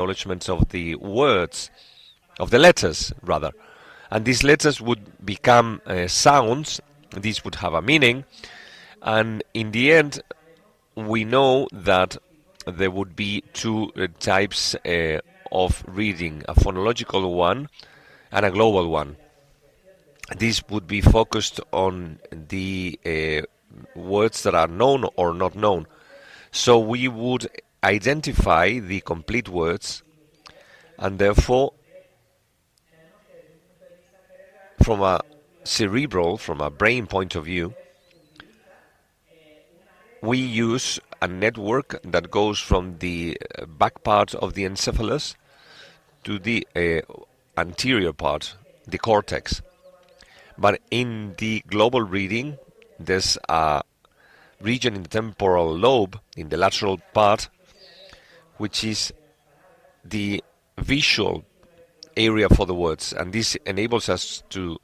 acknowledgement of the words, of the letters rather, and these letters would become sounds. These would have a meaning, and in the end we know that there would be two types of reading, a phonological one and a global one. This would be focused on the words that are known or not known. So we would identify the complete words, and therefore from a cerebral, from a brain point of view, we use a network that goes from the back part of the encephalus to the anterior part, the cortex. But in the global reading, there's a region in the temporal lobe, in the lateral part, which is the visual area for the words, and this enables us to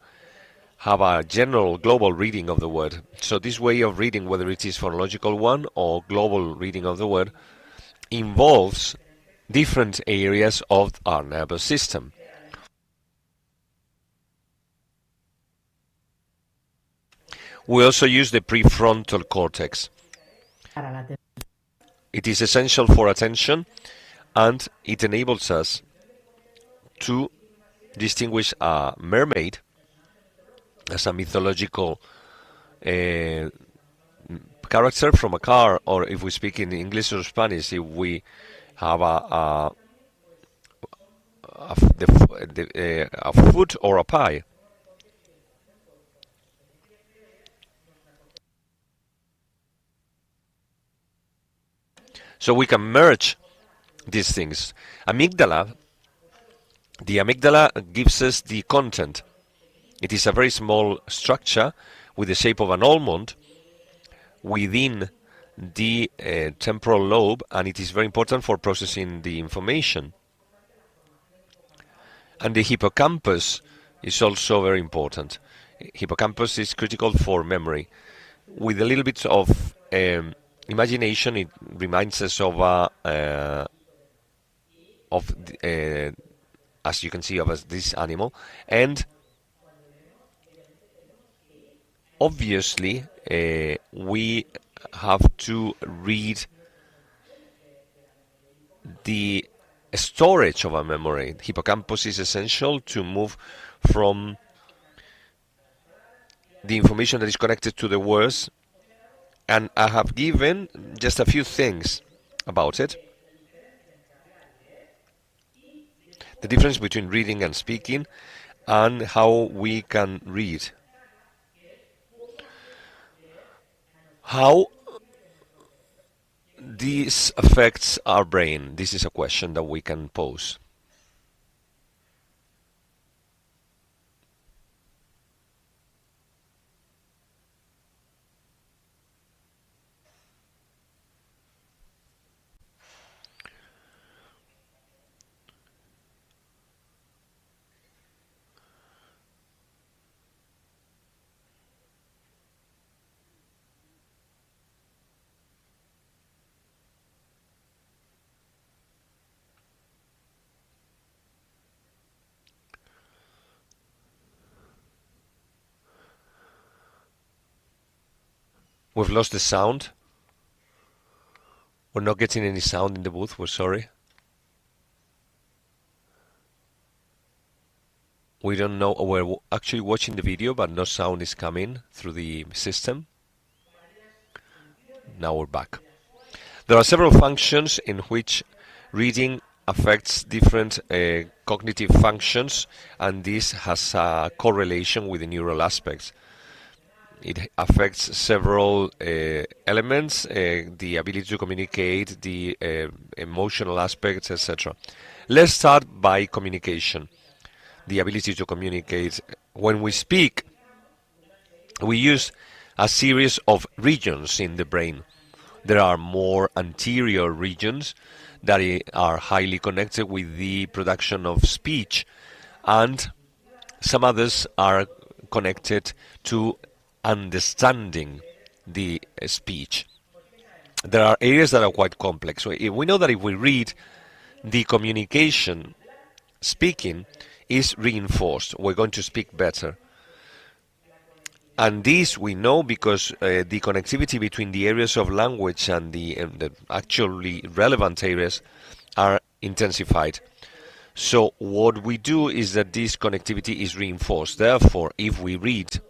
have a general global reading of the word. So this way of reading, whether it is phonological one or global reading of the word, involves different areas of our nervous system. We also use the prefrontal cortex. It is essential for attention, and it enables us to distinguish a mermaid as a mythological character from a car, or if we speak in English or Spanish, if we have a foot or a pie. So we can merge these things. The amygdala gives us the content. It is a very small structure with the shape of an almond within the temporal lobe, and it is very important for processing the information. And the hippocampus is also very important. Hippocampus is critical for memory. With a little bit of imagination, it reminds us of as you can see, of this animal, and obviously we have to read the storage of a memory. Hippocampus is essential to move from the information that is connected to the words, and I have given just a few things about it. The difference between reading and speaking, and how we can read. How this affects our brain? This is a question that we can pose. We've lost the sound. We're not getting any sound in the booth, we're sorry. We don't know, we're actually watching the video, but no sound is coming through the system. Now we're back. There are several functions in which reading affects different cognitive functions, and this has a correlation with the neural aspects. It affects several elements, the ability to communicate, the emotional aspects, etc. Let's start by communication. The ability to communicate. When we speak, we use a series of regions in the brain. There are more anterior regions that are highly connected with the production of speech, and some others are connected to understanding the speech. There are areas that are quite complex. So we know that if we read, the communication, speaking, is reinforced. We're going to speak better. And this we know because the connectivity between the areas of language and the actually relevant areas are intensified. So what we do is that this connectivity is reinforced. Therefore, if we read,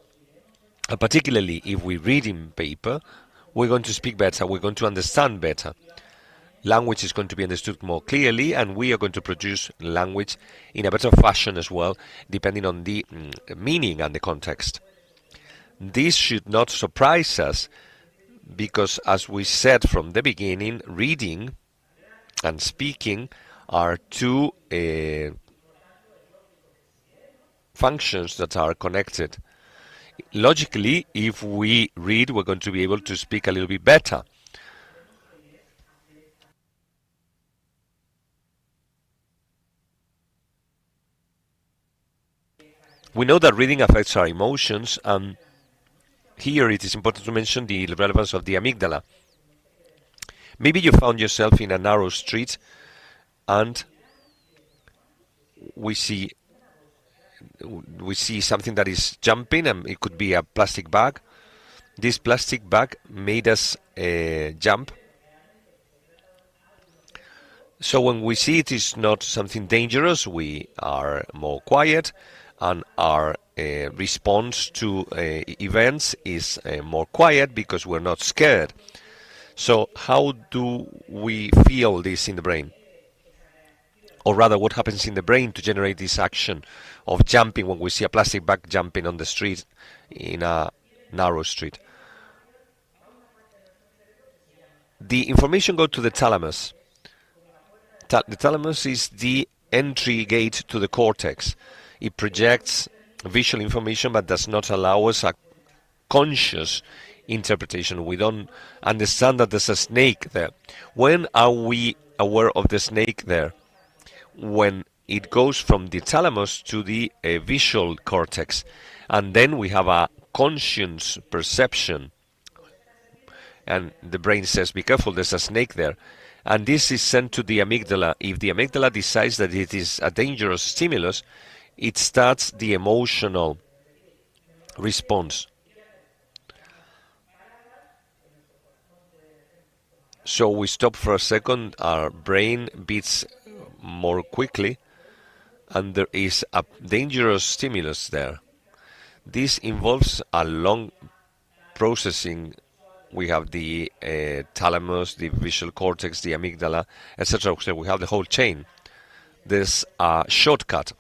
particularly if we read in paper, we're going to speak better, we're going to understand better. Language is going to be understood more clearly, and we are going to produce language in a better fashion as well, depending on the meaning and the context. This should not surprise us, because as we said from the beginning, reading and speaking are two functions that are connected. Logically, if we read, we're going to be able to speak a little bit better. We know that reading affects our emotions, and here it is important to mention the relevance of the amygdala. Maybe you found yourself in a narrow street and we see something that is jumping, and it could be a plastic bag. This plastic bag made us jump. So when we see it is not something dangerous, we are more quiet, and our response to events is more quiet because we're not scared. So how do we feel this in the brain? Or rather, what happens in the brain to generate this action of jumping when we see a plastic bag jumping on the street, in a narrow street? The information goes to the thalamus. The thalamus is the entry gate to the cortex. It projects visual information but does not allow us a conscious interpretation. We don't understand that there's a snake there. When are we aware of the snake there? When it goes from the thalamus to the visual cortex, and then we have a conscious perception, and the brain says, be careful, there's a snake there, and this is sent to the amygdala. If the amygdala decides that it is a dangerous stimulus, it starts the emotional response. So we stop for a second, our brain beats more quickly, and there is a dangerous stimulus there. This involves a long processing. We have the thalamus, the visual cortex, the amygdala, etc. So we have the whole chain. There's a shortcut,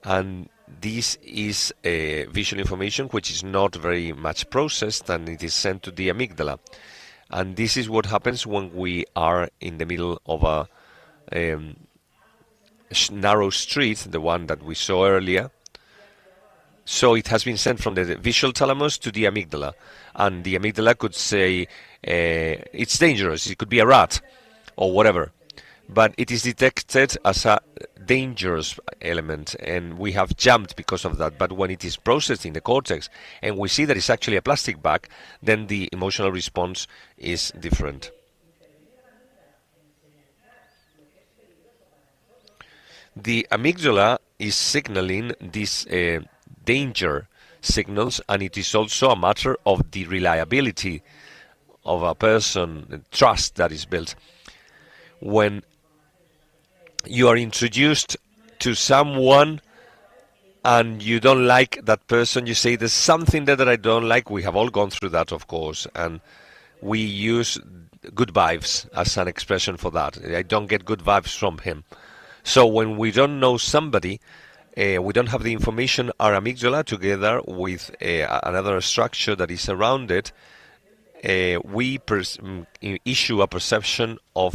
and this is visual information which is not very much processed, and it is sent to the amygdala. And this is what happens when we are in the middle of a narrow street, the one that we saw earlier. So it has been sent from the visual thalamus to the amygdala, and the amygdala could say it's dangerous, it could be a rat or whatever, but it is detected as a dangerous element, and we have jumped because of that. But when it is processed in the cortex and we see that it's actually a plastic bag, then the emotional response is different. The amygdala is signaling these danger signals, and it is also a matter of the reliability of a person, the trust that is built. When you are introduced to someone and you don't like that person, you say, there's something there that I don't like. We have all gone through that, of course, and we use good vibes as an expression for that. I don't get good vibes from him. So when we don't know somebody, we don't have the information, our amygdala, together with another structure that is around it, we issue a perception of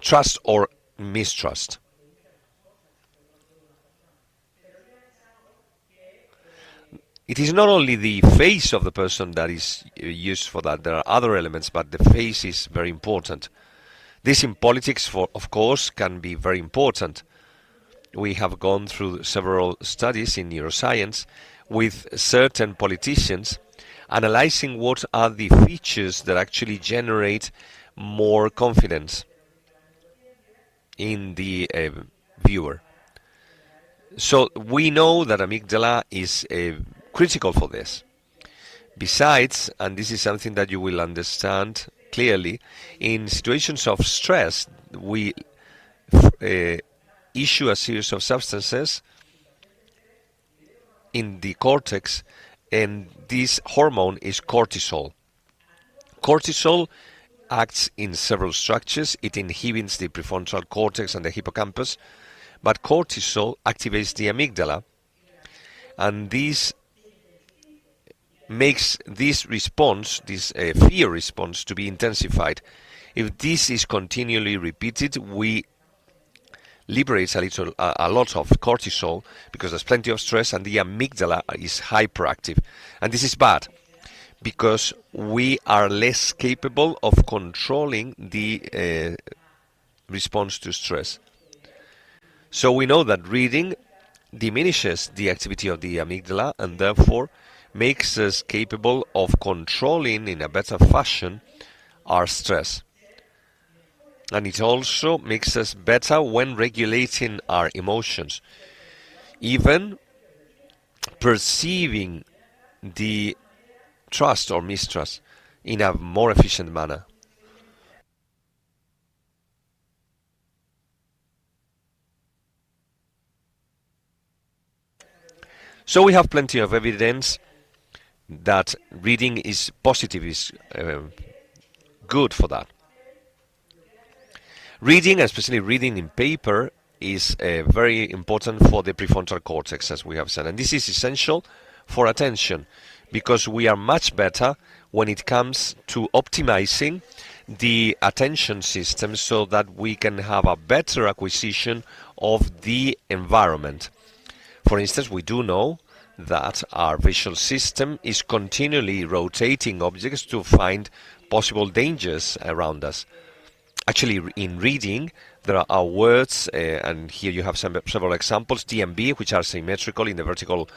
trust or mistrust. It is not only the face of the person that is used for that. There are other elements, but the face is very important. This in politics, of course, can be very important. We have gone through several studies in neuroscience with certain politicians, analyzing what are the features that actually generate more confidence. in the viewer. So we know that amygdala is critical for this. Besides, and this is something that you will understand clearly, in situations of stress, we issue a series of substances in the cortex, and this hormone is cortisol. Cortisol acts in several structures. It inhibits the prefrontal cortex and the hippocampus, but cortisol activates the amygdala, and this makes this response, this fear response, to be intensified. If this is continually repeated, we liberate a lot of cortisol because there's plenty of stress, and the amygdala is hyperactive. And this is bad because we are less capable of controlling the response to stress. So we know that reading diminishes the activity of the amygdala and therefore makes us capable of controlling in a better fashion our stress. And it also makes us better when regulating our emotions, even perceiving the trust or mistrust in a more efficient manner. So we have plenty of evidence that reading is positive, is good for that. Reading, especially reading in paper, is very important for the prefrontal cortex, as we have said. And this is essential for attention, because we are much better when it comes to optimizing the attention system so that we can have a better acquisition of the environment. For instance, we do know that our visual system is continually rotating objects to find possible dangers around us. Actually, in reading, there are words, and here you have several examples, DMB, which are symmetrical in the vertical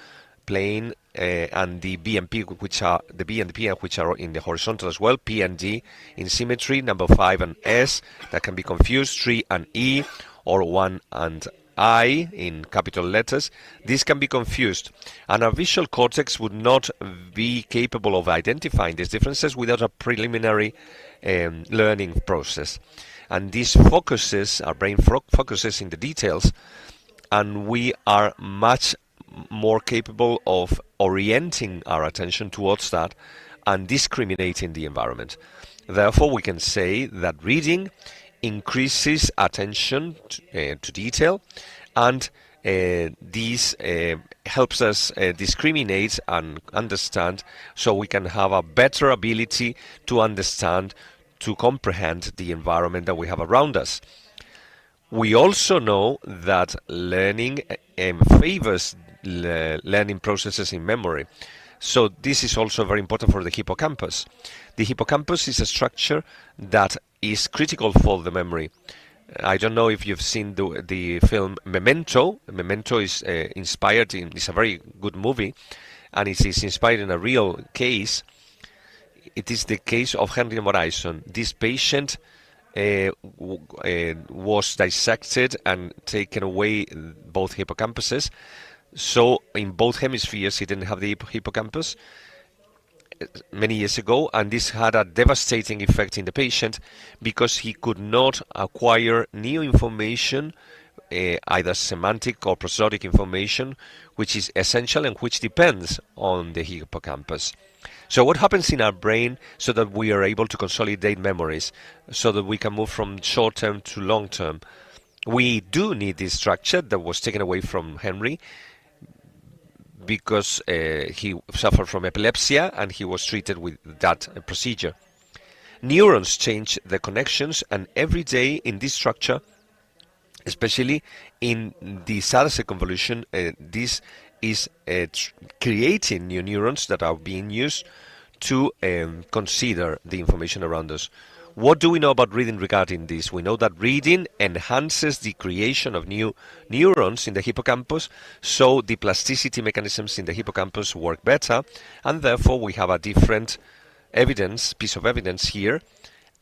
plane, and the BMP, which are the B and the P, which are in the horizontal as well, P and D in symmetry, number 5 and S, that can be confused, 3 and E, or 1 and I in capital letters. These can be confused, and our visual cortex would not be capable of identifying these differences without a preliminary learning process. And this focuses, our brain focuses in the details, and we are much more capable of orienting our attention towards that and discriminating the environment. Therefore, we can say that reading increases attention to detail, and this helps us discriminate and understand, so we can have a better ability to understand, to comprehend the environment that we have around us. We also know that learning favors learning processes in memory. So this is also very important for the hippocampus. The hippocampus is a structure that is critical for the memory. I don't know if you've seen the film Memento. Memento is inspired in, it's a very good movie, and it is inspired in a real case. It is the case of Henry Morrison. This patient was dissected and taken away both hippocampuses. So in both hemispheres he didn't have the hippocampus many years ago, and this had a devastating effect in the patient because he could not acquire new information, either semantic or prosodic information, which is essential and which depends on the hippocampus. So what happens in our brain so that we are able to consolidate memories, so that we can move from short-term to long-term? We do need this structure that was taken away from Henry because he suffered from epilepsy and he was treated with that procedure. Neurons change the connections, and every day in this structure, especially in the Sarase convolution, this is creating new neurons that are being used to consider the information around us. What do we know about reading regarding this? We know that reading enhances the creation of new neurons in the hippocampus, so the plasticity mechanisms in the hippocampus work better, and therefore we have a different piece of evidence here,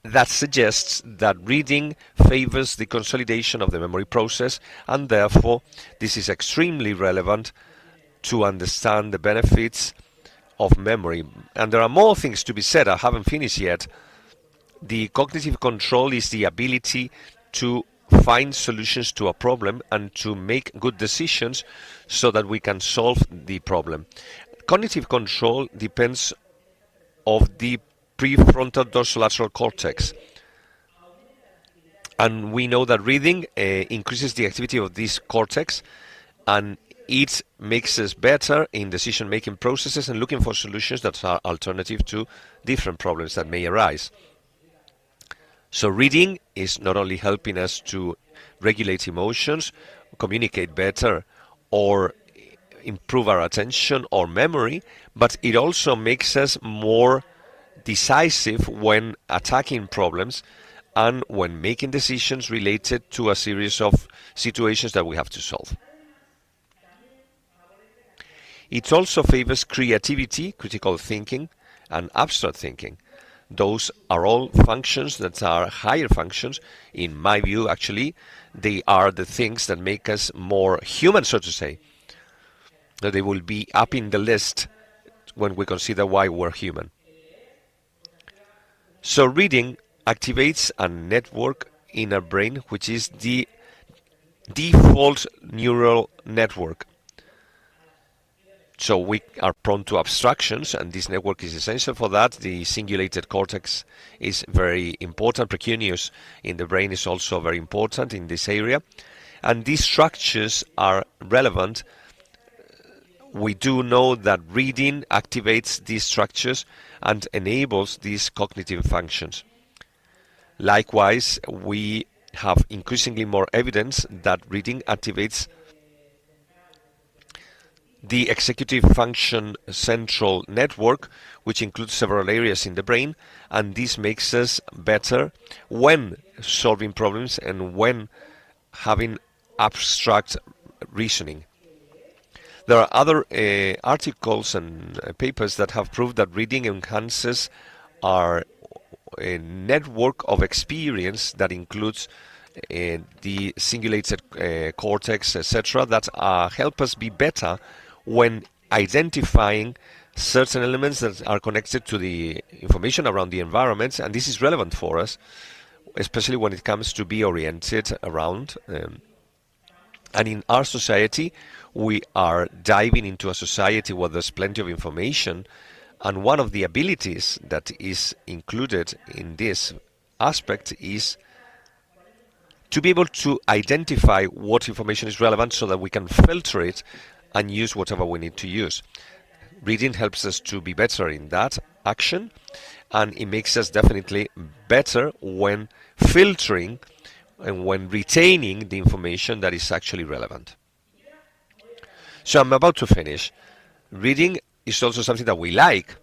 that suggests that reading favors the consolidation of the memory process, and therefore this is extremely relevant to understand the benefits of memory. And there are more things to be said. I haven't finished yet. The cognitive control is the ability to find solutions to a problem and to make good decisions so that we can solve the problem. Cognitive control depends of the prefrontal dorsolateral cortex, and we know that reading increases the activity of this cortex, and it makes us better in decision-making processes and looking for solutions that are alternative to different problems that may arise. So reading is not only helping us to regulate emotions, communicate better, or improve our attention or memory, but it also makes us more decisive when attacking problems and when making decisions related to a series of situations that we have to solve. It also favors creativity, critical thinking, and abstract thinking. Those are all functions that are higher functions. In my view, actually, they are the things that make us more human, so to say. They will be up in the list when we consider why we're human. So reading activates a network in our brain, which is the default neural network. So we are prone to abstractions, and this network is essential for that. The cingulated cortex is very important. Precuneus in the brain is also very important in this area. And these structures are relevant. We do know that reading activates these structures and enables these cognitive functions. Likewise, we have increasingly more evidence that reading activates the executive function central network, which includes several areas in the brain, and this makes us better when solving problems and when having abstract reasoning. There are other articles and papers that have proved that reading enhances our network of experience that includes the cingulated cortex, etc., that help us be better when identifying certain elements that are connected to the information around the environment, and this is relevant for us, especially when it comes to be oriented around. And in our society, we are diving into a society where there's plenty of information, and one of the abilities that is included in this aspect is to be able to identify what information is relevant so that we can filter it and use whatever we need to use. Reading helps us to be better in that action, and it makes us definitely better when filtering and when retaining the information that is actually relevant. So I'm about to finish. Reading is also something that we like.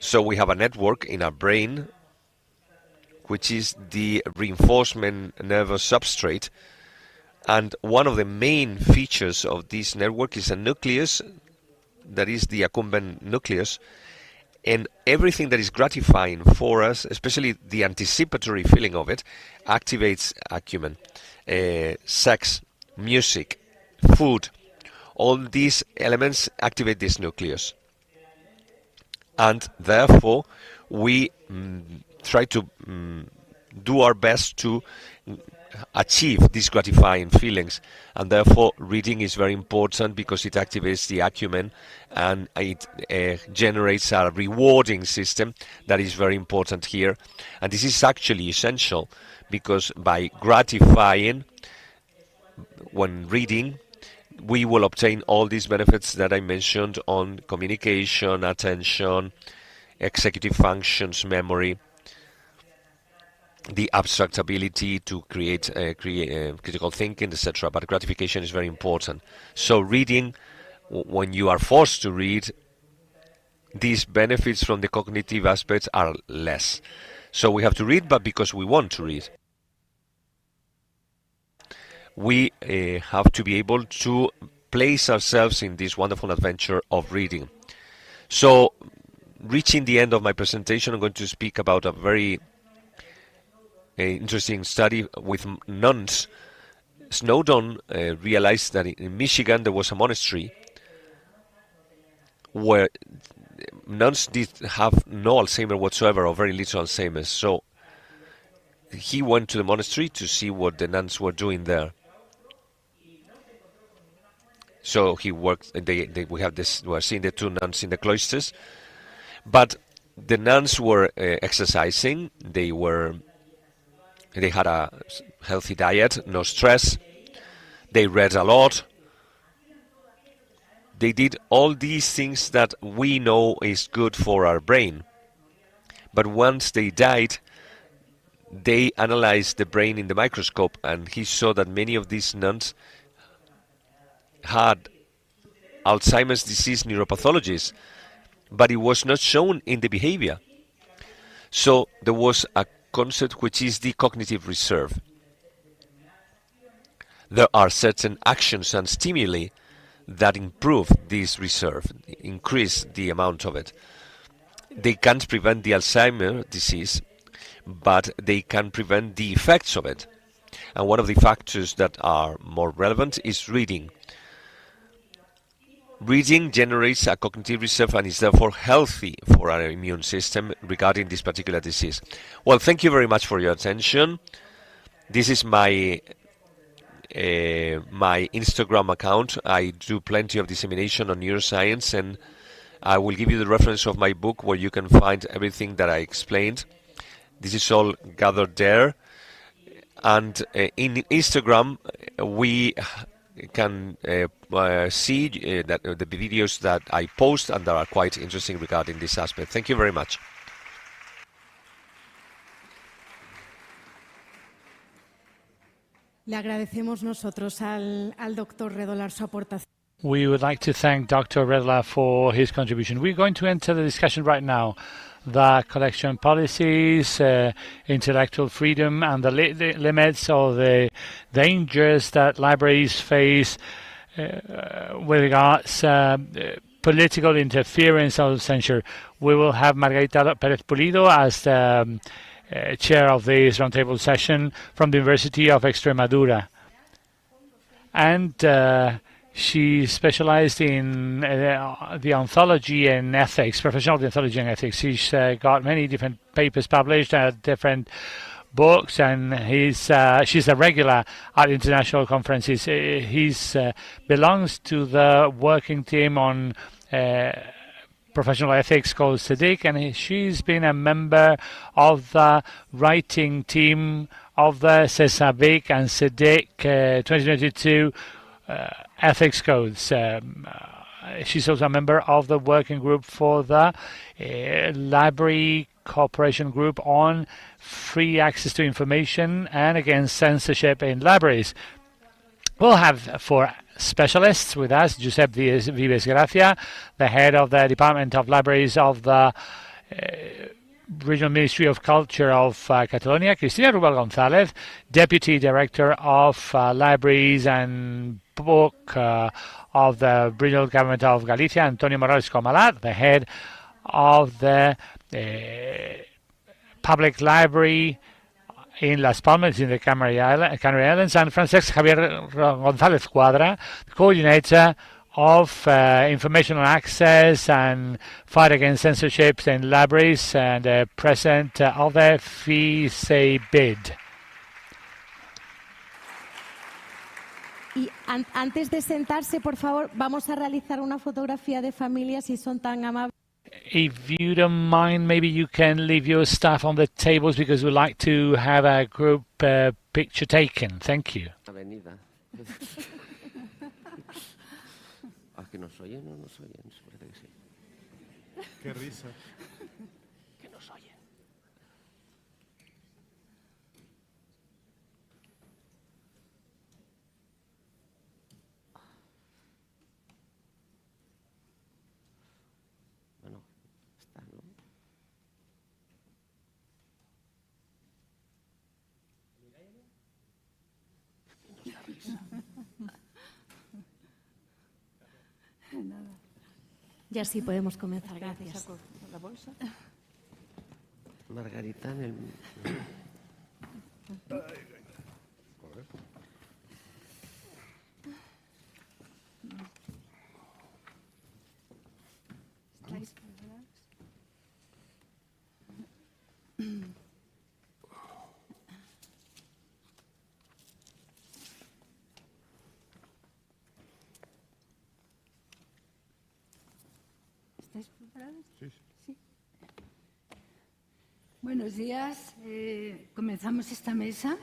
So we have a network in our brain, which is the reinforcement nervous substrate. And one of the main features of this network is a nucleus, that is the accumbens nucleus, and everything that is gratifying for us, especially the anticipatory feeling of it, activates acumen. Sex, music, food, all these elements activate this nucleus. And therefore, we try to do our best to achieve these gratifying feelings, and therefore reading is very important because it activates the acumen and it generates a rewarding system that is very important here. And this is actually essential because by gratifying when reading, we will obtain all these benefits that I mentioned on communication, attention, executive functions, memory, the abstract ability to create critical thinking, etc. But gratification is very important. So reading, when you are forced to read, these benefits from the cognitive aspects are less. So we have to read, but because we want to read. We have to be able to place ourselves in this wonderful adventure of reading. So reaching the end of my presentation, I'm going to speak about a very interesting study with nuns. Snowdon realized that in Michigan there was a monastery where nuns did have no Alzheimer whatsoever, or very little Alzheimer's. So he went to the monastery to see what the nuns were doing there. So he worked. We are seeing the two nuns in the cloisters, but the nuns were exercising. They had a healthy diet, no stress. They read a lot. They did all these things that we know is good for our brain. But once they died, they analyzed the brain in the microscope, and he saw that many of these nuns had Alzheimer's disease neuropathologies, but it was not shown in the behavior. So there was a concept which is the cognitive reserve. There are certain actions and stimuli that improve this reserve, increase the amount of it. They can't prevent the Alzheimer's disease, but they can prevent the effects of it. And one of the factors that are more relevant is reading. Reading generates a cognitive reserve and is therefore healthy for our immune system regarding this particular disease. Well, thank you very much for your attention. This is my Instagram account. I do plenty of dissemination on neuroscience, and I will give you the reference of my book where you can find everything that I explained. This is all gathered there. And in Instagram, we can see that the videos that I post, and that are quite interesting regarding this aspect. Thank you very much. Le agradecemos nosotros al doctor Redolar su aportación. We would like to thank Dr. Redolar for his contribution. We're going to enter the discussion right now. The collection policies, intellectual freedom, and the limits or the dangers that libraries face with regards political interference or censure. We will have Margarita Pérez Pulido as the chair of this roundtable session from the University of Extremadura. And she specialized in the anthology and ethics, professional anthology and ethics. She's got many different papers published, different books, and she's a regular at international conferences. He belongs to the working team on professional ethics called SEDIC, and she's been a member of the writing team of the CESAVIC and SEDIC 2022 ethics codes. She's also a member of the working group for the Library Cooperation Group on free access to information and against censorship in libraries. We'll have 4 specialists with us: Josep Vives Gracia, the head of the Department of Libraries of the Regional Ministry of Culture of Catalonia; Cristina Rubal González, Deputy Director of Libraries and Book of the Regional Government of Galicia; Antonio Morales Comalat, the head of the Public Library in Las Palmas in the Canary Islands; and Francesc Javier González-Cuadra, coordinator of information on access and fight against censorship in libraries and president of the FISEBID. Y antes de sentarse, por favor, vamos a realizar una fotografía de familia, si son tan amables. If you don't mind, maybe you can leave your stuff on the tables because we'd like to have a group picture taken. Thank you. Avenida. Que nos oyen o no nos oyen, parece que sí. Qué risa. Que nos oyen. Bueno, está, ¿no? Que nos da risa. Ya sí podemos comenzar. Gracias. la bolsa? Margarita en el... ¿Estáis preparados? ¿Estáis preparados? Sí. Sí. Buenos días. Comenzamos esta mesa.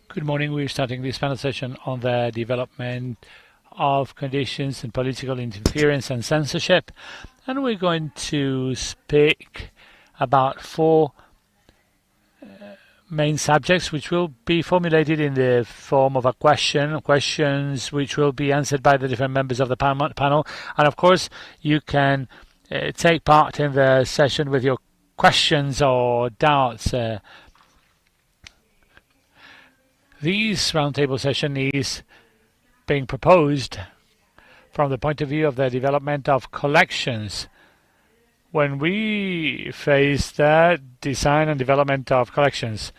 Good morning. We're starting this panel session on the development of conditions and political interference and censorship. And we're going to speak about four main subjects which will be formulated in the form of a questions which will be answered by the different members of the panel. And of course, you can take part in the session with your questions or doubts. This roundtable session is being proposed from the point of view of the development of collections. When we face the design and development of collections,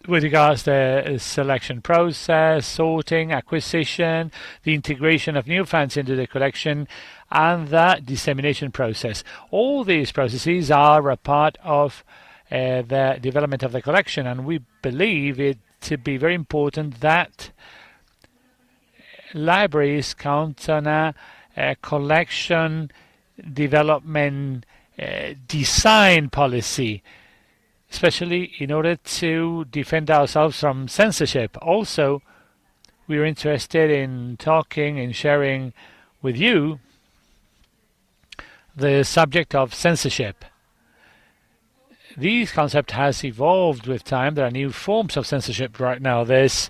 with regards to the selection process, sorting, acquisition, the integration of new funds into the collection, and the dissemination process. All these processes are a part of the development of the collection, and we believe it to be very important that libraries count on a collection development design policy, especially in order to defend ourselves from censorship. Also, we are interested in talking and sharing with you the subject of censorship. This concept has evolved with time. There are new forms of censorship right now. There's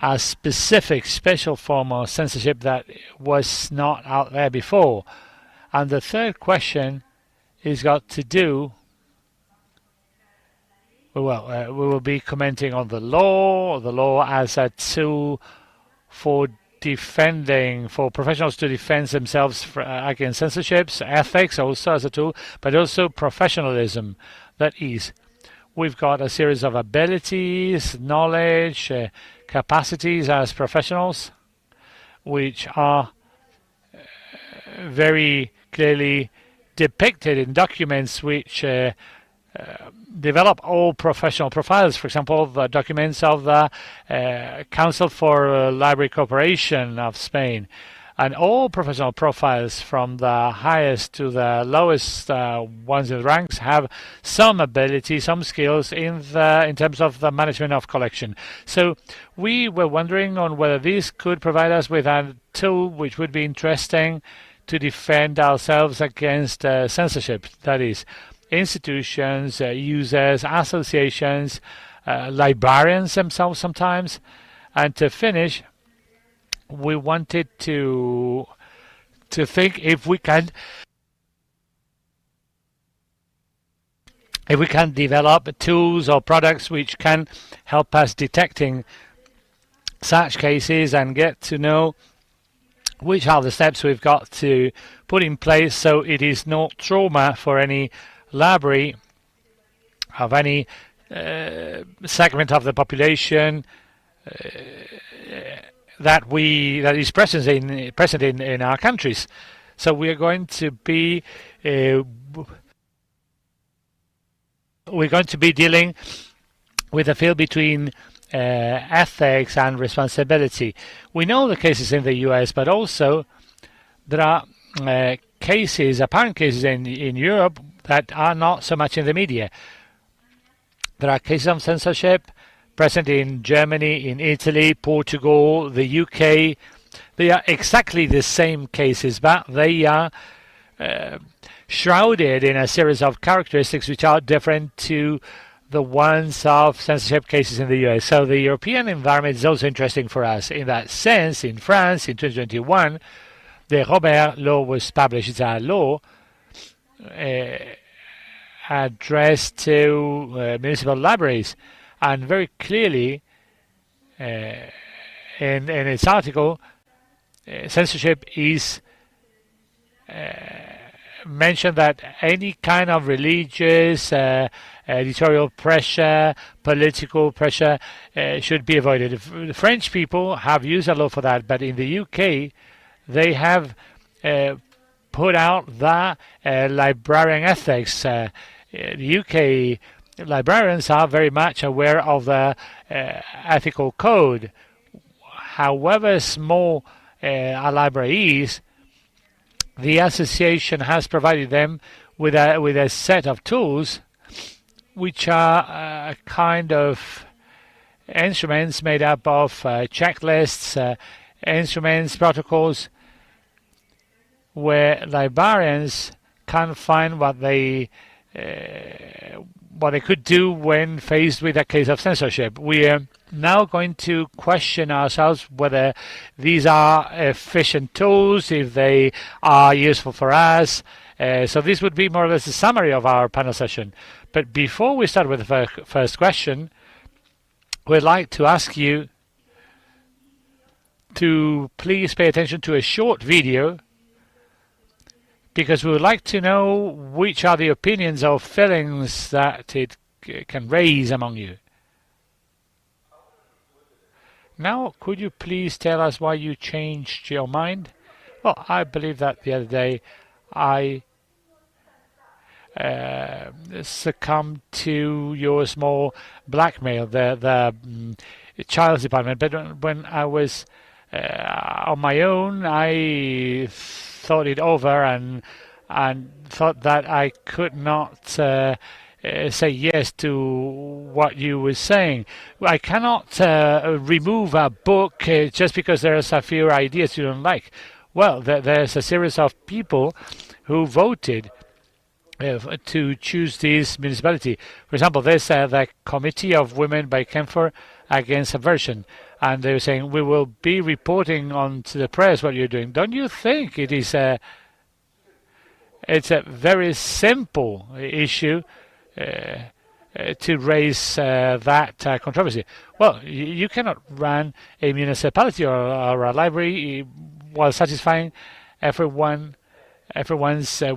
a specific, special form of censorship that was not out there before. And the third question is got to do, we will be commenting on the law as a tool for defending, for professionals to defend themselves against censorships, ethics also as a tool, but also professionalism. That is, we've got a series of abilities, knowledge, capacities as professionals, which are very clearly depicted in documents which develop all professional profiles. For example, the documents of the Council for Library Cooperation of Spain. And all professional profiles from the highest to the lowest ones in the ranks have some ability, some skills in terms of the management of collection. So we were wondering on whether this could provide us with a tool which would be interesting to defend ourselves against censorship. That is, institutions, users, associations, librarians themselves sometimes. And to finish, we wanted to think if we can develop tools or products which can help us detecting such cases and get to know which are the steps we've got to put in place so it is not trauma for any library of any segment of the population that is present in our countries. So we are going to be dealing with a field between ethics and responsibility. We know the cases in the US, but also there are apparent cases in Europe that are not so much in the media. There are cases of censorship present in Germany, in Italy, Portugal, the UK. They are exactly the same cases, but they are shrouded in a series of characteristics which are different to the ones of censorship cases in the US. So the European environment is also interesting for us. In that sense, in France, in 2021, the Robert law was published. It's a law addressed to municipal libraries. And very clearly, in its article, censorship is mentioned that any kind of religious, editorial pressure, political pressure should be avoided. The French people have used a law for that, but in the UK, they have put out the librarian ethics. The UK librarians are very much aware of the ethical code. However small a library is, the association has provided them with a set of tools which are a kind of instruments made up of checklists, instruments, protocols, where librarians can find what they could do when faced with a case of censorship. We are now going to question ourselves whether these are efficient tools, if they are useful for us. So this would be more or less a summary of our panel session. But before we start with the first question, we'd like to ask you to please pay attention to a short video, because we would like to know which are the opinions or feelings that it can raise among you. Now, could you please tell us why you changed your mind? Well, I believe that the other day I succumbed to your small blackmail, the child's department. But when I was on my own, I thought it over and thought that I could not say yes to what you were saying. I cannot remove a book just because there's a few ideas you don't like. Well, there's a series of people who voted to choose this municipality. For example, there's the Committee of Women by Kemper against Subversion, and they were saying, we will be reporting on to the press what you're doing. Don't you think it is it's a very simple issue to raise that controversy? Well, you cannot run a municipality or a library while satisfying everyone's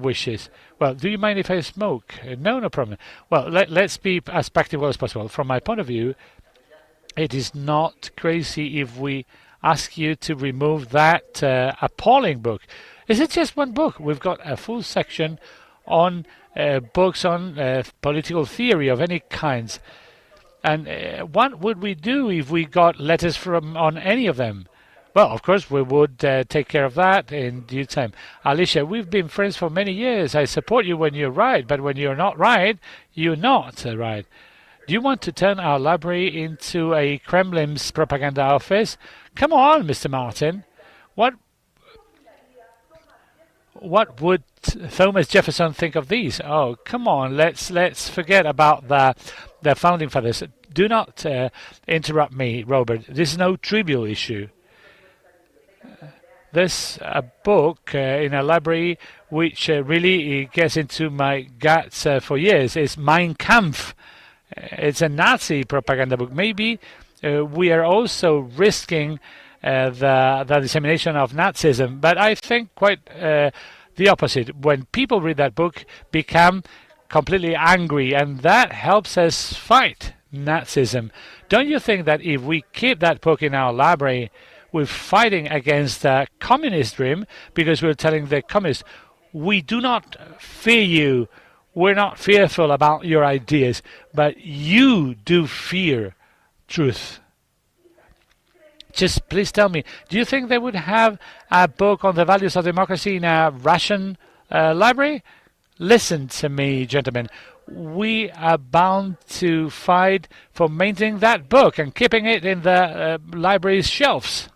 wishes. Well, do you mind if I smoke? No, no problem. Well, let's be as practical as possible. From my point of view, it is not crazy if we ask you to remove that appalling book. Is it just one book? We've got a full section on books on political theory of any kinds. And what would we do if we got letters on any of them? Well, of course, we would take care of that in due time. Alicia, we've been friends for many years. I support you when you're right, but when you're not right, you're not right. Do you want to turn our library into a Kremlin's propaganda office? Come on, Mr. Martin. What would Thomas Jefferson think of these? Oh, come on. Let's forget about the founding fathers. Do not interrupt me, Robert. This is no trivial issue. There's a book in a library which really gets into my guts for years. It's Mein Kampf. It's a Nazi propaganda book. Maybe we are also risking the dissemination of Nazism, but I think quite the opposite. When people read that book, become completely angry, and that helps us fight Nazism. Don't you think that if we keep that book in our library, we're fighting against the communist dream, because we're telling the communists, we do not fear you, we're not fearful about your ideas, but you do fear truth. Just please tell me, do you think they would have a book on the values of democracy in a Russian library? Listen to me, gentlemen. We are bound to fight for maintaining that book and keeping it in the library's shelves.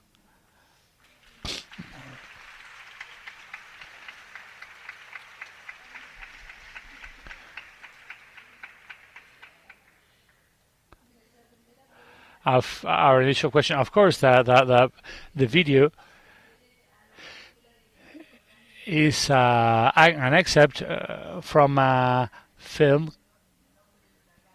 Of our initial question, of course, the video is an excerpt from a film,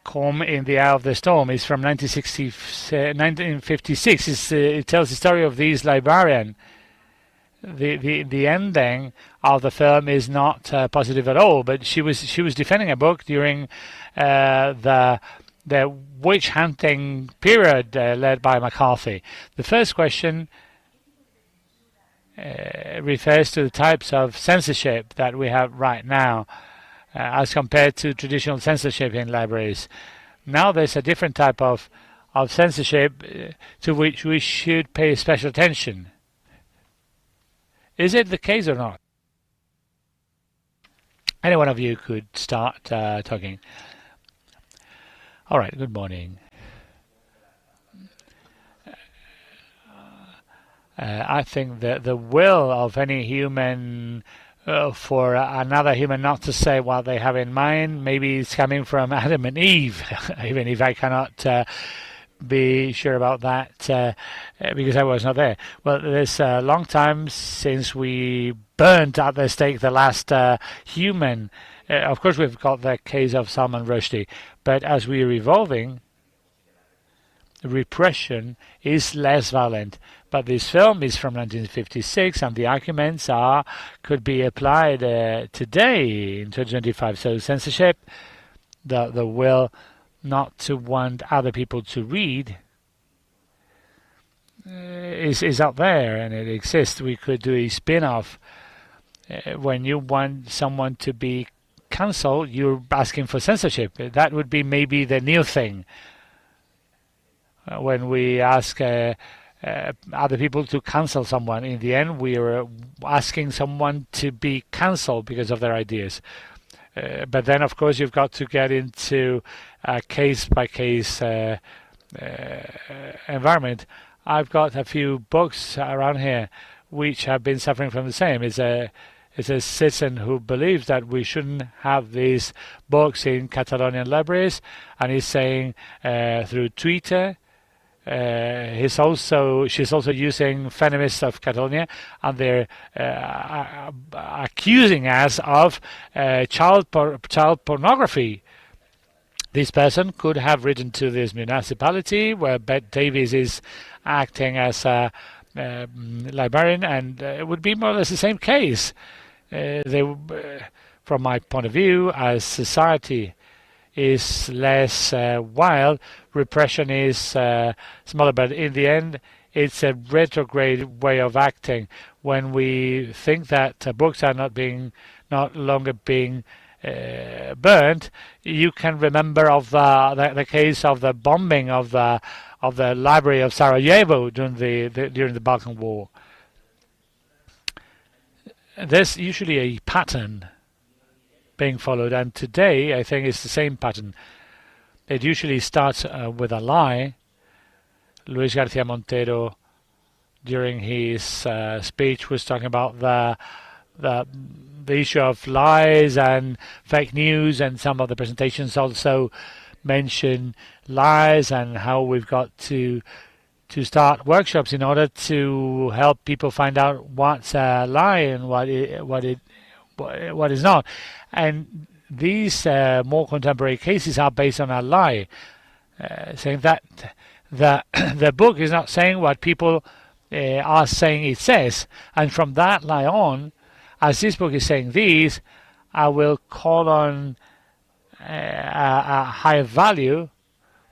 Calm in the Eye of the Storm. It's from 1956. It tells the story of this librarian. the ending of the film is not positive at all. But she was defending a book during the witch hunting period led by McCarthy. The first question refers to the types of censorship that we have right now as compared to traditional censorship in libraries. Now there's a different type of censorship to which we should pay special attention. Is it the case or not? Any one of you could start talking. All right, good morning. I think that the will of any human for another human not to say what they have in mind, maybe it's coming from Adam and Eve, even if I cannot be sure about that because I was not there. Well, there's a long time since we burned at the stake the last human. Of course, we've got the case of Salman Rushdie, but as we're evolving, repression is less violent. But this film is from 1956, and the arguments could be applied today in 2025. So censorship, the will not to want other people to read, is out there, and it exists. We could do a spin-off. When you want someone to be cancelled, you're asking for censorship. That would be maybe the new thing. When we ask other people to cancel someone, in the end we are asking someone to be cancelled because of their ideas. But then, of course, you've got to get into a case-by-case environment. I've got a few books around here which have been suffering from the same. It's a citizen who believes that we shouldn't have these books in Catalonian libraries, and he's saying through Twitter. She's also using feminists of Catalonia, and they're accusing us of child pornography. This person could have written to this municipality where Bette Davis is acting as a librarian, and it would be more or less the same case. From my point of view, as society is less wild, repression is smaller, but in the end it's a retrograde way of acting. When we think that books are not longer being burned, you can remember of the case of the bombing of the library of Sarajevo during the Balkan War. There's usually a pattern being followed, and today I think it's the same pattern. It usually starts with a lie. Luis García Montero, during his speech, was talking about the issue of lies and fake news, and some of the presentations also mention lies and how we've got to start workshops in order to help people find out what's a lie and what is not. And these more contemporary cases are based on a lie, saying that the book is not saying what people are saying it says. And from that lie on, as this book is saying this, I will call on a higher value,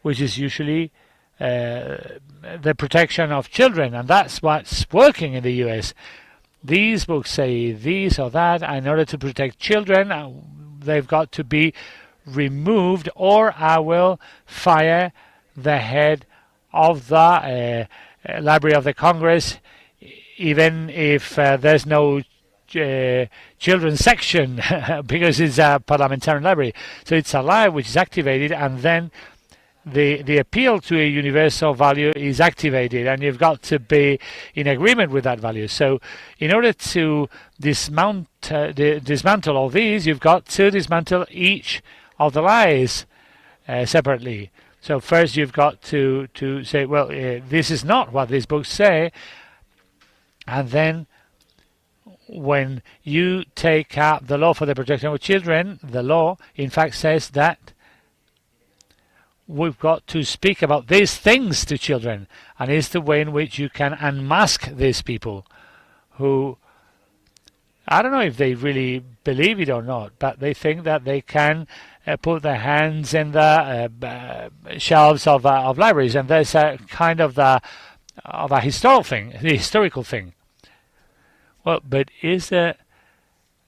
which is usually the protection of children, and that's what's working in the US. These books say this or that, and in order to protect children, they've got to be removed, or I will fire the head of the Library of the Congress, even if there's no children's section, because it's a parliamentary library. So it's a lie which is activated, and then the appeal to a universal value is activated, and you've got to be in agreement with that value. So in order to dismantle all these, you've got to dismantle each of the lies separately. So first you've got to say, well, this is not what these books say, and then when you take up the law for the protection of children, the law in fact says that we've got to speak about these things to children, and it's the way in which you can unmask these people who I don't know if they really believe it or not, but they think that they can put their hands in the shelves of libraries, and there's a kind of a historical thing. Well, but is there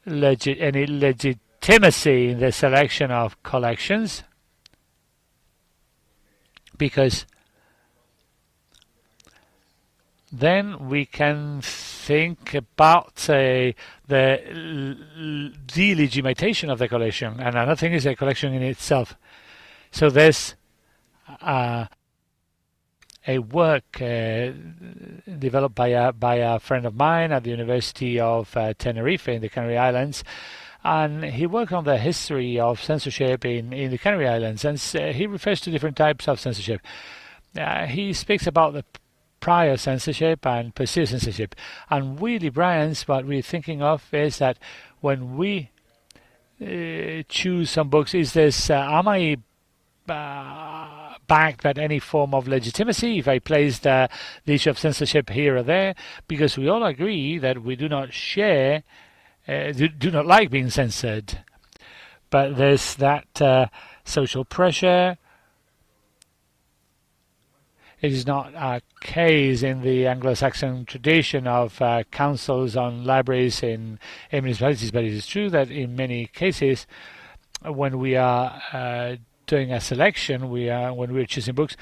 any legitimacy in the selection of collections? Because then we can think about the delegitimation of the collection, and another thing is the collection in itself. So there's a work developed by a friend of mine at the University of Tenerife in the Canary Islands, and he worked on the history of censorship in the Canary Islands, and he refers to different types of censorship. He speaks about the prior censorship and perceived censorship. And we librarians, what we're thinking of is that when we choose some books, is this, am I backed by any form of legitimacy if I place the issue of censorship here or there? Because we all agree that we do not share, do not like being censored. But there's that social pressure. It is not a case in the Anglo-Saxon tradition of councils on libraries in municipalities, but it is true that in many cases, when we are doing a selection, when we're choosing books,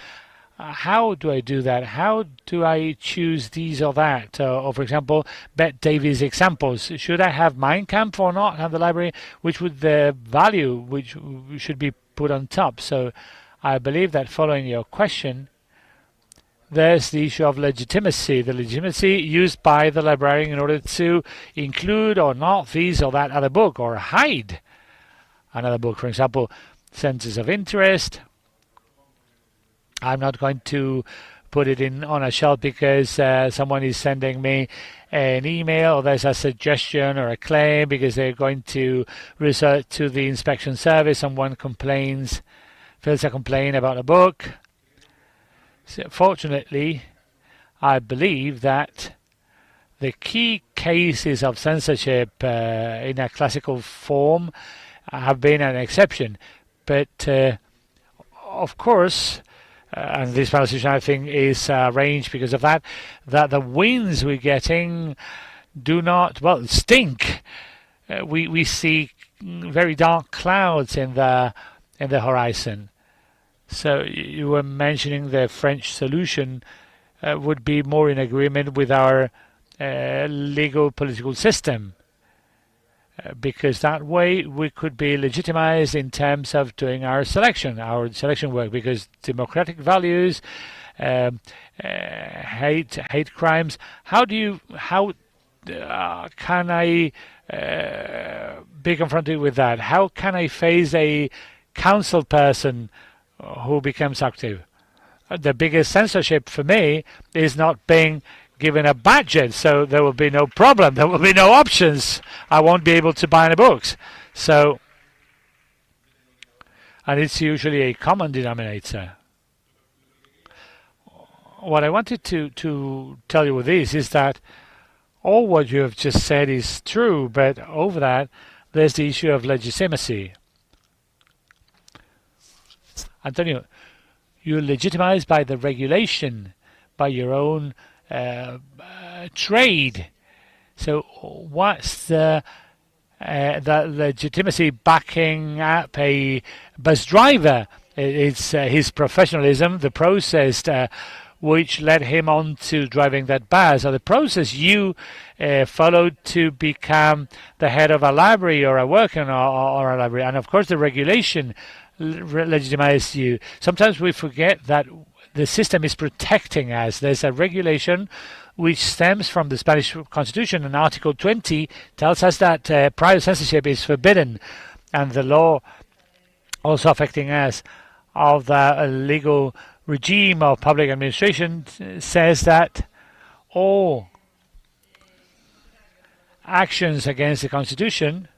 how do I do that? How do I choose these or that? Or for example, Bet Davies examples. Should I have Mein Kampf or not at the library? Which would the value which should be put on top? So I believe that following your question, there's the issue of legitimacy, the legitimacy used by the librarian in order to include or not this or that other book, or hide another book. For example, centers of interest. I'm not going to put it on a shelf because someone is sending me an email, or there's a suggestion or a claim because they're going to resort to the inspection service. Someone fills a complaint about a book. So fortunately, I believe that the key cases of censorship in a classical form have been an exception. But of course, and this proposition I think is arranged because of that the winds we're getting do not, well, stink. We see very dark clouds in the horizon. So you were mentioning the French solution would be more in agreement with our legal political system, because that way we could be legitimized in terms of doing our selection work, because democratic values, hate crimes. How can I be confronted with that? How can I face a council person who becomes active? The biggest censorship for me is not being given a budget, so there will be no problem, there will be no options. I won't be able to buy any books. So, and it's usually a common denominator. What I wanted to tell you with this is that all what you have just said is true, but over that there's the issue of legitimacy. Antonio, you're legitimized by the regulation, by your own trade. So what's the legitimacy backing up a bus driver? It's his professionalism, the process which led him on to driving that bus, or the process you followed to become the head of a library or a worker or a library. And of course the regulation legitimize you. Sometimes we forget that the system is protecting us. There's a regulation which stems from the Spanish Constitution, and Article 20 tells us that prior censorship is forbidden, and the law also affecting us of the legal regime of public administration says that all actions against the Constitution,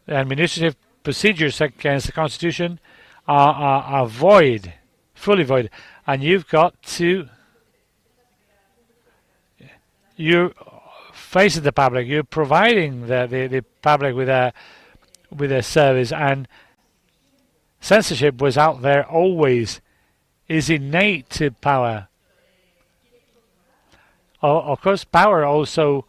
the administrative procedures against the Constitution are void, fully void, and you're facing the public. You're providing the public with a service, and censorship was out there always. Is innate to power. Of course, power also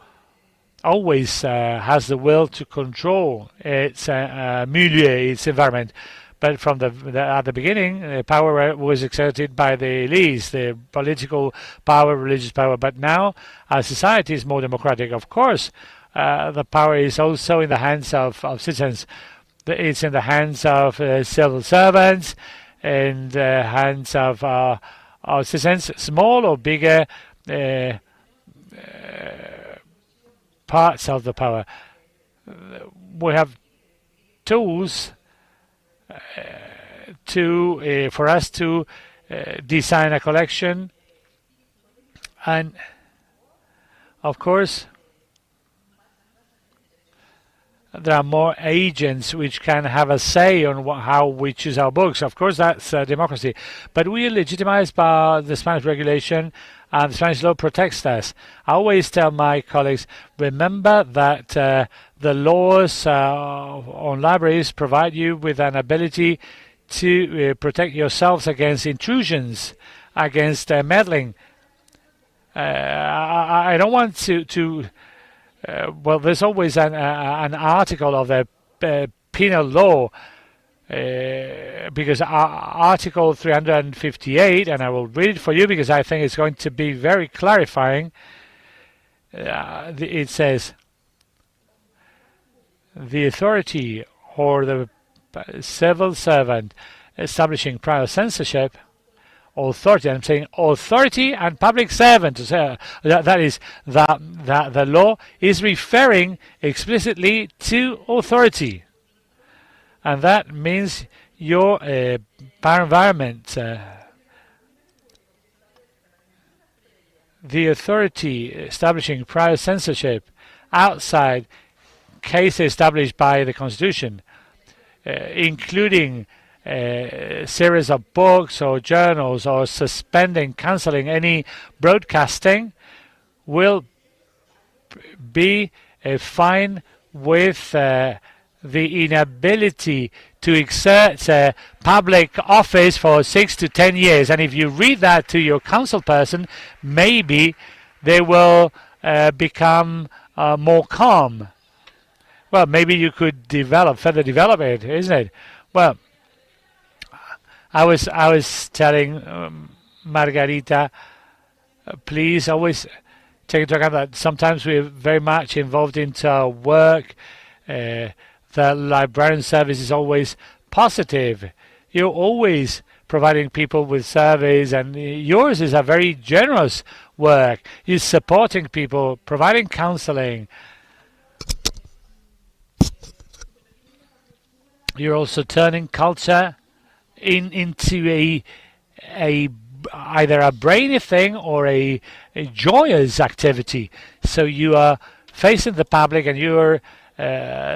always has the will to control its milieu, its environment. But from at the beginning, power was exerted by the elites, the political power, religious power. But now, our society is more democratic. Of course, the power is also in the hands of citizens. It's in the hands of civil servants, in the hands of citizens, small or bigger parts of the power. We have tools for us to design a collection, and of course there are more agents which can have a say on how we choose our books. Of course, that's democracy, but we are legitimized by the Spanish regulation, and the Spanish law protects us. I always tell my colleagues, remember that the laws on libraries provide you with an ability to protect yourselves against intrusions, against meddling. I don't want to well, there's always an article of the penal law, because Article 358, and I will read it for you because I think it's going to be very clarifying. It says, the authority or the civil servant establishing prior censorship, authority, I'm saying authority and public servant, that is, that the law is referring explicitly to authority. And that means your power environment. The authority establishing prior censorship outside cases established by the Constitution, including series of books or journals, or suspending, cancelling any broadcasting, will be fine with the inability to exert public office for 6 to 10 years. And if you read that to your council person, maybe they will become more calm. Well, maybe you could further develop it, isn't it? Well, I was telling Margarita, please always take into account that sometimes we're very much involved into our work. The librarian service is always positive. You're always providing people with surveys, and yours is a very generous work. You're supporting people, providing counseling. You're also turning culture into either a brainy thing or a joyous activity. So you are facing the public, and you're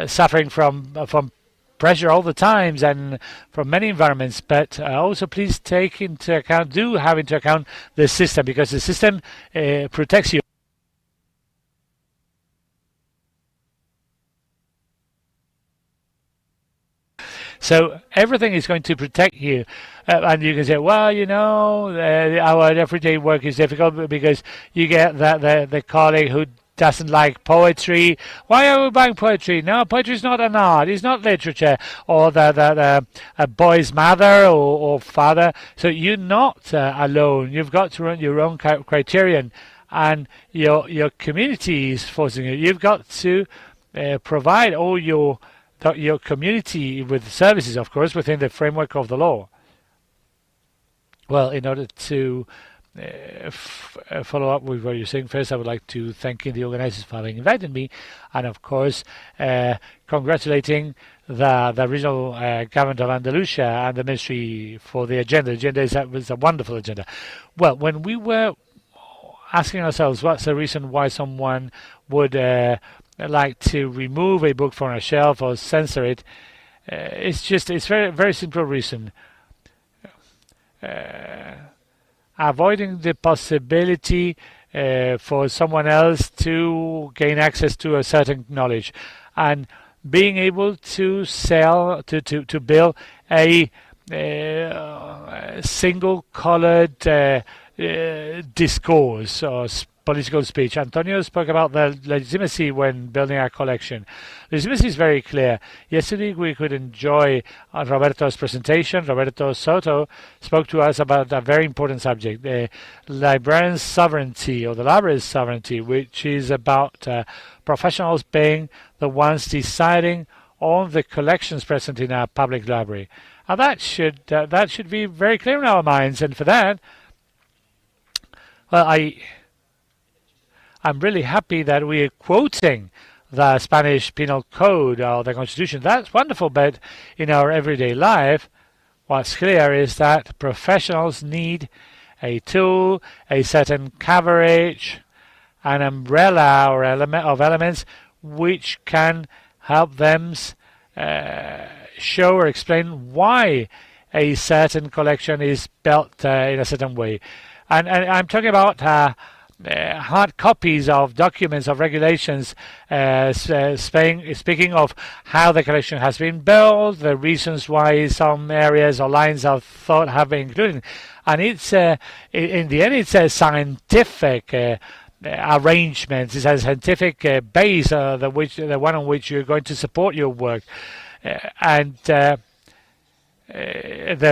suffering from pressure all the times and from many environments. But also, please have into account the system, because the system protects you. So everything is going to protect you. And you can say, well, our everyday work is difficult because you get the colleague who doesn't like poetry. Why are we buying poetry? No, poetry is not an art. It's not literature. Or a boy's mother or father. So you're not alone. You've got to run your own criterion. And your community is forcing you. You've got to provide all your community with services, of course, within the framework of the law. Well, in order to follow up with what you're saying, first I would like to thank the organizers for having invited me, and of course congratulating the regional government of Andalusia and the ministry for the agenda. The agenda was a wonderful agenda. Well, when we were asking ourselves what's the reason why someone would like to remove a book from a shelf or censor it, it's very, very simple reason. avoiding the possibility for someone else to gain access to a certain knowledge, and being able to to build a single-colored discourse or political speech. Antonio spoke about the legitimacy when building our collection. Legitimacy is very clear. Yesterday we could enjoy Roberto's presentation. Roberto Soto spoke to us about a very important subject, the librarian's sovereignty, or the library's sovereignty, which is about professionals being the ones deciding on the collections present in our public library. And that should be very clear in our minds. And for that, well, I'm really happy that we are quoting the Spanish Penal Code or the Constitution. That's wonderful, but in our everyday life, what's clear is that professionals need a tool, a certain coverage, an umbrella or element of elements which can help them show or explain why a certain collection is built in a certain way. And I'm talking about hard copies of documents, of regulations, speaking of how the collection has been built, the reasons why some areas or lines of thought have been included. And it's, in the end, it's a scientific arrangement. It's a scientific base, the one on which you're going to support your work. And the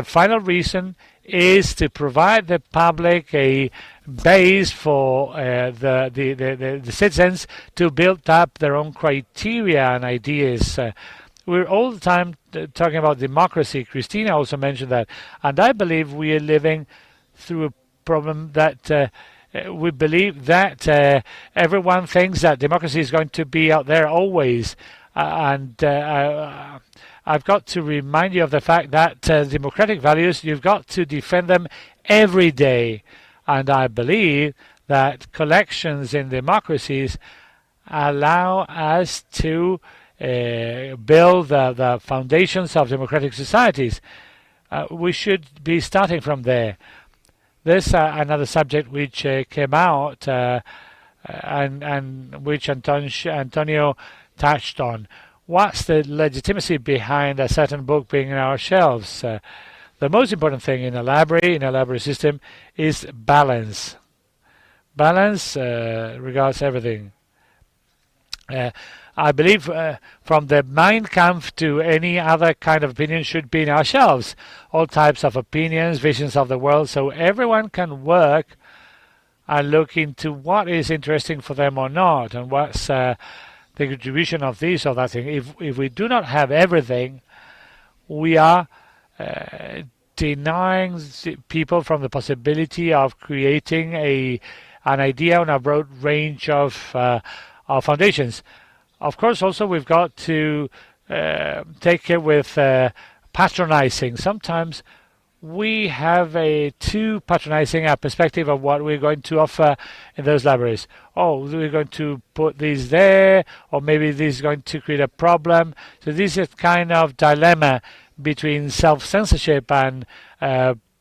final reason is to provide the public a base for the citizens to build up their own criteria and ideas. We're all the time talking about democracy. Christina also mentioned that. And I believe we are living through a problem that we believe that everyone thinks that democracy is going to be out there always. I've got to remind you of the fact that democratic values, you've got to defend them every day. And I believe that collections in democracies allow us to build the foundations of democratic societies. We should be starting from there. There's another subject which came out and which Antonio touched on. What's the legitimacy behind a certain book being in our shelves? The most important thing in a library system, is balance. Balance regards everything. I believe from the Mein Kampf to any other kind of opinion should be in our shelves. All types of opinions, visions of the world, so everyone can work and look into what is interesting for them or not, and what's the contribution of this or that thing. If we do not have everything, we are denying people from the possibility of creating an idea on a broad range of foundations. Of course, also we've got to take care with patronizing. Sometimes we have a too patronizing perspective of what we're going to offer in those libraries. Oh, we're going to put these there, or maybe this is going to create a problem. So this is kind of dilemma between self-censorship and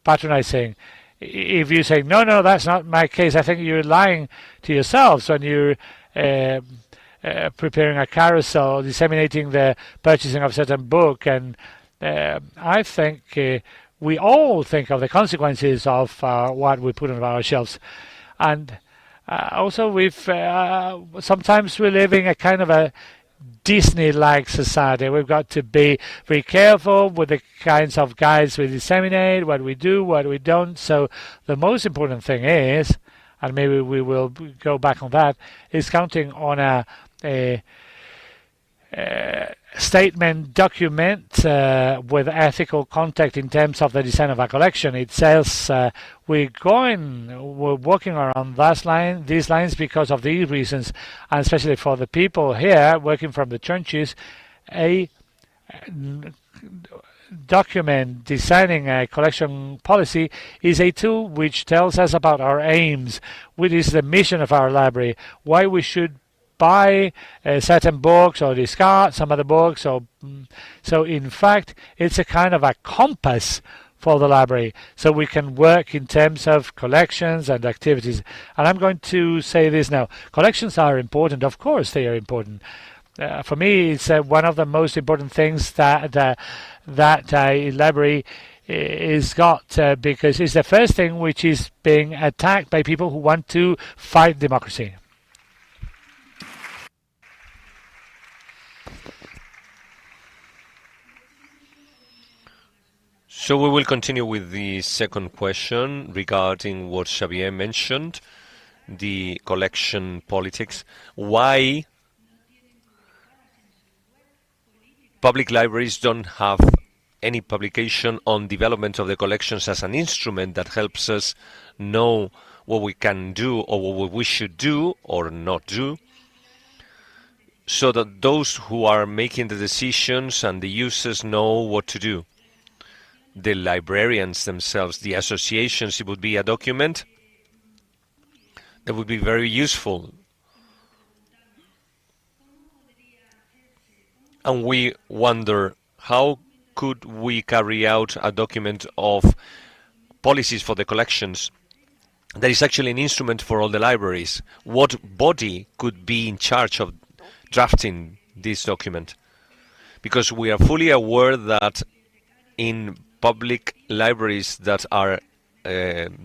patronizing. If you say, no, that's not my case, I think you're lying to yourselves when you're preparing a carousel, disseminating the purchasing of a certain book. And I think we all think of the consequences of what we put on our shelves. And also sometimes we're living a kind of a Disney-like society. We've got to be very careful with the kinds of guides we disseminate, what we do, what we don't. So the most important thing is, and maybe we will go back on that, is counting on a statement document with ethical context in terms of the design of a collection. It says we're working around these lines because of these reasons, and especially for the people here working from the trenches, a document designing a collection policy is a tool which tells us about our aims, what is the mission of our library, why we should buy certain books or discard some other books. So in fact, it's a kind of a compass for the library, so we can work in terms of collections and activities. And I'm going to say this now. Collections are important. Of course they are important. For me, it's one of the most important things that a library is got, because it's the first thing which is being attacked by people who want to fight democracy. So we will continue with the second question regarding what Xavier mentioned, the collection politics. Why public libraries don't have any publication on development of the collections as an instrument that helps us know what we can do or what we should do or not do, so that those who are making the decisions and the users know what to do. The librarians themselves, the associations, it would be a document that would be very useful. And we wonder, how could we carry out a document of policies for the collections that is actually an instrument for all the libraries? What body could be in charge of drafting this document? Because we are fully aware that in public libraries that are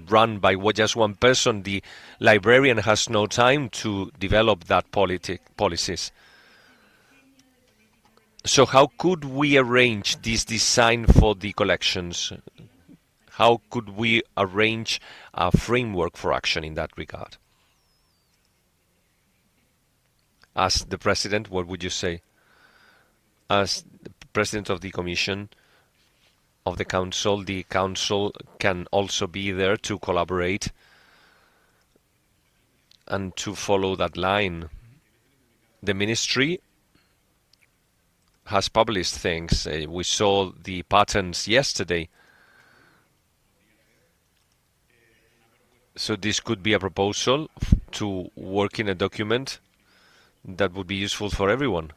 run by just one person, the librarian has no time to develop that policies. So how could we arrange this design for the collections? How could we arrange a framework for action in that regard? As the President, what would you say? As the President of the Commission, of the Council can also be there to collaborate and to follow that line. The Ministry has published things. We saw the patterns yesterday. So this could be a proposal to work in a document that would be useful for everyone.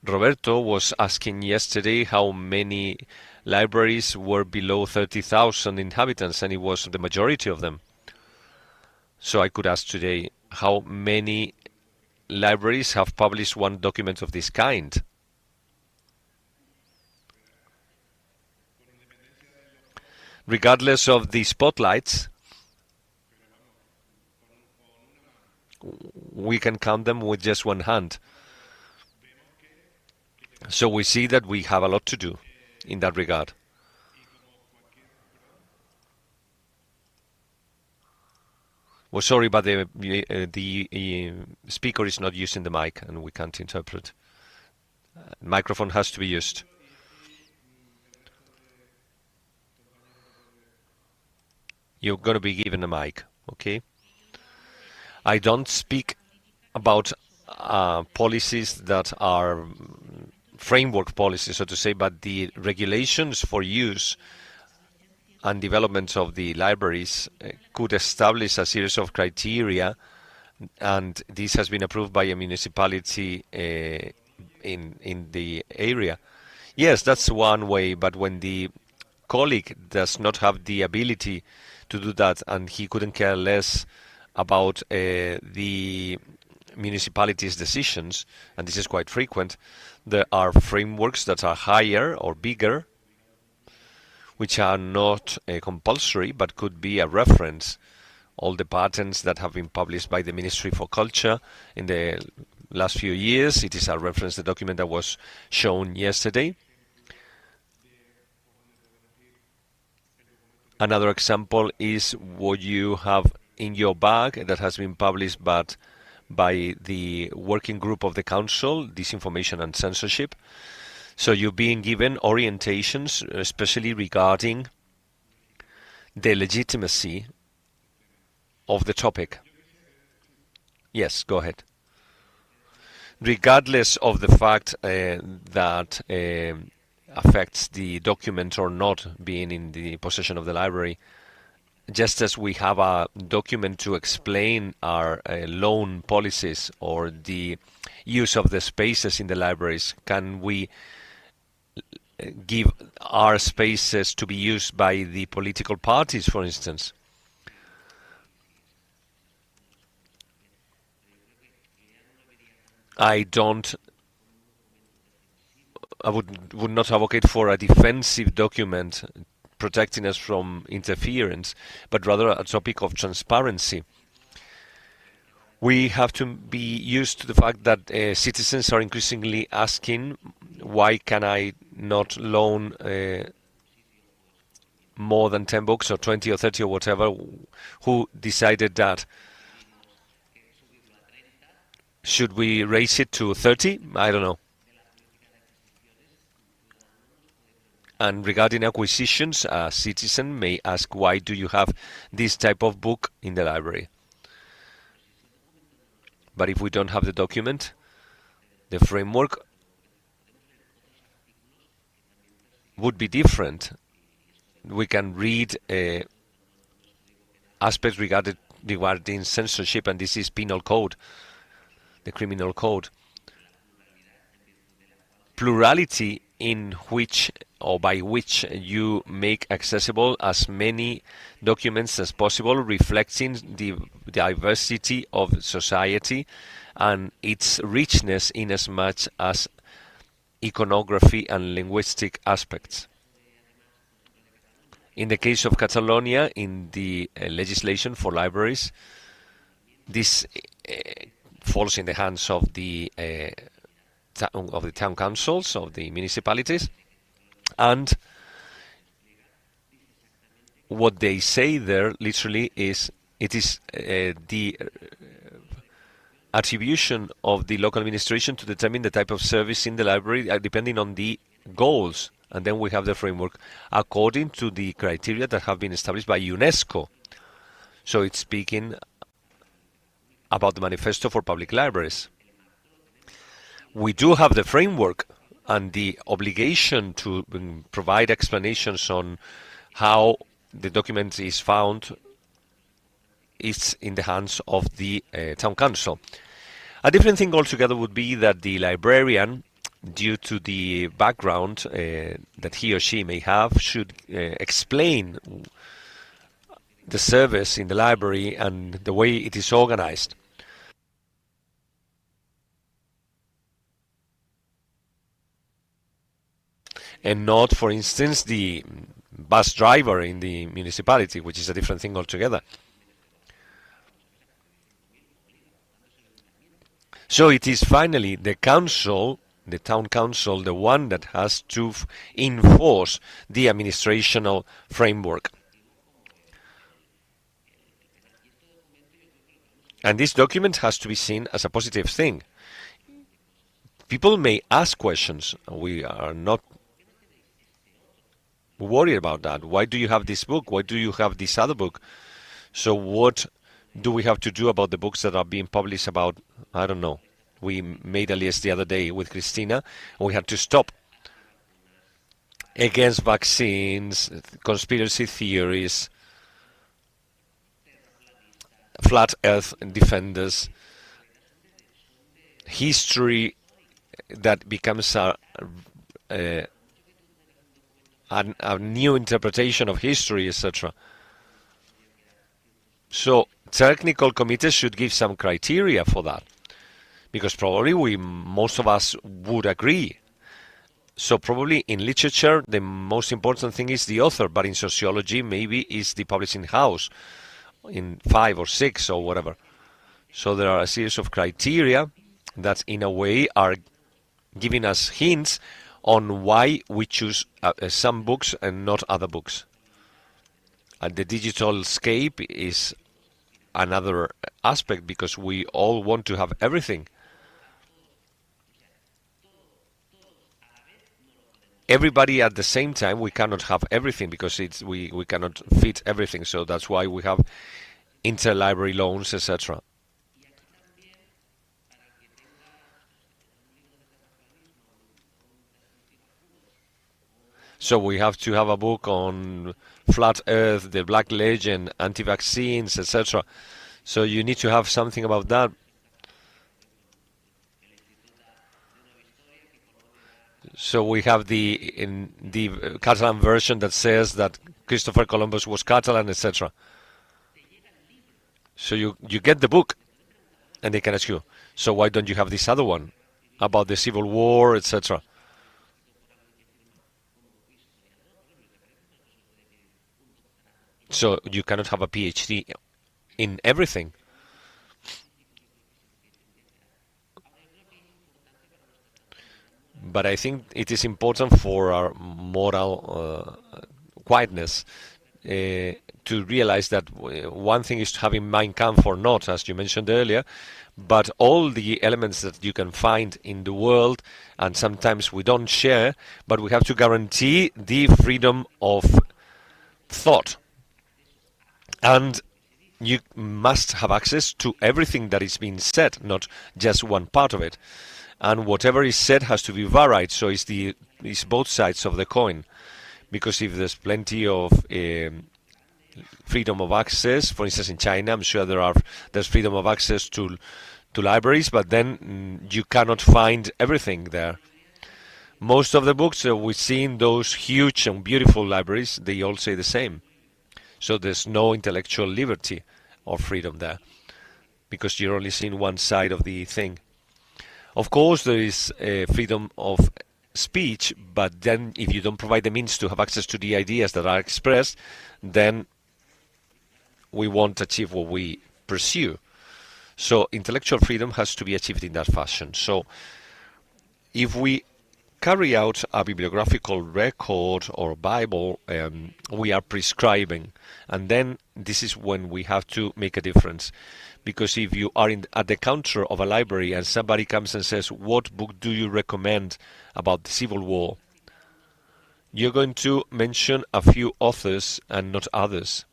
Roberto was asking yesterday how many libraries were below 30,000 inhabitants, and it was the majority of them. So I could ask today, how many libraries have published one document of this kind? Regardless of the spotlights, we can count them with just one hand. So we see that we have a lot to do in that regard. Well, sorry, but the speaker is not using the mic and we can't interpret. Microphone has to be used. You're going to be given a mic, okay? I don't speak about policies that are framework policies, so to say, but the regulations for use and development of the libraries could establish a series of criteria, and this has been approved by a municipality in the area. Yes, that's one way, but when the colleague does not have the ability to do that and he couldn't care less about the municipality's decisions, and this is quite frequent, there are frameworks that are higher or bigger, which are not compulsory but could be a reference. All the patterns that have been published by the Ministry for Culture in the last few years, it is a reference, the document that was shown yesterday. Another example is what you have in your bag that has been published by the working group of the Council, Disinformation and Censorship. So you're being given orientations, especially regarding the legitimacy of the topic. Yes, go ahead. Regardless of the fact that affects the document or not being in the possession of the library, just as we have a document to explain our loan policies or the use of the spaces in the libraries, can we give our spaces to be used by the political parties, for instance. I would not advocate for a defensive document protecting us from interference, but rather a topic of transparency. We have to be used to the fact that citizens are increasingly asking, why can I not loan more than 10 books or 20 or 30 or whatever? Who decided that? Should we raise it to 30? I don't know. And regarding acquisitions, a citizen may ask, why do you have this type of book in the library? But if we don't have the document, the framework would be different. We can read aspects regarding censorship, and this is penal code, the criminal code. Plurality in which or by which you make accessible as many documents as possible, reflecting the diversity of society and its richness in as much as iconography and linguistic aspects. In the case of Catalonia, in the legislation for libraries, this falls in the hands of the town councils, of the municipalities, and what they say there literally is it is the attribution of the local administration to determine the type of service in the library depending on the goals, and then we have the framework according to the criteria that have been established by UNESCO. So it's speaking about the Manifesto for Public Libraries. We do have the framework and the obligation to provide explanations on how the document is found is in the hands of the town council. A different thing altogether would be that the librarian, due to the background that he or she may have, should explain the service in the library and the way it is organized. And not, for instance, the bus driver in the municipality, which is a different thing altogether. So it is finally the council, the town council, the one that has to enforce the administrational framework. And this document has to be seen as a positive thing. People may ask questions. We are not worried about that. Why do you have this book? Why do you have this other book? So what do we have to do about the books that are being published about, I don't know. We made a list the other day with Christina, and we had to stop. Against vaccines, conspiracy theories, flat earth defenders, history that becomes a new interpretation of history, etc. So technical committees should give some criteria for that, because probably most of us would agree. So probably in literature the most important thing is the author, but in sociology maybe it's the publishing house, in 5 or 6 or whatever. So there are a series of criteria that in a way are giving us hints on why we choose some books and not other books. And the digital scape is another aspect, because we all want to have everything. Everybody at the same time, we cannot have everything, because we cannot fit everything. So that's why we have interlibrary loans, etc. So we have to have a book on flat earth, the black legend, anti-vaccines, etc. So you need to have something about that. So we have the Catalan version that says that Christopher Columbus was Catalan, etc. So you get the book, and they can ask you, so why don't you have this other one about the Civil War, etc.? So you cannot have a PhD in everything. But I think it is important for our moral quietness to realize that one thing is having Mein Kampf or not, as you mentioned earlier, but all the elements that you can find in the world, and sometimes we don't share, but we have to guarantee the freedom of thought. And you must have access to everything that is being said, not just one part of it. And whatever is said has to be varied, so it's both sides of the coin. Because if there's plenty of freedom of access, for instance in China, I'm sure there's freedom of access to libraries, but then you cannot find everything there. Most of the books we see in those huge and beautiful libraries, they all say the same. So there's no intellectual liberty or freedom there, because you're only seeing one side of the thing. Of course, there is freedom of speech, but then if you don't provide the means to have access to the ideas that are expressed, then we won't achieve what we pursue. So intellectual freedom has to be achieved in that fashion. So if we carry out a bibliographical record or Bible, we are prescribing, and then this is when we have to make a difference. Because if you are at the counter of a library and somebody comes and says, what book do you recommend about the Civil War? You're going to mention a few authors and not others.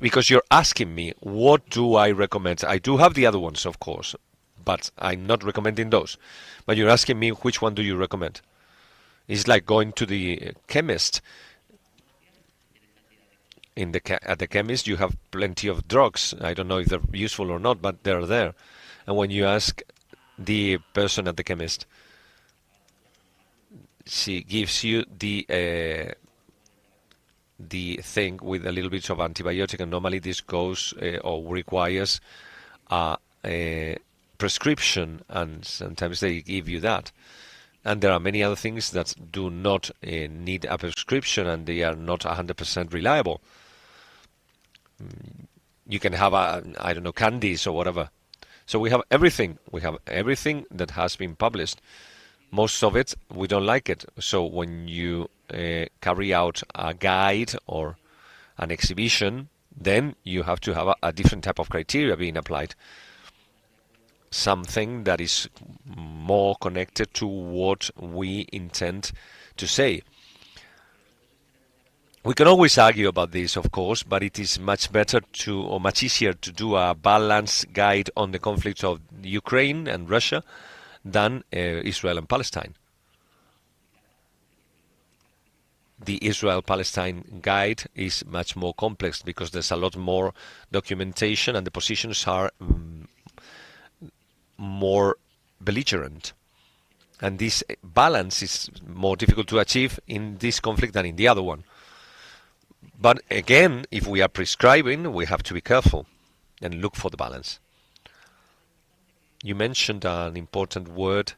Because you're asking me, what do I recommend? I do have the other ones, of course, but I'm not recommending those. But you're asking me, which one do you recommend? It's like going to the chemist. At the chemist, you have plenty of drugs. I don't know if they're useful or not, but they're there. And when you ask the person at the chemist, she gives you the thing with a little bit of antibiotic, and normally this goes or requires a prescription, and sometimes they give you that. And there are many other things that do not need a prescription, and they are not 100% reliable. You can have I don't know, candies or whatever. So we have everything. We have everything that has been published. Most of it, we don't like it. So when you carry out a guide or an exhibition, then you have to have a different type of criteria being applied. Something that is more connected to what we intend to say. We can always argue about this, of course, but it is much better or much easier to do a balanced guide on the conflict of Ukraine and Russia than Israel and Palestine. The Israel-Palestine guide is much more complex because there's a lot more documentation and the positions are more belligerent. And this balance is more difficult to achieve in this conflict than in the other one. But again, if we are prescribing, we have to be careful and look for the balance. You mentioned an important word.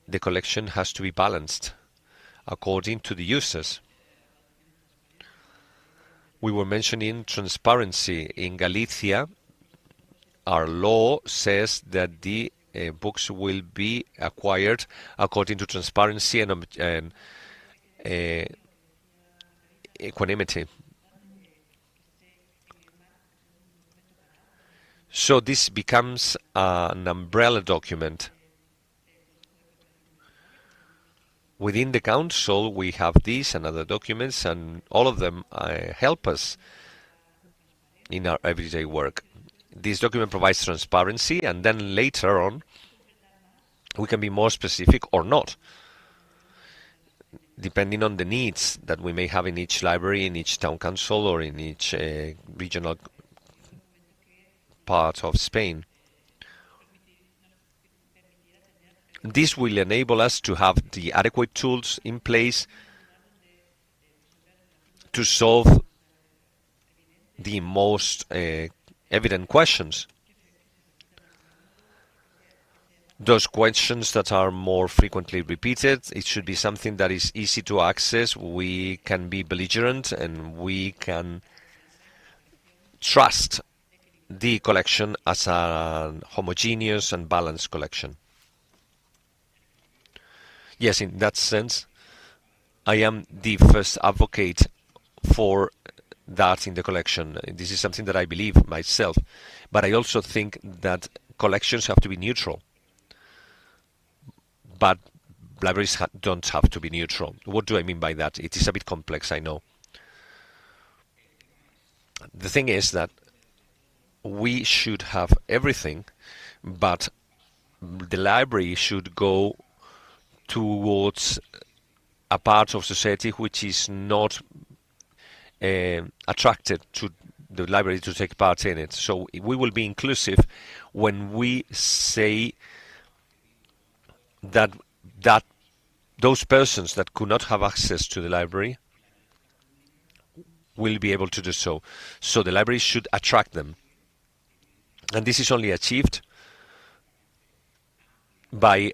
The collection has to be balanced according to the users. We were mentioning transparency. In Galicia, our law says that the books will be acquired according to transparency and equanimity. So this becomes an umbrella document. Within the council, we have these and other documents, and all of them help us in our everyday work. This document provides transparency, and then later on, we can be more specific or not, depending on the needs that we may have in each library, in each town council, or in each regional part of Spain. This will enable us to have the adequate tools in place to solve the most evident questions. Those questions that are more frequently repeated, it should be something that is easy to access. We can be belligerent and we can trust the collection as a homogeneous and balanced collection. Yes, in that sense, I am the first advocate for that in the collection. This is something that I believe myself, but I also think that collections have to be neutral. But libraries don't have to be neutral. What do I mean by that? It is a bit complex, I know. The thing is that we should have everything, but the library should go towards a part of society which is not attracted to the library to take part in it. So we will be inclusive when we say that those persons that could not have access to the library will be able to do so. So the library should attract them. And this is only achieved by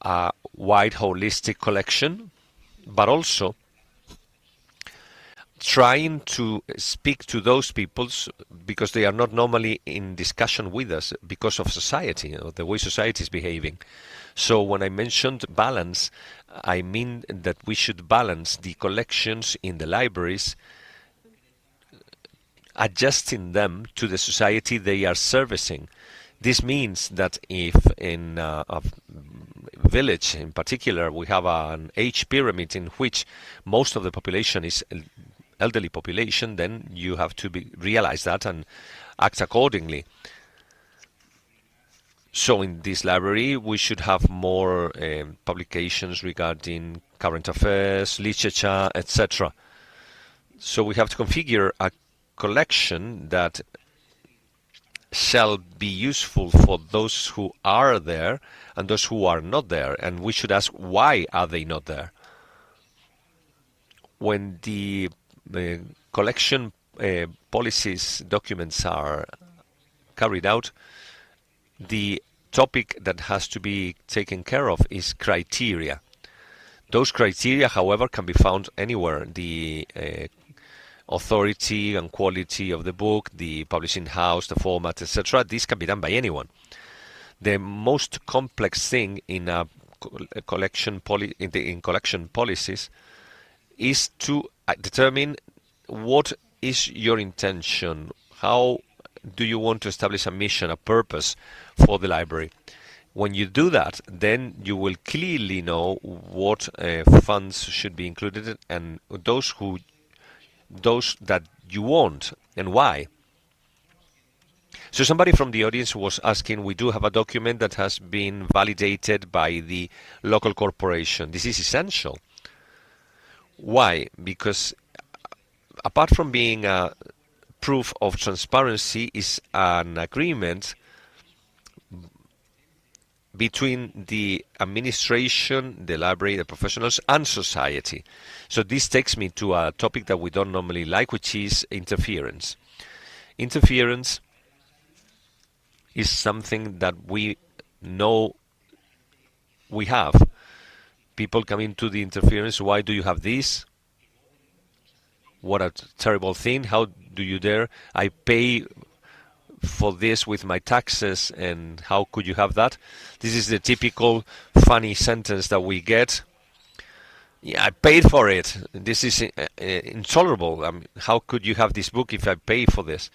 a wide holistic collection, but also trying to speak to those peoples because they are not normally in discussion with us because of society, or the way society is behaving. So when I mentioned balance, I mean that we should balance the collections in the libraries, adjusting them to the society they are servicing. This means that if in a village in particular we have an age pyramid in which most of the population is elderly population, then you have to realize that and act accordingly. So in this library we should have more publications regarding current affairs, literature, etc. So we have to configure a collection that shall be useful for those who are there and those who are not there, and we should ask why are they not there. When the collection policies documents are carried out, the topic that has to be taken care of is criteria. Those criteria, however, can be found anywhere. The authority and quality of the book, the publishing house, the format, etc. This can be done by anyone. The most complex thing in a collection in collection policies is to determine what is your intention. How do you want to establish a mission, a purpose for the library? When you do that, then you will clearly know what funds should be included and those that you want and why. So somebody from the audience was asking, we do have a document that has been validated by the local corporation. This is essential. Why? Because apart from being a proof of transparency, is an agreement between the administration, the library, the professionals, and society. So this takes me to a topic that we don't normally like, which is interference. Interference is something that we know we have. People come into the interference, why do you have this? What a terrible thing, how do you dare? I pay for this with my taxes, and how could you have that? This is the typical funny sentence that we get. Yeah, I paid for it. This is intolerable. How could you have this book if I pay for this?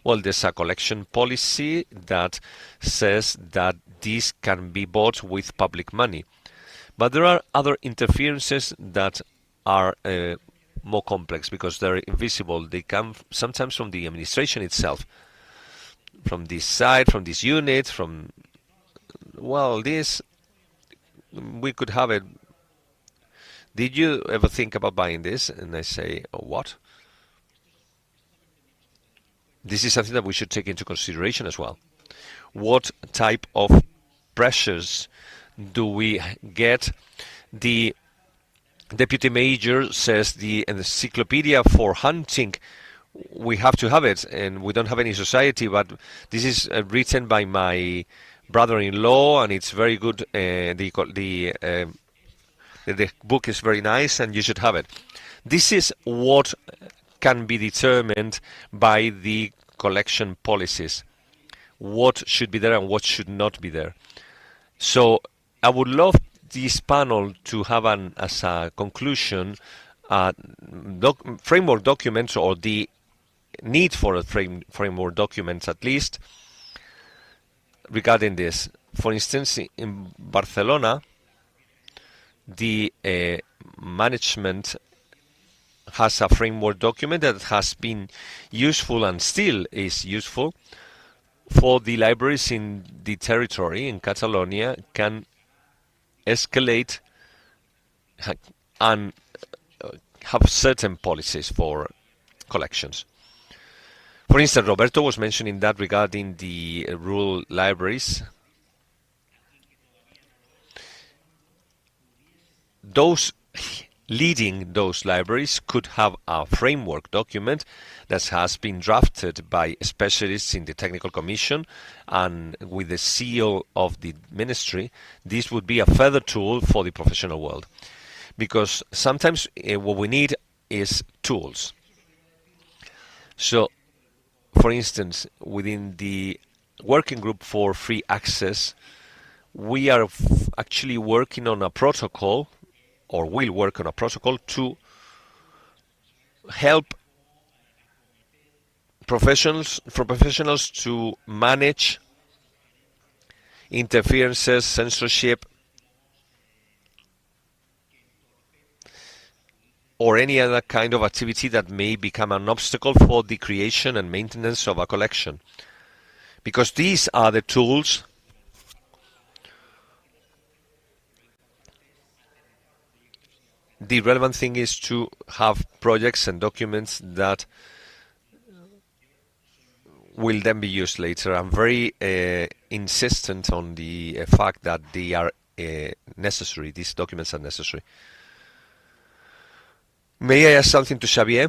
Well, there's a collection policy that says that this can be bought with public money. But there are other interferences that are more complex because they're invisible. They come sometimes from the administration itself, from this side, from this unit, from, well, this, we could have it. Did you ever think about buying this? And I say, oh, what? This is something that we should take into consideration as well. What type of pressures do we get? The deputy major says the encyclopedia for hunting, we have to have it, and we don't have any society, but this is written by my brother-in-law, and it's very good. The book is very nice, and you should have it. This is what can be determined by the collection policies. What should be there and what should not be there. So I would love this panel to have as a conclusion framework documents, or the need for a framework documents at least, regarding this. For instance, in Barcelona, the management has a framework document that has been useful and still is useful for the libraries in the territory in Catalonia, can escalate and have certain policies for collections. For instance, Roberto was mentioning that regarding the rural libraries. Those leading those libraries could have a framework document that has been drafted by specialists in the technical commission and with the seal of the ministry. This would be a further tool for the professional world, because sometimes what we need is tools. So, for instance, within the working group for free access, we are actually working on a protocol, or will work on a protocol, to help professionals to manage interferences, censorship, or any other kind of activity that may become an obstacle for the creation and maintenance of a collection. Because these are the tools the relevant thing is to have projects and documents that will then be used later. I'm very insistent on the fact that they are necessary. These documents are necessary. May I ask something to Xavier?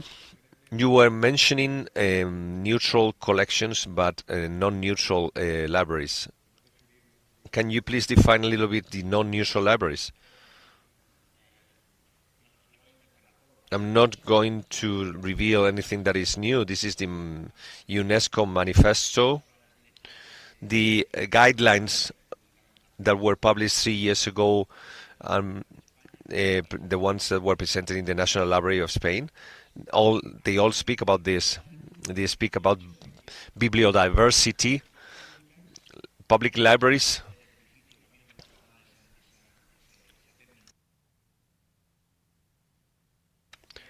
You were mentioning neutral collections, but non-neutral libraries. Can you please define a little bit the non-neutral libraries? I'm not going to reveal anything that is new. This is the UNESCO Manifesto. The guidelines that were published 3 years ago, the ones that were presented in the National Library of Spain, they all speak about this. They speak about bibliodiversity, public libraries.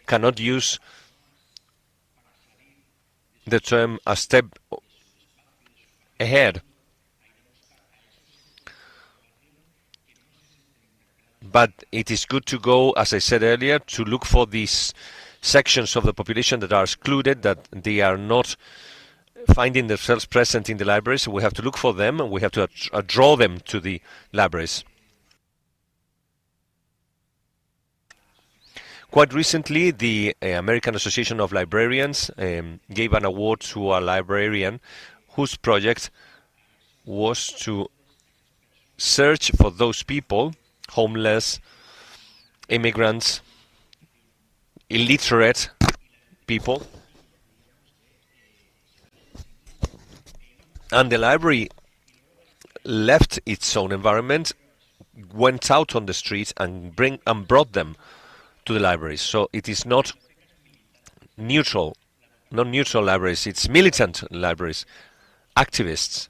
Cannot use the term a step ahead, but it is good to go, as I said earlier, to look for these sections of the population that are excluded, that they are not finding themselves present in the libraries. We have to look for them, and we have to draw them to the libraries. Quite recently, the American Association of Librarians gave an award to a librarian whose project was to search for those people, homeless, immigrants, illiterate people. And the library left its own environment, went out on the streets and brought them to the libraries. So it is not neutral, non-neutral libraries, it's militant libraries, activists.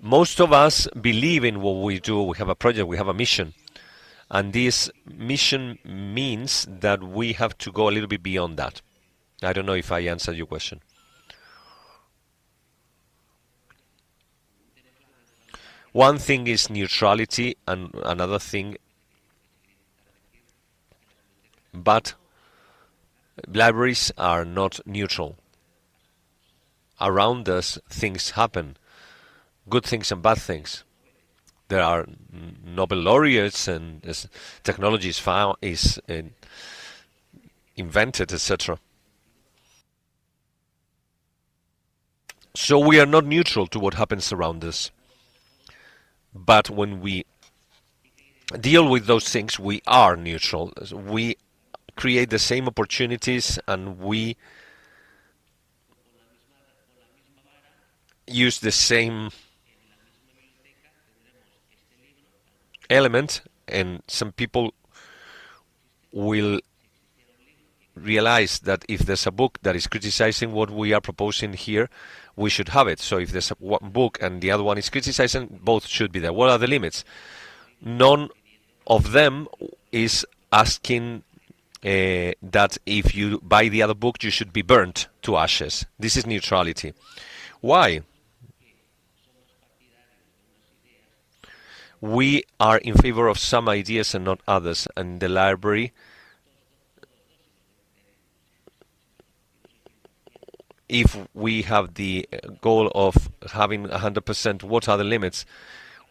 Most of us believe in what we do. We have a project, we have a mission, and this mission means that we have to go a little bit beyond that. I don't know if I answered your question. One thing is neutrality, and another thing, but libraries are not neutral. Around us, things happen, good things and bad things. there are Nobel laureates and technology is found, invented, etc. So we are not neutral to what happens around us. But when we deal with those things, we are neutral. We create the same opportunities and we use the same element, and some people will realize that if there's a book that is criticizing what we are proposing here, we should have it. So if there's one book and the other one is criticizing, both should be there. What are the limits? None of them is asking that if you buy the other book, you should be burnt to ashes. This is neutrality. Why? We are in favor of some ideas and not others, and the library if we have the goal of having 100%, what are the limits?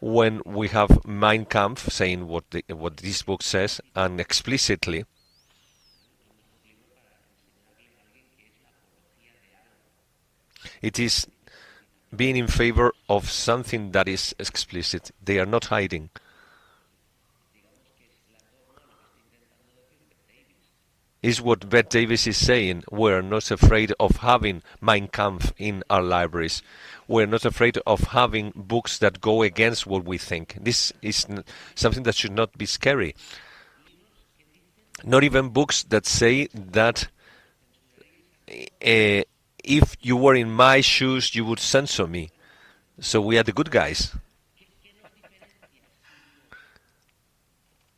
When we have Mein Kampf saying what this book says, and explicitly it is being in favor of something that is explicit. They are not hiding. Is what Bette Davis is saying. We're not afraid of having Mein Kampf in our libraries. We're not afraid of having books that go against what we think. This is something that should not be scary. Not even books that say that if you were in my shoes, you would censor me. So we are the good guys.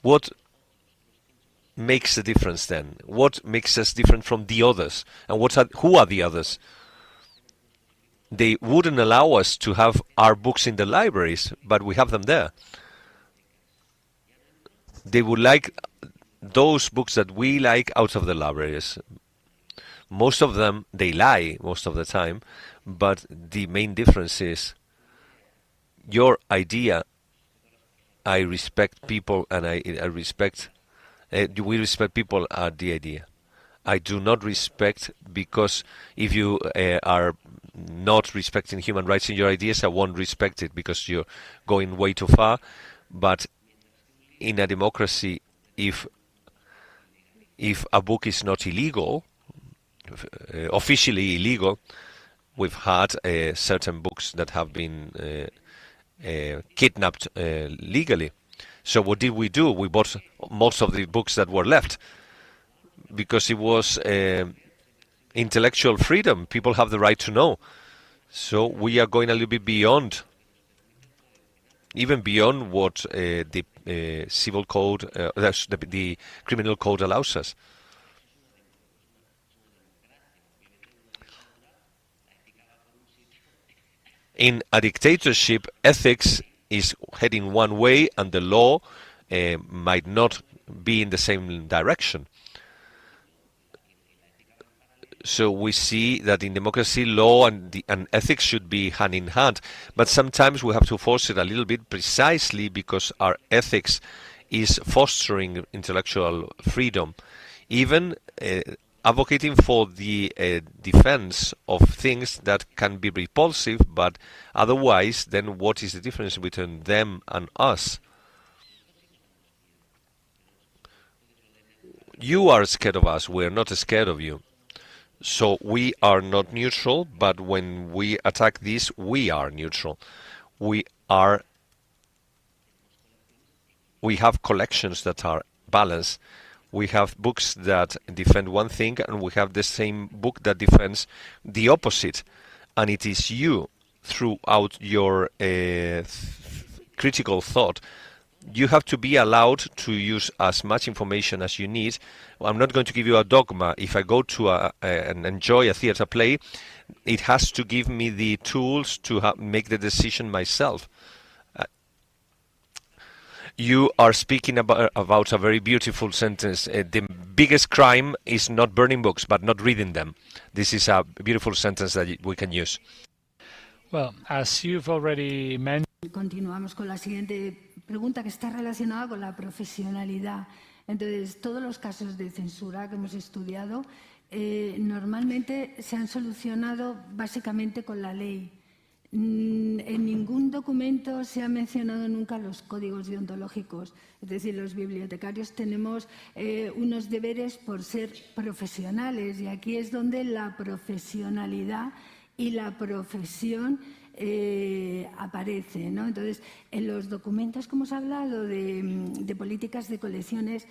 What makes a difference then? What makes us different from the others? And who are the others? They wouldn't allow us to have our books in the libraries, but we have them there. They would like those books that we like out of the libraries. Most of them, they lie most of the time, but the main difference is your idea. I respect people, and I respect. We respect people at the idea. I do not respect, because if you are not respecting human rights in your ideas, I won't respect it because you're going way too far. But in a democracy, if a book is not illegal, officially illegal, we've had certain books that have been kidnapped legally. So what did we do? We bought most of the books that were left because it was intellectual freedom. People have the right to know. So we are going a little bit beyond, even beyond what the civil code, the criminal code allows us. In a dictatorship, ethics is heading one way and the law might not be in the same direction. So we see that in democracy, law and ethics should be hand in hand, but sometimes we have to force it a little bit, precisely because our ethics is fostering intellectual freedom. Even advocating for the defense of things that can be repulsive, but otherwise, then what is the difference between them and us? You are scared of us, we are not scared of you. So we are not neutral, but when we attack this, we are neutral. We have collections that are balanced. We have books that defend one thing, and we have the same book that defends the opposite. And it is you, throughout your critical thought, you have to be allowed to use as much information as you need. I'm not going to give you a dogma. If I go to and enjoy a theater play, it has to give me the tools to make the decision myself. You are speaking about a very beautiful sentence. The biggest crime is not burning books, but not reading them. This is a beautiful sentence that we can use. Well, as you've already mentioned, Continuamos con la siguiente pregunta, que está relacionada con la profesionalidad. Entonces, todos los casos de censura que hemos estudiado normalmente se han solucionado básicamente con la ley. En ningún documento se han mencionado nunca los códigos deontológicos. Es decir, los bibliotecarios tenemos unos deberes por ser profesionales, y aquí es donde la profesionalidad y la profesión aparece, ¿no? Entonces, en los documentos que hemos hablado de políticas de colecciones,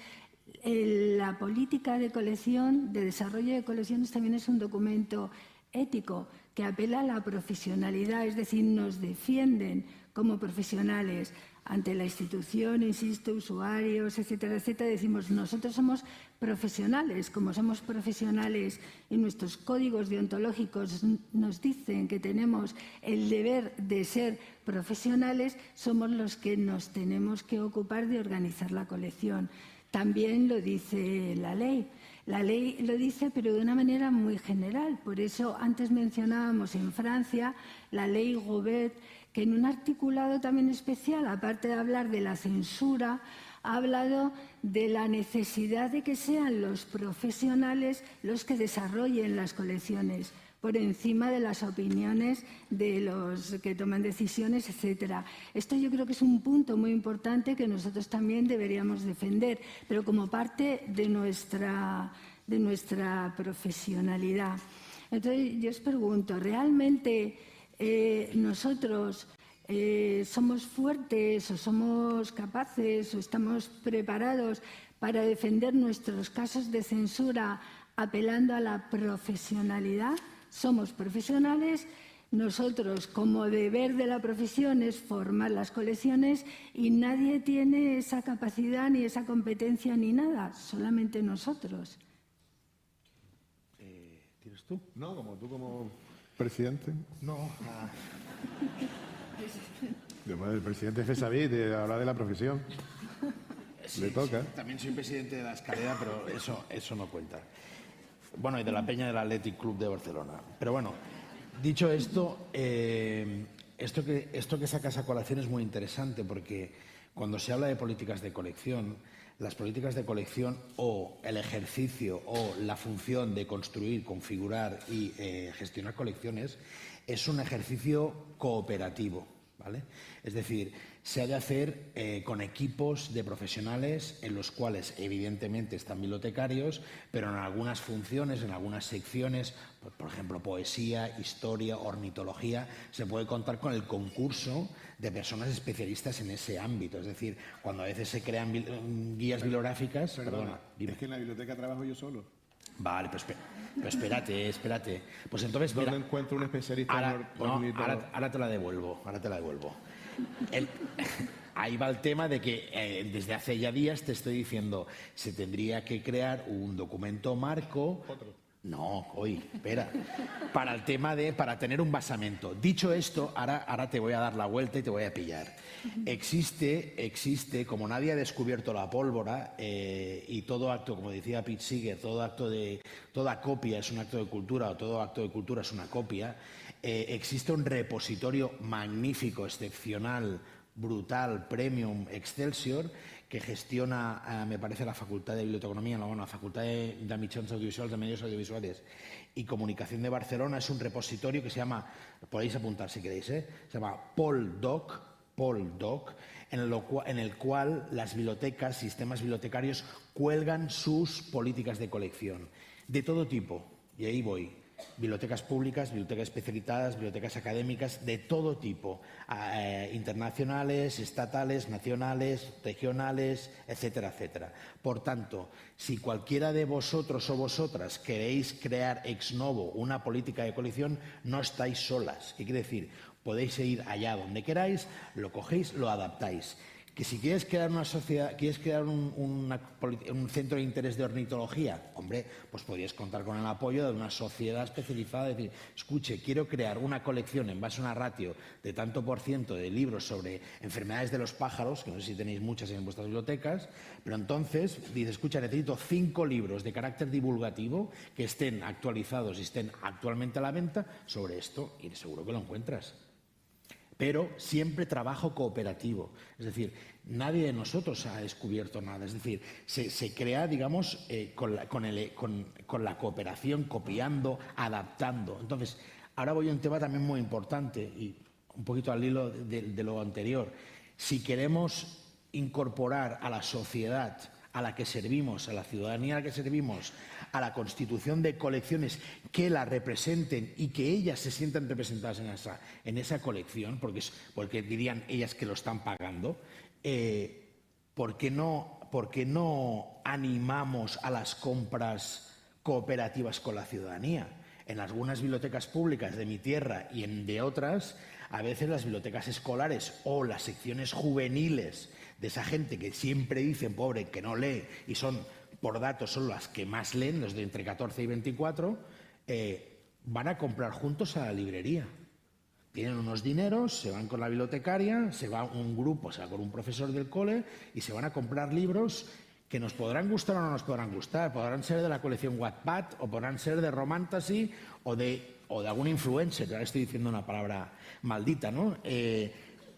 la política de colección, de desarrollo de colecciones, también es un documento ético que apela a la profesionalidad, es decir, nos defienden como profesionales ante la institución, insisto, usuarios, etcétera, etcétera. Decimos, nosotros somos profesionales, como somos profesionales y nuestros códigos deontológicos nos dicen que tenemos el deber de ser profesionales, somos los que nos tenemos que ocupar de organizar la colección. También lo dice la ley. La ley lo dice, pero de una manera muy general. Por eso antes mencionábamos en Francia la ley Gobet, que en un articulado también especial, aparte de hablar de la censura, ha hablado de la necesidad de que sean los profesionales los que desarrollen las colecciones, por encima de las opiniones de los que toman decisiones, etcétera. Esto yo creo que es un punto muy importante que nosotros también deberíamos defender, pero como parte de nuestra profesionalidad. Entonces, yo os pregunto, ¿realmente nosotros somos fuertes o somos capaces o estamos preparados para defender nuestros casos de censura apelando a la profesionalidad? Somos profesionales, nosotros como deber de la profesión es formar las colecciones y nadie tiene esa capacidad ni esa competencia ni nada, solamente nosotros. ¿Tienes tú? No, como tú como presidente. No. El presidente Fesaví de hablar de la profesión. Sí, le toca. Sí, también soy presidente de la escalera, pero eso no cuenta. Bueno, y de la Peña del Athletic Club de Barcelona. Pero bueno, dicho esto, esto que sacas a colación es muy interesante, porque cuando se habla de políticas de colección, las políticas de colección o el ejercicio o la función de construir, configurar y gestionar colecciones es un ejercicio cooperativo, ¿vale? Es decir, se ha de hacer con equipos de profesionales en los cuales evidentemente están bibliotecarios, pero en algunas funciones, en algunas secciones, por ejemplo poesía, historia, ornitología, se puede contar con el concurso de personas especialistas en ese ámbito. Es decir, cuando a veces se crean guías bibliográficas... Perdona, es que en la biblioteca trabajo yo solo. Vale, pero espérate. Pues entonces, ¿Dónde encuentro un especialista ahora te la devuelvo. Ahí va el tema de que desde hace ya días te estoy diciendo, se tendría que crear un documento marco. No, espera. Para tener un basamento. Dicho esto, ahora te voy a dar la vuelta y te voy a pillar. Existe, como nadie ha descubierto la pólvora, y todo acto, como decía Pete Seeger, toda copia es un acto de cultura, o todo acto de cultura es una copia. Existe un repositorio magnífico, excepcional, brutal, premium, Excelsior, que gestiona, me parece, la Facultad de Biblioteconomía, la Facultad de Mitjans Audiovisuals, de Medios Audiovisuales y Comunicación de Barcelona. Es un repositorio que se llama, podéis apuntar si queréis, se llama Poldoc, en el cual las bibliotecas, sistemas bibliotecarios, cuelgan sus políticas de colección, de todo tipo, y ahí voy. Bibliotecas públicas, bibliotecas especializadas, bibliotecas académicas, de todo tipo, internacionales, estatales, nacionales, regionales, etcétera, etcétera. Por tanto, si cualquiera de vosotros o vosotras queréis crear ex novo una política de colección, no estáis solas. ¿Qué quiere decir? Podéis ir allá donde queráis, lo cogéis, lo adaptáis. Que si quieres crear una sociedad, quieres crear un centro de interés de ornitología, hombre, pues podrías contar con el apoyo de una sociedad especializada, decir, escuche, quiero crear una colección en base a una ratio de tanto por ciento de libros sobre enfermedades de los pájaros, que no sé si tenéis muchas en vuestras bibliotecas, pero entonces dices, escucha, necesito 5 libros de carácter divulgativo que estén actualizados y estén actualmente a la venta sobre esto, y seguro que lo encuentras. pero siempre trabajo cooperativo. Es decir, nadie de nosotros ha descubierto nada. Es decir, se crea, digamos, con la cooperación, copiando, adaptando. Entonces, ahora voy a un tema también muy importante y un poquito al hilo de lo anterior. Si queremos incorporar a la sociedad a la que servimos, a la ciudadanía a la que servimos, a la constitución de colecciones que la representen y que ellas se sientan representadas en esa colección, porque dirían ellas que lo están pagando, ¿por qué no animamos a las compras cooperativas con la ciudadanía? En algunas bibliotecas públicas de mi tierra y en de otras, a veces las bibliotecas escolares o las secciones juveniles de esa gente que siempre dicen, pobre, que no lee, y por datos, son las que más leen, los de entre 14 y 24, van a comprar juntos a la librería. Tienen unos dineros, se van con la bibliotecaria, se va un grupo, se va con un profesor del cole y se van a comprar libros que nos podrán gustar o no nos podrán gustar. Podrán ser de la colección Wattpad o podrán ser de Romantasy o de algún influencer. Ahora estoy diciendo una palabra maldita, ¿no?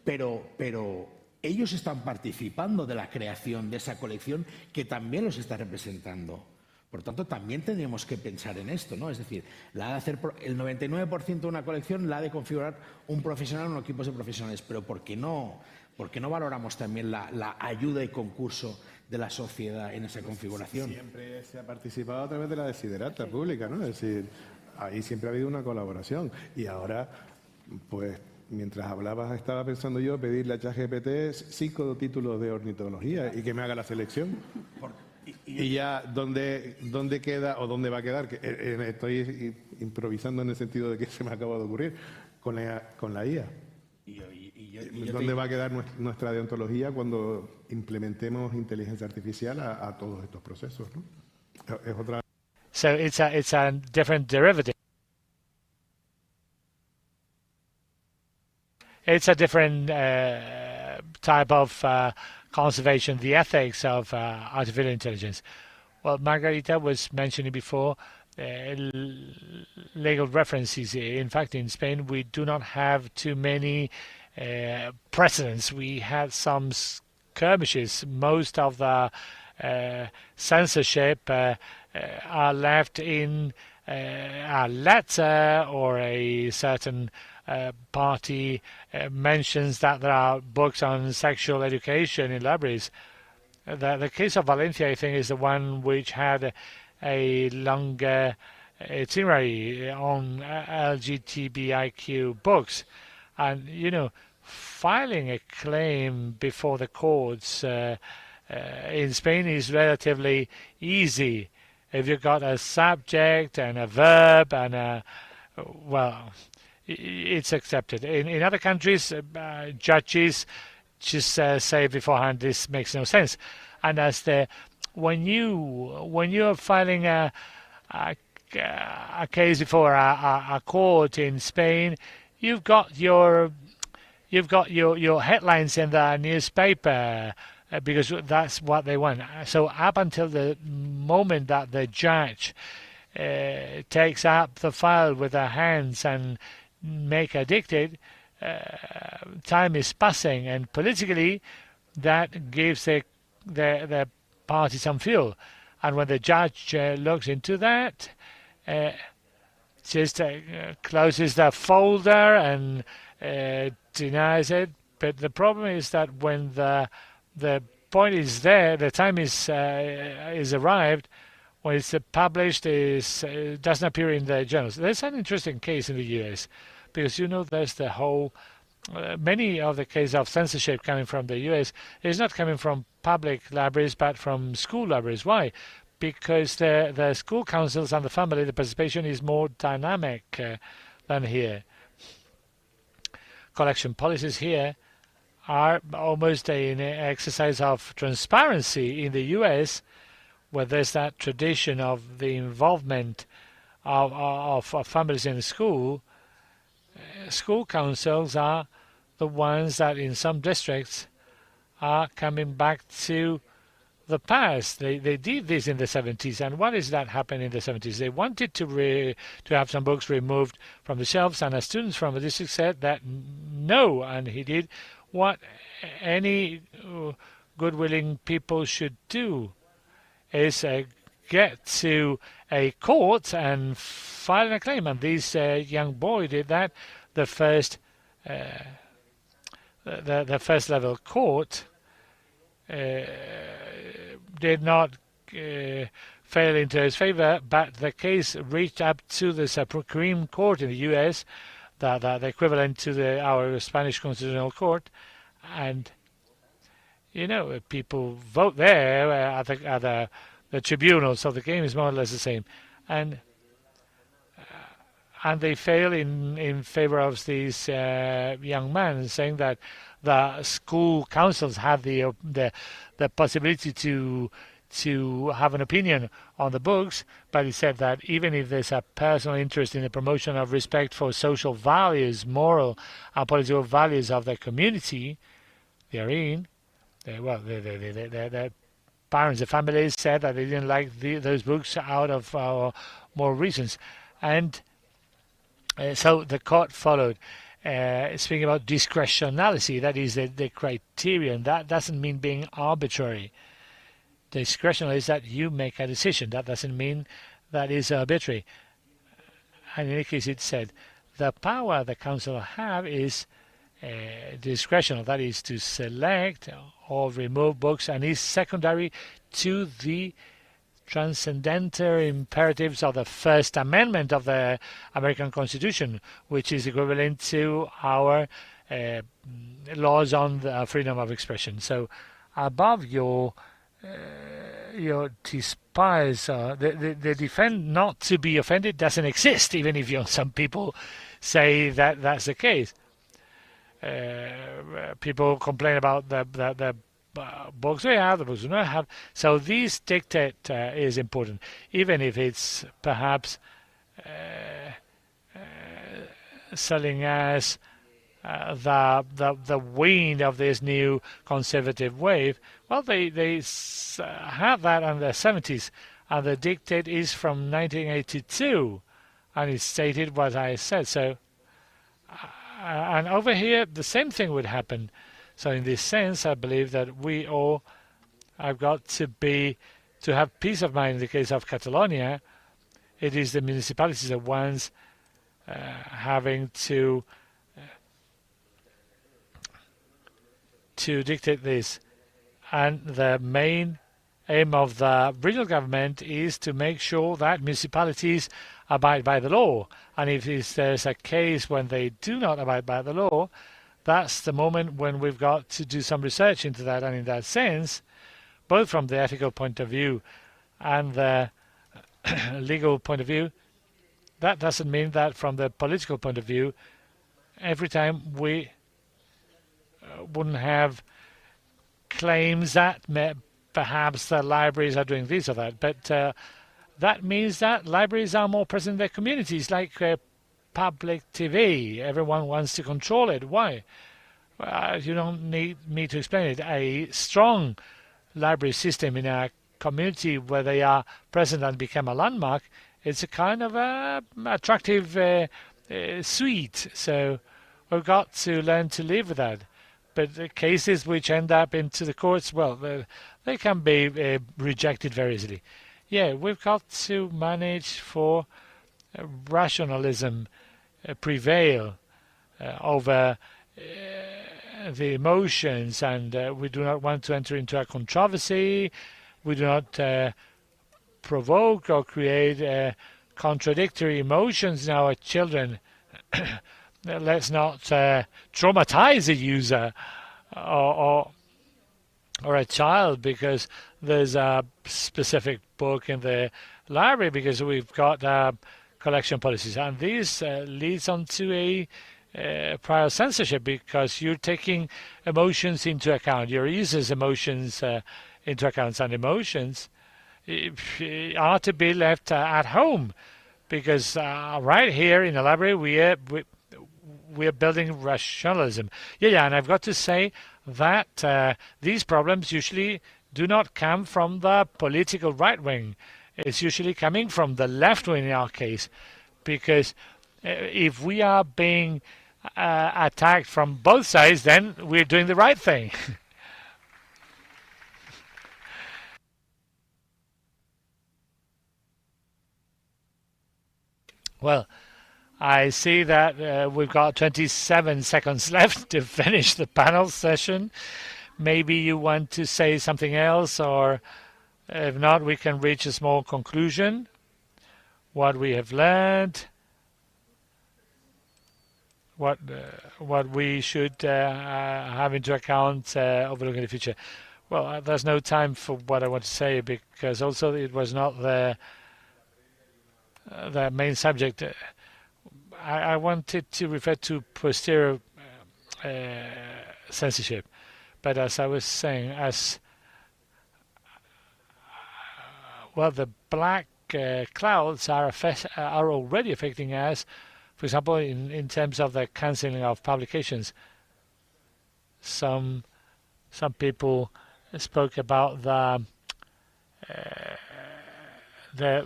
Pero ellos están participando de la creación de esa colección que también los está representando. Por tanto, también tendríamos que pensar en esto, ¿no? Es decir, el 99% de una colección la ha de configurar un profesional o un equipo de profesionales, pero ¿por qué no valoramos también la ayuda y concurso de la sociedad en esa configuración? Siempre se ha participado a través de la desiderata pública, ¿no? Es decir, ahí siempre ha habido una colaboración. Y ahora, pues, mientras hablabas, estaba pensando yo pedirle a ChatGPT 5 títulos de ornitología y que me haga la selección. Y ya, ¿dónde queda o dónde va a quedar? Estoy improvisando en el sentido de que se me acaba de ocurrir con la IA. ¿Dónde va a quedar nuestra deontología cuando implementemos inteligencia artificial a todos estos procesos, ¿no? Es otra. So it's a different derivative. It's a different type of conservation, the ethics of artificial intelligence. Well, Margarita was mentioning before legal references. In fact, in Spain, we do not have too many precedents. We had some skirmishes. Most of the censorship are left in a letter or a certain party mentions that there are books on sexual education in libraries. The case of Valencia, I think, is the one which had a longer itinerary on LGBTIQ books. And, filing a claim before the courts in Spain is relatively easy. If you've got a subject and a verb and it's accepted. In other countries, judges just say beforehand, this makes no sense. And when you're filing a case before a court in Spain, you've got your headlines in the newspaper because that's what they want. So up until the moment that the judge takes up the file with their hands and make a dictate, time is passing, and politically that gives the party some fuel. And when the judge looks into that, just closes the folder and denies it. But the problem is that when the point is there, the time is arrived, when it's published, it doesn't appear in the journals. There's an interesting case in the US because, there's the whole, many of the cases of censorship coming from the US is not coming from public libraries but from school libraries. Why? Because the school councils and the family, the participation is more dynamic than here. Collection policies here are almost an exercise of transparency. In the US, where there's that tradition of the involvement of families in the school councils are the ones that in some districts are coming back to the past. They did this in the 70s, and what is that happened in the 70s? They wanted to have some books removed from the shelves, and a student from the district said that no, and he did what any good-willing people should do, is get to a court and file a claim. And this young boy did that. The first level court did not fail into his favor, but the case reached up to the Supreme Court in the U.S., the equivalent to our Spanish Constitutional Court, and people vote there at the tribunal, so the game is more or less the same, and they fail in favor of this young man, saying that the school councils have the possibility to have an opinion on the books, but he said that even if there's a personal interest in the promotion of respect for social values, moral and political values of the community they're in, the parents, the families said that they didn't like those books out of more reasons, and so the court followed. Speaking about discretionality, that is the criterion. That doesn't mean being arbitrary. Discretional is that you make a decision. That doesn't mean that is arbitrary. And in any case, it said the power the council have is discretional. That is to select or remove books, and is secondary to the transcendental imperatives of the First Amendment of the American Constitution, which is equivalent to our laws on the freedom of expression. So above your despise, the defend not to be offended doesn't exist, even if some people say that that's the case. People complain about the books we have, the books we don't have. So this dictate is important, even if it's perhaps selling us the wind of this new conservative wave. Well, they had that in the 70s, and the dictate is from 1982, and it stated what I said. So, and over here, the same thing would happen. So in this sense, I believe that we all have got to have peace of mind. In the case of Catalonia, it is the municipalities the ones having to dictate this. And the main aim of the regional government is to make sure that municipalities abide by the law. And if there's a case when they do not abide by the law, that's the moment when we've got to do some research into that. And in that sense, both from the ethical point of view and the legal point of view, that doesn't mean that from the political point of view, every time we wouldn't have claims that perhaps the libraries are doing this or that. But that means that libraries are more present in their communities, like public TV. Everyone wants to control it. Why? You don't need me to explain it. A strong library system in a community where they are present and become a landmark, it's a kind of attractive suite. So we've got to learn to live with that. But the cases which end up into the courts, well, they can be rejected very easily. Yeah, we've got to manage for rationalism prevail over the emotions, and we do not want to enter into a controversy. We do not provoke or create contradictory emotions in our children. Let's not traumatize a user or a child because there's a specific book in the library, because we've got collection policies. And this leads on to a prior censorship, because you're taking emotions into account, your users' emotions into account, and emotions are to be left at home, because right here in the library we're building rationalism. Yeah, and I've got to say that these problems usually do not come from the political right wing. It's usually coming from the left wing in our case, because if we are being attacked from both sides, then we're doing the right thing. Well, I see that we've got 27 seconds left to finish the panel session. Maybe you want to say something else, or if not, we can reach a small conclusion. What we have learned, what we should have into account overlooking the future. Well, there's no time for what I want to say, because also it was not the main subject. I wanted to refer to posterior censorship, but as I was saying, as well, the black clouds are already affecting us. For example, in terms of the cancelling of publications, some people spoke about the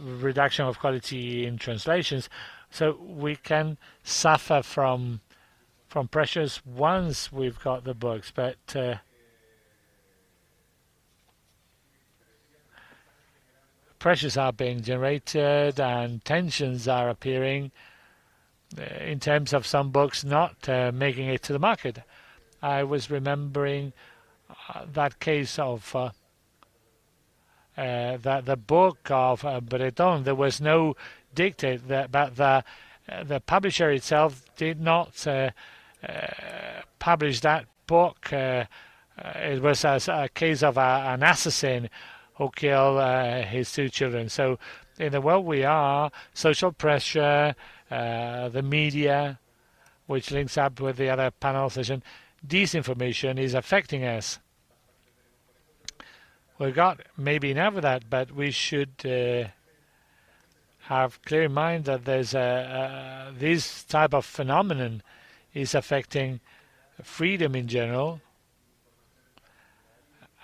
reduction of quality in translations. So we can suffer from pressures once we've got the books, but pressures are being generated and tensions are appearing in terms of some books not making it to the market. I was remembering that case of the book of Breton. There was no dictate, but the publisher itself did not publish that book. It was a case of an assassin who killed his two children. So in the world we are, social pressure, the media, which links up with the other panel session, disinformation is affecting us. We've got maybe enough of that, but we should have clear in mind that there's this type of phenomenon is affecting freedom in general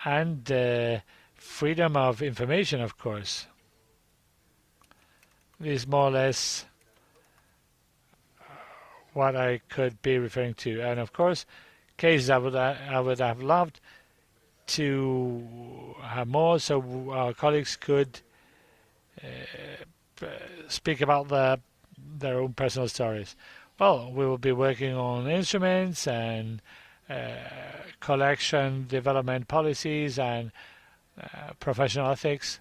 and freedom of information, of course. This is more or less what I could be referring to. And of course, cases I would have loved to have more, so our colleagues could speak about their own personal stories. Well, we will be working on instruments and collection development policies and professional ethics.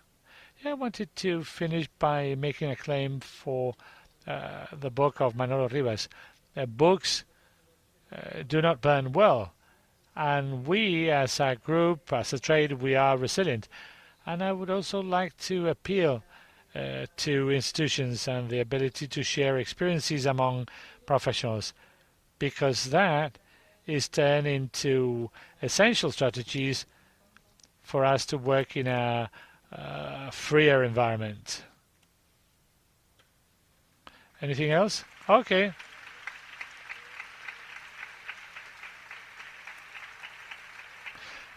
Yeah, I wanted to finish by making a claim for the book of Manolo Rivas. Books do not burn well. And we, as a group, as a trade, we are resilient. And I would also like to appeal to institutions and the ability to share experiences among professionals, because that is turned into essential strategies for us to work in a freer environment. Anything else? Okay.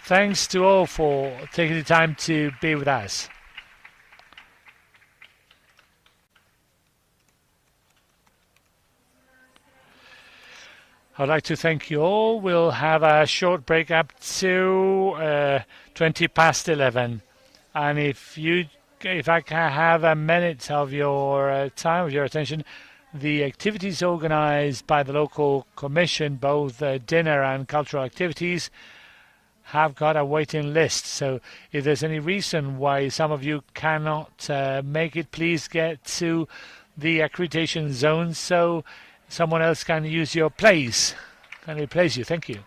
Thanks to all for taking the time to be with us. I'd like to thank you all. We'll have a short break up to 20 past 11. And if I can have a minute of your time, of your attention, the activities organized by the local commission, both dinner and cultural activities, have got a waiting list. So if there's any reason why some of you cannot make it, please get to the accreditation zone so someone else can use your place, can replace you. Thank you.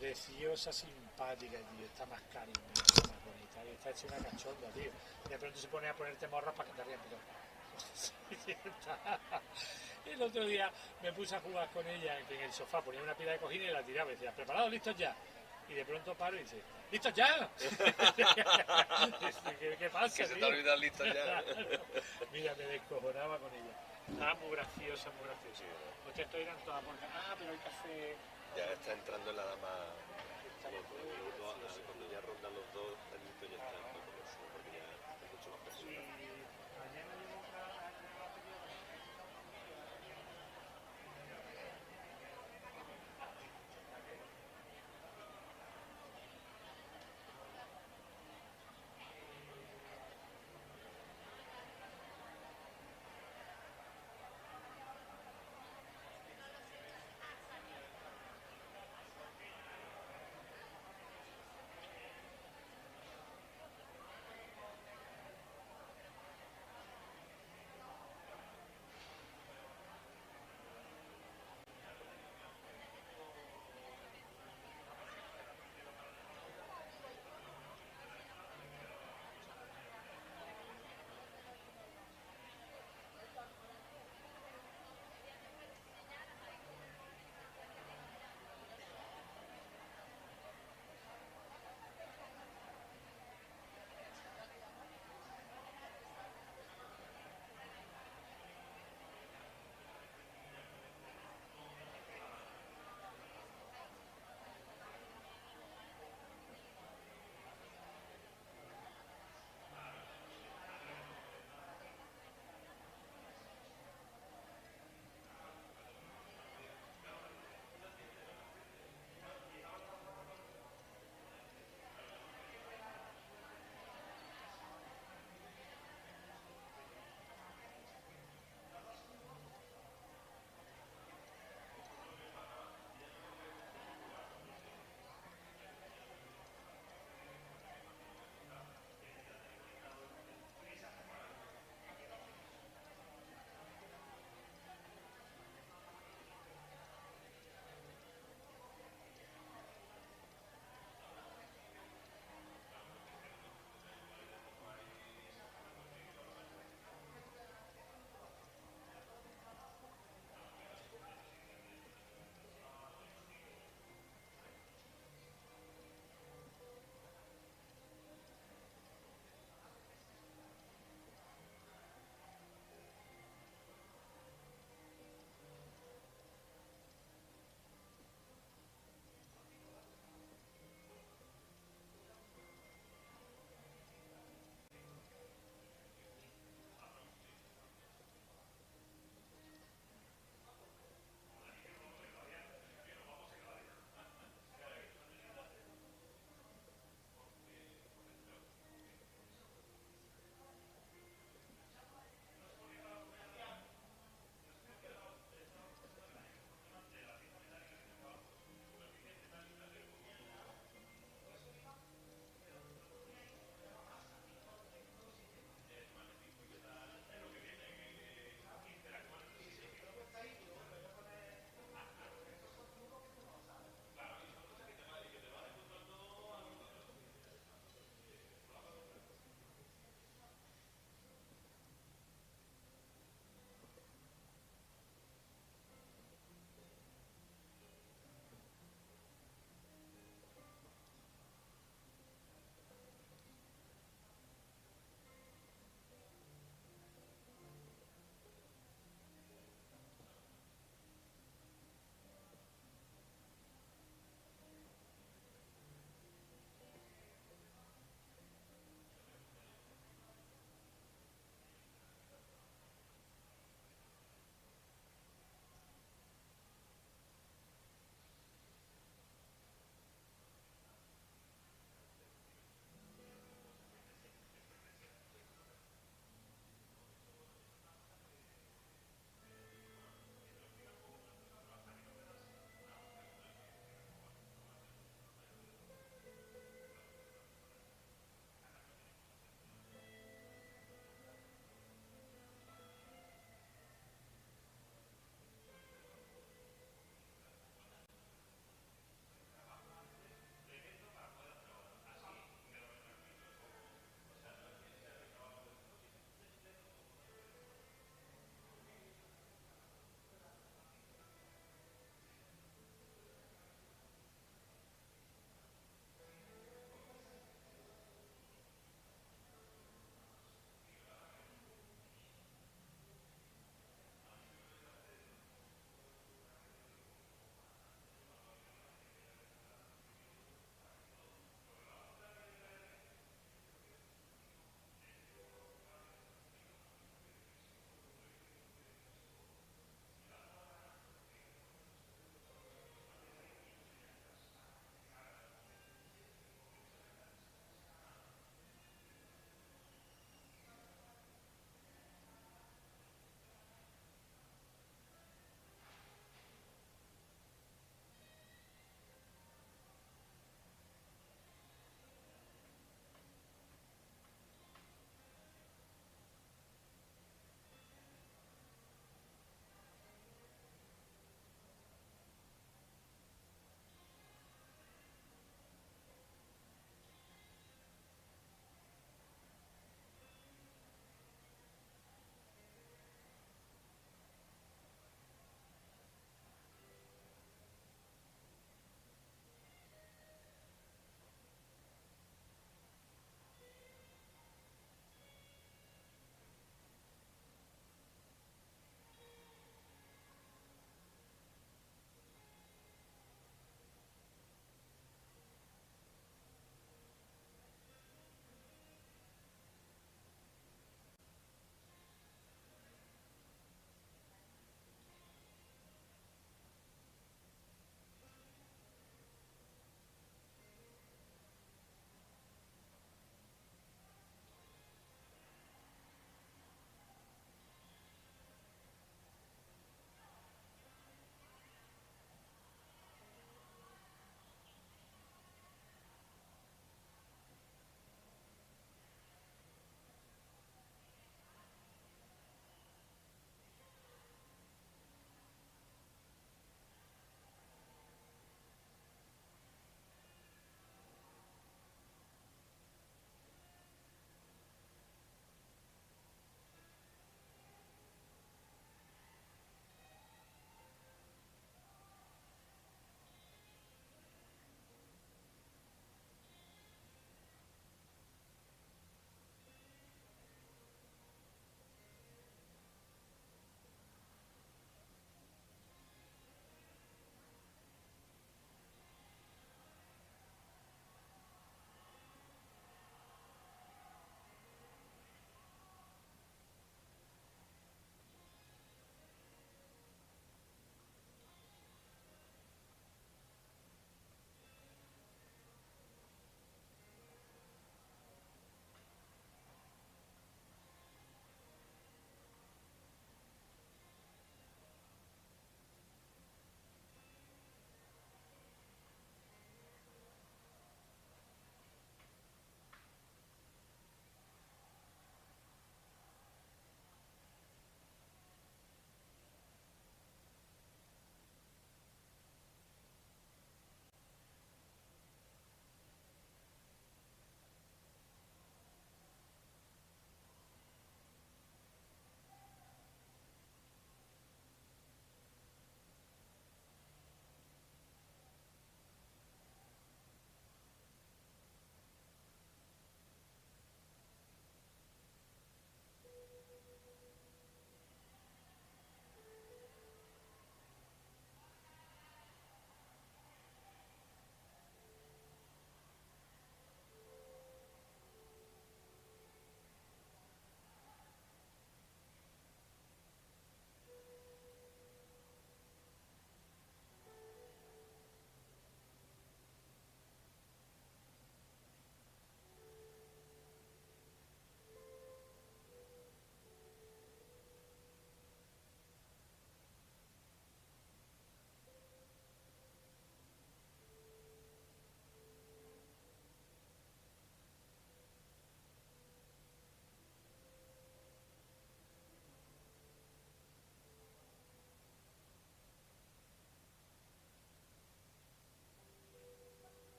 Preciosa, simpática, tío. Está más cariñosa, más bonita. Está hecha una cachonda, tío. De pronto se pone a ponerte morras para que te rías, El otro día me puse a jugar con ella en el sofá, ponía una pila de cojines y la tiraba y decía, ¿preparados, listos ya? Y de pronto paro y dice, ¿listos ya? ¿Qué pasa? Que se te olvida listos ya. Mira, me descojonaba con ella. Ah, muy graciosa, muy graciosa. Ustedes estoy irán todas porque, pero hay café. Ya está entrando en la dama. Cuando ya rondan los dos, el ya está un poco porque ya es mucho más personal.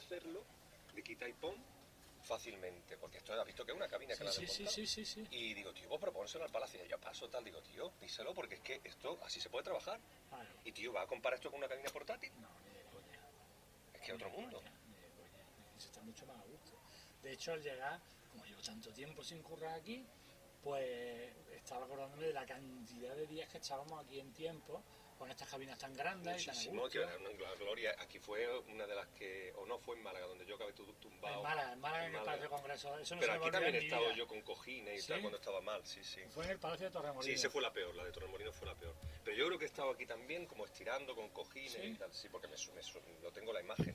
hacerlo de quita y pon fácilmente, porque esto has visto que es una cabina que la han montado. Sí. Y digo, tío, pues propónselo al palacio. Y yo paso tal, digo, tío, díselo porque es que esto así se puede trabajar. Claro. Y tío, ¿va a comparar esto con una cabina portátil? No, ni de coña. Es que es otro mundo. Ni de coña. Se está mucho más a gusto. De hecho, al llegar, como llevo tanto tiempo sin currar aquí, pues estaba acordándome de la cantidad de días que echábamos aquí en tiempo con estas cabinas tan grandes y tan a Muchísimo, gusto. que la Gloria, aquí fue una de las que, o no fue en Málaga, donde yo acabé tumbado. En Málaga en el Palacio de Congreso. Eso no pero se me aquí va a también he olvidar en mi estado vida. yo con cojines y ¿Sí? tal cuando estaba mal, sí. Fue en el Palacio de Torremolinos. Sí, esa fue la peor, la de Torremolinos fue la peor. Pero yo creo que he estado aquí también como estirando con cojines ¿Sí? y tal, sí, porque lo tengo la imagen.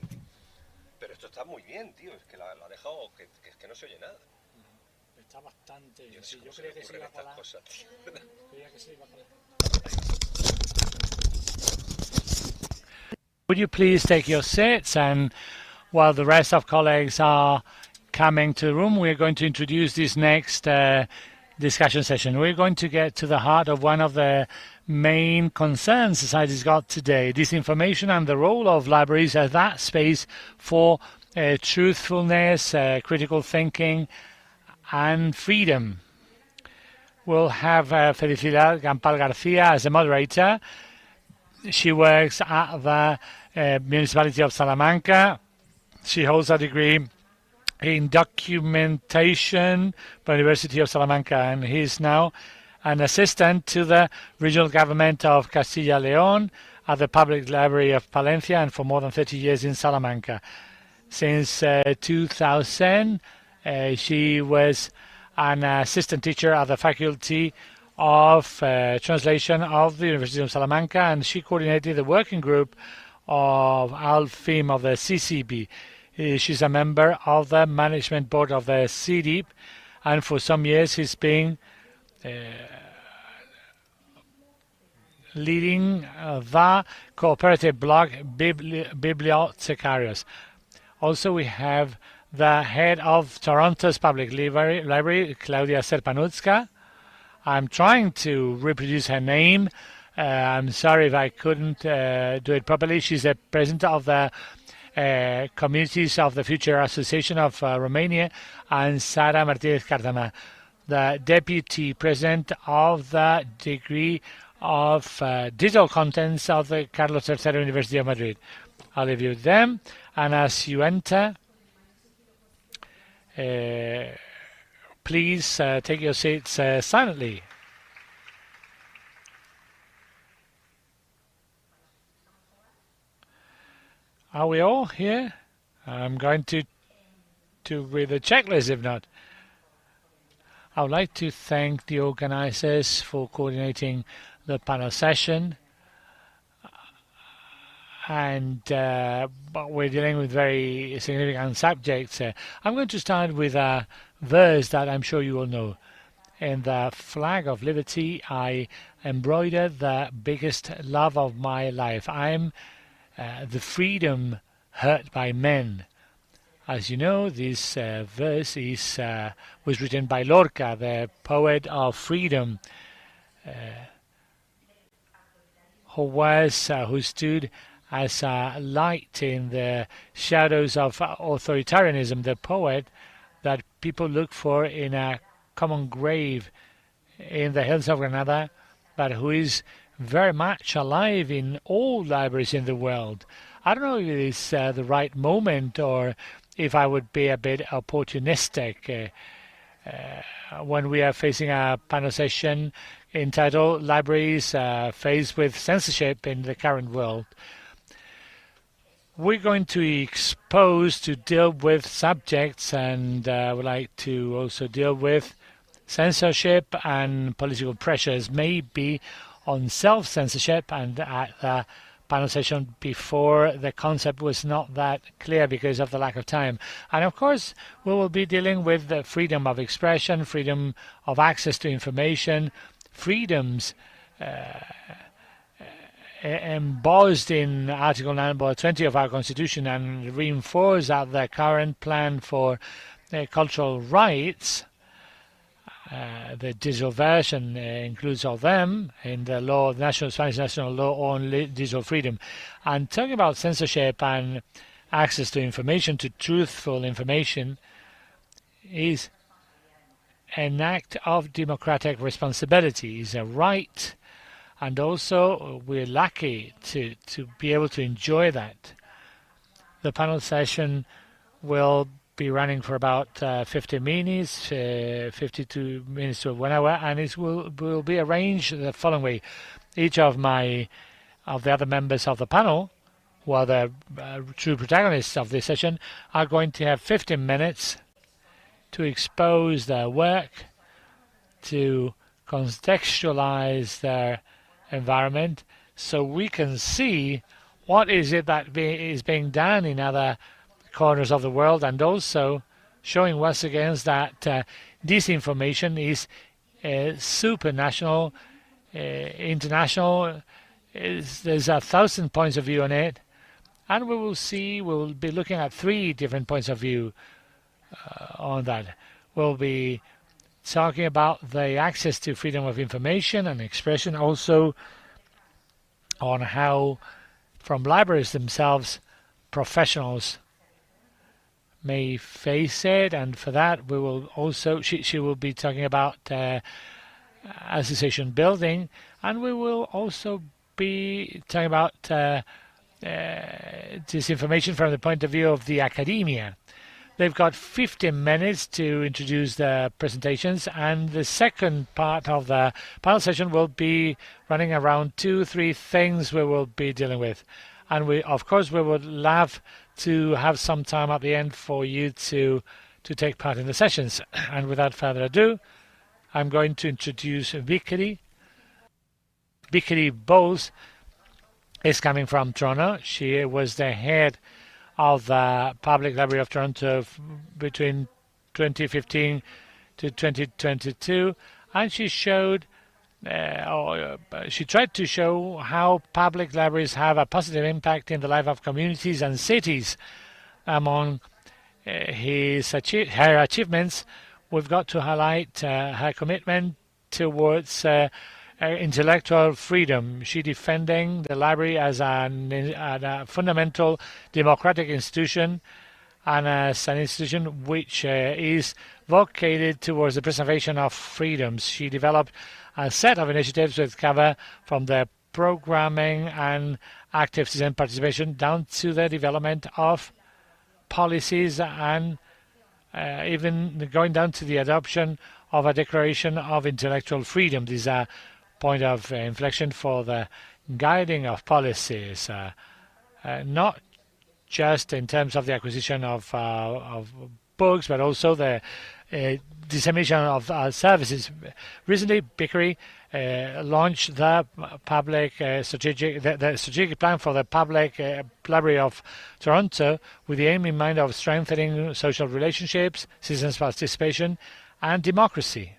Pero esto está muy bien, tío, es que la ha dejado, que no se oye nada. Está bastante... Yo, no sé sí, cómo yo se me creía que se ocurren iba a estas colar. cosas, tío. Creía que se iba a colar. Would you please take your seats, and while the rest of colleagues are coming to the room, we're going to introduce this next discussion session. We're going to get to the heart of one of the main concerns society's got today, disinformation and the role of libraries as that space for truthfulness, critical thinking and freedom. We'll have Felicidad Gampal Garcia as the moderator. She works at the Municipality of Salamanca. She holds a degree in documentation by the University of Salamanca, and he's now an assistant to the regional government of Castilla León at the Public Library of Palencia, and for more than 30 years in Salamanca. Since 2000, she was an assistant teacher at the Faculty of Translation of the University of Salamanca, and she coordinated the working group of ALFIM of the CCB. She's a member of the management board of the CDIP, and for some years she's been leading the cooperative blog Bibliotecas. Also, we have the head of Toronto's Public Library, Claudia Serpanutska. I'm trying to reproduce her name. I'm sorry if I couldn't do it properly. She's the president of the Communities of the Future Association of Romania, and Sara Martinez Cardama, the deputy president of the degree of digital contents of the Carlos III University of Madrid. I'll leave you with them, and as you enter, please take your seats silently. Are we all here? I'm going to read the checklist if not. I would like to thank the organizers for coordinating the panel session. And but we're dealing with very significant subjects. I'm going to start with a verse that I'm sure you all know. In the flag of liberty, I embroidered the biggest love of my life. I'm the freedom hurt by men. As you know, this verse was written by Lorca, the poet of freedom, who stood as a light in the shadows of authoritarianism, the poet that people look for in a common grave in the hills of Granada, but who is very much alive in all libraries in the world. I don't know if it is the right moment or if I would be a bit opportunistic when we are facing a panel session entitled Libraries Faced with Censorship in the Current World. We're going to deal with subjects, and I would like to also deal with censorship and political pressures, maybe on self-censorship, and at the panel session before the concept was not that clear because of the lack of time. And of course, we will be dealing with the freedom of expression, freedom of access to information, freedoms embossed in Article 20 of our Constitution and reinforced at the current plan for cultural rights. The digital version includes all of them in the Spanish national law on digital freedom. And talking about censorship and access to information, to truthful information, is an act of democratic responsibility, is a right, and also we're lucky to be able to enjoy that. The panel session will be running for about 50 minutes, 52 minutes to 1 hour, and it will be arranged the following way. Each of the other members of the panel, who are the true protagonists of this session, are going to have 15 minutes to expose their work, to contextualize their environment, so we can see what is it that is being done in other corners of the world, and also showing once again that disinformation is supranational, international. There's 1,000 points of view on it, and we'll be looking at 3 different points of view on that. We'll be talking about the access to freedom of information and expression, also on how, from libraries themselves, professionals may face it, and for that we will also, she will be talking about association building, and we will also be talking about disinformation from the point of view of the academia. They've got 15 minutes to introduce the presentations, and the second part of the panel session will be running around 2-3 things we will be dealing with. And of course, we would love to have some time at the end for you to take part in the sessions. And without further ado, I'm going to introduce Vicky. Vicky Bowles is coming from Toronto. She was the head of the Public Library of Toronto between 2015 to 2022, and she showed, she tried to show how public libraries have a positive impact in the life of communities and cities. Among her achievements, we've got to highlight her commitment towards intellectual freedom. She defending the library as a fundamental democratic institution, and as an institution which is vocated towards the preservation of freedoms. She developed a set of initiatives that cover from the programming and active citizen participation down to the development of policies, and even going down to the adoption of a declaration of intellectual freedom. These are point of inflection for the guiding of policies, not just in terms of the acquisition of books, but also the dissemination of services. Recently, Vicky launched the public strategic plan for the Public Library of Toronto, with the aim in mind of strengthening social relationships, citizens' participation, and democracy.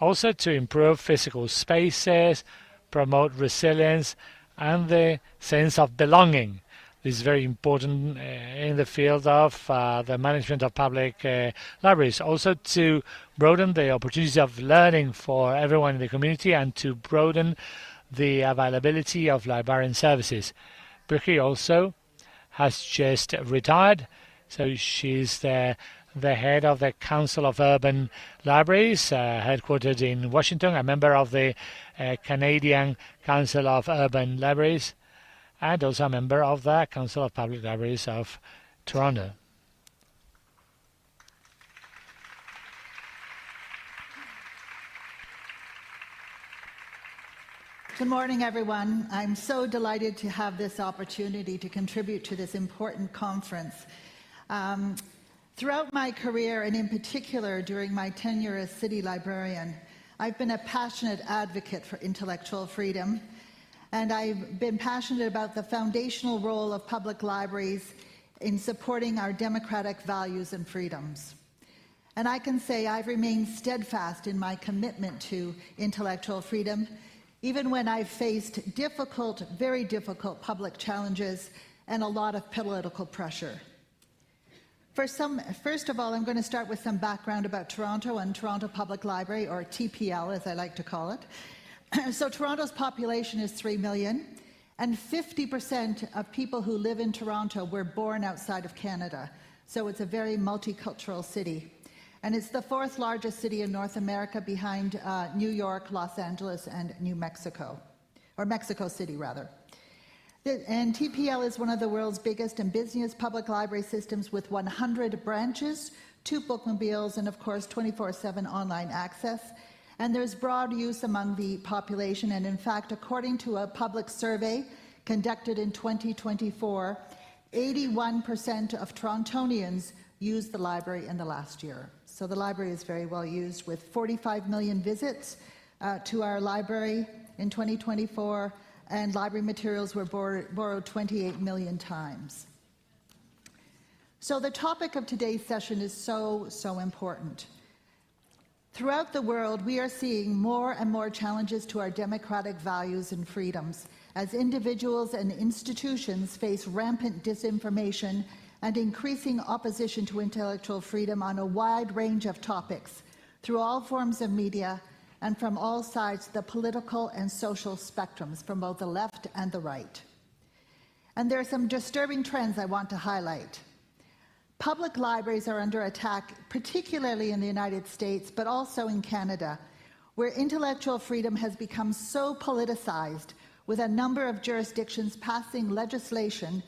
Also to improve physical spaces, promote resilience, and the sense of belonging. This is very important in the field of the management of public libraries. Also to broaden the opportunities of learning for everyone in the community, and to broaden the availability of librarian services. Vicky also has just retired, so she's the head of the Council of Urban Libraries, headquartered in Washington, a member of the Canadian Council of Urban Libraries, and also a member of the Council of Public Libraries of Toronto. Good morning, everyone. I'm so delighted to have this opportunity to contribute to this important conference. Throughout my career, and in particular during my tenure as city librarian, I've been a passionate advocate for intellectual freedom, and I've been passionate about the foundational role of public libraries in supporting our democratic values and freedoms. And I can say I've remained steadfast in my commitment to intellectual freedom, even when I've faced difficult, very difficult public challenges and a lot of political pressure. First of all, I'm going to start with some background about Toronto and Toronto Public Library, or TPL as I like to call it. So Toronto's population is 3 million, And 50% of people who live in Toronto were born outside of Canada. So it's a very multicultural city. And it's the fourth largest city in North America behind New York, Los Angeles, and New Mexico, or Mexico City, rather. And TPL is one of the world's biggest and busiest public library systems with 100 branches, 2 bookmobiles, and of course 24/7 online access. And there's broad use among the population, and in fact, according to a public survey conducted in 2024, 81% of Torontonians used the library in the last year. So the library is very well used, with 45 million visits to our library in 2024, and library materials were borrowed 28 million times. So the topic of today's session is so important. Throughout the world, we are seeing more and more challenges to our democratic values and freedoms as individuals and institutions face rampant disinformation and increasing opposition to intellectual freedom on a wide range of topics through all forms of media and from all sides of the political and social spectrums, from both the left and the right. And there are some disturbing trends I want to highlight. Public libraries are under attack, particularly in the United States, but also in Canada, where intellectual freedom has become so politicized, with a number of jurisdictions passing legislation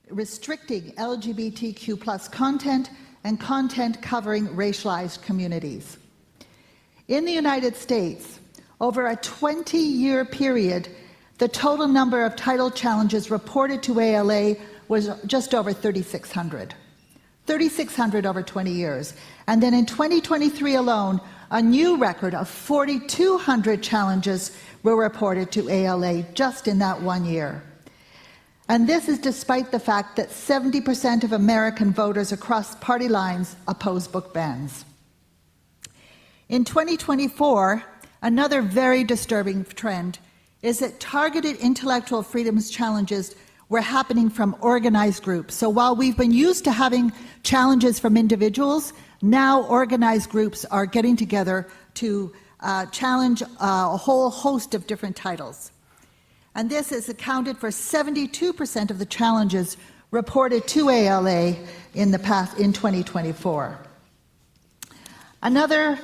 restricting LGBTQ+ content and content covering racialized communities. In the United States, over a 20-year period, the total number of title challenges reported to ALA was just over 3,600. 3,600 over 20 years. And then in 2023 alone, a new record of 4,200 challenges were reported to ALA just in that 1 year. And this is despite the fact that 70% of American voters across party lines oppose book bans. In 2024, another very disturbing trend is that targeted intellectual freedoms challenges were happening from organized groups. So while we've been used to having challenges from individuals, now organized groups are getting together to challenge a whole host of different titles. And this has accounted for 72% of the challenges reported to ALA in 2024. Another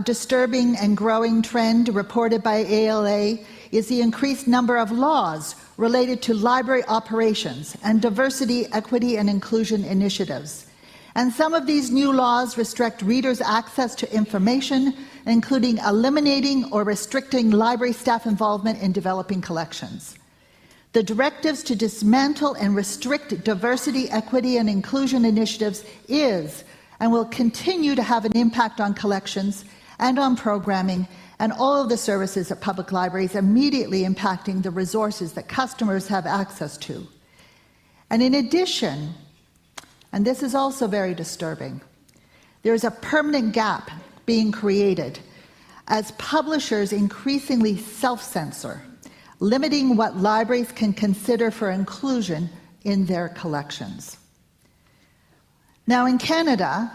disturbing and growing trend reported by ALA is the increased number of laws related to library operations and diversity, equity, and inclusion initiatives. And some of these new laws restrict readers' access to information, including eliminating or restricting library staff involvement in developing collections. The directives to dismantle and restrict diversity, equity, and inclusion initiatives is and will continue to have an impact on collections and on programming and all of the services at public libraries, immediately impacting the resources that customers have access to. And in addition, and this is also very disturbing, there is a permanent gap being created as publishers increasingly self-censor, limiting what libraries can consider for inclusion in their collections. Now in Canada,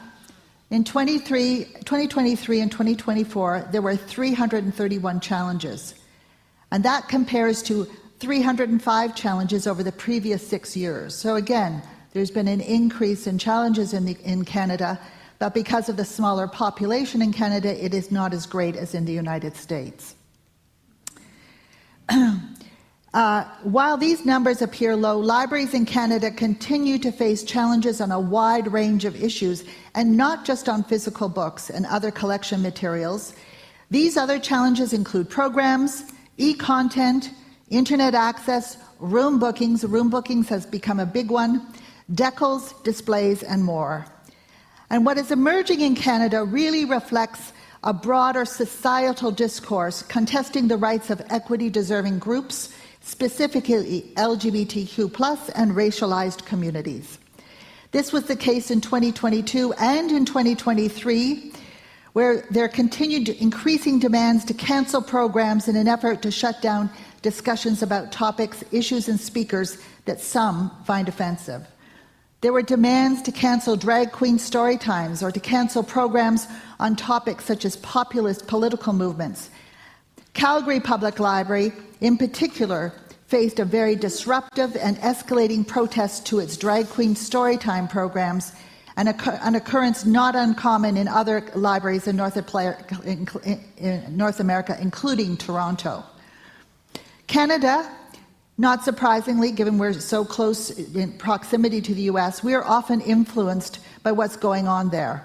in 2023 and 2024, there were 331 challenges, and that compares to 305 challenges over the previous 6 years. So again, there's been an increase in challenges in Canada, but because of the smaller population in Canada, it is not as great as in the United States. While these numbers appear low, libraries in Canada continue to face challenges on a wide range of issues, and not just on physical books and other collection materials. These other challenges include programs, e-content, internet access, room bookings. Room bookings has become a big one, decals, displays, and more. And what is emerging in Canada really reflects a broader societal discourse contesting the rights of equity-deserving groups, specifically LGBTQ+ and racialized communities. This was the case in 2022 and in 2023, where there continued increasing demands to cancel programs in an effort to shut down discussions about topics, issues, and speakers that some find offensive. There were demands to cancel drag queen story times or to cancel programs on topics such as populist political movements. Calgary Public Library, in particular, faced a very disruptive and escalating protest to its drag queen storytime programs, an occurrence not uncommon in other libraries in North America, including Toronto. Canada, not surprisingly, given we're so close in proximity to the US, we are often influenced by what's going on there.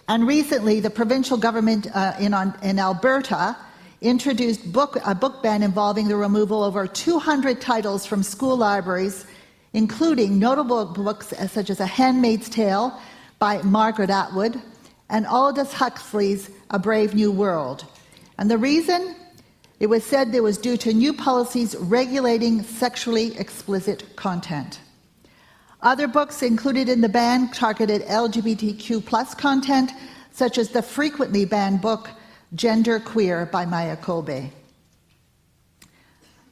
And recently, the provincial government in Alberta introduced a book ban involving the removal of over 200 titles from school libraries, including notable books such as A Handmaid's Tale by Margaret Atwood and Aldous Huxley's A Brave New World. And the reason? It was said it was due to new policies regulating sexually explicit content. Other books included in the ban targeted LGBTQ+ content, such as the frequently banned book Gender Queer by Maya Kolbe.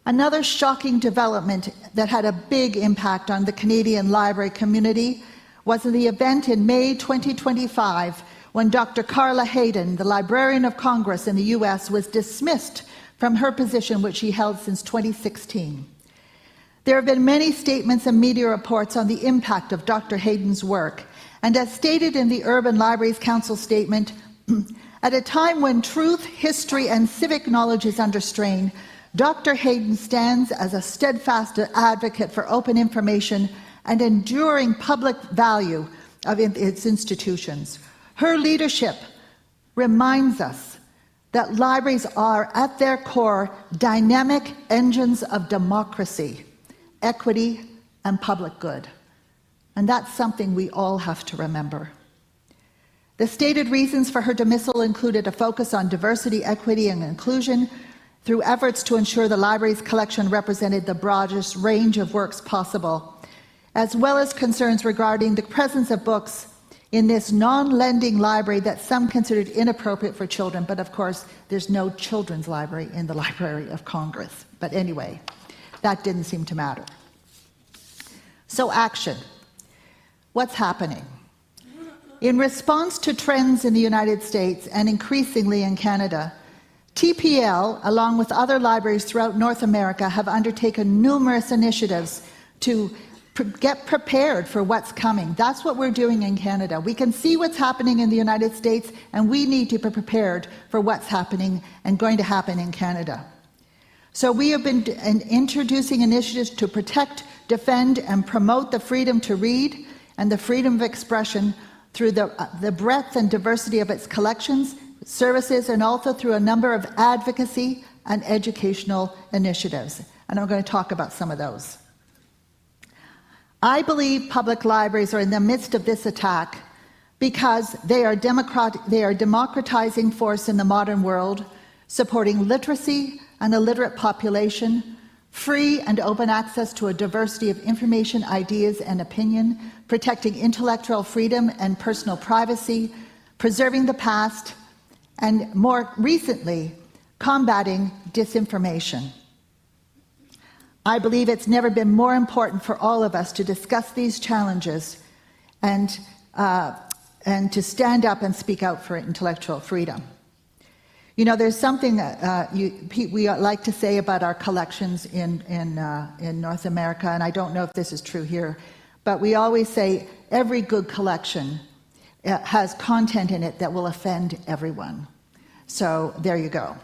Another shocking development that had a big impact on the Canadian library community was the event in May 2025 when Dr. Carla Hayden, the Librarian of Congress in the US, was dismissed from her position, which she held since 2016. There have been many statements and media reports on the impact of Dr. Hayden's work, and as stated in the Urban Libraries Council statement, at a time when truth, history, and civic knowledge is under strain, Dr. Hayden stands as a steadfast advocate for open information and enduring public value of its institutions. Her leadership reminds us that libraries are, at their core, dynamic engines of democracy, equity, and public good. And that's something we all have to remember. The stated reasons for her dismissal included a focus on diversity, equity, and inclusion through efforts to ensure the library's collection represented the broadest range of works possible, as well as concerns regarding the presence of books in this non-lending library that some considered inappropriate for children, but of course there's no children's library in the Library of Congress. But anyway, that didn't seem to matter. So action. What's happening? In response to trends in the United States and increasingly in Canada, TPL, along with other libraries throughout North America, have undertaken numerous initiatives to get prepared for what's coming. That's what we're doing in Canada. We can see what's happening in the United States, and we need to be prepared for what's happening and going to happen in Canada. So we have been introducing initiatives to protect, defend, and promote the freedom to read and the freedom of expression through the breadth and diversity of its collections, services, and also through a number of advocacy and educational initiatives. And I'm going to talk about some of those. I believe public libraries are in the midst of this attack because they are a democratizing force in the modern world, supporting literacy and a literate population, free and open access to a diversity of information, ideas, and opinion, protecting intellectual freedom and personal privacy, preserving the past, and more recently, combating disinformation. I believe it's never been more important for all of us to discuss these challenges and to stand up and speak out for intellectual freedom. You know, there's something we like to say about our collections in North America, and I don't know if this is true here, but we always say every good collection has content in it that will offend everyone. So there you go.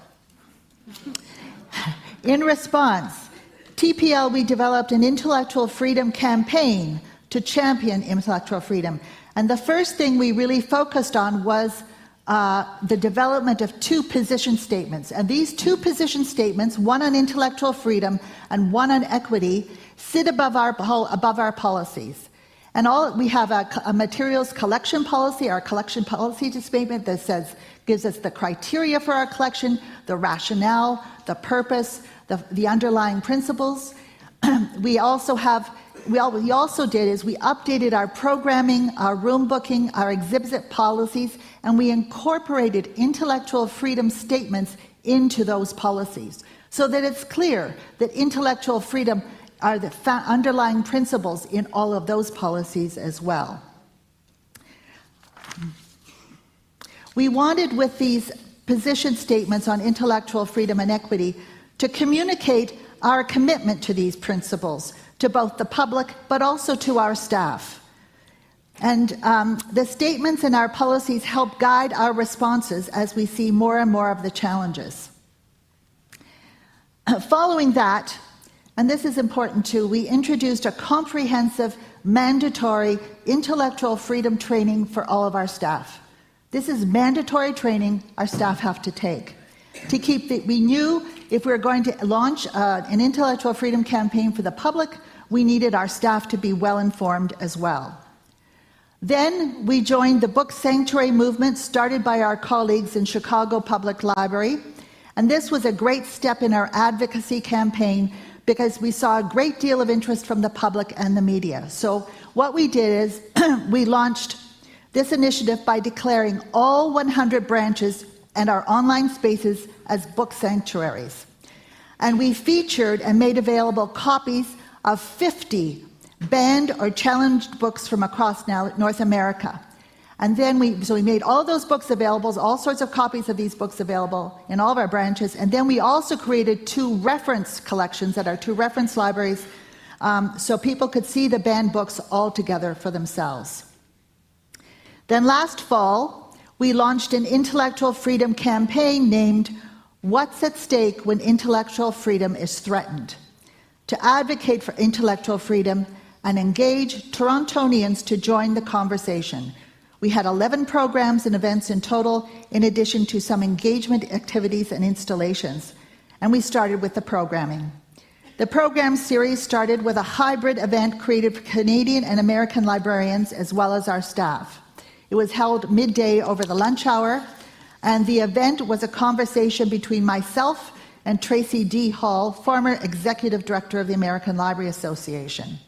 In response, TPL, we developed an intellectual freedom campaign to champion intellectual freedom. And the first thing we really focused on was the development of 2 position statements. And these 2 position statements, one on intellectual freedom and one on equity, sit above our policies. And we have a materials collection policy, our collection policy statement that gives us the criteria for our collection, the rationale, the purpose, the underlying principles. We also updated our programming, our room booking, our exhibit policies, and we incorporated intellectual freedom statements into those policies so that it's clear that intellectual freedom are the underlying principles in all of those policies as well. We wanted, with these position statements on intellectual freedom and equity, to communicate our commitment to these principles, to both the public but also to our staff. And the statements in our policies help guide our responses as we see more and more of the challenges. Following that, and this is important too, we introduced a comprehensive, mandatory intellectual freedom training for all of our staff. This is mandatory training our staff have to take. We knew if we were going to launch an intellectual freedom campaign for the public, we needed our staff to be well informed as well. Then we joined the book sanctuary movement started by our colleagues in Chicago Public Library. And this was a great step in our advocacy campaign because we saw a great deal of interest from the public and the media. So what we did is we launched this initiative by declaring all 100 branches and our online spaces as book sanctuaries. And we featured and made available copies of 50 banned or challenged books from across North America. And then we made all those books available, all sorts of copies of these books available in all of our branches. And then we also created 2 reference collections at our 2 reference libraries so people could see the banned books all together for themselves. Then last fall, we launched an intellectual freedom campaign named What's at Stake When Intellectual Freedom is Threatened? To advocate for intellectual freedom and engage Torontonians to join the conversation. We had 11 programs and events in total, in addition to some engagement activities and installations. And we started with the programming. The program series started with a hybrid event created for Canadian and American librarians as well as our staff. It was held midday over the lunch hour, and the event was a conversation between myself and Tracy D. Hall, former executive director of the American Library Association.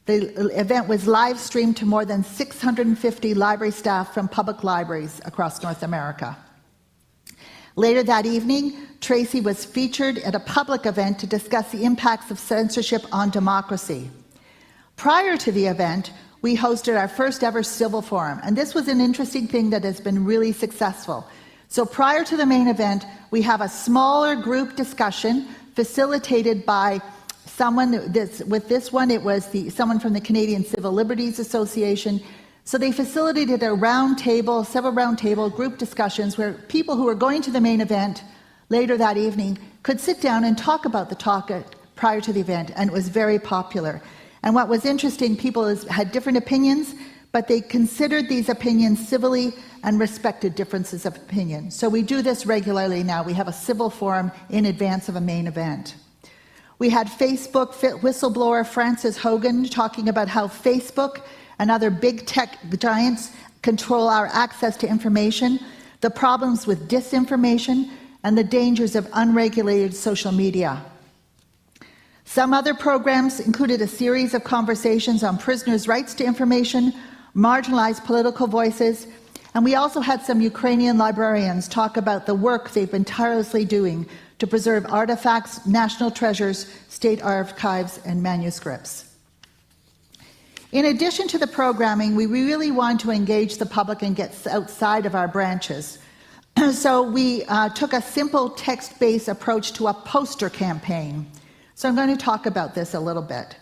The event was live streamed to more than 650 library staff from public libraries across North America. Later that evening, Tracy was featured at a public event to discuss the impacts of censorship on democracy. Prior to the event, we hosted our first ever civil forum, and this was an interesting thing that has been really successful. So prior to the main event, we have a smaller group discussion facilitated by someone. With this one, it was someone from the Canadian Civil Liberties Association. So they facilitated a several roundtable group discussions where people who were going to the main event later that evening could sit down and talk about the topic prior to the event, and it was very popular. And what was interesting, people had different opinions, but they considered these opinions civilly and respected differences of opinion. So we do this regularly now. We have a civil forum in advance of a main event. We had Facebook whistleblower Frances Hogan talking about how Facebook and other big tech giants control our access to information, the problems with disinformation, and the dangers of unregulated social media. Some other programs included a series of conversations on prisoners' rights to information, marginalized political voices, and we also had some Ukrainian librarians talk about the work they've been tirelessly doing to preserve artifacts, national treasures, state archives, and manuscripts. In addition to the programming, we really want to engage the public and get outside of our branches. So we took a simple text-based approach to a poster campaign. So I'm going to talk about this a little bit.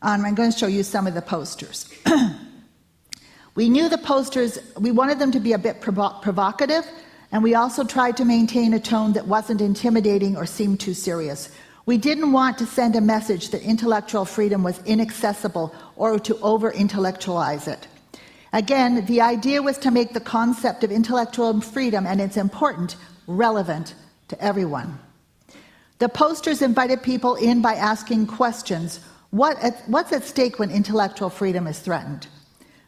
I'm going to show you some of the posters. We knew the posters, we wanted them to be a bit provocative, and we also tried to maintain a tone that wasn't intimidating or seemed too serious. We didn't want to send a message that intellectual freedom was inaccessible or to over-intellectualize it. Again, the idea was to make the concept of intellectual freedom, and it's important, relevant to everyone. The posters invited people in by asking questions. What's at stake when intellectual freedom is threatened?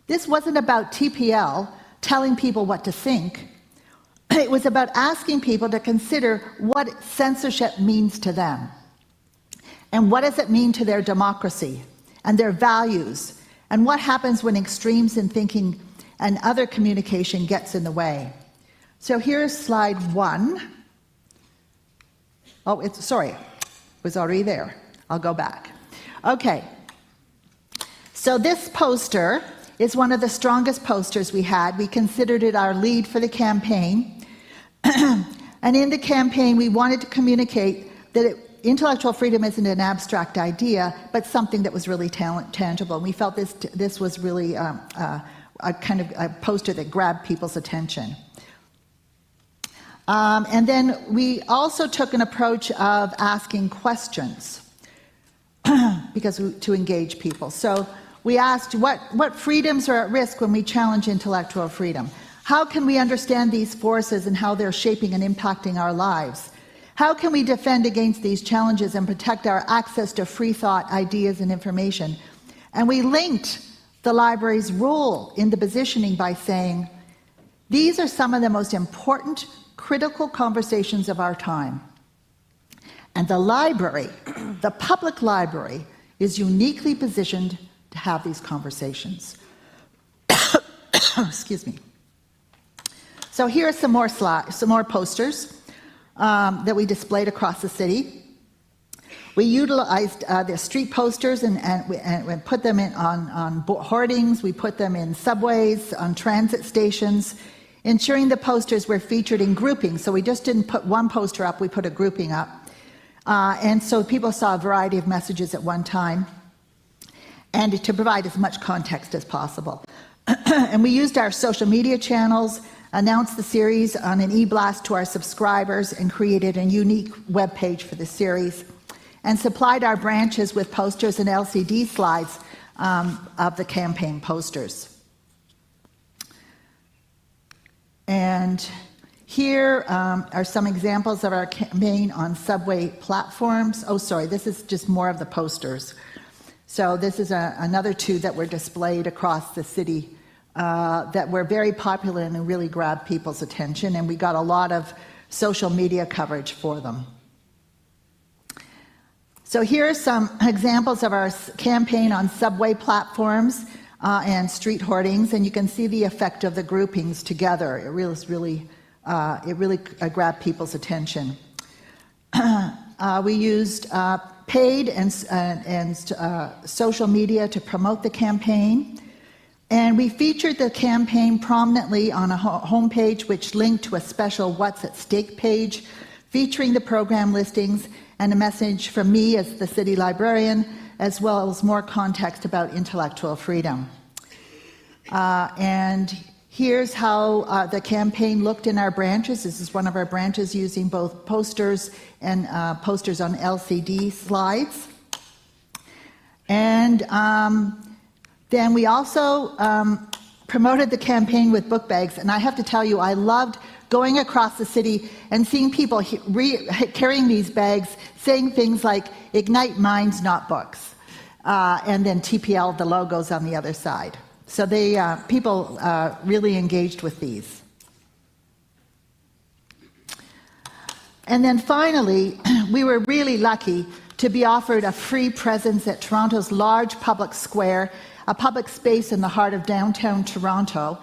This wasn't about TPL telling people what to think. It was about asking people to consider what censorship means to them. And what does it mean to their democracy and their values? And what happens when extremes in thinking and other communication gets in the way? So here's slide 1. Oh, it was already there. I'll go back. Okay. So this poster is one of the strongest posters we had. We considered it our lead for the campaign. And in the campaign, we wanted to communicate that intellectual freedom isn't an abstract idea, but something that was really tangible. And we felt this was really a kind of a poster that grabbed people's attention. And then we also took an approach of asking questions to engage people. So we asked what freedoms are at risk when we challenge intellectual freedom? How can we understand these forces and how they're shaping and impacting our lives? How can we defend against these challenges and protect our access to free thought, ideas, and information? And we linked the library's role in the positioning by saying, these are some of the most important, critical conversations of our time. And the library, the public library, is uniquely positioned to have these conversations. Excuse me. So here are some more posters that we displayed across the city. We utilized the street posters and we put them on hoardings. We put them in subways, on transit stations, ensuring the posters were featured in groupings. So we just didn't put one poster up, we put a grouping up. And so people saw a variety of messages at one time, and to provide as much context as possible. And we used our social media channels, announced the series on an e-blast to our subscribers, and created a unique web page for the series, and supplied our branches with posters and LCD slides of the campaign posters. And here are some examples of our campaign on subway platforms. Oh, sorry, this is just more of the posters. So this is another two that were displayed across the city that were very popular and really grabbed people's attention, and we got a lot of social media coverage for them. So here are some examples of our campaign on subway platforms and street hoardings, and you can see the effect of the groupings together. It really grabbed people's attention. We used paid and social media to promote the campaign. And we featured the campaign prominently on a homepage which linked to a special What's at Stake page, featuring the program listings and a message from me as the city librarian, as well as more context about intellectual freedom. And here's how the campaign looked in our branches. This is one of our branches using both posters and posters on LCD slides. And then we also promoted the campaign with book bags, and I have to tell you, I loved going across the city and seeing people carrying these bags, saying things like, "Ignite minds, not books," and then TPL, the logos on the other side. So people really engaged with these. And then finally, we were really lucky to be offered a free presence at Toronto's large public square, a public space in the heart of downtown Toronto.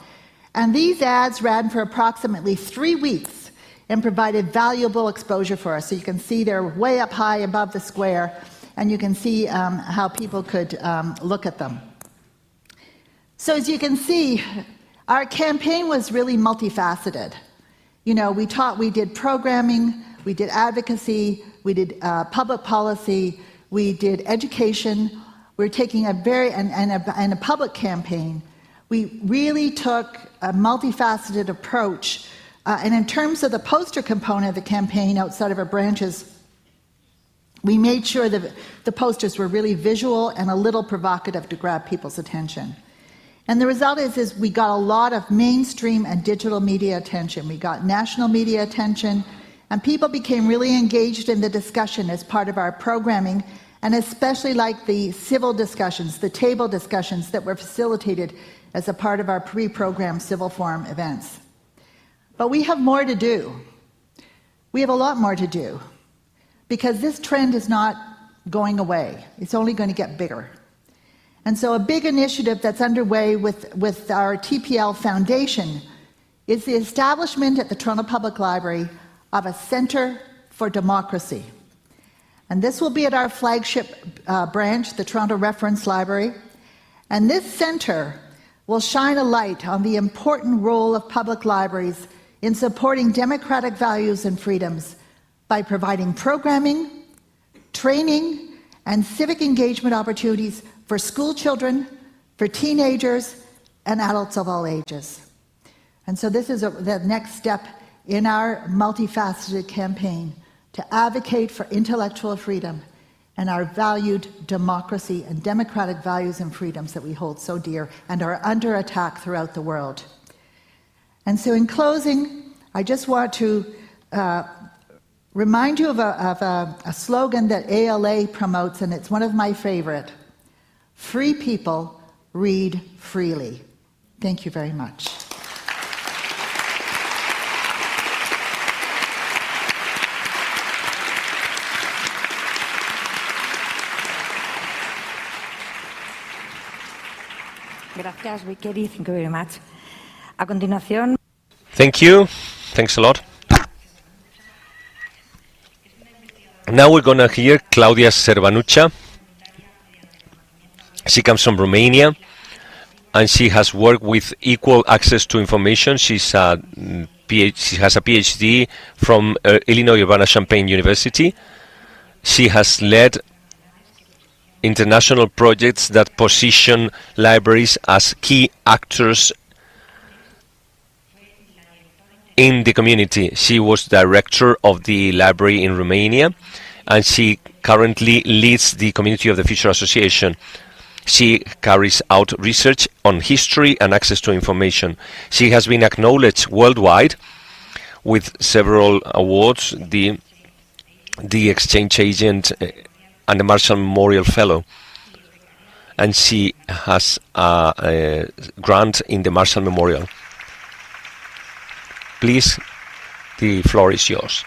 And these ads ran for approximately 3 weeks and provided valuable exposure for us. So you can see they're way up high above the square, and you can see how people could look at them. So as you can see, our campaign was really multifaceted. You know, we did programming, we did advocacy, we did public policy, we did education. We're taking a a public campaign. We really took a multifaceted approach. And in terms of the poster component of the campaign outside of our branches, we made sure that the posters were really visual and a little provocative to grab people's attention. And the result is we got a lot of mainstream and digital media attention. We got national media attention, and people became really engaged in the discussion as part of our programming, and especially like the civil discussions, the table discussions that were facilitated as a part of our pre-programmed civil forum events. But we have more to do. We have a lot more to do, because this trend is not going away. It's only going to get bigger. And so a big initiative that's underway with our TPL Foundation is the establishment at the Toronto Public Library of a Centre for Democracy. And this will be at our flagship branch, the Toronto Reference Library. And this centre will shine a light on the important role of public libraries in supporting democratic values and freedoms by providing programming, training and civic engagement opportunities for school children, for teenagers, and adults of all ages. And so this is the next step in our multifaceted campaign to advocate for intellectual freedom and our valued democracy and democratic values and freedoms that we hold so dear and are under attack throughout the world. And so in closing, I just want to remind you of a slogan that ALA promotes, and it's one of my favorite. Free people read freely. Thank you very much. Gracias, Vicky. Thank you very much. A continuación. Thank you. Thanks a lot. Now we're going to hear Claudia Cervanuccia. She comes from Romania, and she has worked with equal access to information. She has a PhD from Illinois Urbana-Champaign University. She has led international projects that position libraries as key actors in the community. She was director of the library in Romania, and she currently leads the Community of the Future Association. She carries out research on history and access to information. She has been acknowledged worldwide with several awards, the Exchange Agent and the Marshall Memorial Fellow, and she has a grant in the Marshall Memorial. Please, the floor is yours.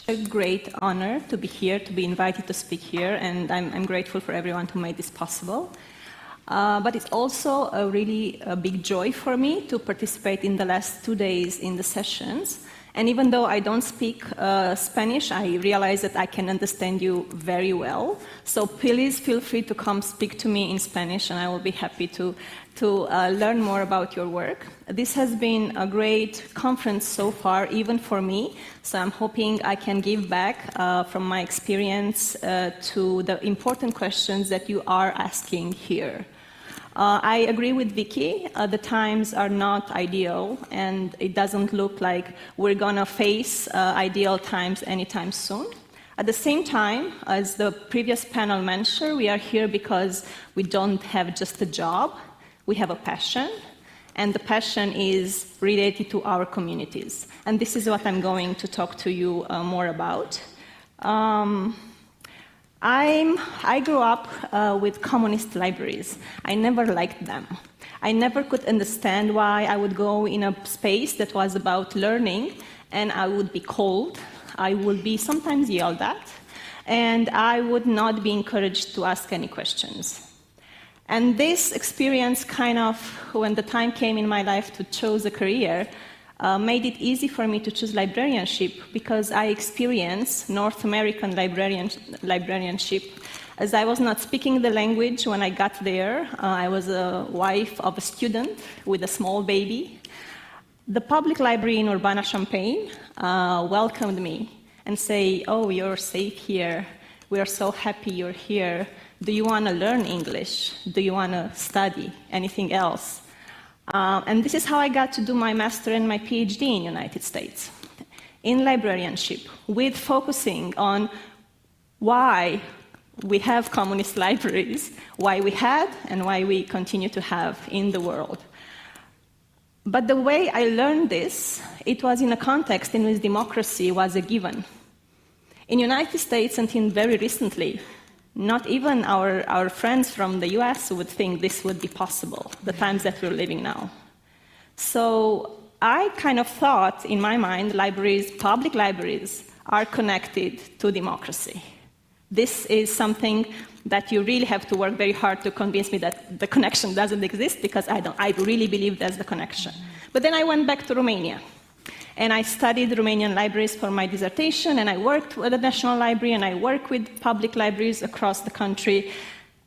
A great honor to be here, to be invited to speak here, and I'm grateful for everyone who made this possible. But it's also a really big joy for me to participate in the last 2 days in the sessions. And even though I don't speak Spanish, I realize that I can understand you very well. So please feel free to come speak to me in Spanish, and I will be happy to learn more about your work. This has been a great conference so far, even for me. So I'm hoping I can give back from my experience to the important questions that you are asking here. I agree with Vicky. The times are not ideal, and it doesn't look like we're going to face ideal times anytime soon. At the same time, as the previous panel mentioned, we are here because we don't have just a job. We have a passion, and the passion is related to our communities. And this is what I'm going to talk to you more about. I grew up with communist libraries. I never liked them. I never could understand why I would go in a space that was about learning, and I would be cold, I would be sometimes yelled at, and I would not be encouraged to ask any questions. And this experience kind of, when the time came in my life to choose a career, made it easy for me to choose librarianship because I experienced North American librarianship. As I was not speaking the language when I got there, I was a wife of a student with a small baby. The public library in Urbana-Champaign welcomed me and say, "Oh, you're safe here. We are so happy you're here. Do you want to learn English? Do you want to study anything else?" And this is how I got to do my master and my PhD in the United States, in librarianship, with focusing on why we have communist libraries, why we had and why we continue to have in the world. But the way I learned this, it was in a context in which democracy was a given. In the United States, until very recently, not even our friends from the US would think this would be possible, the times that we're living now. So I kind of thought, in my mind, libraries, public libraries, are connected to democracy. This is something that you really have to work very hard to convince me that the connection doesn't exist, because I really believe there's the connection. But then I went back to Romania. And I studied Romanian libraries for my dissertation, and I worked with the National Library, and I work with public libraries across the country.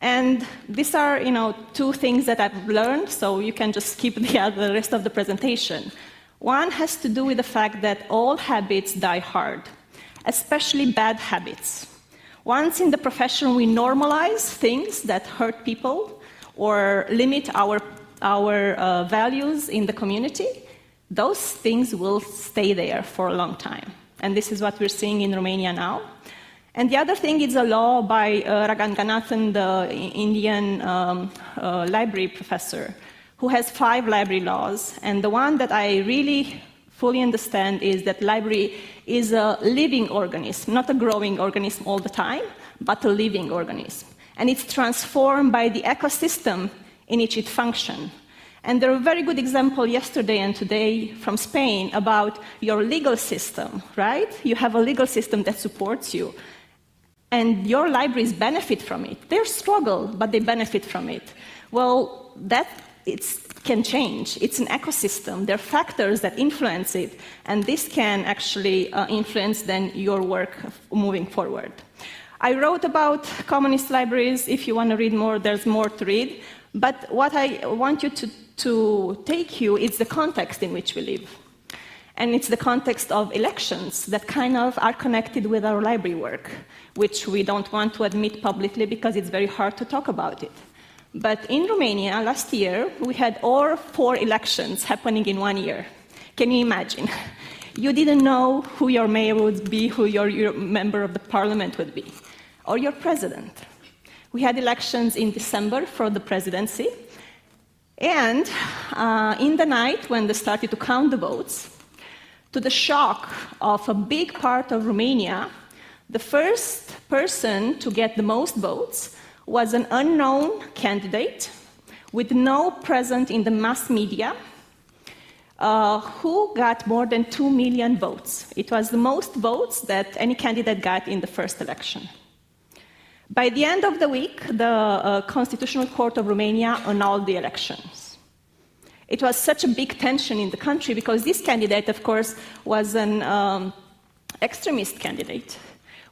And these are, two things that I've learned, so you can just skip the rest of the presentation. One has to do with the fact that all habits die hard. especially bad habits. Once in the profession we normalize things that hurt people or limit our values in the community, those things will stay there for a long time. And this is what we're seeing in Romania now. And the other thing is a law by Ranganathan, the Indian library professor, who has 5 library laws. And the one that I really fully understand is that library is a living organism, not a growing organism all the time, but a living organism. And it's transformed by the ecosystem in which it functions. And there are a very good example yesterday and today from Spain about your legal system, right? You have a legal system that supports you. And your libraries benefit from it. They struggle, but they benefit from it. Well, that can change. It's an ecosystem. There are factors that influence it, and this can actually influence then your work moving forward. I wrote about communist libraries. If you want to read more, there's more to read. But what I want you to take you is the context in which we live. And it's the context of elections that kind of are connected with our library work, which we don't want to admit publicly because it's very hard to talk about it. But in Romania, last year, we had all 4 elections happening in 1 year. Can you imagine? You didn't know who your mayor would be, who your member of the parliament would be, or your president. We had elections in December for the presidency, and in the night when they started to count the votes, to the shock of a big part of Romania, the first person to get the most votes was an unknown candidate with no presence in the mass media, who got more than 2 million votes. It was the most votes that any candidate got in the first election. By the end of the week, the Constitutional Court of Romania annulled the elections. It was such a big tension in the country because this candidate, of course, was an extremist candidate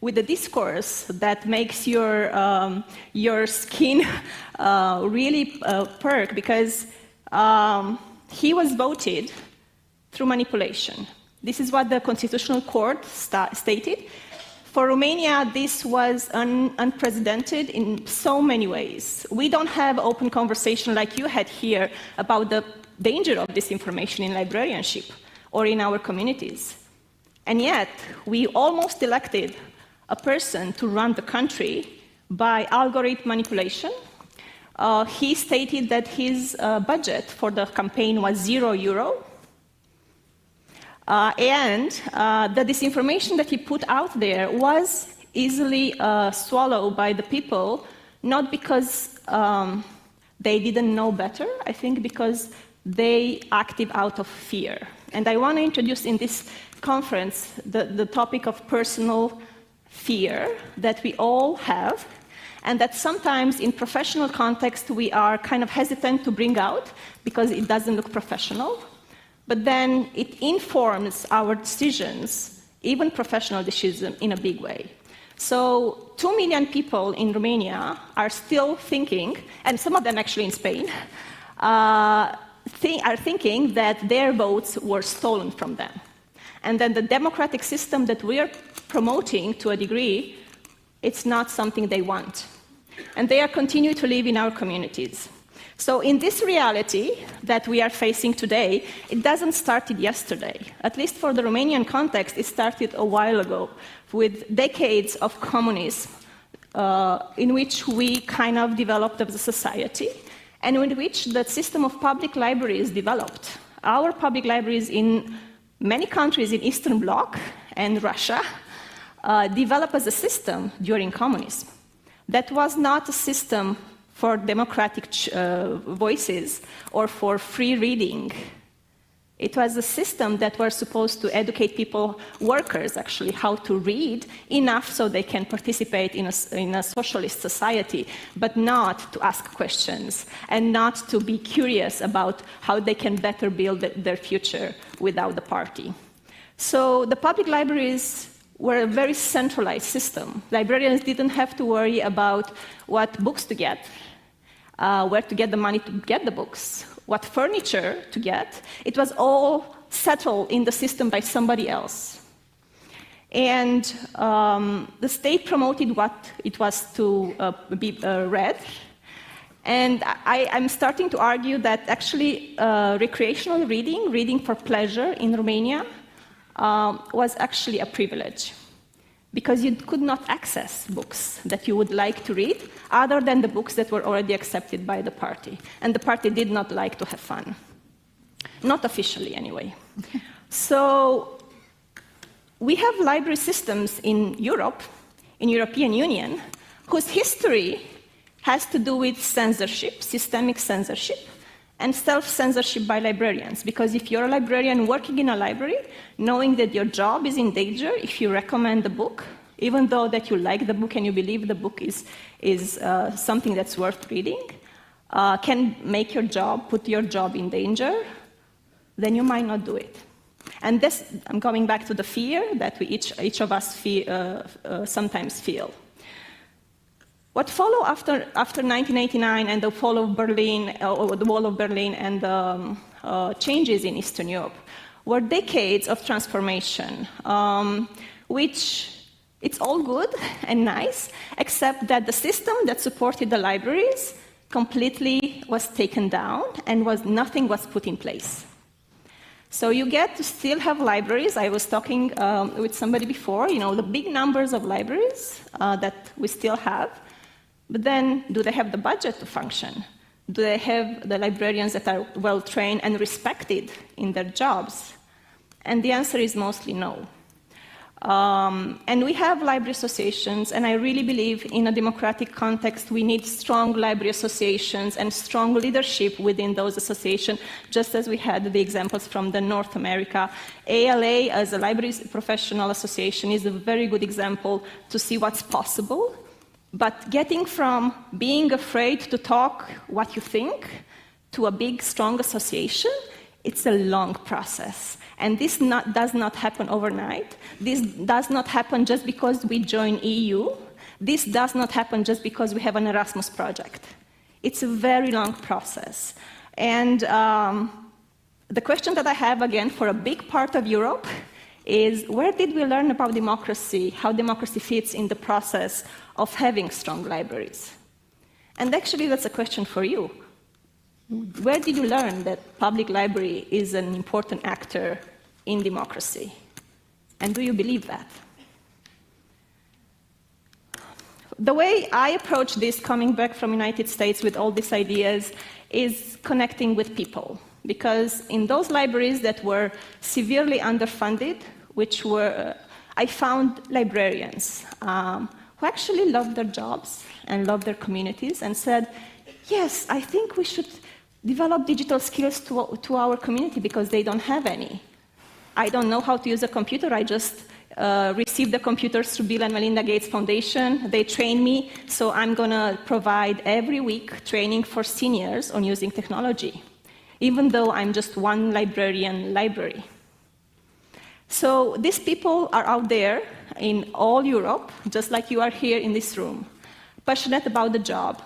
with a discourse that makes your skin really perk because he was voted through manipulation. This is what the Constitutional Court stated. For Romania, this was unprecedented in so many ways. We don't have open conversation like you had here about the danger of disinformation in librarianship or in our communities. And yet, we almost elected a person to run the country by algorithm manipulation. He stated that his budget for the campaign was €0. And the disinformation that he put out there was easily swallowed by the people, not because they didn't know better, I think because they acted out of fear. And I want to introduce in this conference the topic of personal fear that we all have, and that sometimes in professional context we are kind of hesitant to bring out because it doesn't look professional. But then it informs our decisions, even professional decisions, in a big way. So 2 million people in Romania are still thinking, and some of them actually in Spain, are thinking that their votes were stolen from them. And then the democratic system that we are promoting to a degree, it's not something they want. And they are continuing to live in our communities. So in this reality that we are facing today, it doesn't start yesterday. At least for the Romanian context, it started a while ago with decades of communism in which we kind of developed as a society and in which the system of public libraries developed. Our public libraries in many countries in Eastern Bloc and Russia developed as a system during communism. That was not a system for democratic voices or for free reading. It was a system that was supposed to educate people, workers actually, how to read enough so they can participate in a socialist society, but not to ask questions and not to be curious about how they can better build their future without the party. So the public libraries were a very centralized system. Librarians didn't have to worry about what books to get, where to get the money to get the books, what furniture to get. It was all settled in the system by somebody else. And the state promoted what it was to be read. And I'm starting to argue that actually recreational reading, reading for pleasure in Romania, was actually a privilege. Because you could not access books that you would like to read other than the books that were already accepted by the party. And the party did not like to have fun. Not officially, anyway. So we have library systems in Europe, in European Union, whose history has to do with censorship, systemic censorship, and self-censorship by librarians. Because if you're a librarian working in a library, knowing that your job is in danger, if you recommend the book, even though that you like the book and you believe the book is something that's worth reading, can make your job, put your job in danger, then you might not do it. And this, I'm going back to the fear that we each of us sometimes feel. What followed after 1989 and the fall of Berlin, or the wall of Berlin, and the changes in Eastern Europe were decades of transformation, which it's all good and nice, except that the system that supported the libraries completely was taken down and nothing was put in place. So you get to still have libraries. I was talking with somebody before, the big numbers of libraries that we still have. But then, do they have the budget to function? Do they have the librarians that are well-trained and respected in their jobs? And the answer is mostly no. And we have library associations, and I really believe in a democratic context we need strong library associations and strong leadership within those associations, just as we had the examples from the North America. ALA, as a library professional association, is a very good example to see what's possible. But getting from being afraid to talk what you think to a big, strong association, it's a long process. And this does not happen overnight. This does not happen just because we join EU. This does not happen just because we have an Erasmus project. It's a very long process. And the question that I have, again, for a big part of Europe is, where did we learn about democracy, how democracy fits in the process of having strong libraries? And actually, that's a question for you. Where did you learn that public library is an important actor in democracy? And do you believe that? The way I approach this, coming back from the United States with all these ideas, is connecting with people. Because in those libraries that were severely underfunded, I found librarians who actually loved their jobs and loved their communities and said, yes, I think we should develop digital skills to our community because they don't have any. I don't know how to use a computer. I just received the computers through Bill and Melinda Gates Foundation. They trained me, so I'm going to provide every week training for seniors on using technology, even though I'm just one librarian library. So these people are out there in all Europe, just like you are here in this room, passionate about the job,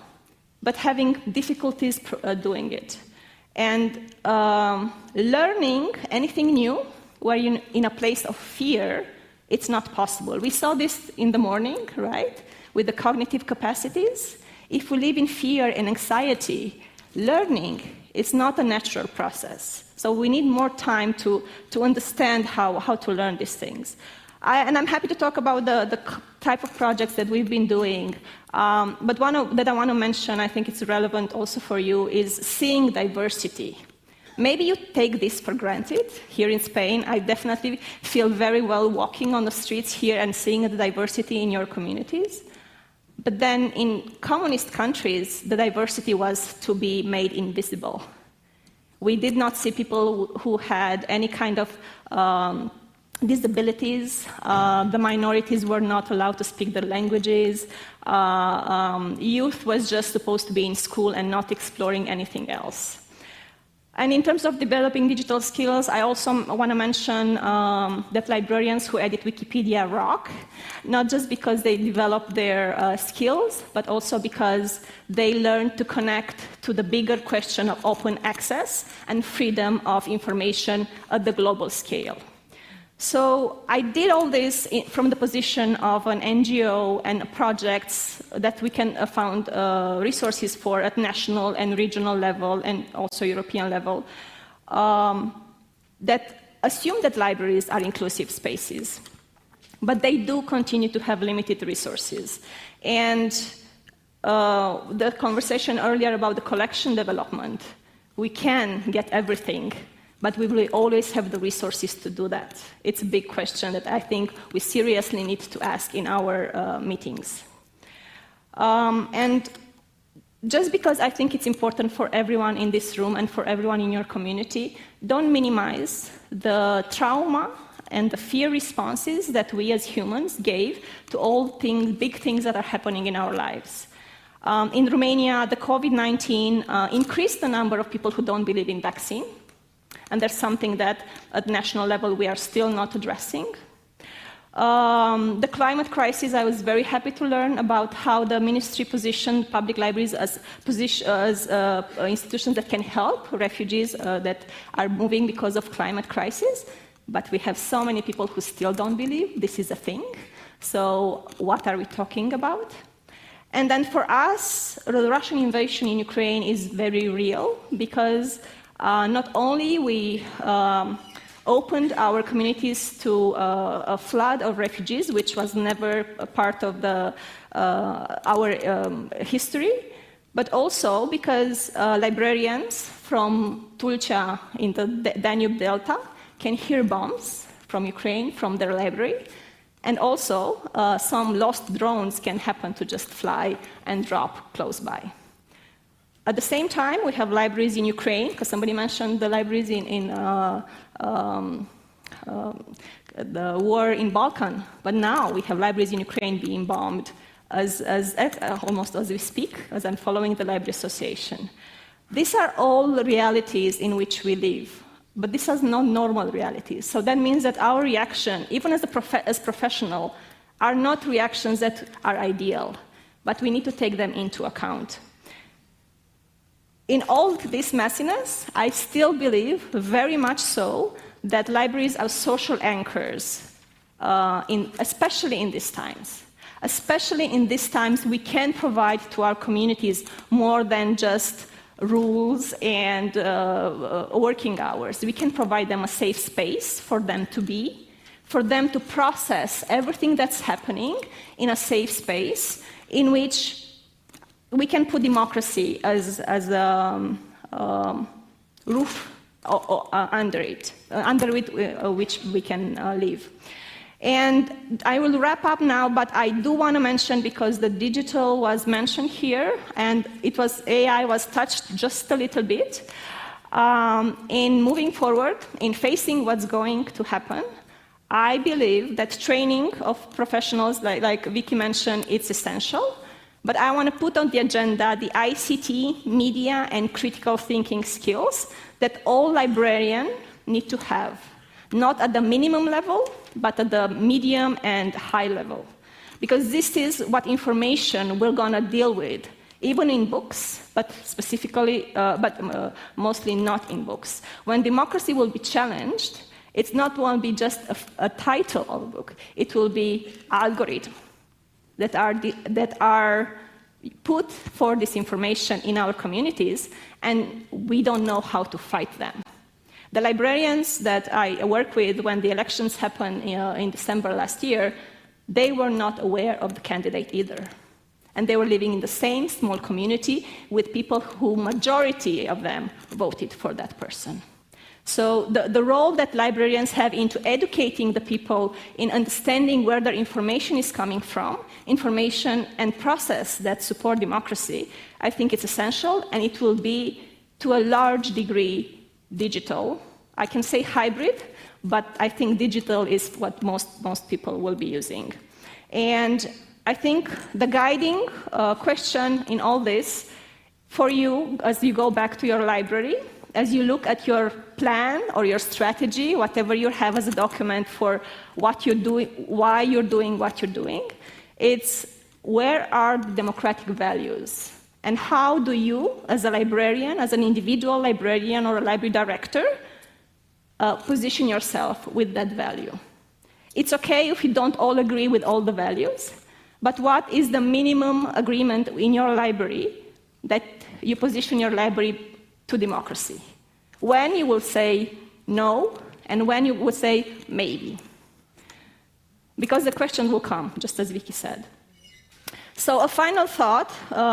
but having difficulties doing it. And learning anything new, where you're in a place of fear, it's not possible. We saw this in the morning, right, with the cognitive capacities. If we live in fear and anxiety, learning is not a natural process. So we need more time to understand how to learn these things. And I'm happy to talk about the type of projects that we've been doing. But one that I want to mention, I think it's relevant also for you, is seeing diversity. Maybe you take this for granted. Here in Spain, I definitely feel very well walking on the streets here and seeing the diversity in your communities. But then in communist countries, the diversity was to be made invisible. We did not see people who had any kind of disabilities. The minorities were not allowed to speak their languages. Youth was just supposed to be in school and not exploring anything else. And in terms of developing digital skills, I also want to mention that librarians who edit Wikipedia rock, not just because they develop their skills, but also because they learn to connect to the bigger question of open access and freedom of information at the global scale. So I did all this from the position of an NGO and projects that we can found resources for at national and regional level and also European level that assume that libraries are inclusive spaces. But they do continue to have limited resources. And the conversation earlier about the collection development, we can get everything, but we will always have the resources to do that. It's a big question that I think we seriously need to ask in our meetings. And just because I think it's important for everyone in this room and for everyone in your community, don't minimize the trauma and the fear responses that we as humans gave to all big things that are happening in our lives. In Romania, the COVID-19 increased the number of people who don't believe in vaccine. And that's something that at national level we are still not addressing. The climate crisis, I was very happy to learn about how the ministry positioned public libraries as institutions that can help refugees that are moving because of climate crisis. But we have so many people who still don't believe this is a thing. So what are we talking about? And then for us, the Russian invasion in Ukraine is very real because not only we opened our communities to a flood of refugees, which was never a part of our history, but also because librarians from Tulcea in the Danube Delta can hear bombs from Ukraine, from their library, and also some lost drones can happen to just fly and drop close by. At the same time, we have libraries in Ukraine, because somebody mentioned the libraries in the war in Balkan, but now we have libraries in Ukraine being bombed almost as we speak, as I'm following the Library Association. These are all realities in which we live, but these are not normal realities. So that means that our reaction, even as professional, are not reactions that are ideal, but we need to take them into account. In all this messiness, I still believe, very much so, that libraries are social anchors, especially in these times. Especially in these times, we can provide to our communities more than just rules and working hours. We can provide them a safe space for them to be, for them to process everything that's happening in a safe space in which we can put democracy as a roof under which we can live. And I will wrap up now, but I do want to mention, because the digital was mentioned here, and AI was touched just a little bit. In moving forward, in facing what's going to happen, I believe that training of professionals, like Vicky mentioned, it's essential. But I want to put on the agenda the ICT, media, and critical thinking skills that all librarians need to have. Not at the minimum level, but at the medium and high level. Because this is what information we're going to deal with, even in books, but mostly not in books. When democracy will be challenged, it's not going to be just a title of a book. It will be algorithms that are put for this information in our communities, and we don't know how to fight them. The librarians that I work with when the elections happened in December last year, they were not aware of the candidate either. And they were living in the same small community with people who, majority of them, voted for that person. So the role that librarians have into educating the people in understanding where their information is coming from, information and process that support democracy, I think it's essential, and it will be, to a large degree, digital. I can say hybrid, but I think digital is what most people will be using. And I think the guiding question in all this for you, as you go back to your library, as you look at your plan or your strategy, whatever you have as a document for what you're doing, why you're doing what you're doing, it's where are the democratic values? And how do you, as a librarian, as an individual librarian or a library director, position yourself with that value? It's okay if you don't all agree with all the values, but what is the minimum agreement in your library that you position your library to democracy? When you will say no, and when you will say maybe. Because the question will come, just as Vicky said. So a final thought,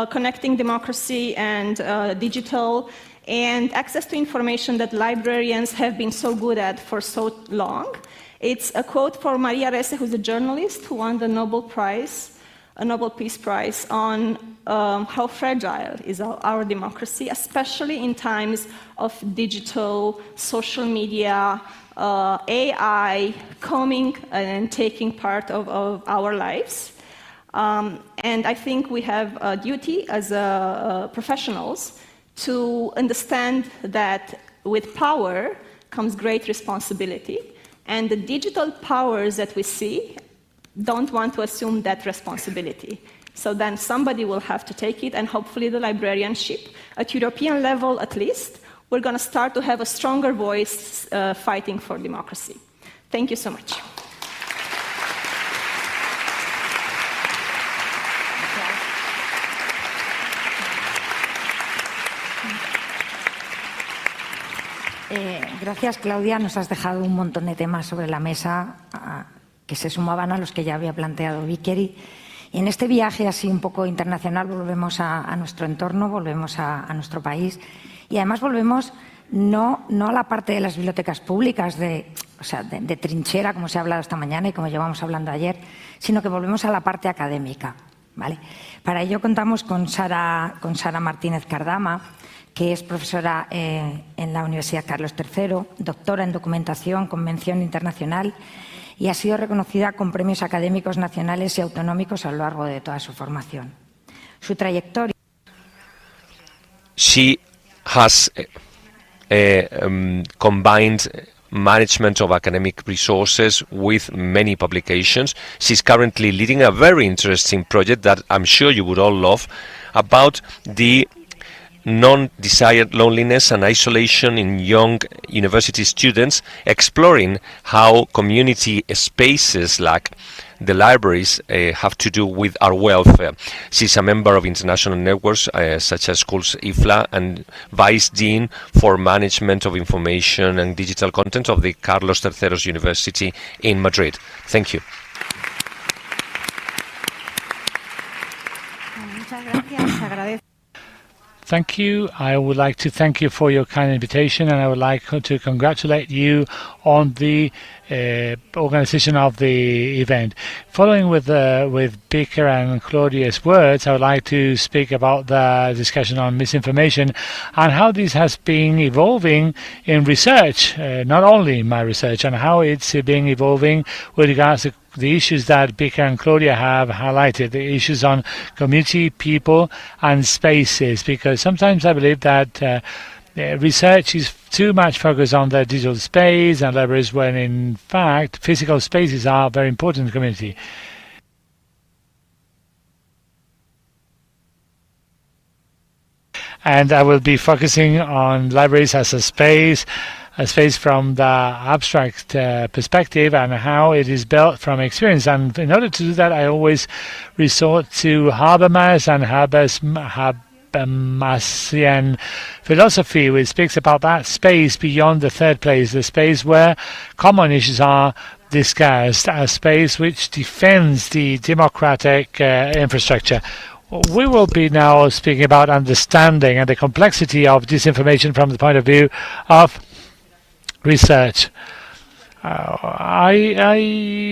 connecting democracy and digital and access to information that librarians have been so good at for so long. It's a quote for Maria Resse, who's a journalist who won the Nobel Prize, a Nobel Peace Prize, on how fragile is our democracy, especially in times of digital, social media, AI coming and taking part of our lives. And I think we have a duty as professionals to understand that with power comes great responsibility, and the digital powers that we see don't want to assume that responsibility. So then somebody will have to take it, and hopefully the librarianship, at European level at least, we're going to start to have a stronger voice fighting for democracy. Thank you so much. Gracias, Claudia. Nos has dejado un montón de temas sobre la mesa que se sumaban a los que ya había planteado Vicky. Y en este viaje así un poco internacional volvemos a nuestro entorno, volvemos a nuestro país y además volvemos no a la parte de las bibliotecas públicas, de trinchera, como se ha hablado esta mañana y como llevamos hablando ayer, sino que volvemos a la parte académica, ¿vale? Para ello contamos con Sara Martínez Cardama, que es profesora en la Universidad Carlos III, doctora en documentación con mención internacional y ha sido reconocida con premios académicos nacionales y autonómicos a lo largo de toda su formación. Su trayectoria. She has combined management of academic resources with many publications. She's currently leading a very interesting project that I'm sure you would all love about the non-desired loneliness and isolation in young university students, exploring how community spaces like the libraries have to do with our welfare. She's a member of international networks such as Schools IFLA and Vice Dean for Management of Information and Digital Content of the Carlos III University in Madrid. Thank you. Muchas gracias. Agradezco. Thank you. I would like to thank you for your kind invitation, and I would like to congratulate you on the organization of the event. Following with Becker and Claudia's words, I would like to speak about the discussion on misinformation and how this has been evolving in research, not only in my research, and how it's been evolving with regards to the issues that Becker and Claudia have highlighted, the issues on community, people, and spaces, because sometimes I believe that research is too much focused on the digital space and libraries, when in fact physical spaces are very important in the community. And I will be focusing on libraries as a space from the abstract perspective and how it is built from experience. And in order to do that, I always resort to Habermas and Habermasian philosophy, which speaks about that space beyond the third place, the space where common issues are discussed, a space which defends the democratic infrastructure. We will be now speaking about understanding and the complexity of disinformation from the point of view of research. I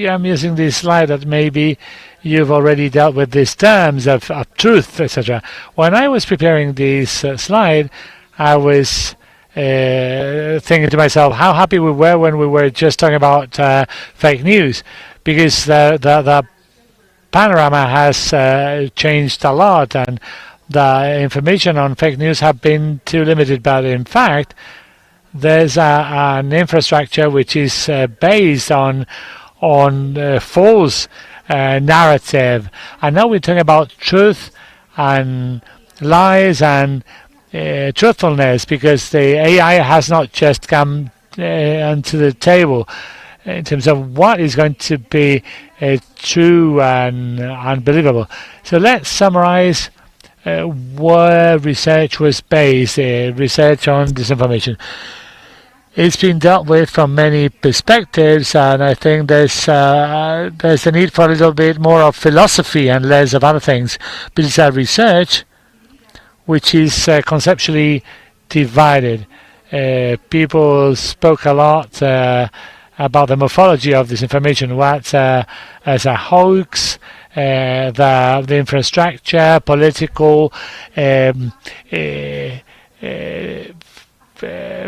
am using this slide that maybe you've already dealt with these terms of truth, etc. When I was preparing this slide, I was thinking to myself how happy we were when we were just talking about fake news, because the panorama has changed a lot, and the information on fake news have been too limited. But in fact, there's an infrastructure which is based on false narrative, and now we're talking about truth and lies and truthfulness, because the AI has not just come onto the table. in terms of what is going to be true and unbelievable. So let's summarize where research was based, research on disinformation. It's been dealt with from many perspectives, and I think there's a need for a little bit more of philosophy and less of other things. But it's a research which is conceptually divided. People spoke a lot about the morphology of this information, what as a hoax, the infrastructure, political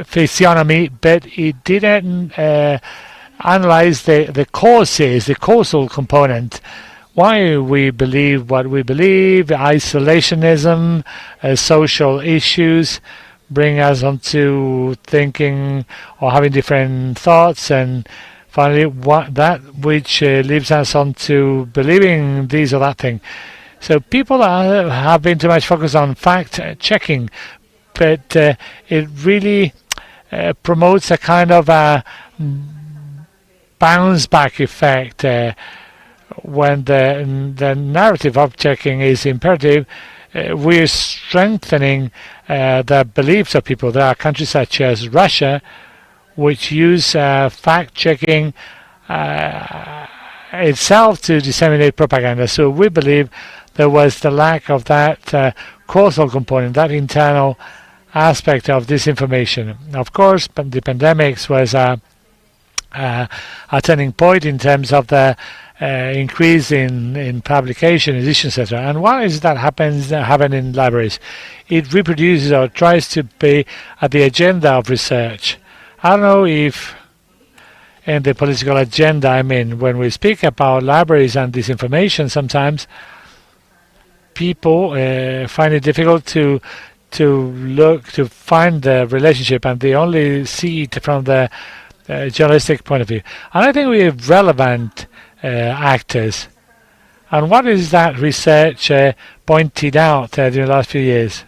physiognomy, but it didn't analyze the causes, the causal component. Why we believe what we believe, isolationism, social issues bring us onto thinking or having different thoughts, and finally which leads us onto believing this or that thing. So people have been too much focused on fact checking, but it really promotes a kind of a bounce back effect. When the narrative of checking is imperative, we're strengthening the beliefs of people. There are countries such as Russia which use fact-checking itself to disseminate propaganda. So we believe there was the lack of that causal component, that internal aspect of disinformation. Of course, the pandemics was a turning point in terms of the increase in publication, editions, etc. And why is that happen in libraries? It reproduces or tries to be at the agenda of research. I don't know if in the political agenda, I mean, when we speak about libraries and disinformation, sometimes people find it difficult to find the relationship, and they only see it from the journalistic point of view. And I think we have relevant actors. And what is that research pointed out during the last few years?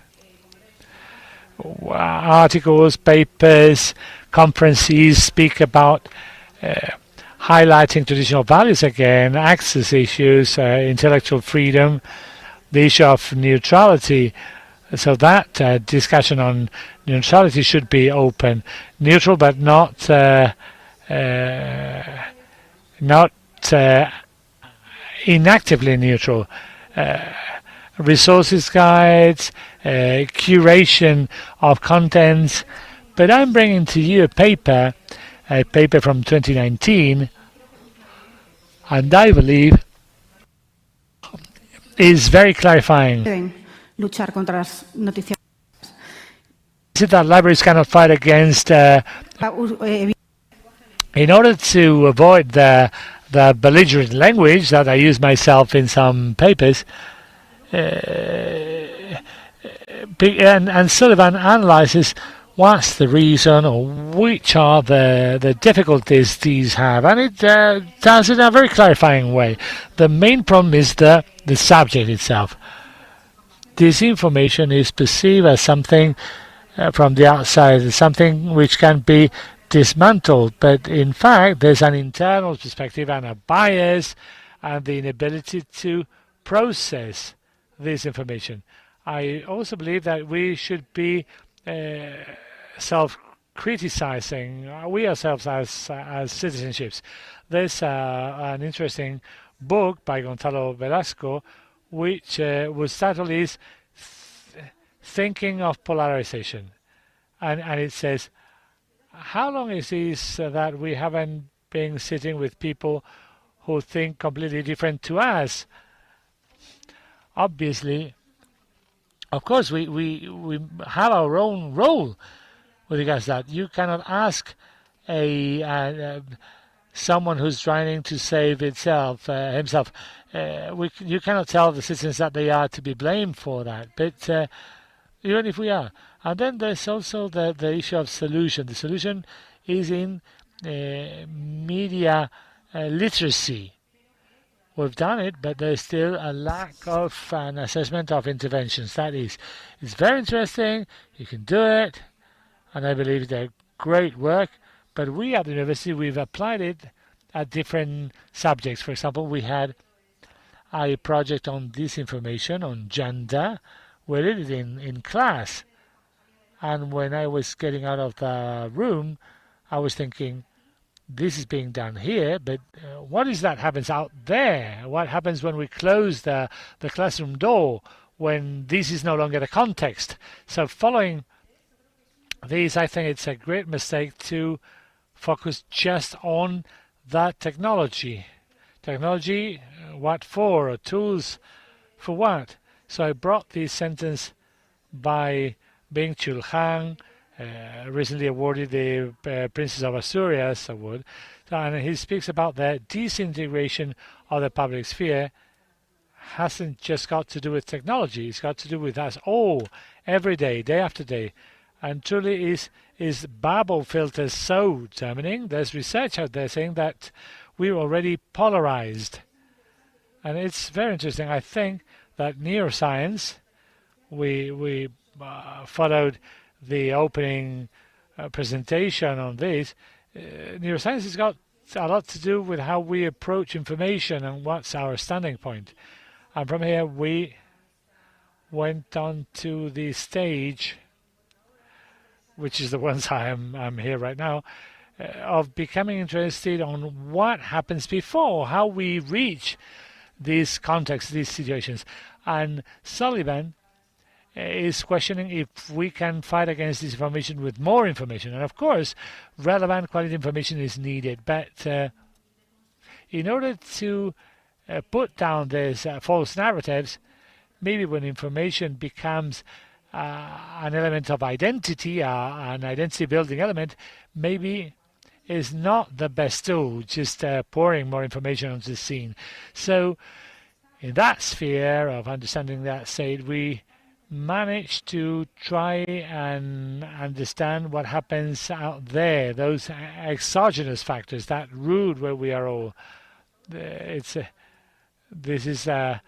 Articles, papers, conferences speak about highlighting traditional values again, access issues, intellectual freedom, the issue of neutrality. So that discussion on neutrality should be open, neutral, but not inactively neutral. Resources guides, curation of contents. But I'm bringing to you a paper from 2019, and I believe is very clarifying. Luchar contra las noticias. Is it that libraries cannot fight against in order to avoid the belligerent language that I use myself in some papers, and Sullivan analyzes what's the reason or which are the difficulties these have, and it does it in a very clarifying way. The main problem is the subject itself. Disinformation is perceived as something from the outside, something which can be dismantled, but in fact there's an internal perspective and a bias and the inability to process this information. I also believe that we should be self-criticizing, we ourselves as citizenships. There's an interesting book by Gonzalo Velasco which was titled is Thinking of Polarization, and it says, how long is this that we haven't been sitting with people who think completely different to us? Obviously, of course, we have our own role with regards to that. You cannot ask someone who's trying to save himself. You cannot tell the citizens that they are to be blamed for that. But even if we are, and then there's also the issue of solution. The solution is in media literacy. We've done it, but there's still a lack of an assessment of interventions. That is, it's very interesting. You can do it, and I believe they're great work. But we at the university, we've applied it at different subjects. For example, we had a project on disinformation, on gender. We did it in class. And when I was getting out of the room, I was thinking, this is being done here, but what is that happens out there? What happens when we close the classroom door, when this is no longer the context? So following these, I think it's a great mistake to focus just on that technology. Technology, what for? Or tools for what? So I brought this sentence by Bing Chul Han, recently awarded the Princess of Asturias Award, and he speaks about the disintegration of the public sphere hasn't just got to do with technology, it's got to do with us all, every day, day after day. And truly is bubble filters so determining? There's research out there saying that we're already polarized. And it's very interesting. I think that neuroscience, we followed the opening presentation on this. Neuroscience has got a lot to do with how we approach information and what's our standing point. And from here we went on to the stage, which is the ones I'm here right now, of becoming interested on what happens before, how we reach these contexts, these situations. And Sullivan is questioning if we can fight against disinformation with more information. And of course, relevant quality information is needed. But in order to put down these false narratives, maybe when information becomes an element of identity, an identity-building element, maybe is not the best tool, just pouring more information onto the scene. So in that sphere of understanding that state, we manage to try and understand what happens out there, those exogenous factors, that root where we are all. This is the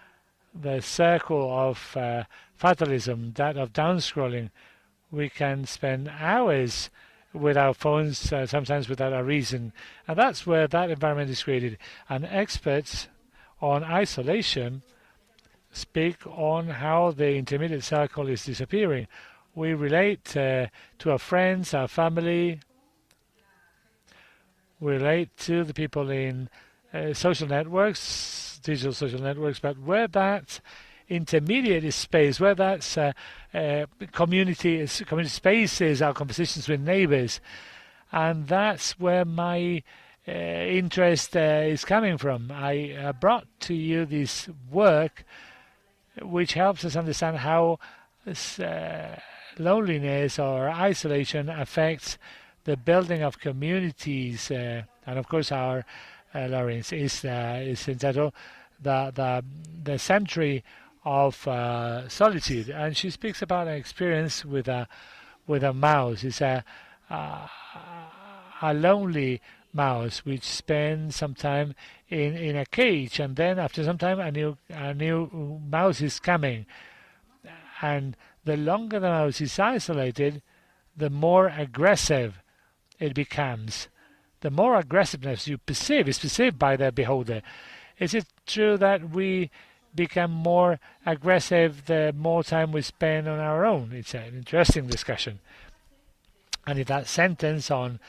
circle of fatalism, that of downscrolling. We can spend hours with our phones, sometimes without a reason, and that's where that environment is created. And experts on isolation speak on how the intermediate circle is disappearing. We relate to our friends, our family. We relate to the people in social networks, digital social networks, but where that intermediate space, where that's community spaces, our conversations with neighbors, and that's where my interest is coming from. I brought to you this work which helps us understand how loneliness or isolation affects the building of communities. And of course our Lawrence is entitled the Century of Solitude, and she speaks about an experience with a mouse. It's a lonely mouse which spends some time in a cage, and then after some time a new mouse is coming, and the longer the mouse is isolated, the more aggressive it becomes. The more aggressiveness you perceive is perceived by the beholder. Is it true that we become more aggressive the more time we spend on our own? It's an interesting discussion. And in that sentence on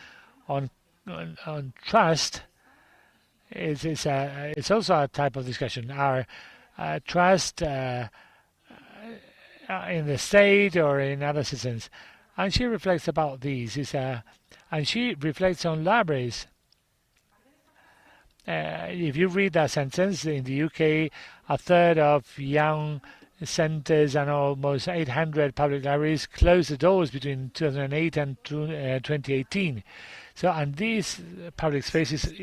trust, it's also a type of discussion. Our trust in the state or in other citizens. And she reflects about these. And she reflects on libraries. If you read that sentence, in the UK, a third of young centres and almost 800 public libraries closed the doors between 2008 and 2018. So, and these public spaces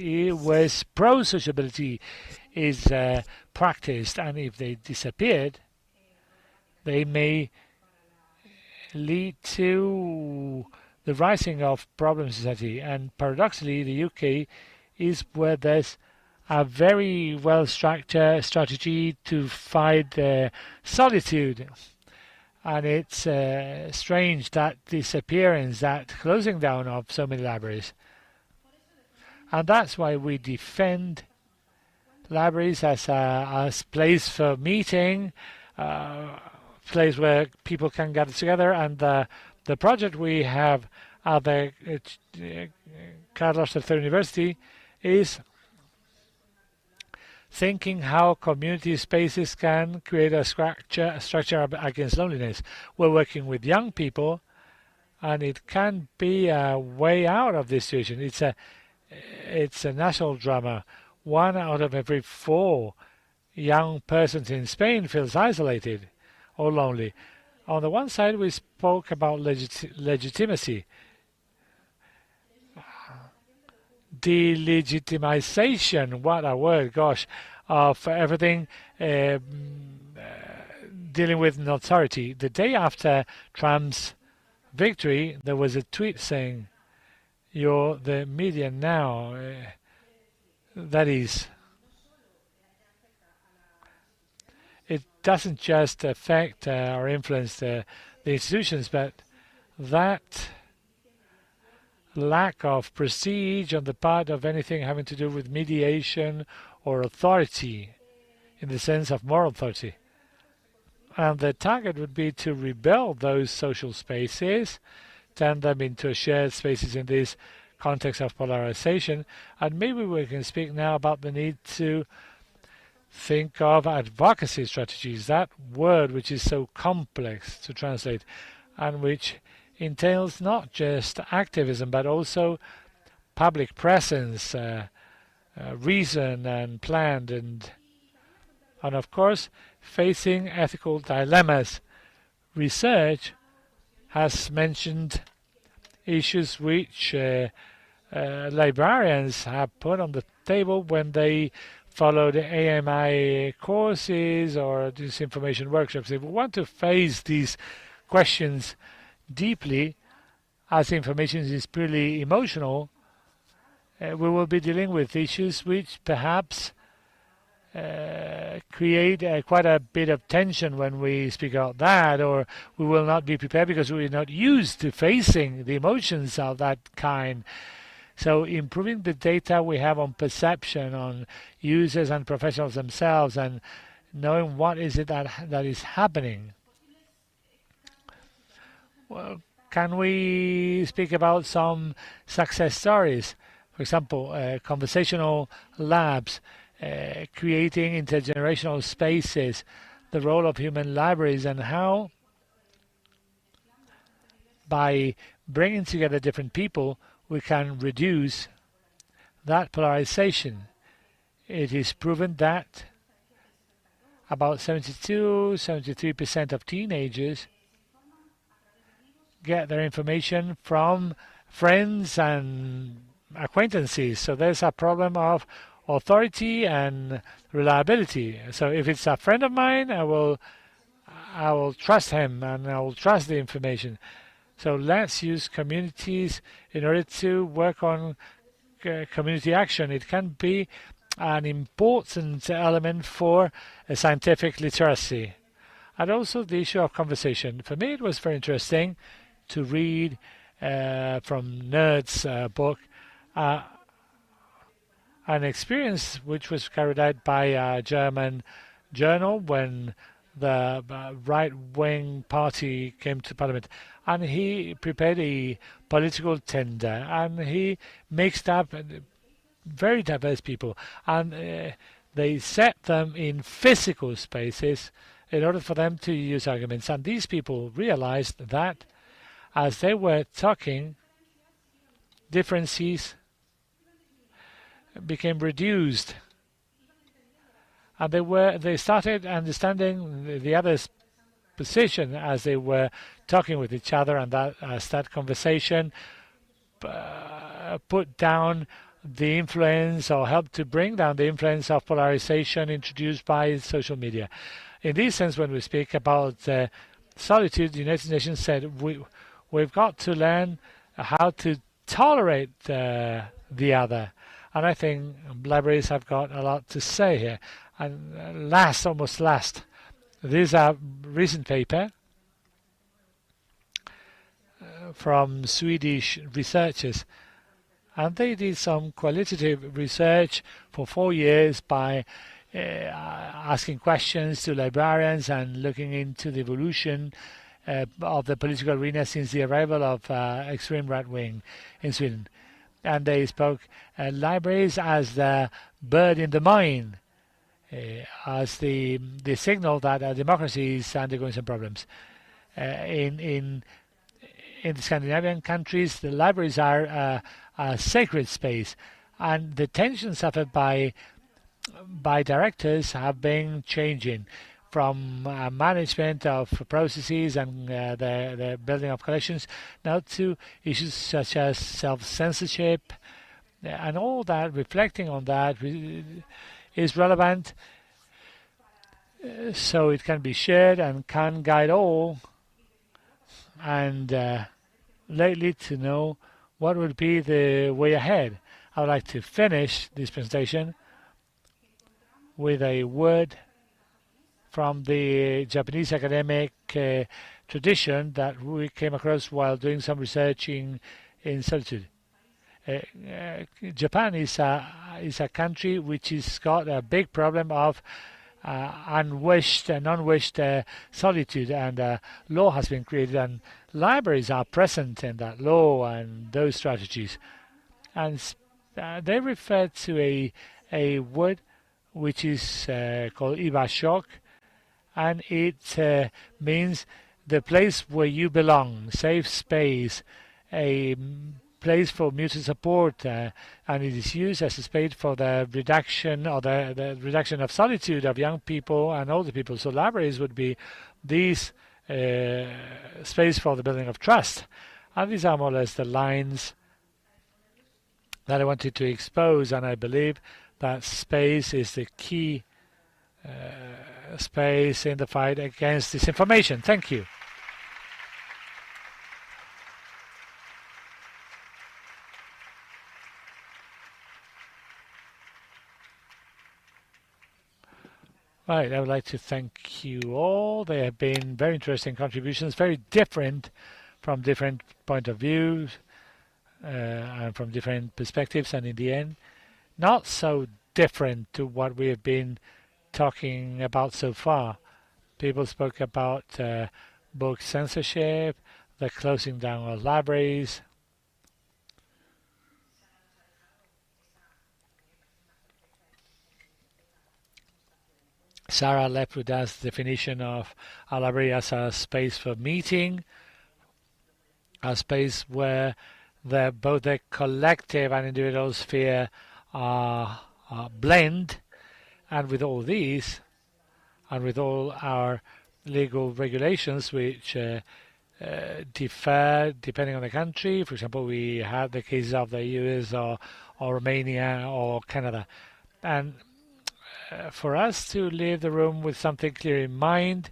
where pro-sociability is practiced, and if they disappeared, they may lead to the rising of problem in society. And paradoxically, the UK is where there's a very well-structured strategy to fight solitude. And it's strange that disappearance, that closing down of so many libraries. And that's why we defend libraries as a place for meeting, place where people can gather together. And the project we have at the Carlos III University is thinking how community spaces can create a structure against loneliness. We're working with young people, and it can be a way out of this situation. It's a national drama. 1 out of every 4 young persons in Spain feels isolated or lonely. On the one side, we spoke about legitimacy. Delegitimization, what a word, gosh, of everything dealing with an authority. The day after Trump's victory, there was a tweet saying, "You're the media now." That is, it doesn't just affect or influence the institutions, but that lack of prestige on the part of anything having to do with mediation or authority in the sense of moral authority. And the target would be to rebuild those social spaces, turn them into shared spaces in this context of polarization. And maybe we can speak now about the need to think of advocacy strategies, that word which is so complex to translate and which entails not just activism but also public presence, reason and planned, and of course facing ethical dilemmas. Research has mentioned issues which librarians have put on the table when they follow the AMI courses or disinformation workshops. If we want to face these questions deeply, as information is purely emotional, we will be dealing with issues which perhaps create quite a bit of tension when we speak about that, or we will not be prepared because we're not used to facing the emotions of that kind. So improving the data we have on perception, on users and professionals themselves, and knowing what is it that is happening. Well, can we speak about some success stories? For example, conversational labs, creating intergenerational spaces, the role of human libraries, and how by bringing together different people we can reduce that polarization. It is proven that about 73% of teenagers get their information from friends and acquaintances. So there's a problem of authority and reliability. So if it's a friend of mine, I will trust him and I will trust the information. So let's use communities in order to work on community action. It can be an important element for scientific literacy. And also the issue of conversation. For me, it was very interesting to read from Nerd's book an experience which was carried out by a German journal when the right-wing party came to parliament, and he prepared a political tender, and he mixed up very diverse people, and they set them in physical spaces in order for them to use arguments. And these people realized that as they were talking, differences became reduced, and they started understanding the other's position as they were talking with each other, and that conversation put down the influence, or helped to bring down the influence of polarization introduced by social media. In this sense, when we speak about solitude, the United Nations said we've got to learn how to tolerate the other. And I think libraries have got a lot to say here. And almost last, this is a recent paper from Swedish researchers. And they did some qualitative research for 4 years by asking questions to librarians and looking into the evolution of the political arena since the arrival of extreme right wing in Sweden. And they spoke libraries as the bird in the mine, as the signal that democracy is undergoing some problems. In the Scandinavian countries, the libraries are a sacred space, and the tensions suffered by directors have been changing from management of processes and the building of collections now to issues such as self-censorship, and all that, reflecting on that is relevant so it can be shared and can guide all, and lately to know what will be the way ahead. I would like to finish this presentation with a word from the Japanese academic tradition that we came across while doing some research in solitude. Japan is a country which has got a big problem of unwished and unwished solitude, and law has been created, and libraries are present in that law and those strategies. And they refer to a word which is called ibashok, and it means the place where you belong, safe space, a place for mutual support, and it is used as a space for the reduction or the reduction of solitude of young people and older people. So libraries would be these space for the building of trust. And these are more or less the lines that I wanted to expose, and I believe that space is the key space in the fight against disinformation. Thank you. Right, I would like to thank you all. They have been very interesting contributions, very different from different point of views and from different perspectives, and in the end, not so different to what we have been talking about so far. People spoke about book censorship, the closing down of libraries, Sarah left with us the definition of a library as a space for meeting, a space where both the collective and individual sphere are blend, and with all these, and with all our legal regulations which differ depending on the country. For example, we had the cases of the US or Romania or Canada. And for us to leave the room with something clear in mind,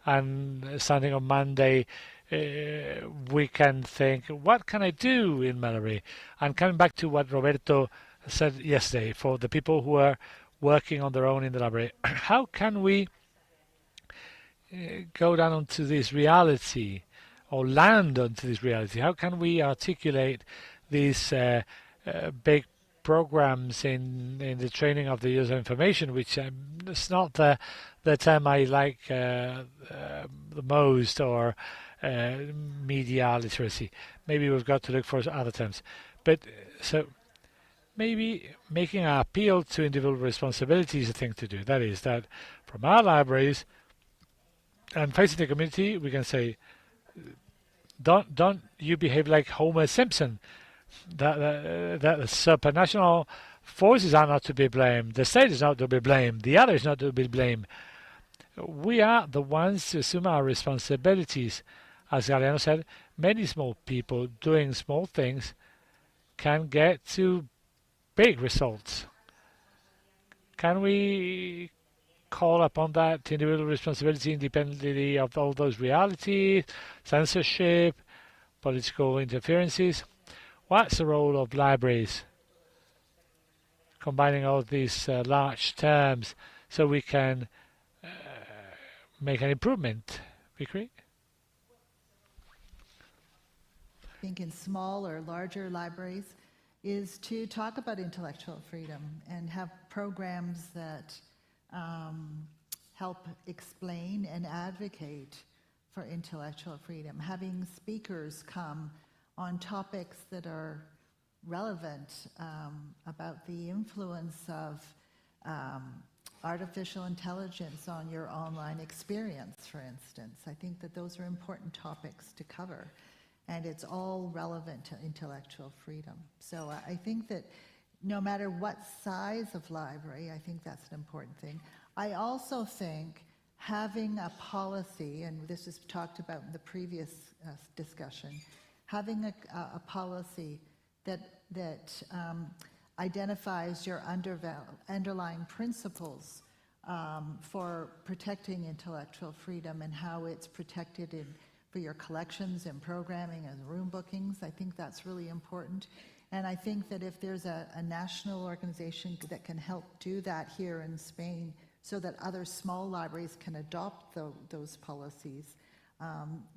and starting on Monday, we can think, what can I do in Mallory? And coming back to what Roberto said yesterday, for the people who are working on their own in the library, how can we go down onto this reality, or land onto this reality? How can we articulate these big programs in the training of the user information, which it's not the term I like the most, or media literacy. Maybe we've got to look for other terms. But so maybe making an appeal to individual responsibility is a thing to do. That is, that from our libraries and facing the community, we can say, don't you behave like Homer Simpson. That the supranational forces are not to be blamed. The state is not to be blamed. The other is not to be blamed. We are the ones to assume our responsibilities. As Galeano said, many small people doing small things can get to big results. Can we call upon that individual responsibility independently of all those realities, censorship, political interferences? What's the role of libraries? Combining all these large terms so we can make an improvement. Vikri? I think in small or larger libraries, is to talk about intellectual freedom and have programs that help explain and advocate for intellectual freedom, having speakers come on topics that are relevant about the influence of artificial intelligence on your online experience, for instance. I think that those are important topics to cover, and it's all relevant to intellectual freedom. So I think that no matter what size of library, I think that's an important thing. I also think having a policy, and this is talked about in the previous discussion, having a policy that identifies your underlying principles for protecting intellectual freedom and how it's protected for your collections and programming and room bookings. I think that's really important. And I think that if there's a national organization that can help do that here in Spain so that other small libraries can adopt those policies,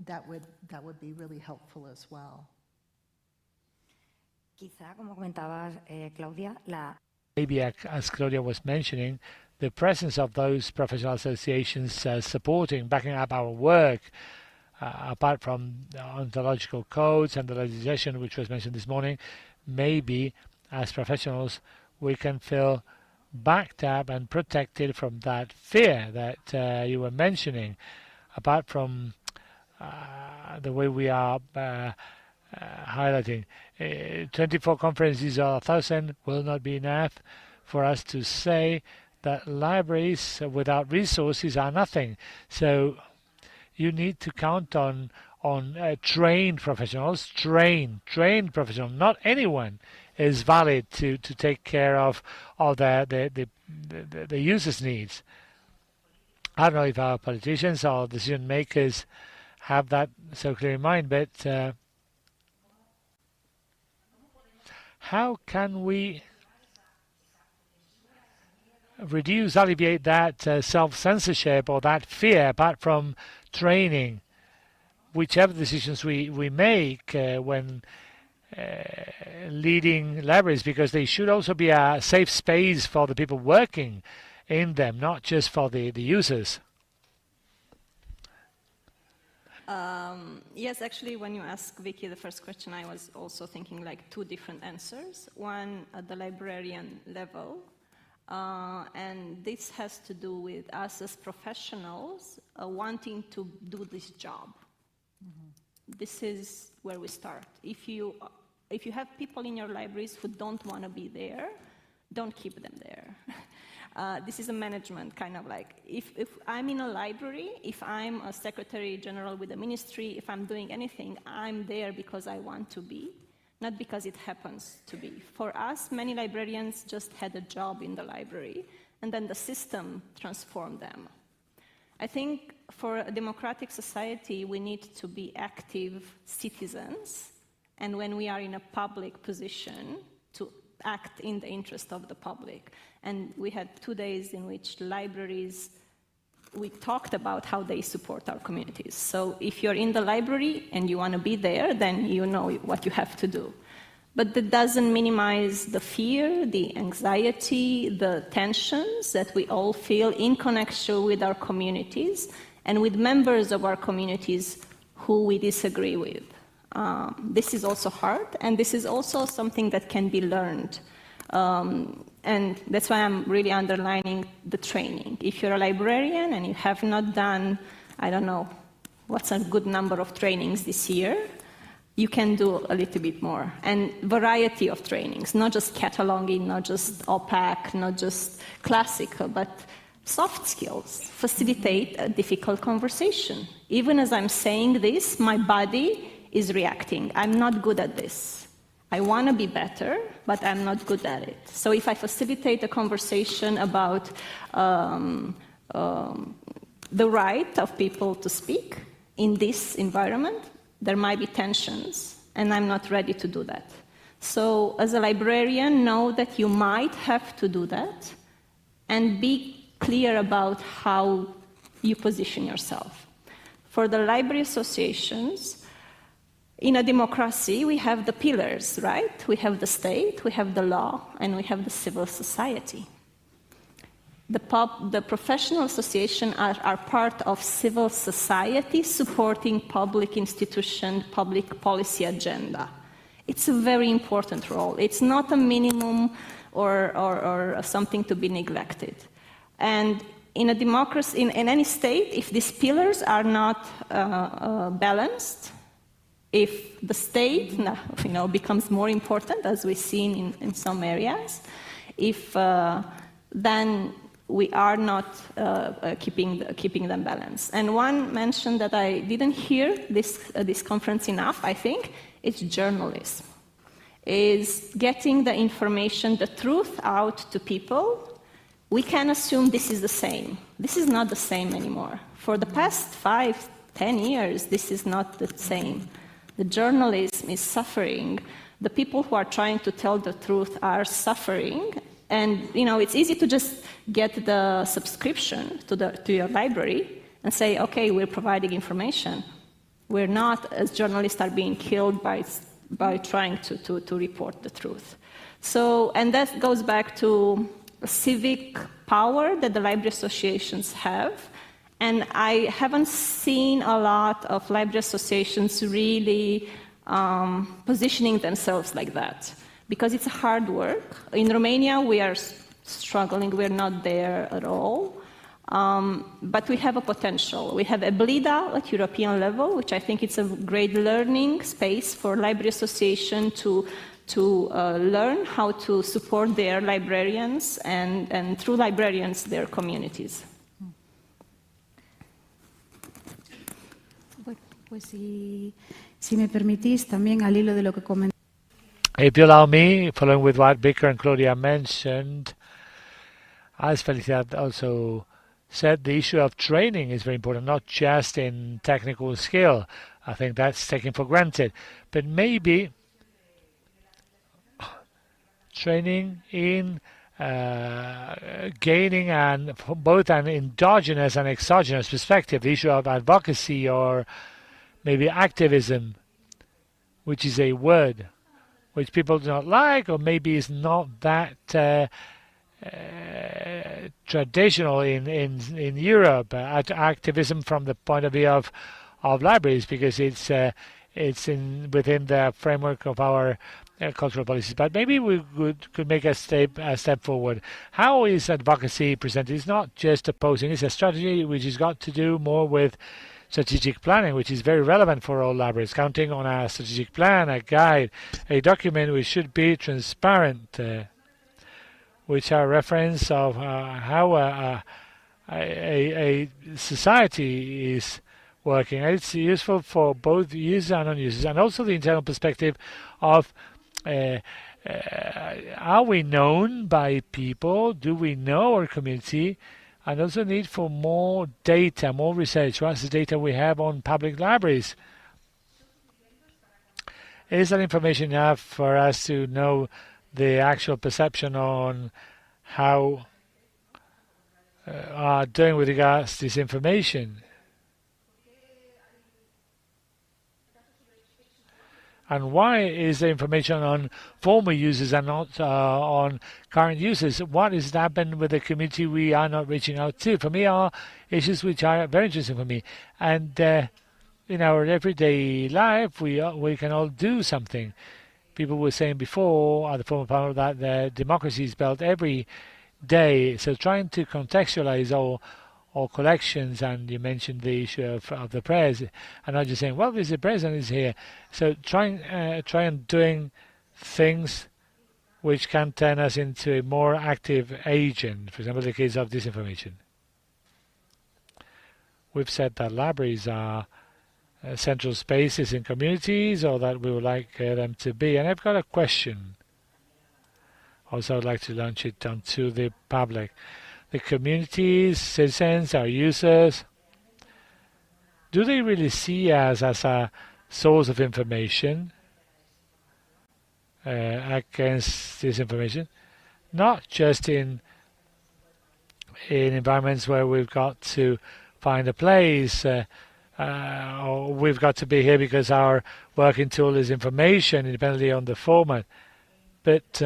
that would be really helpful as well. Quizá, como comentaba Claudia, maybe as Claudia was mentioning, the presence of those professional associations supporting, backing up our work, apart from the ontological codes and the legislation which was mentioned this morning, maybe as professionals we can feel backed up and protected from that fear that you were mentioning, apart from the way we are highlighting. 24 conferences or 1,000 will not be enough for us to say that libraries without resources are nothing. So you need to count on trained professionals, trained professionals. Not anyone is valid to take care of the users' needs. I don't know if our politicians or decision makers have that so clear in mind, but how can we alleviate that self-censorship or that fear, apart from training, whichever decisions we make when leading libraries, because they should also be a safe space for the people working in them, not just for the users. Yes, actually, when you asked Vicky the first question, I was also thinking like two different answers. One at the librarian level, and this has to do with us as professionals wanting to do this job. Mm-hmm. This is where we start. If you have people in your libraries who don't want to be there, don't keep them there. This is a management kind of like, if I'm in a library, if I'm a secretary general with a ministry, if I'm doing anything, I'm there because I want to be, not because it happens to be. For us, many librarians just had a job in the library, and then the system transformed them. I think for a democratic society, we need to be active citizens, and when we are in a public position, to act in the interest of the public. And we had 2 days in which libraries, we talked about how they support our communities. So if you're in the library and you want to be there, then you know what you have to do. But that doesn't minimize the fear, the anxiety, the tensions that we all feel in connection with our communities and with members of our communities who we disagree with. This is also hard, and this is also something that can be learned. And that's why I'm really underlining the training. If you're a librarian and you have not done, I don't know, what's a good number of trainings this year, you can do a little bit more. And variety of trainings, not just cataloging, not just OPAC, not just classical, but soft skills. Facilitate a difficult conversation. Even as I'm saying this, my body is reacting. I'm not good at this. I want to be better, but I'm not good at it. So if I facilitate a conversation about the right of people to speak in this environment, there might be tensions, and I'm not ready to do that. So as a librarian, know that you might have to do that, and be clear about how you position yourself. For the library associations, In a democracy, we have the pillars, right? We have the state, we have the law, and we have the civil society. The professional associations are part of civil society supporting public institution, public policy agenda. It's a very important role. It's not a minimum or something to be neglected. And in a democracy, in any state, if these pillars are not balanced, if the state becomes more important, as we've seen in some areas, then we are not keeping them balanced. And one mentioned that I didn't hear this conference enough, I think, it's journalism. Is getting the information, the truth out to people. We can assume this is the same. This is not the same anymore. For the past 5-10 years, this is not the same. The journalism is suffering. The people who are trying to tell the truth are suffering. And it's easy to just get the subscription to your library and say, okay, we're providing information. We're not, as journalists, are being killed by trying to report the truth. So, and that goes back to civic power that the library associations have. And I haven't seen a lot of library associations really positioning themselves like that, because it's hard work. In Romania, we are struggling. We're not there at all. But we have a potential. We have Eblida at European level, which I think it's a great learning space for library association to learn how to support their librarians and through librarians, their communities. Pues si me permitís, también al hilo de lo que comentó. If you allow me, following with what Vicar and Claudia mentioned, as Felicidad also said, the issue of training is very important, not just in technical skill. I think that's taken for granted. But maybe training in gaining both an endogenous and exogenous perspective, the issue of advocacy or maybe activism, which is a word which people do not like, or maybe is not that traditional in Europe. Activism from the point of view of libraries, because it's within the framework of our cultural policies. But maybe we could make a step forward. How is advocacy presented? It's not just opposing. It's a strategy which has got to do more with strategic planning, which is very relevant for all libraries, counting on a strategic plan, a guide, a document which should be transparent, which are reference of how a society is working. And it's useful for both users and non-users, and also the internal perspective of are we known by people? Do we know our community? And also need for more data, more research. What's the data we have on public libraries? Is that information enough for us to know the actual perception on how are doing with regards to this information? And why is the information on former users and not on current users? What has happened with the community we are not reaching out to? For me, are issues which are very interesting for me. And in our everyday life, we can all do something. People were saying before, at the former panel, that the democracy is built every day. So trying to contextualize all collections, and you mentioned the issue of the prayers, and not just saying, well, there's a president is here. So try and doing things which can turn us into a more active agent. For example, the case of disinformation. We've said that libraries are central spaces in communities, or that we would like them to be. And I've got a question. Also, I'd like to launch it onto the public. The communities, citizens, our users, do they really see us as a source of information against this information? Not just in environments where we've got to find a place or we've got to be here because our working tool is information, independently on the format. But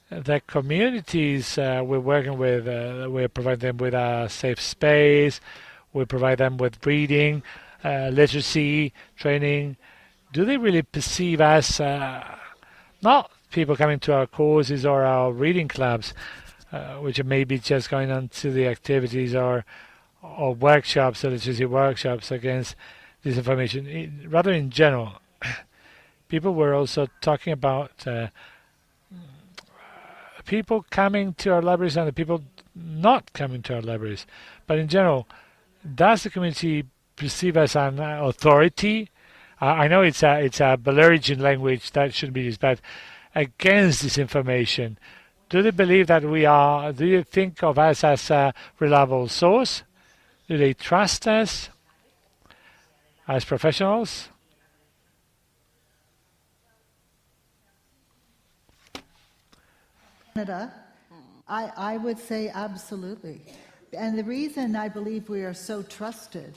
the communities we're working with, we provide them with a safe space, we provide them with reading, literacy, training. Do they really perceive us, not people coming to our courses or our reading clubs, which are maybe just going on to the activities or workshops, or literacy workshops against disinformation. Rather in general, people were also talking about people coming to our libraries and the people not coming to our libraries. But in general, does the community perceive us an authority? I know it's a Belarusian language that shouldn't be used, but against disinformation, do they believe that we are? Do you think of us as a reliable source? Do they trust us as professionals? Canada, I would say absolutely. And the reason I believe we are so trusted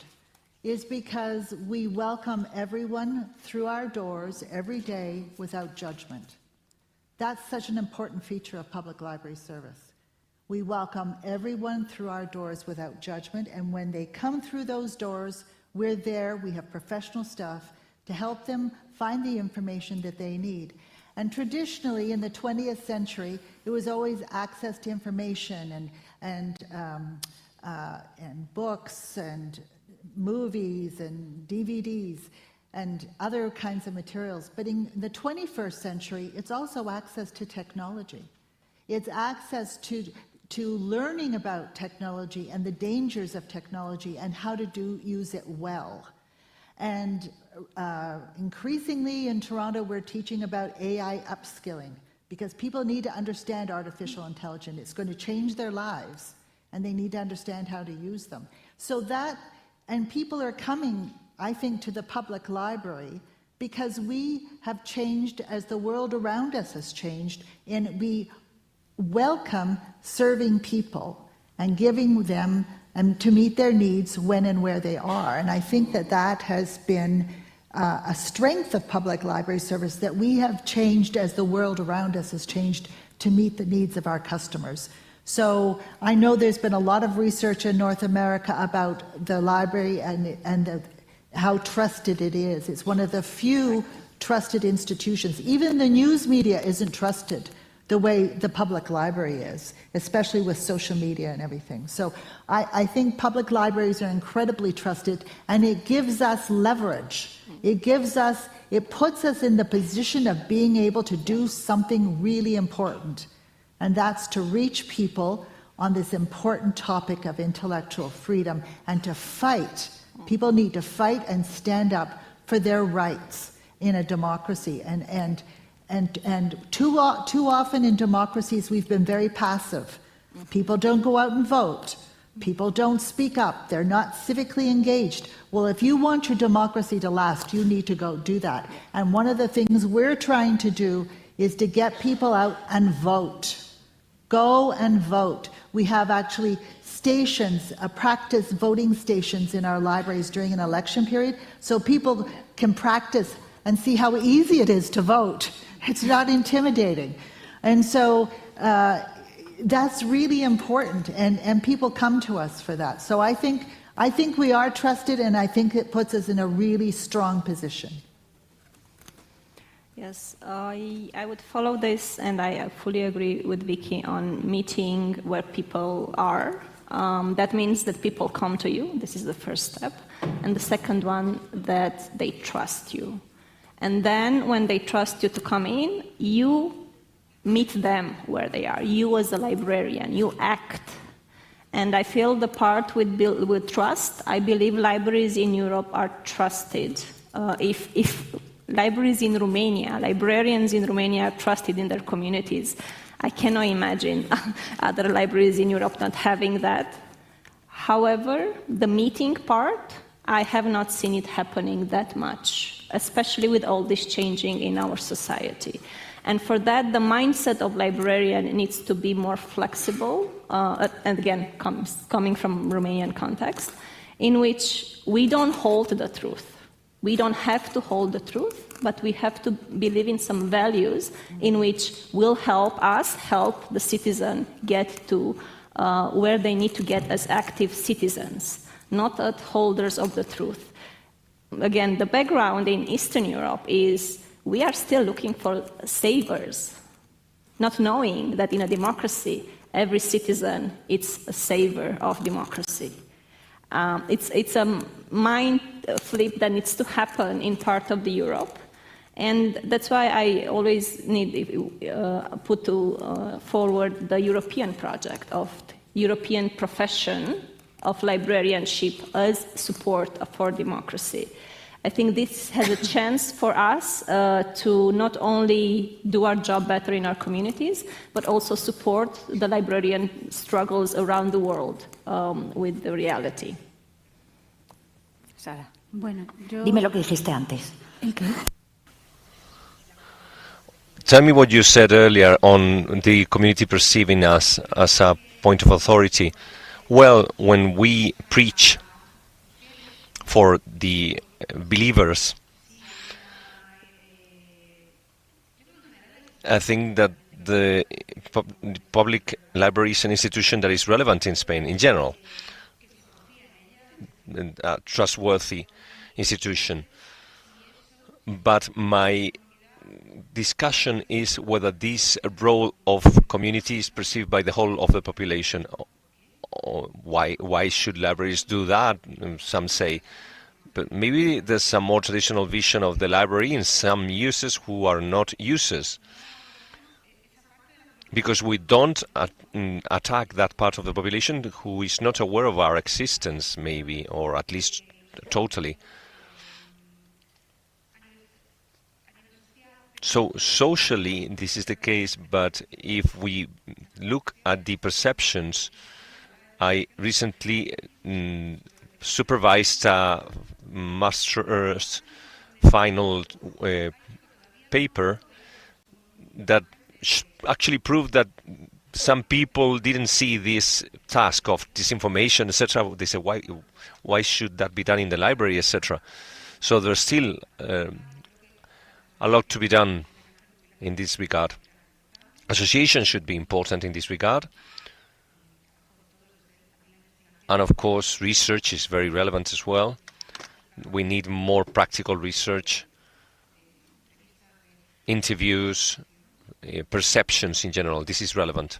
is because we welcome everyone through our doors every day without judgment. That's such an important feature of public library service. We welcome everyone through our doors without judgment, and when they come through those doors, we're there, we have professional staff to help them find the information that they need. And traditionally, in the 20th century, it was always access to information and books and movies and DVDs and other kinds of materials. But in the 21st century, it's also access to technology. It's access to learning about technology and the dangers of technology and how to use it well. And increasingly in Toronto, we're teaching about AI upskilling because people need to understand artificial intelligence. It's going to change their lives, and they need to understand how to use them. So that, and people are coming, I think, to the public library because we have changed as the world around us has changed, and we welcome serving people and giving them and to meet their needs when and where they are. And I think that that has been a strength of public library service, that we have changed as the world around us has changed to meet the needs of our customers. So I know there's been a lot of research in North America about the library and how trusted it is. It's one of the few trusted institutions. Even the news media isn't trusted the way the public library is, especially with social media and everything. So I think public libraries are incredibly trusted, and it gives us leverage. It puts us in the position of being able to do something really important, and that's to reach people on this important topic of intellectual freedom and to fight. People need to fight and stand up for their rights in a democracy. And too often in democracies, we've been very passive. People don't go out and vote. People don't speak up. They're not civically engaged. Well, if you want your democracy to last, you need to go do that. And one of the things we're trying to do is to get people out and vote. Go and vote. We have actually stations, practice voting stations in our libraries during an election period, so people can practice and see how easy it is to vote. It's not intimidating. And so that's really important, and people come to us for that. So I think we are trusted, and I think it puts us in a really strong position. Yes, I would follow this, and I fully agree with Vicky on meeting where people are. That means that people come to you. This is the first step. And the second one, that they trust you. And then when they trust you to come in, you meet them where they are. You as a librarian, you act. And I feel the part with trust. I believe libraries in Europe are trusted. If libraries in Romania, librarians in Romania are trusted in their communities, I cannot imagine other libraries in Europe not having that. However, the meeting part, I have not seen it happening that much, especially with all this changing in our society. And for that, the mindset of librarian needs to be more flexible, and again, coming from Romanian context, in which we don't hold the truth. We don't have to hold the truth, but we have to believe in some values in which will help us help the citizen get to where they need to get as active citizens, not as holders of the truth. Again, the background in Eastern Europe is we are still looking for savers, not knowing that in a democracy, every citizen is a saver of democracy. It's a mind flip that needs to happen in part of the Europe. And that's why I always need put forward the European project of European profession of librarianship as support for democracy. I think this has a chance for us to not only do our job better in our communities, but also support the librarian struggles around the world with the reality. Sara, Bueno, yo... dime lo que dijiste antes. ¿El qué? Tell me what you said earlier on the community perceiving us as a point of authority. Well, when we preach for the believers, I think that the public library is an institution that is relevant in Spain in general, a trustworthy institution. But my discussion is whether this role of community is perceived by the whole of the population. Or why should libraries do that? Some say. But maybe there's a more traditional vision of the library in some users who are not users. Because we don't attack that part of the population who is not aware of our existence, maybe, or at least totally. So socially, this is the case, but if we look at the perceptions, I recently supervised a master's final paper that actually proved that some people didn't see this task of disinformation, etc. They say, why should that be done in the library, etc. So there's still a lot to be done in this regard. Association should be important in this regard. And of course, research is very relevant as well. We need more practical research, interviews, perceptions in general. This is relevant.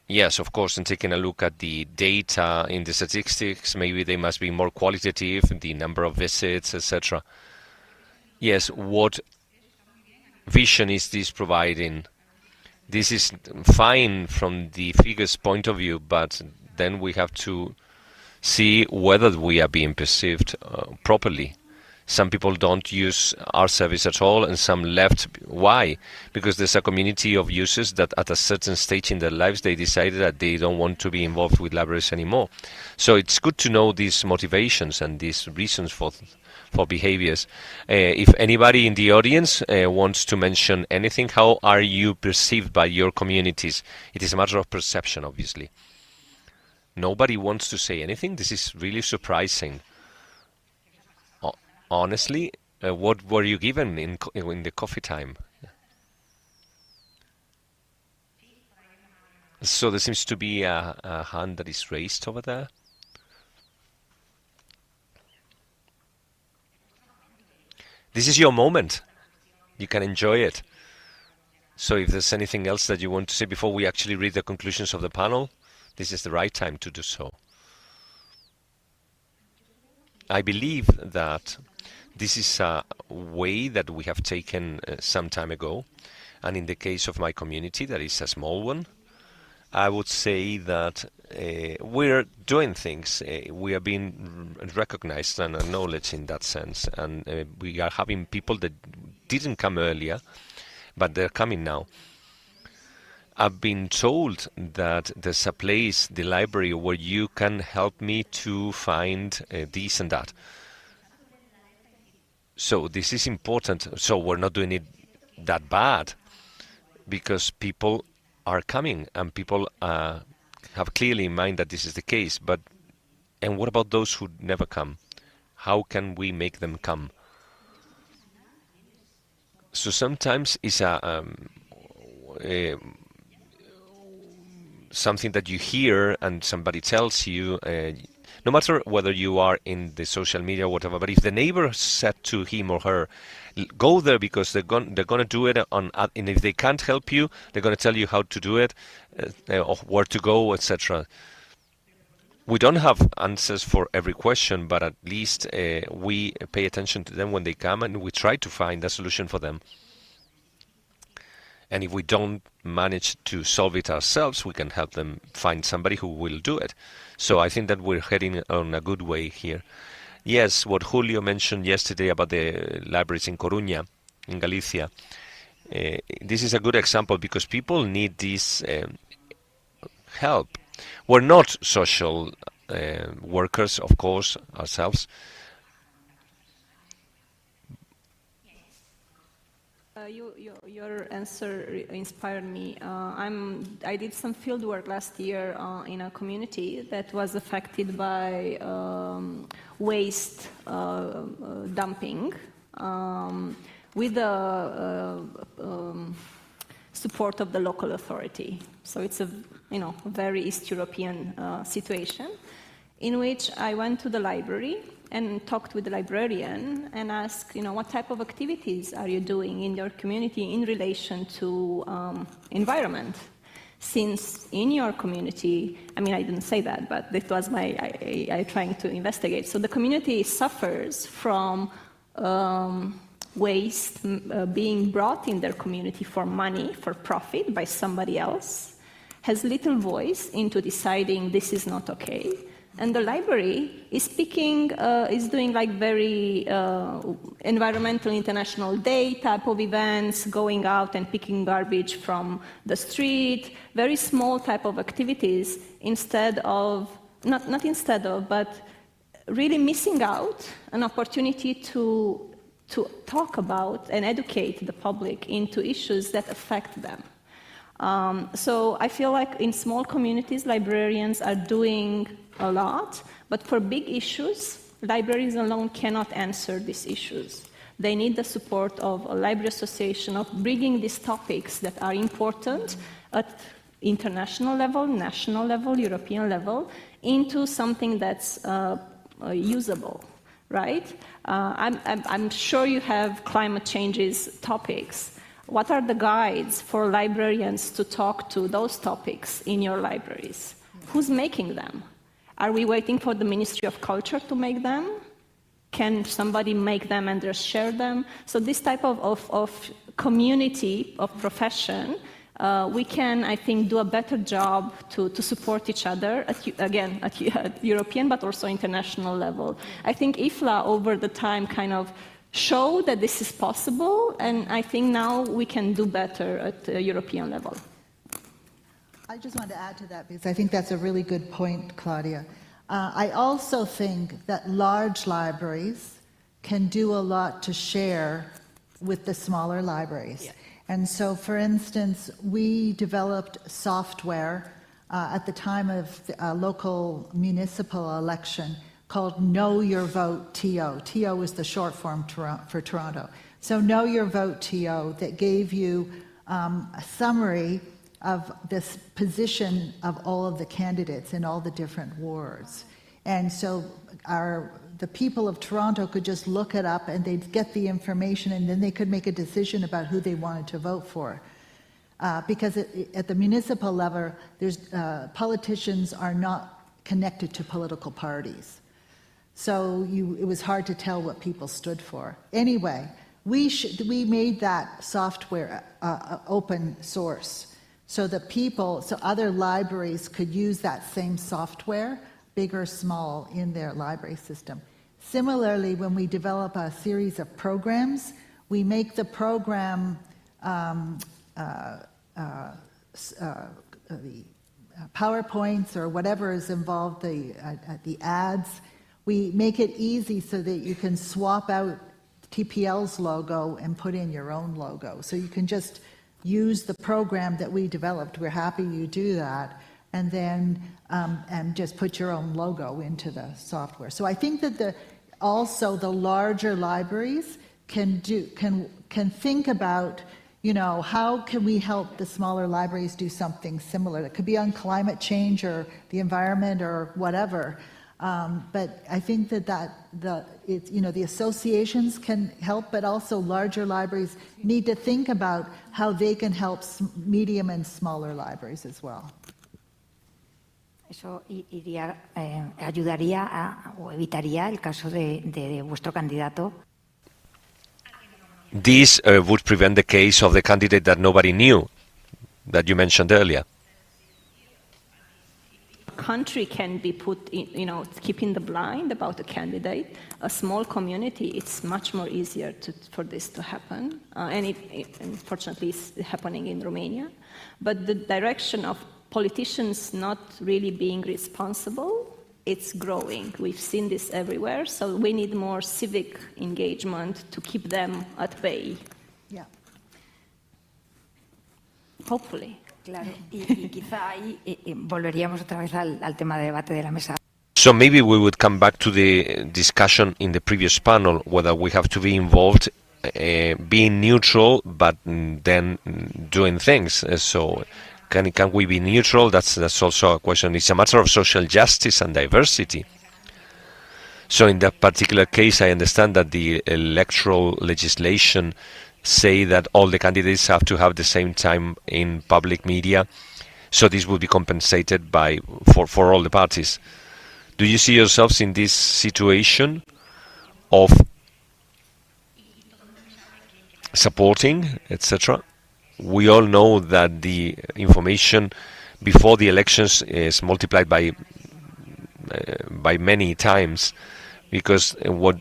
Yes, of course, and taking a look at the data in the statistics, maybe they must be more qualitative, the number of visits, etc. Yes, what vision is this providing? This is fine from the figures point of view, but then we have to see whether we are being perceived properly. Some people don't use our service at all, and some left. Why? Because there's a community of users that at a certain stage in their lives they decided that they don't want to be involved with libraries anymore. So it's good to know these motivations and these reasons for behaviors. If anybody in the audience wants to mention anything, how are you perceived by your communities? It is a matter of perception, obviously. Nobody wants to say anything. This is really surprising. Honestly, what were you given in the coffee time? So there seems to be a hand that is raised over there. This is your moment. You can enjoy it. So if there's anything else that you want to say before we actually read the conclusions of the panel, this is the right time to do so. I believe that this is a way that we have taken some time ago. And in the case of my community, that is a small one, I would say that we're doing things. We are being recognized and acknowledged in that sense. And we are having people that didn't come earlier, but they're coming now. I've been told that there's a place, the library, where you can help me to find this and that. So this is important. So we're not doing it that bad, because people are coming and people have clearly in mind that this is the case. But and what about those who never come? How can we make them come? So sometimes it's something that you hear and somebody tells you, no matter whether you are in the social media or whatever, but if the neighbor said to him or her, go there because they're going to do it and if they can't help you, they're going to tell you how to do it, or where to go, etc. We don't have answers for every question, but at least we pay attention to them when they come and we try to find a solution for them. And if we don't manage to solve it ourselves, we can help them find somebody who will do it. So I think that we're heading on a good way here. Yes, what Julio mentioned yesterday about the libraries in Coruña, in Galicia, this is a good example because people need this help. We're not social workers, of course, ourselves. Your answer inspired me. I did some field work last year in a community that was affected by waste dumping with the support of the local authority. So it's a very East European situation in which I went to the library and talked with the librarian and asked, what type of activities are you doing in your community in relation to environment? Since in your community, I didn't say that, but it was I trying to investigate. So the community suffers from waste being brought in their community for money, for profit by somebody else, has little voice into deciding this is not okay. And the library is is doing very environmental international day type of events, going out and picking garbage from the street, very small type of activities but really missing out an opportunity to talk about and educate the public into issues that affect them. So I feel like in small communities, librarians are doing a lot, but for big issues, libraries alone cannot answer these issues. They need the support of a library association of bringing these topics that are important at international level, national level, European level, into something that's usable, right? I'm sure you have climate changes topics. What are the guides for librarians to talk to those topics in your libraries? Who's making them? Are we waiting for the Ministry of Culture to make them? Can somebody make them and just share them? So this type of community, of profession, we can, I think, do a better job to support each other, at European but also international level. I think IFLA over the time kind of showed that this is possible, and I think now we can do better at the European level. I just wanted to add to that because I think that's a really good point, Claudia. I also think that large libraries can do a lot to share with the smaller libraries. Yeah. And so, for instance, we developed software at the time of the local municipal election called Know Your Vote TO. TO is the short form for Toronto. So Know Your Vote TO that gave you a summary of this position of all of the candidates in all the different wards. And so the people of Toronto could just look it up and they'd get the information and then they could make a decision about who they wanted to vote for. Because at the municipal level, politicians are not connected to political parties. So it was hard to tell what people stood for. Anyway, we made that software open source. So other libraries could use that same software, big or small, in their library system. Similarly, when we develop a series of programs, we make the program the PowerPoints or whatever is involved, the ads. We make it easy so that you can swap out TPL's logo and put in your own logo. So you can just use the program that we developed. We're happy you do that, and then and just put your own logo into the software. So I think that also the larger libraries can think about, you know, how can we help the smaller libraries do something similar? It could be on climate change or the environment or whatever. But I think that the associations can help, but also larger libraries need to think about how they can help medium and smaller libraries as well. Eso ayudaría o evitaría el caso de vuestro candidato. This would prevent the case of the candidate that nobody knew, that you mentioned earlier. Country can be put in, you know, keeping the blind about a candidate. A small community, it's much more easier for this to happen, and it unfortunately is happening in Romania. But the direction of politicians not really being responsible, it's growing. We've seen this everywhere, so we need more civic engagement to keep them at bay. Yeah. Hopefully. Claro, y quizá ahí volveríamos otra vez al tema de debate de la mesa. So maybe we would come back to the discussion in the previous panel, whether we have to be involved, being neutral, but then doing things. So can we be neutral? That's also a question. It's a matter of social justice and diversity. So in that particular case, I understand that the electoral legislation say that all the candidates have to have the same time in public media, so this will be compensated for all the parties. Do you see yourselves in this situation of supporting, etc.? We all know that the information before the elections is multiplied by many times, because what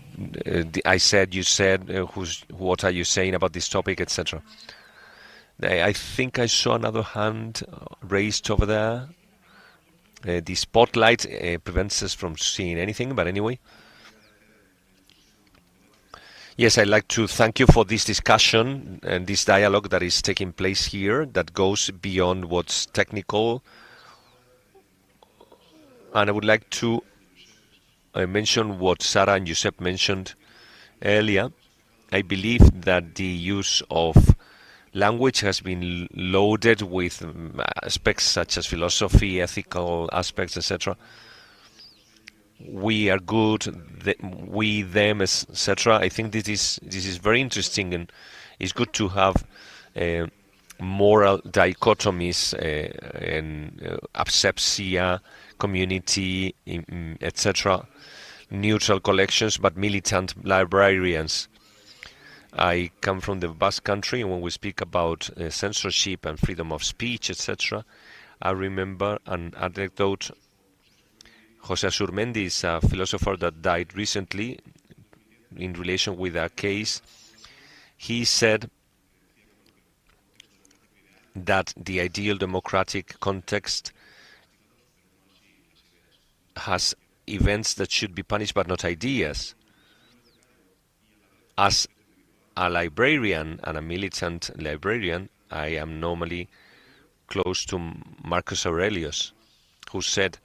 I said, you said, what are you saying about this topic, etc. I think I saw another hand raised over there. The spotlight prevents us from seeing anything, but anyway. Yes, I'd like to thank you for this discussion and this dialogue that is taking place here, that goes beyond what's technical. And I would like to mention what Sarah and Josep mentioned earlier. I believe that the use of language has been loaded with aspects such as philosophy, ethical aspects, etc. We are good, we, them, etc. I think this is very interesting, and it's good to have moral dichotomies and absepsia, community, etc. Neutral collections, but militant librarians. I come from the Basque Country, and when we speak about censorship and freedom of speech, etc., I remember an anecdote. José Asurmendi is a philosopher that died recently in relation with a case. He said that the ideal democratic context has events that should be punished but not ideas. As a librarian and a militant librarian, I am normally close to Marcus Aurelius, who said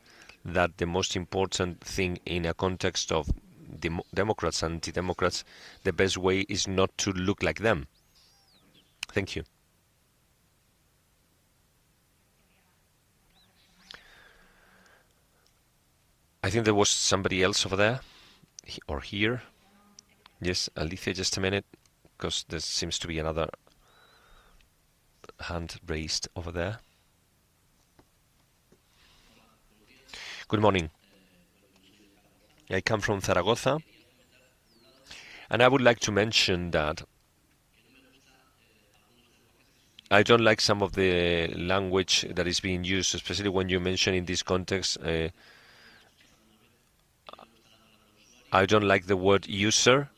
that the most important thing in a context of democrats and anti-democrats, the best way is not to look like them. Thank you. I think there was somebody else over there, or here. Yes, Alicia, just a minute, because there seems to be another hand raised over there. Good morning. I come from Zaragoza, and I would like to mention that I don't like some of the language that is being used, especially when you mention in this context. I don't like the word user,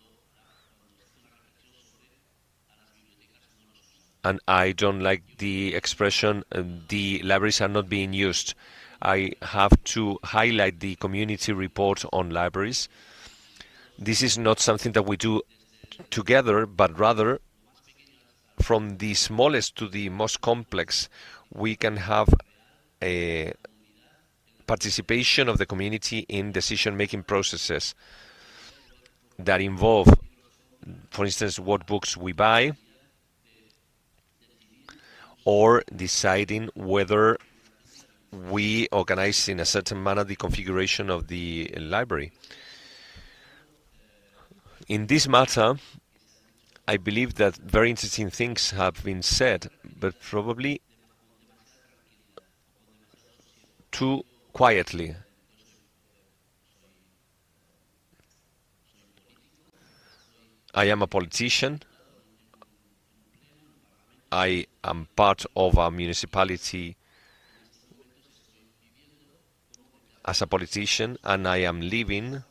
and I don't like the expression the libraries are not being used. I have to highlight the community report on libraries. This is not something that we do together, but rather from the smallest to the most complex, we can have a participation of the community in decision-making processes that involve, for instance, what books we buy, or deciding whether we organize in a certain manner the configuration of the library. In this matter, I believe that very interesting things have been said, but probably too quietly. I am a politician. I am part of a municipality as a politician, and I am living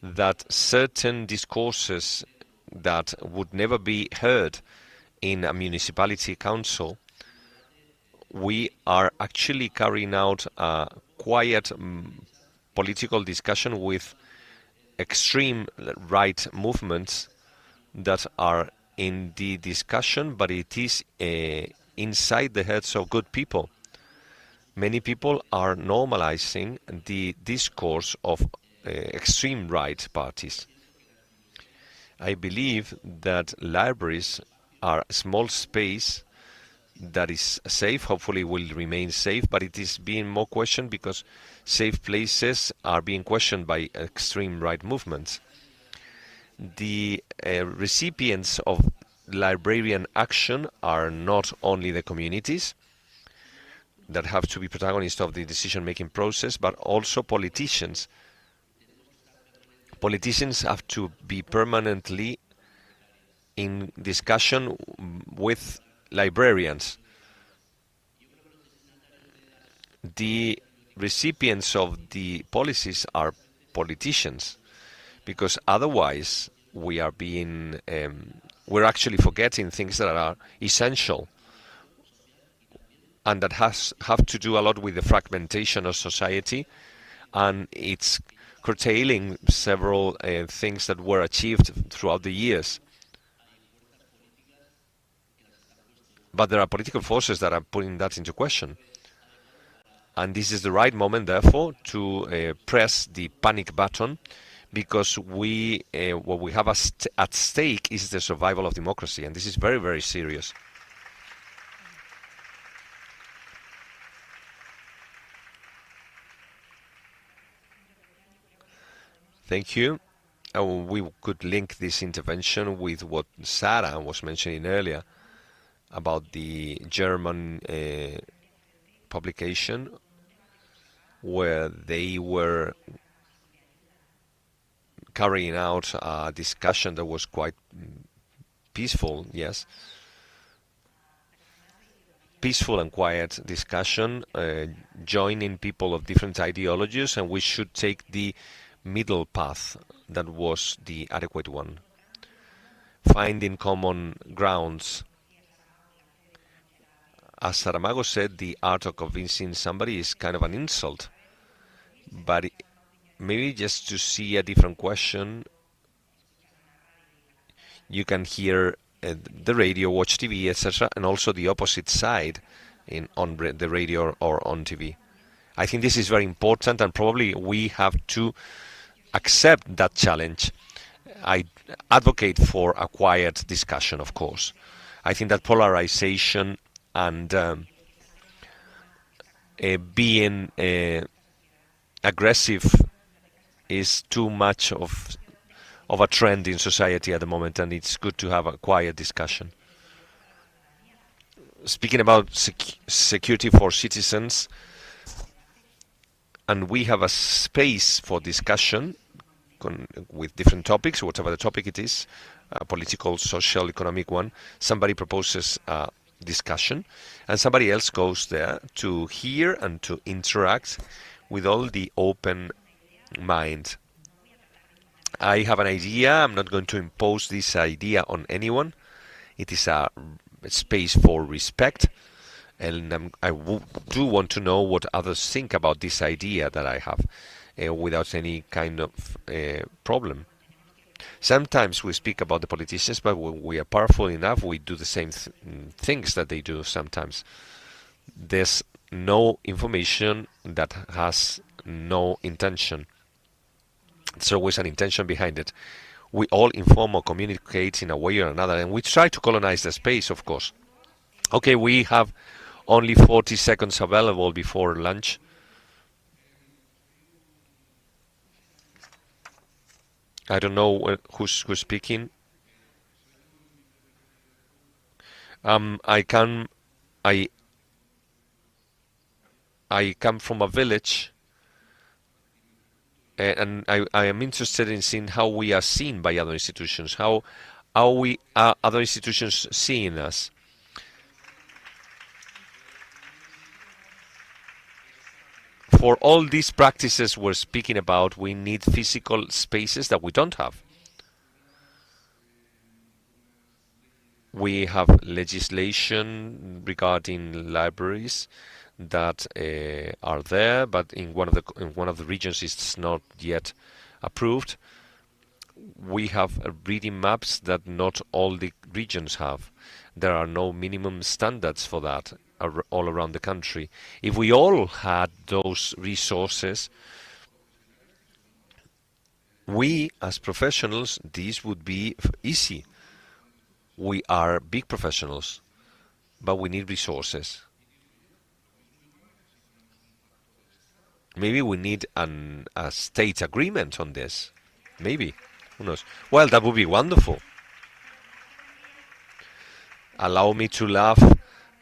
that certain discourses that would never be heard in a municipality council, we are actually carrying out a quiet political discussion with extreme right movements that are in the discussion, but it is inside the heads of good people. Many people are normalizing the discourse of extreme right parties. I believe that libraries are a small space that is safe, hopefully will remain safe, but it is being more questioned because safe places are being questioned by extreme right movements. The recipients of librarian action are not only the communities that have to be protagonists of the decision-making process, but also politicians. Politicians have to be permanently in discussion with librarians. The recipients of the policies are politicians, because otherwise we are being we're actually forgetting things that are essential and that have to do a lot with the fragmentation of society, and it's curtailing several things that were achieved throughout the years. But there are political forces that are putting that into question. And this is the right moment, therefore, to press the panic button, because what we have at stake is the survival of democracy, and this is very, very serious. Thank you. We could link this intervention with what Sarah was mentioning earlier about the German publication, where they were carrying out a discussion that was quite peaceful, yes. Peaceful and quiet discussion, joining people of different ideologies, and we should take the middle path that was the adequate one. Finding common grounds. As Saramago said, the art of convincing somebody is kind of an insult. But maybe just to see a different question, you can hear the radio, watch TV, etc., and also the opposite side on the radio or on TV. I think this is very important, and probably we have to accept that challenge. I advocate for a quiet discussion, of course. I think that polarization and being aggressive is too much of a trend in society at the moment, and it's good to have a quiet discussion. Speaking about security for citizens, and we have a space for discussion with different topics, whatever the topic it is, political, social, economic one. Somebody proposes a discussion, and somebody else goes there to hear and to interact with all the open mind. I have an idea. I'm not going to impose this idea on anyone. It is a space for respect, and I do want to know what others think about this idea that I have, without any kind of problem. Sometimes we speak about the politicians, but when we are powerful enough, we do the same things that they do sometimes. There's no information that has no intention. There's always an intention behind it. We all inform or communicate in a way or another, and we try to colonize the space, of course. Okay, we have only 40 seconds available before lunch. I don't know who's speaking. I come from a village, and I am interested in seeing how we are seen by other institutions. How we are other institutions seeing us? For all these practices we're speaking about, we need physical spaces that we don't have. We have legislation regarding libraries that are there, but in one of the regions it's not yet approved. We have reading maps that not all the regions have. There are no minimum standards for that all around the country. If we all had those resources, we as professionals, this would be easy. We are big professionals, but we need resources. Maybe we need a state agreement on this. Maybe. Who knows? Well, that would be wonderful. Allow me to laugh,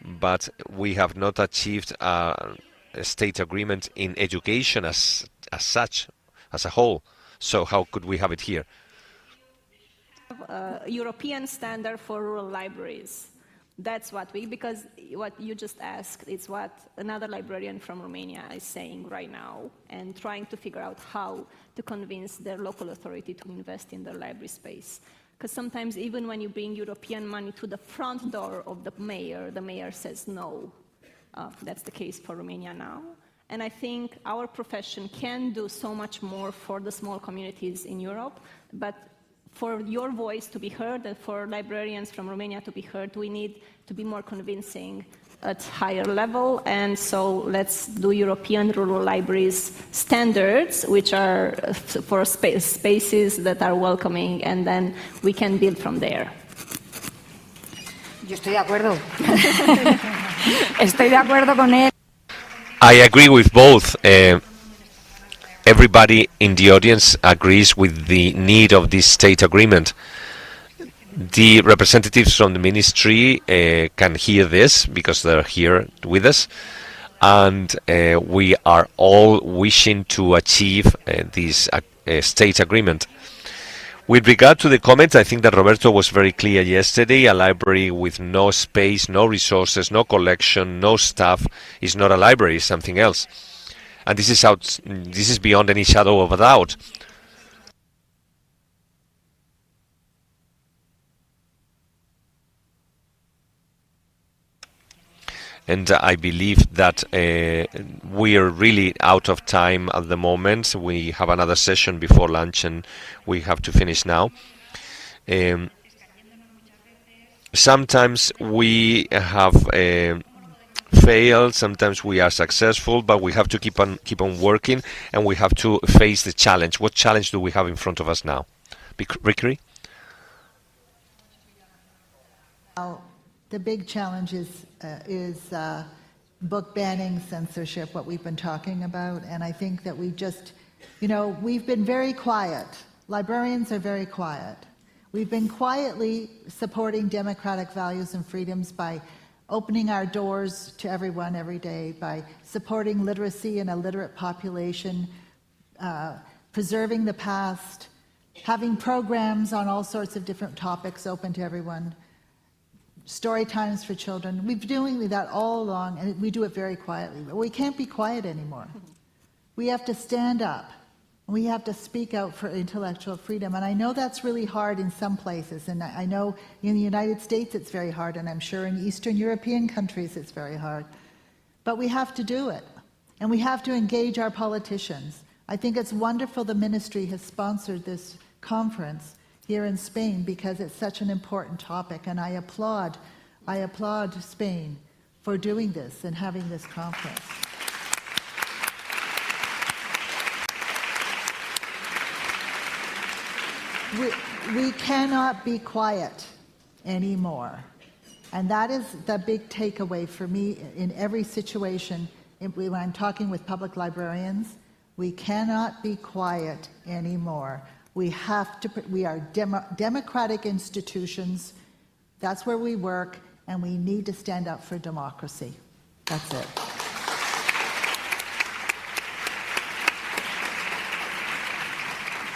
but we have not achieved a state agreement in education as such, as a whole. So how could we have it here? European standard for rural libraries. That's because what you just asked is what another librarian from Romania is saying right now, and trying to figure out how to convince their local authority to invest in their library space. Because sometimes even when you bring European money to the front door of the mayor says no. That's the case for Romania now. And I think our profession can do so much more for the small communities in Europe, but for your voice to be heard and for librarians from Romania to be heard, we need to be more convincing at higher level. And so let's do European rural libraries standards, which are for spaces that are welcoming, and then we can build from there. Yo estoy de acuerdo. Estoy de acuerdo con él. I agree with both. Everybody in the audience agrees with the need of this state agreement. The representatives from the ministry can hear this because they're here with us, and we are all wishing to achieve this state agreement. With regard to the comments, I think that Roberto was very clear yesterday. A library with no space, no resources, no collection, no staff is not a library, it's something else. And this is beyond any shadow of a doubt. And I believe that we are really out of time at the moment. We have another session before lunch and we have to finish now. Sometimes we have failed, sometimes we are successful, but we have to keep on working, and we have to face the challenge. What challenge do we have in front of us now? Rickery? The big challenge is book banning, censorship, what we've been talking about, and I think that we just, we've been very quiet. Librarians are very quiet. We've been quietly supporting democratic values and freedoms by opening our doors to everyone every day, by supporting literacy in a literate population, preserving the past, having programs on all sorts of different topics open to everyone, story times for children. We've been doing that all along, and we do it very quietly. But we can't be quiet anymore. We have to stand up. We have to speak out for intellectual freedom. And I know that's really hard in some places. And I know in the United States it's very hard. And I'm sure in Eastern European countries it's very hard. But we have to do it. And we have to engage our politicians. I think it's wonderful the ministry has sponsored this conference. here in Spain because it's such an important topic, and I applaud Spain for doing this and having this conference. We cannot be quiet anymore. And that is the big takeaway for me in every situation when I'm talking with public librarians. We cannot be quiet anymore. We are democratic institutions. That's where we work, and we need to stand up for democracy. That's it.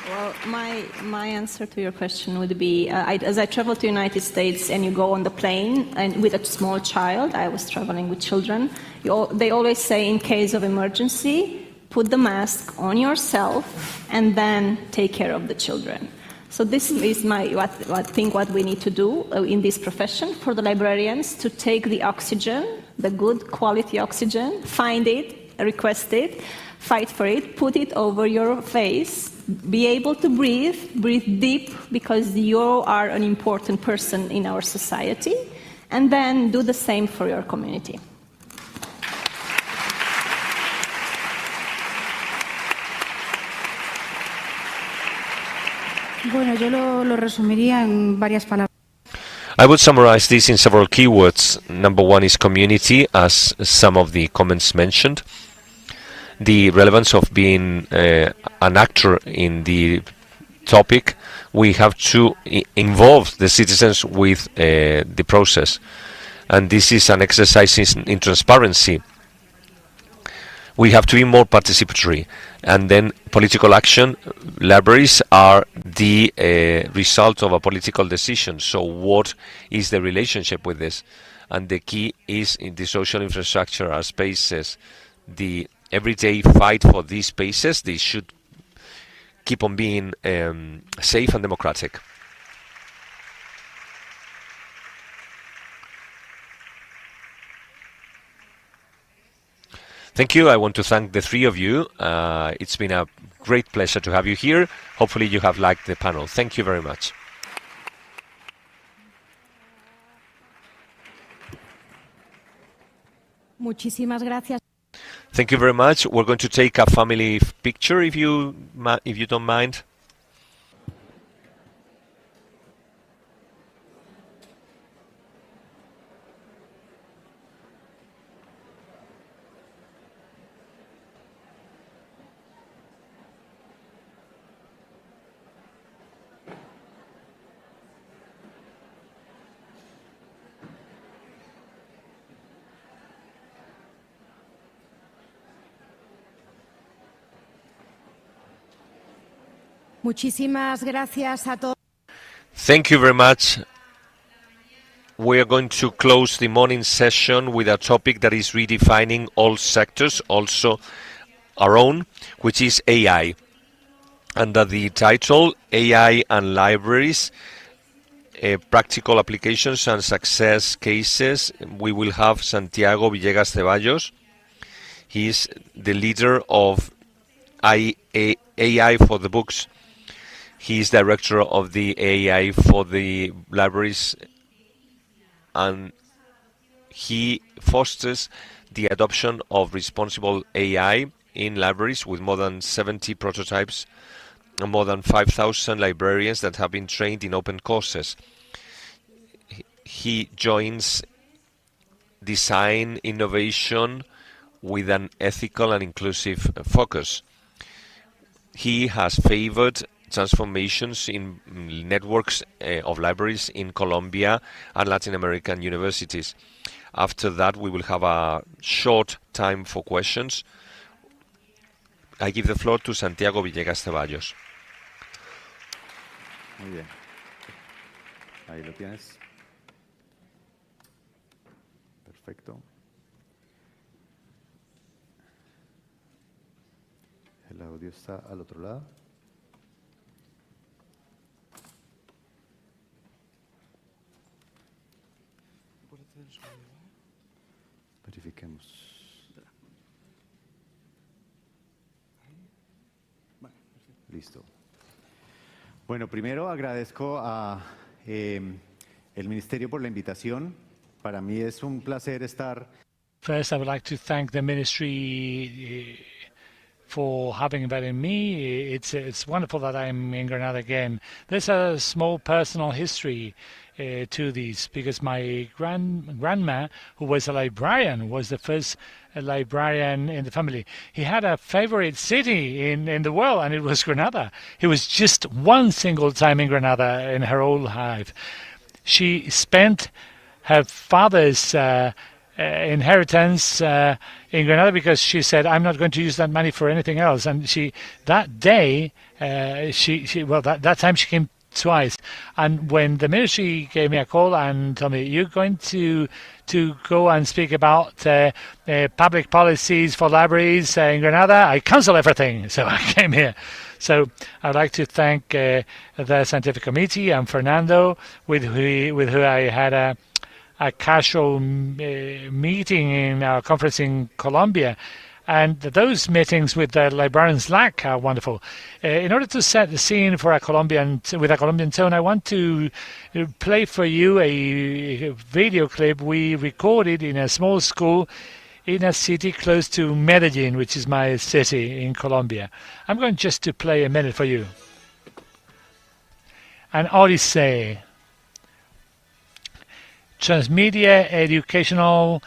Well, my answer to your question would be, as I travel to the United States and you go on the plane and with a small child, I was traveling with children, they always say, in case of emergency, put the mask on yourself and then take care of the children. So this is I think what we need to do in this profession for the librarians, to take the oxygen, the good quality oxygen, find it, request it, fight for it, put it over your face, be able to breathe deep, because you are an important person in our society, and then do the same for your community. Bueno, yo lo resumiría en varias palabras. I would summarize this in several keywords. Number one is community, as some of the comments mentioned. The relevance of being an actor in the topic. We have to involve the citizens with the process. And this is an exercise in transparency. We have to be more participatory. And then political action. Libraries are the result of a political decision. So what is the relationship with this? And the key is in the social infrastructure, our spaces, the everyday fight for these spaces. They should keep on being safe and democratic. Thank you. I want to thank the three of you. It's been a great pleasure to have you here. Hopefully you have liked the panel. Thank you very much. Muchísimas gracias. Thank you very much. We're going to take a family picture, if you don't mind. Muchísimas gracias a todos. Thank you very much. We are going to close the morning session with a topic that is redefining all sectors, also our own, which is AI. Under the title, AI and Libraries, Practical Applications and Success Cases, we will have Santiago Villegas Ceballos. He is the leader of AI for the Books. He is director of the AI for the libraries, and he fosters the adoption of responsible AI in libraries with more than 70 prototypes and more than 5,000 librarians that have been trained in open courses. He joins design innovation with an ethical and inclusive focus. He has favored transformations in networks of libraries in Colombia and Latin American universities. After that, we will have a short time for questions. I give the floor to Santiago Villegas Ceballos. Muy bien. Ahí lo tienes. Perfecto. El audio está al otro lado. Verifiquemos. Listo. Bueno, primero agradezco a el Ministerio por la invitación. Para mí es un placer estar. First, I would like to thank the ministry for having invited me. It's wonderful that I'm in Granada again. There's a small personal history to these, because my grandma, who was a librarian, was the first librarian in the family. He had a favorite city in the world, and it was Granada. He was just one single time in Granada in her whole life. She spent her father's inheritance in Granada because she said, I'm not going to use that money for anything else. And that day, that time she came twice. And when the ministry gave me a call and told me, you're going to go and speak about public policies for libraries in Granada, I cancel everything. So I came here. So I'd like to thank the scientific committee and Fernando, with who I had a casual meeting in our conference in Colombia. And those meetings with the librarians LAC are wonderful. In order to set the scene for with a Colombian tone, I want to play for you a video clip we recorded in a small school in a city close to Medellin, which is my city in Colombia. I'm going just to play a minute for you. An Odyssey. Transmedia educational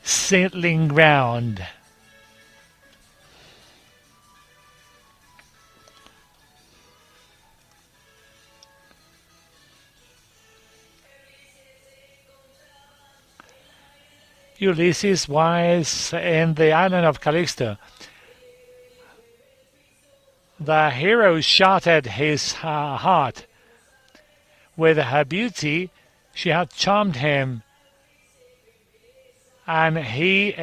settling ground. Ulysses was in the island of Callisto. The hero shattered his heart. With her beauty, she had charmed him, and he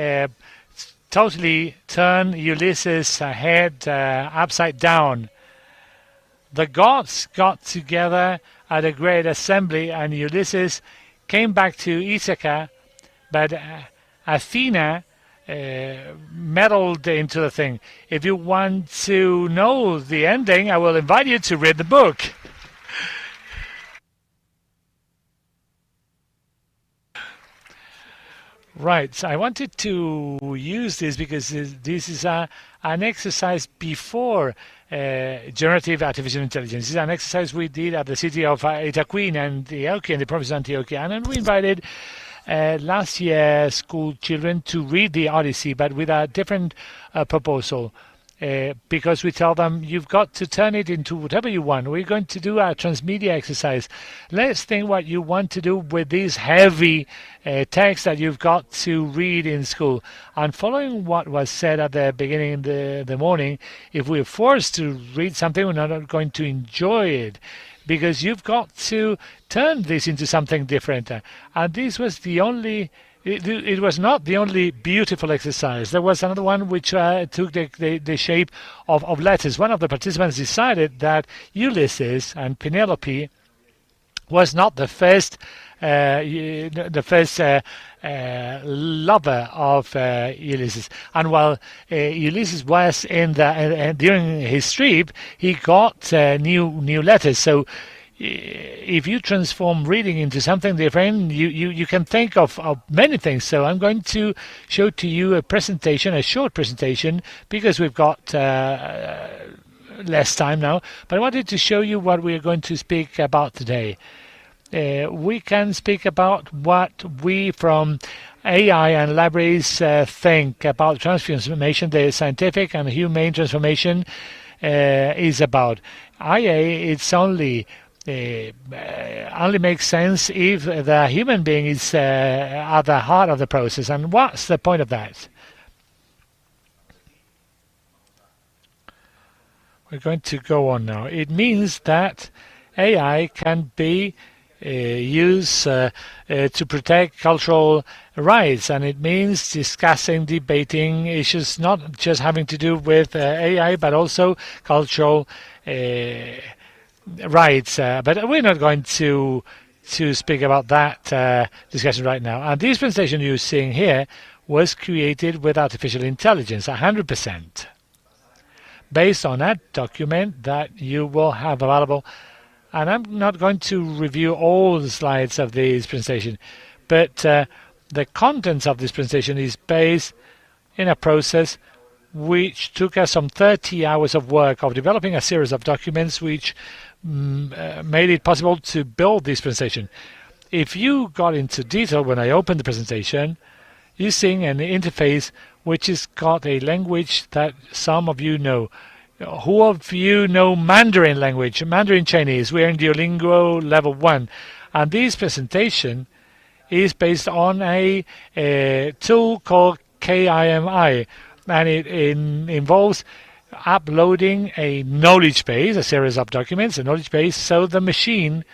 totally turned Ulysses' head upside down. The gods got together at a great assembly, and Ulysses came back to Ithaca, but Athena meddled into the thing. If you want to know the ending, I will invite you to read the book. Right, so I wanted to use this because this is an exercise before generative artificial intelligence. This is an exercise we did at the city of Itaquin and Antioquia, in the province of Antioquia, and we invited last year school children to read the Odyssey, but with a different proposal. Because we tell them, you've got to turn it into whatever you want. We're going to do a transmedia exercise. Let's think what you want to do with these heavy texts that you've got to read in school. And following what was said at the beginning of the morning, if we're forced to read something, we're not going to enjoy it, because you've got to turn this into something different. And this was the only... It was not the only beautiful exercise. There was another one which took the shape of letters. One of the participants decided that Ulysses and Penelope was not the first lover of Ulysses. And while Ulysses was during his trip, he got new letters. So if you transform reading into something different, you can think of many things. So I'm going to show to you a short presentation, because we've got less time now. But I wanted to show you what we're going to speak about today. We can speak about what we from AI and libraries think about transformation, the scientific and humane transformation is about. IA, it's only makes sense if the human being is at the heart of the process. And what's the point of that? We're going to go on now. It means that AI can be used to protect cultural rights, and it means discussing, debating issues not just having to do with AI, but also cultural rights, but we're not going to speak about that discussion right now. And this presentation you're seeing here was created with artificial intelligence, 100%, based on that document that you will have available. And I'm not going to review all the slides of this presentation, but the contents of this presentation is based in a process which took us some 30 hours of work of developing a series of documents which made it possible to build this presentation. If you got into detail when I opened the presentation, you're seeing an interface which has got a language that some of you know. Who of you know Mandarin language, Mandarin Chinese? We're in Duolingo level 1. And this presentation is based on a tool called KIMI. And it involves uploading a knowledge base, a series of documents, a knowledge base, so the machine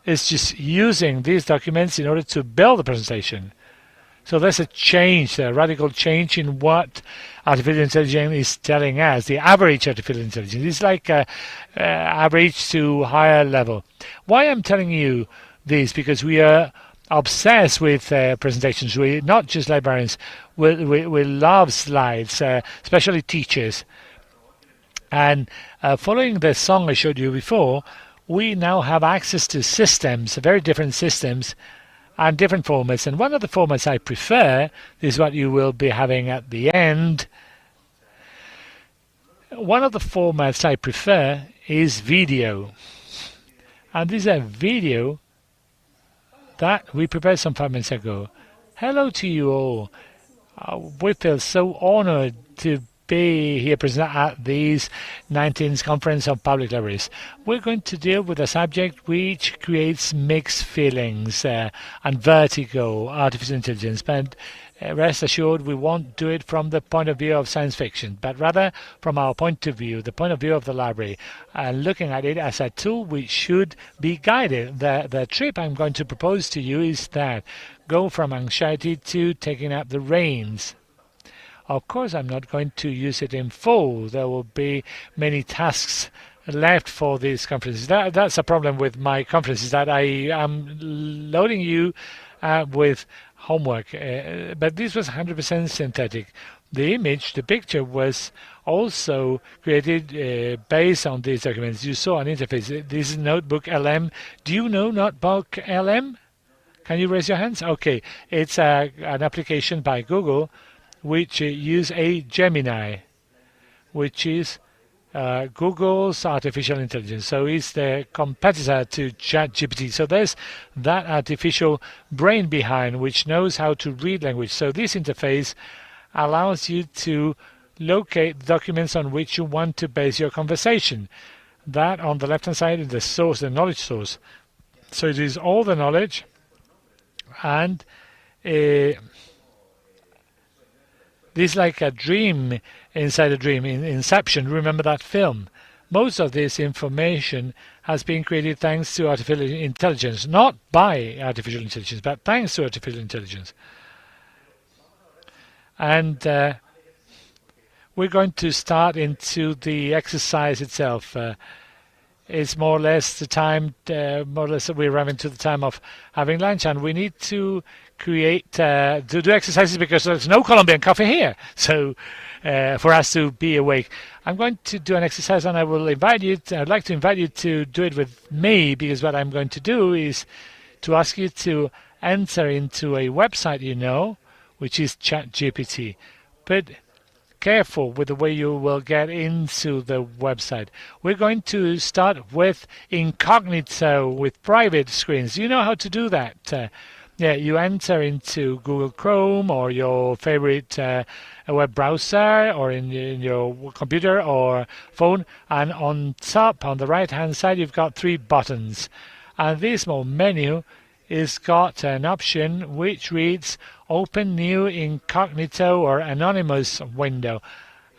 is just using these documents in order to build the presentation. So there's a change, a radical change in what artificial intelligence is telling us. The average artificial intelligence is like average to higher level. Why I'm telling you this? Because we are obsessed with presentations. We're not just librarians. We love slides, especially teachers. And following the song I showed you before, we now have access to systems, very different systems, and different formats. And one of the formats I prefer is what you will be having at the end. One of the formats I prefer is video. And this is a video that we prepared some 5 minutes ago. Hello to you all. We feel so honored to be here present at this 19th Conference of Public Libraries. We're going to deal with a subject which creates mixed feelings and vertigo, artificial intelligence. But rest assured, we won't do it from the point of view of science fiction, but rather from our point of view, the point of view of the library, and looking at it as a tool which should be guided. The trip I'm going to propose to you is that go from anxiety to taking up the reins. Of course, I'm not going to use it in full. There will be many tasks left for these conferences. That's a problem with my conferences, that I am loading you with homework. But this was 100% synthetic. The image, the picture, was also created based on these documents. You saw an interface. This is Notebook LM. Do you know Notebook LM? Can you raise your hands? Okay. It's an application by Google which use a Gemini, which is Google's artificial intelligence. So it's the competitor to ChatGPT. So there's that artificial brain behind which knows how to read language. So this interface allows you to locate documents on which you want to base your conversation. That on the left-hand side is the source, the knowledge source. So it is all the knowledge, and this is like a dream inside a dream. In Inception, remember that film? Most of this information has been created thanks to artificial intelligence, not by artificial intelligence, but thanks to artificial intelligence. And we're going to start into the exercise itself. It's more or less the time, more or less we're running to the time of having lunch, and we need to create, to do exercises because there's no Colombian coffee here. So for us to be awake, I'm going to do an exercise, and I will invite you, I'd like to invite you to do it with me, because what I'm going to do is to ask you to enter into a website you know, which is ChatGPT. But careful with the way you will get into the website. We're going to start with incognito, with private screens. You know how to do that. Yeah, you enter into Google Chrome or your favorite web browser, or in your computer or phone, and on top, on the right-hand side, you've got 3 buttons. And this small menu is got an option which reads Open New Incognito or Anonymous Window.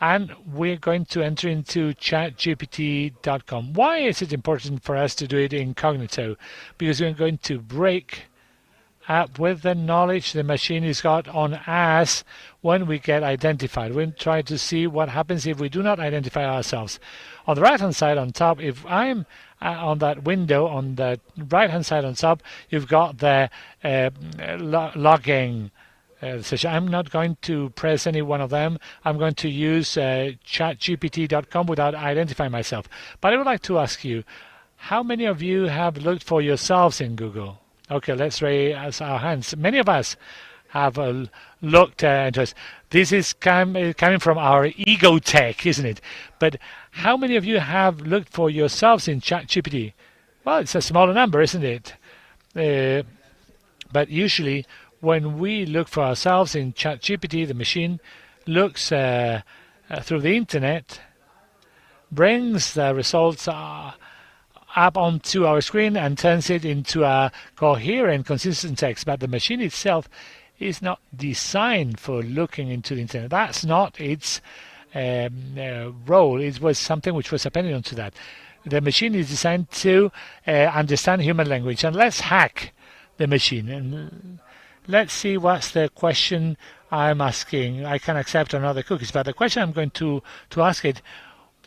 And we're going to enter into chatgpt.com. Why is it important for us to do it incognito? Because we're going to break up with the knowledge the machine has got on us when we get identified. We'll try to see what happens if we do not identify ourselves. On the right-hand side on top, if I'm on that window, on the right-hand side on top, you've got the logging session. I'm not going to press any one of them. I'm going to use chatgpt.com without identifying myself. But I would like to ask you, how many of you have looked for yourselves in Google? Okay, let's raise our hands. Many of us have looked into us. This is coming from our ego tech, isn't it? But how many of you have looked for yourselves in ChatGPT? Well, it's a smaller number, isn't it? But usually, when we look for ourselves in ChatGPT, the machine looks through the internet, brings the results up onto our screen and turns it into a coherent, consistent text. But the machine itself is not designed for looking into the internet. That's not its role. It was something which was appended onto that. The machine is designed to understand human language. And let's hack the machine. And let's see what's the question I'm asking. I can accept another cookies, but the question I'm going to ask it,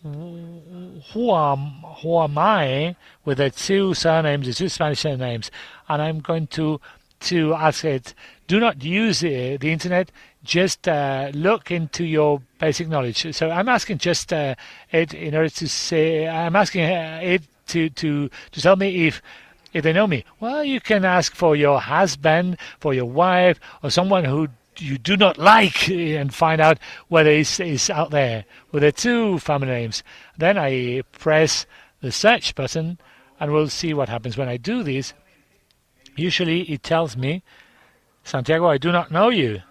who am I, with the two surnames, the two Spanish surnames, and I'm going to ask it, do not use the internet, just look into your basic knowledge. So I'm asking just it in order to say, I'm asking it to tell me if they know me. Well, you can ask for your husband, for your wife, or someone who you do not like, and find out whether it's out there with the two family names. Then I press the search button, and we'll see what happens when I do this. Usually it tells me, Santiago, I do not know you.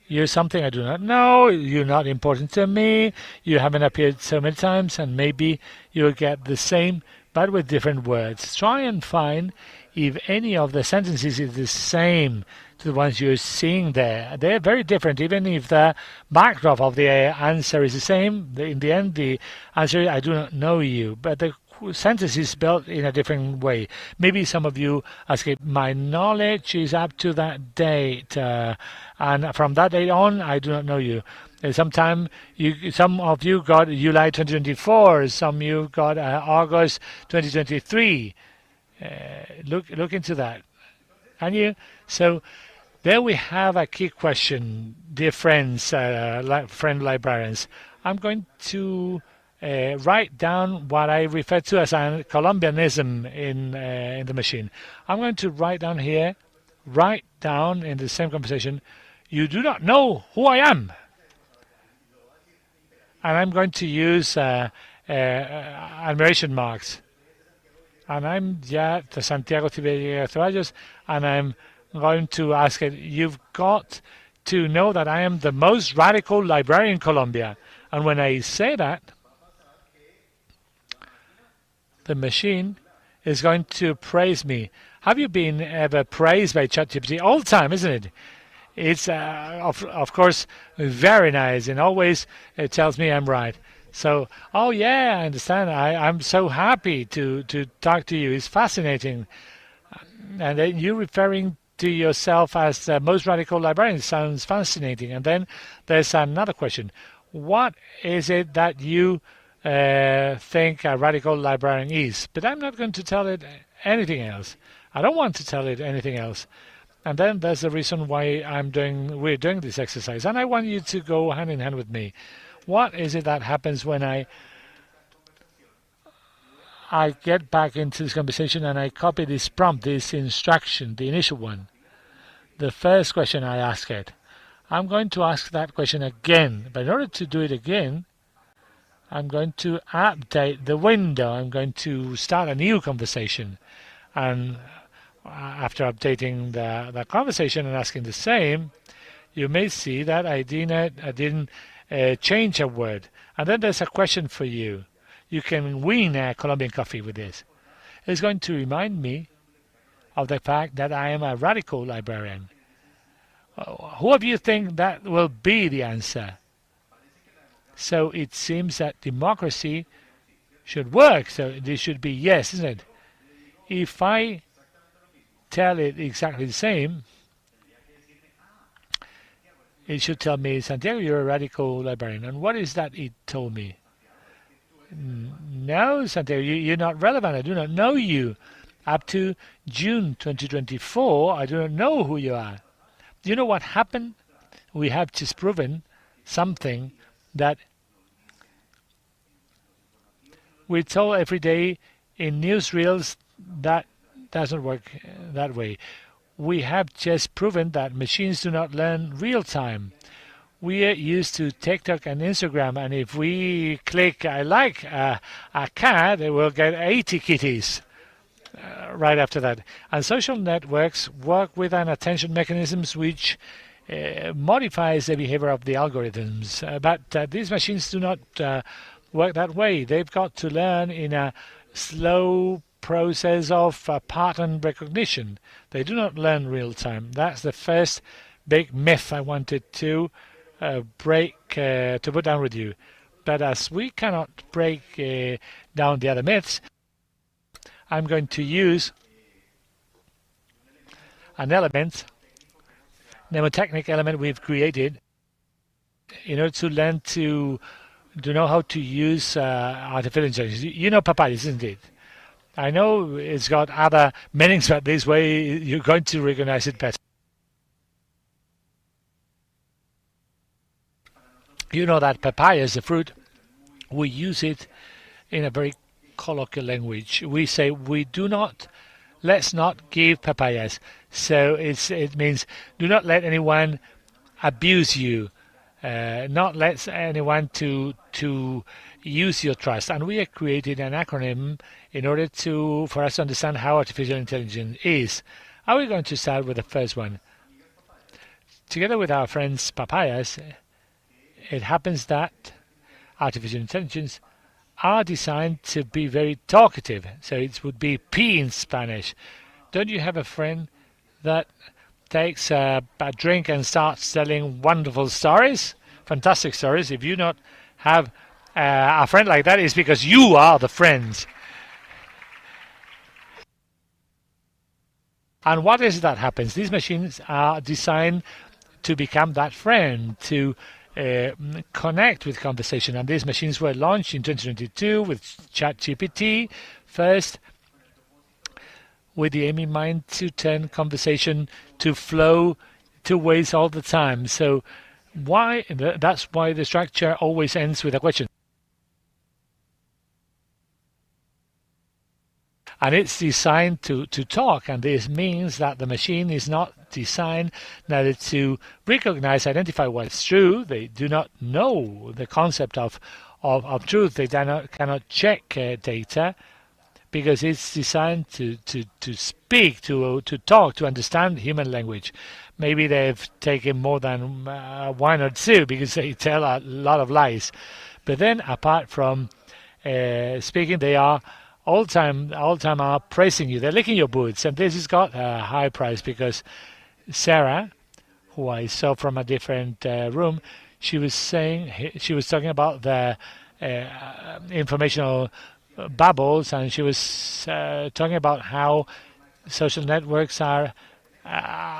You're something I do not know. You're not important to me. You haven't appeared so many times, and maybe you'll get the same, but with different words. Try and find if any of the sentences is the same to the ones you're seeing there. They're very different, even if the backdrop of the answer is the same. In the end, the answer is, I do not know you. But the sentence is built in a different way. Maybe some of you ask, my knowledge is up to that date, and from that date on, I do not know you. Some of you got July 2024, some you got August 2023. Look into that. And you, so there we have a key question, dear friends, friend librarians. I'm going to write down what I refer to as a Colombianism in the machine. I'm going to write down here, write down in the same conversation, you do not know who I am. And I'm going to use admiration marks. And I'm Santiago Ceballos, and I'm going to ask it, you've got to know that I am the most radical librarian in Colombia. And when I say that, the machine is going to praise me. Have you been ever praised by ChatGPT? All the time, isn't it? It's, of course, very nice, and always it tells me I'm right. So, oh yeah, I understand. I'm so happy to talk to you. It's fascinating. And then you referring to yourself as the most radical librarian sounds fascinating. And then there's another question. What is it that you think a radical librarian is? But I'm not going to tell it anything else. I don't want to tell it anything else. And then there's the reason why we're doing this exercise. And I want you to go hand in hand with me. What is it that happens when I get back into this conversation and I copy this prompt, this instruction, the initial one? The first question I ask it. I'm going to ask that question again. But in order to do it again, I'm going to update the window. I'm going to start a new conversation. And after updating the conversation and asking the same, you may see that I didn't change a word. And then there's a question for you. You can win a Colombian coffee with this. It's going to remind me of the fact that I am a radical librarian. Who of you think that will be the answer? So it seems that democracy should work. So this should be yes, isn't it? If I tell it exactly the same, it should tell me, Santiago, you're a radical librarian. And what is that it told me? No, Santiago, you're not relevant. I do not know you. Up to June 2024, I do not know who you are. you know what happened? We have just proven something that we're told every day in newsreels that doesn't work that way. We have just proven that machines do not learn real time. We are used to TikTok and Instagram, and if we click I like a cat, it will get 80 kitties right after that. And social networks work with an attention mechanisms which modifies the behavior of the algorithms. But these machines do not work that way. They've got to learn in a slow process of pattern recognition. They do not learn real time. That's the first big myth I wanted to break, to put down with you. But as we cannot break down the other myths, I'm going to use an element, mnemotechnic element we've created in order to learn to know how to use artificial intelligence. You know papayas, isn't it? I know it's got other meanings, but this way you're going to recognize it better. You know that papaya is a fruit. We use it in a very colloquial language. We say let's not give papayas. So it means do not let anyone abuse you, not let anyone to use your trust. And we have created an acronym in order for us to understand how artificial intelligence is. Are we going to start with the first one? Together with our friends papayas, it happens that artificial intelligence are designed to be very talkative. So it would be P in Spanish. Don't you have a friend that takes a drink and starts telling wonderful stories, fantastic stories? If you not have a friend like that, it's because you are the friends. And what is it that happens? These machines are designed to become that friend, to connect with conversation. And these machines were launched in 2022 with ChatGPT first, with the aim in mind to turn conversation to flow two ways all the time. So that's why the structure always ends with a question. And it's designed to talk, and this means that the machine is not designed neither to recognize, identify what's true. They do not know the concept of truth. They cannot check data, because it's designed to speak, to talk, to understand human language. Maybe they've taken more than one or two, because they tell a lot of lies. But then, apart from speaking, they are all time are praising you. They're licking your boots, and this has got a high price, because Sarah, who I saw from a different room, she was talking about the informational bubbles, and she was talking about how social networks are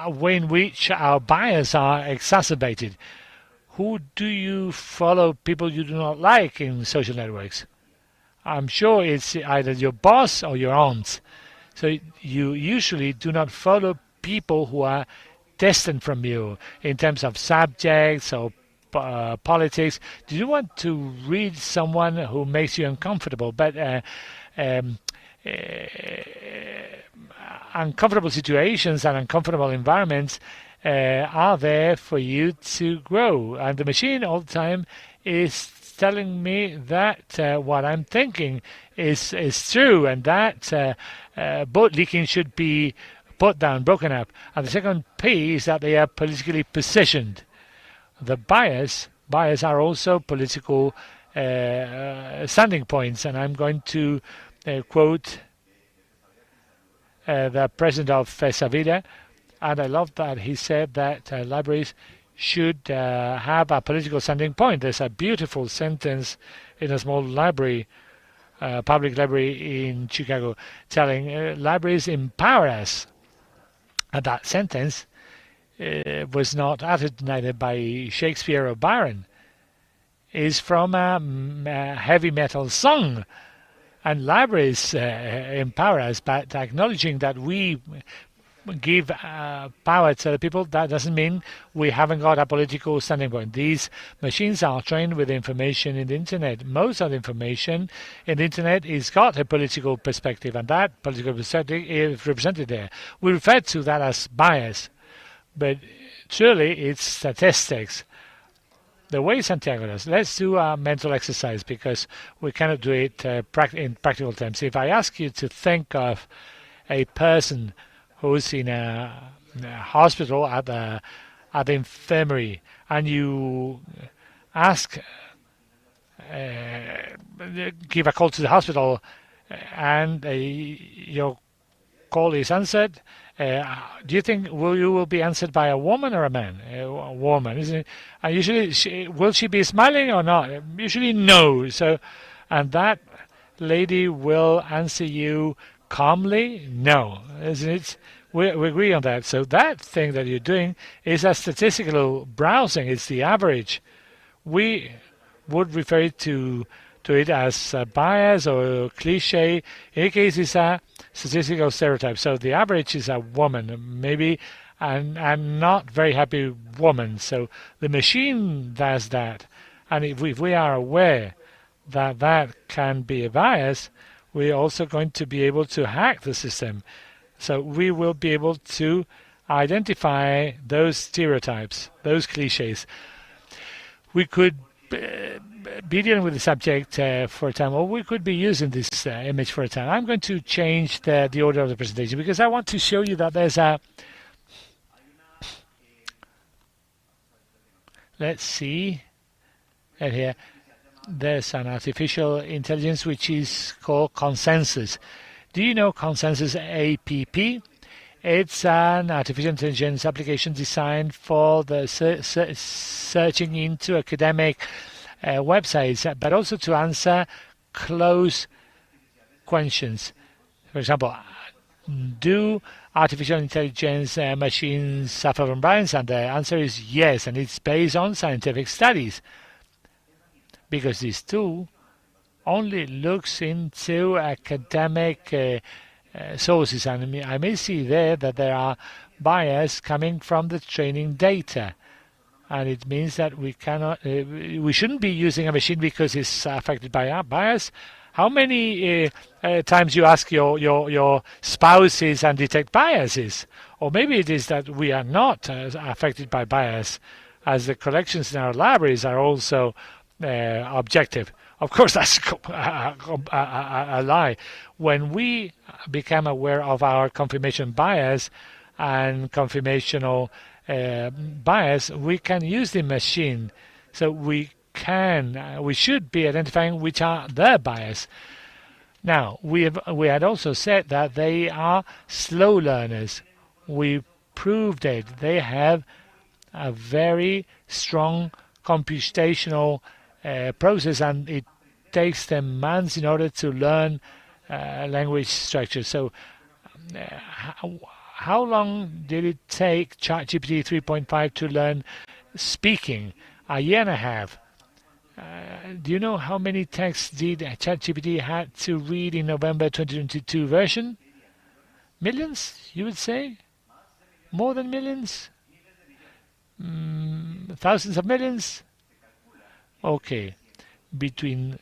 way in which our bias are exacerbated. Who do you follow? People you do not like in social networks? I'm sure it's either your boss or your aunt. So you usually do not follow people who are distant from you in terms of subjects or politics. Do you want to read someone who makes you uncomfortable? But uncomfortable situations and uncomfortable environments are there for you to grow. And the machine all the time is telling me that what I'm thinking is true, and that boat leaking should be put down, broken up. And the second P is that they are politically positioned. The bias are also political standing points, and I'm going to quote the president of Savida, and I love that he said that libraries should have a political standing point. There's a beautiful sentence in a small library, public library in Chicago, telling libraries empower us. And that sentence was not uttered neither by Shakespeare or Byron. It's from a heavy metal song. And libraries empower us, but acknowledging that we give power to the people, that doesn't mean we haven't got a political standing point. These machines are trained with information in the internet. Most of the information in the internet is got a political perspective, and that political perspective is represented there. We refer to that as bias, but truly it's statistics. The way Santiago does, let's do a mental exercise because we cannot do it in practical terms. If I ask you to think of a person who's in a hospital at the infirmary, and you ask, give a call to the hospital, and your call is answered. Do you think you will be answered by a woman or a man? A woman, isn't it? And usually, will she be smiling or not? Usually, no. So, and that lady will answer you calmly, no, isn't it? We agree on that. So that thing that you're doing is a statistical browsing. It's the average. We would refer to it as a bias or cliche. In any case, it's a statistical stereotype. So the average is a woman, maybe and not very happy woman. So the machine does that. And if we are aware that that can be a bias, we're also going to be able to hack the system. So we will be able to identify those stereotypes, those cliches. We could be dealing with the subject for a time, or we could be using this image for a time. I'm going to change the order of the presentation because I want to show you that there's a... Let's see. And here. There's an artificial intelligence which is called Consensus. Do you know Consensus APP? It's an artificial intelligence application designed for the searching into academic websites, but also to answer close questions. For example, do artificial intelligence machines suffer from bias? And the answer is yes, and it's based on scientific studies. Because this tool only looks into academic sources, and I may see there that there are bias coming from the training data, and it means that we cannot, we shouldn't be using a machine because it's affected by our bias. How many times you ask your spouses and detect biases? Or maybe it is that we are not affected by bias, as the collections in our libraries are also objective. Of course, that's a lie. When we become aware of our confirmation bias and confirmational bias, we can use the machine. So we should be identifying which are their bias. Now, we had also said that they are slow learners. We proved it. They have a very strong computational process, and it takes them months in order to learn language structure. So how long did it take ChatGPT 3.5 to learn speaking? A year and a half. Do you know how many texts did ChatGPT had to read in November 2022 version? Millions, you would say? More than millions? Thousands of millions? Okay, between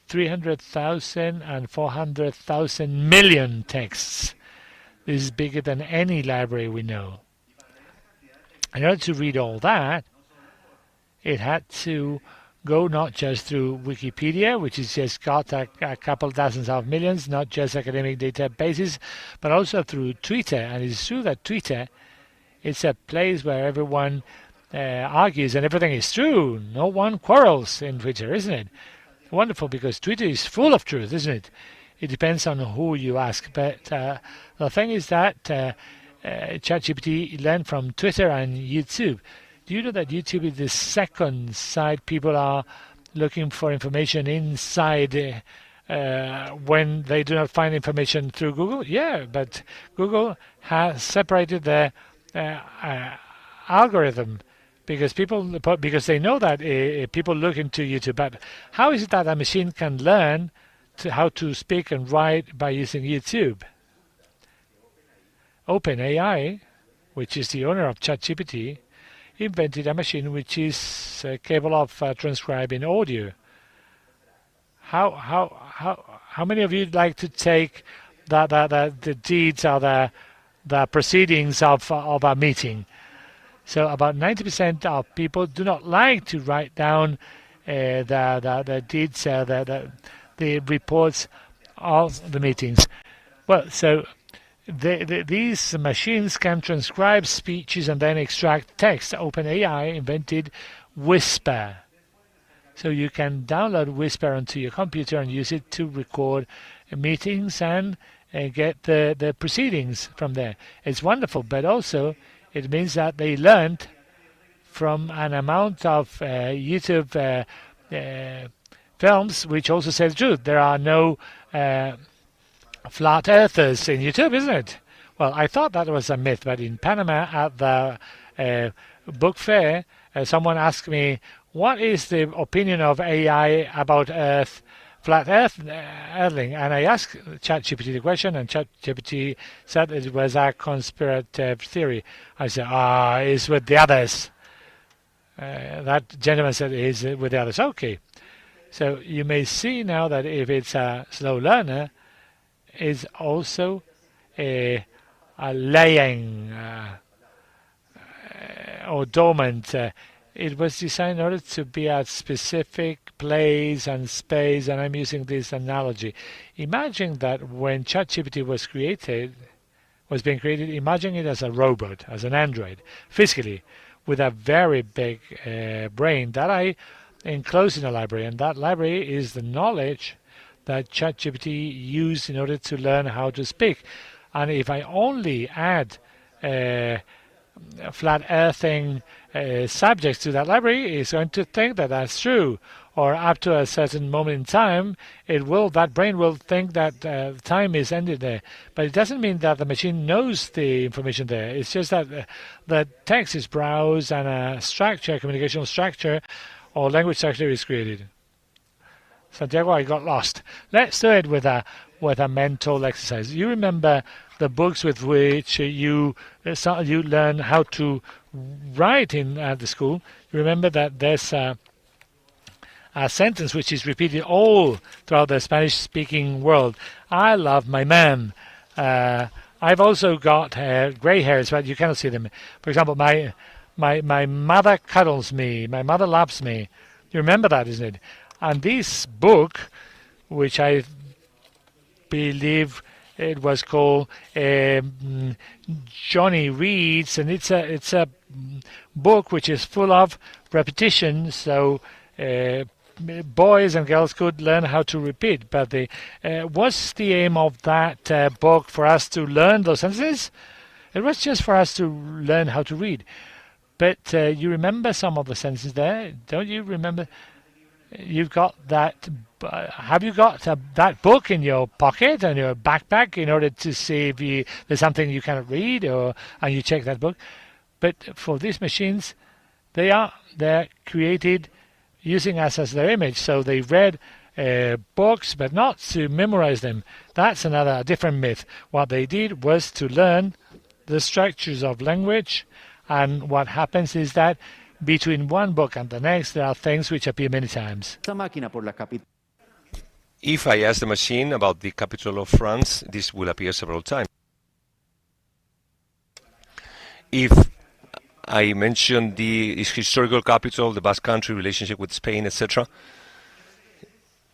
300,000 and 400,000 million texts. This is bigger than any library we know. In order to read all that, it had to go not just through Wikipedia, which has just got a couple dozens of millions, not just academic databases, but also through Twitter. And it's true that Twitter, it's a place where everyone argues and everything is true. No one quarrels in Twitter, isn't it? Wonderful, because Twitter is full of truth, isn't it? It depends on who you ask. But the thing is that ChatGPT learned from Twitter and YouTube. Do you know that YouTube is the second site people are looking for information inside when they do not find information through Google? Yeah, but Google has separated their algorithm because they know that people look into YouTube. But how is it that a machine can learn how to speak and write by using YouTube? OpenAI, which is the owner of ChatGPT, invented a machine which is capable of transcribing audio. How many of you would like to take the deeds or the proceedings of a meeting? So about 90% of people do not like to write down the deeds, the reports of the meetings. Well, so these machines can transcribe speeches and then extract text. OpenAI invented Whisper. So you can download Whisper onto your computer and use it to record meetings and get the proceedings from there. It's wonderful, but also it means that they learned from an amount of YouTube films which also say the truth. There are no flat earthers in YouTube, isn't it? Well, I thought that was a myth, but in Panama at the book fair, someone asked me, what is the opinion of AI about Earth, flat earthling? And I asked ChatGPT the question, and ChatGPT said it was a conspirative theory. I said, it's with the others. That gentleman said, it's with the others. Okay. So you may see now that if it's a slow learner, is also a laying or dormant. It was designed in order to be at specific place and space, and I'm using this analogy. Imagine that when ChatGPT was being created, imagine it as a robot, as an android, physically, with a very big brain that I enclosed in a library, and that library is the knowledge that ChatGPT used in order to learn how to speak. And if I only add flat earthing subjects to that library, it's going to think that that's true. Or up to a certain moment in time, that brain will think that time is ended there. But it doesn't mean that the machine knows the information there. It's just that the text is browsed and a structure, communicational structure or language structure is created. Santiago, I got lost. Let's do it with a mental exercise. You remember the books with which you learn how to write at the school. You remember that there's a sentence which is repeated all throughout the Spanish-speaking world. I love my man. I've also got grey hairs, but you cannot see them. For example, my mother cuddles me. My mother loves me. You remember that, isn't it? And this book, which I believe it was called Johnny Reads, and it's a book which is full of repetition, so boys and girls could learn how to repeat. But what's the aim of that book for us to learn those sentences? It was just for us to learn how to read. But you remember some of the sentences there, don't you remember? You've got that. Have you got that book in your pocket and your backpack in order to see if there's something you cannot read, and you check that book? But for these machines, they're created using us as their image. So they read books, but not to memorize them. That's a different myth. What they did was to learn the structures of language, and what happens is that between one book and the next, there are things which appear many times. If I ask the machine about the capital of France, this will appear several times. If I mention its historical capital, the Basque Country, relationship with Spain, etc.,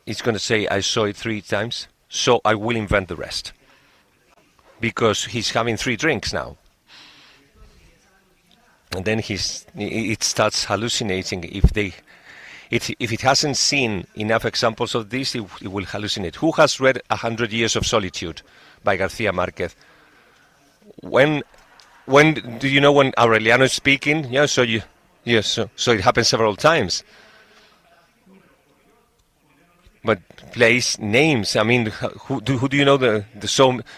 it's going to say I saw it 3 times, so I will invent the rest. Because he's having 3 drinks now. And then it starts hallucinating. If it hasn't seen enough examples of this, it will hallucinate. Who has read 100 Years of Solitude by Garcia Marquez? When do you know when Aureliano is speaking? Yeah, so it happens several times. But place names. I mean, who do you know? The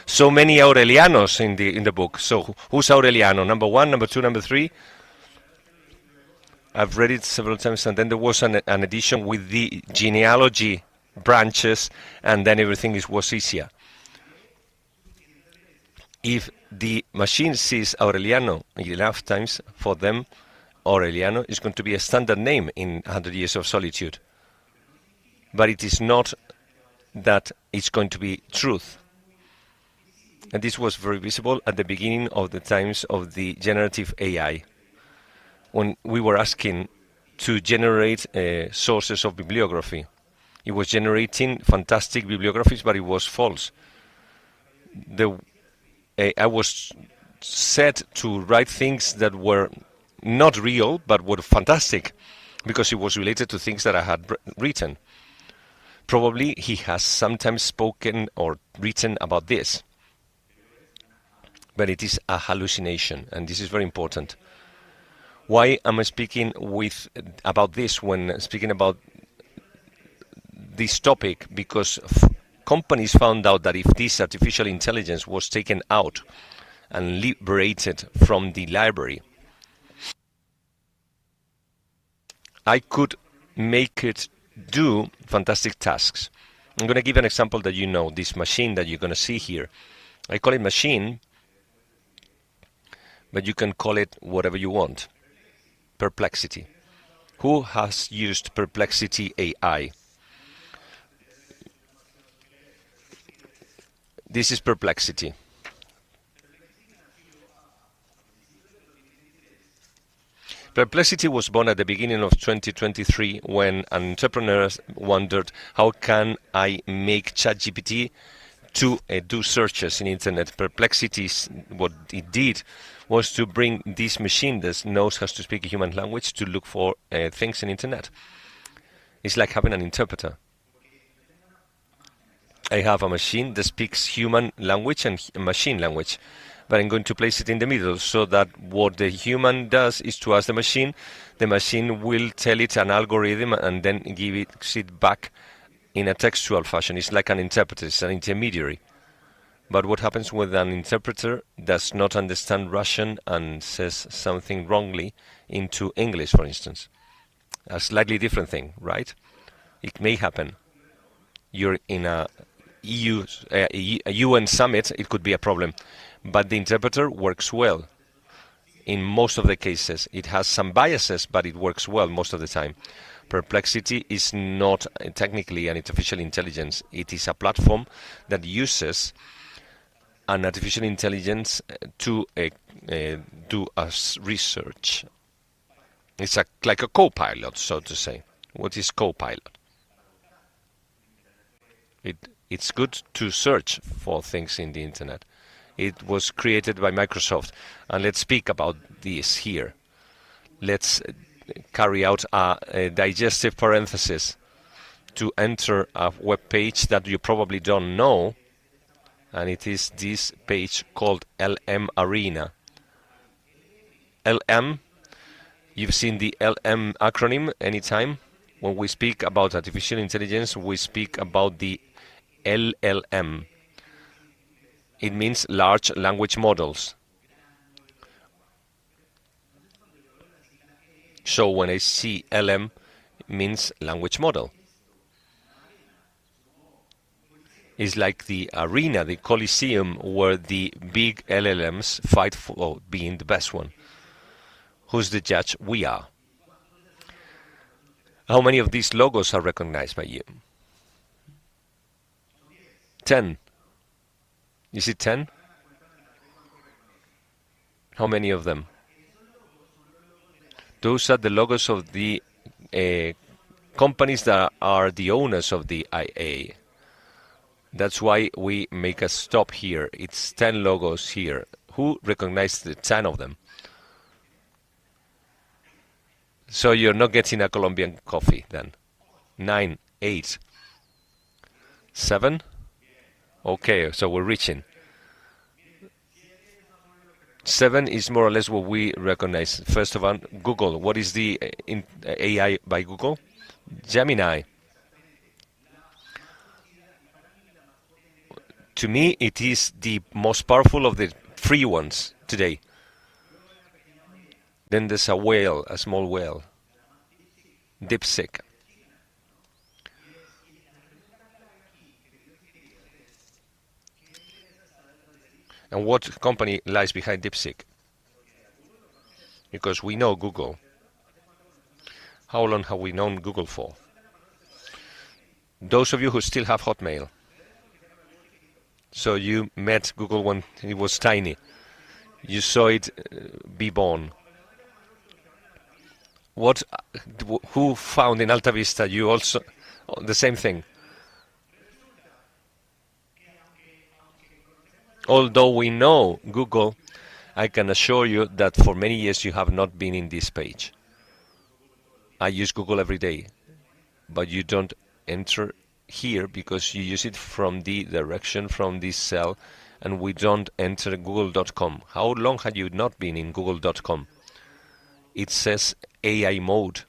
so many Aurelianos in the book. So who's Aureliano? Number 1, number 2, number 3. I've read it several times, and then there was an edition with the genealogy branches, and then everything was easier. If the machine sees Aureliano enough times, for them, Aureliano is going to be a standard name in 100 Years of Solitude. But it is not that it's going to be truth. And this was very visible at the beginning of the times of the generative AI, when we were asking to generate sources of bibliography. It was generating fantastic bibliographies, but it was false. I was set to write things that were not real, but were fantastic, because it was related to things that I had written. Probably he has sometimes spoken or written about this, but it is a hallucination, and this is very important. Why am I speaking about this when speaking about this topic? Because companies found out that if this artificial intelligence was taken out and liberated from the library, I could make it do fantastic tasks. I'm going to give an example that you know, this machine that you're going to see here. I call it machine, but you can call it whatever you want. Perplexity. Who has used Perplexity AI? This is Perplexity. Perplexity was born at the beginning of 2023 when an entrepreneur wondered, how can I make ChatGPT to do searches in internet? Perplexity, what it did was to bring this machine that knows how to speak a human language to look for things in internet. It's like having an interpreter. I have a machine that speaks human language and machine language, but I'm going to place it in the middle so that what the human does is to ask the machine will tell it an algorithm and then give it back in a textual fashion. It's like an interpreter, it's an intermediary. But what happens when an interpreter does not understand Russian and says something wrongly into English, for instance? A slightly different thing, right? It may happen. You're in a UN summit, it could be a problem. But the interpreter works well in most of the cases. It has some biases, but it works well most of the time. Perplexity is not technically an artificial intelligence. It is a platform that uses an artificial intelligence to do research. It's like a co-pilot, so to say. What is co-pilot? It's good to search for things in the internet. It was created by Microsoft, and let's speak about this here. Let's carry out a digestive parenthesis to enter a web page that you probably don't know, and it is this page called LM Arena. LM, you've seen the LM acronym anytime. When we speak about artificial intelligence, we speak about the LLM. It means large language models. So when I see LM, it means language model. It's like the arena, the Coliseum, where the big LLMs fight for being the best one. Who's the judge? We are. How many of these logos are recognized by you? 10. Is it 10? How many of them? Those are the logos of the companies that are the owners of the IA. That's why we make a stop here. It's 10 logos here. Who recognized the 10 of them? So you're not getting a Colombian coffee then. 9, 8, 7. Okay, so we're reaching. 7 is more or less what we recognize. First of all, Google. What is the AI by Google? Gemini. To me, it is the most powerful of the free ones today. Then there's a whale, a small whale. DeepSeek. And what company lies behind DeepSeek? Because we know Google. How long have we known Google for? Those of you who still have Hotmail. So you met Google when it was tiny. You saw it be born. Who found in Alta Vista you also the same thing? Although we know Google, I can assure you that for many years you have not been in this page. I use Google every day, but you don't enter here because you use it from the direction from this cell, and we don't enter google.com. How long had you not been in google.com? It says AI mode.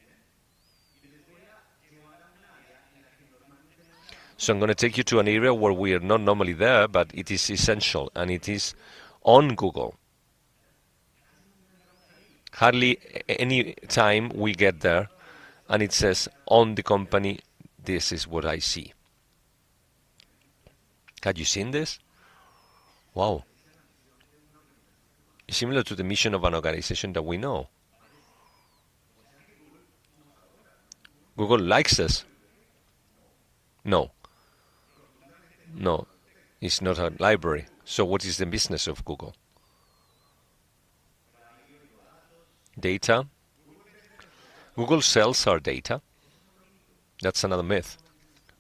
So I'm going to take you to an area where we are not normally there, but it is essential, and it is on Google. Hardly any time we get there, and it says on the company, this is what I see. Had you seen this? Wow. It's similar to the mission of an organization that we know. Google likes us. No. No, it's not a library. So what is the business of Google? Data. Google sells our data. That's another myth.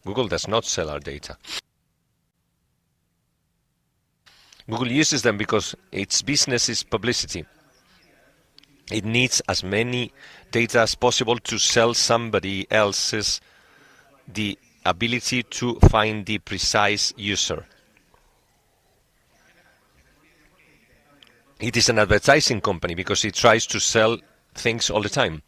Google does not sell our data. Google uses them because its business is publicity. It needs as many data as possible to sell somebody else's the ability to find the precise user. It is an advertising company because it tries to sell things all the time.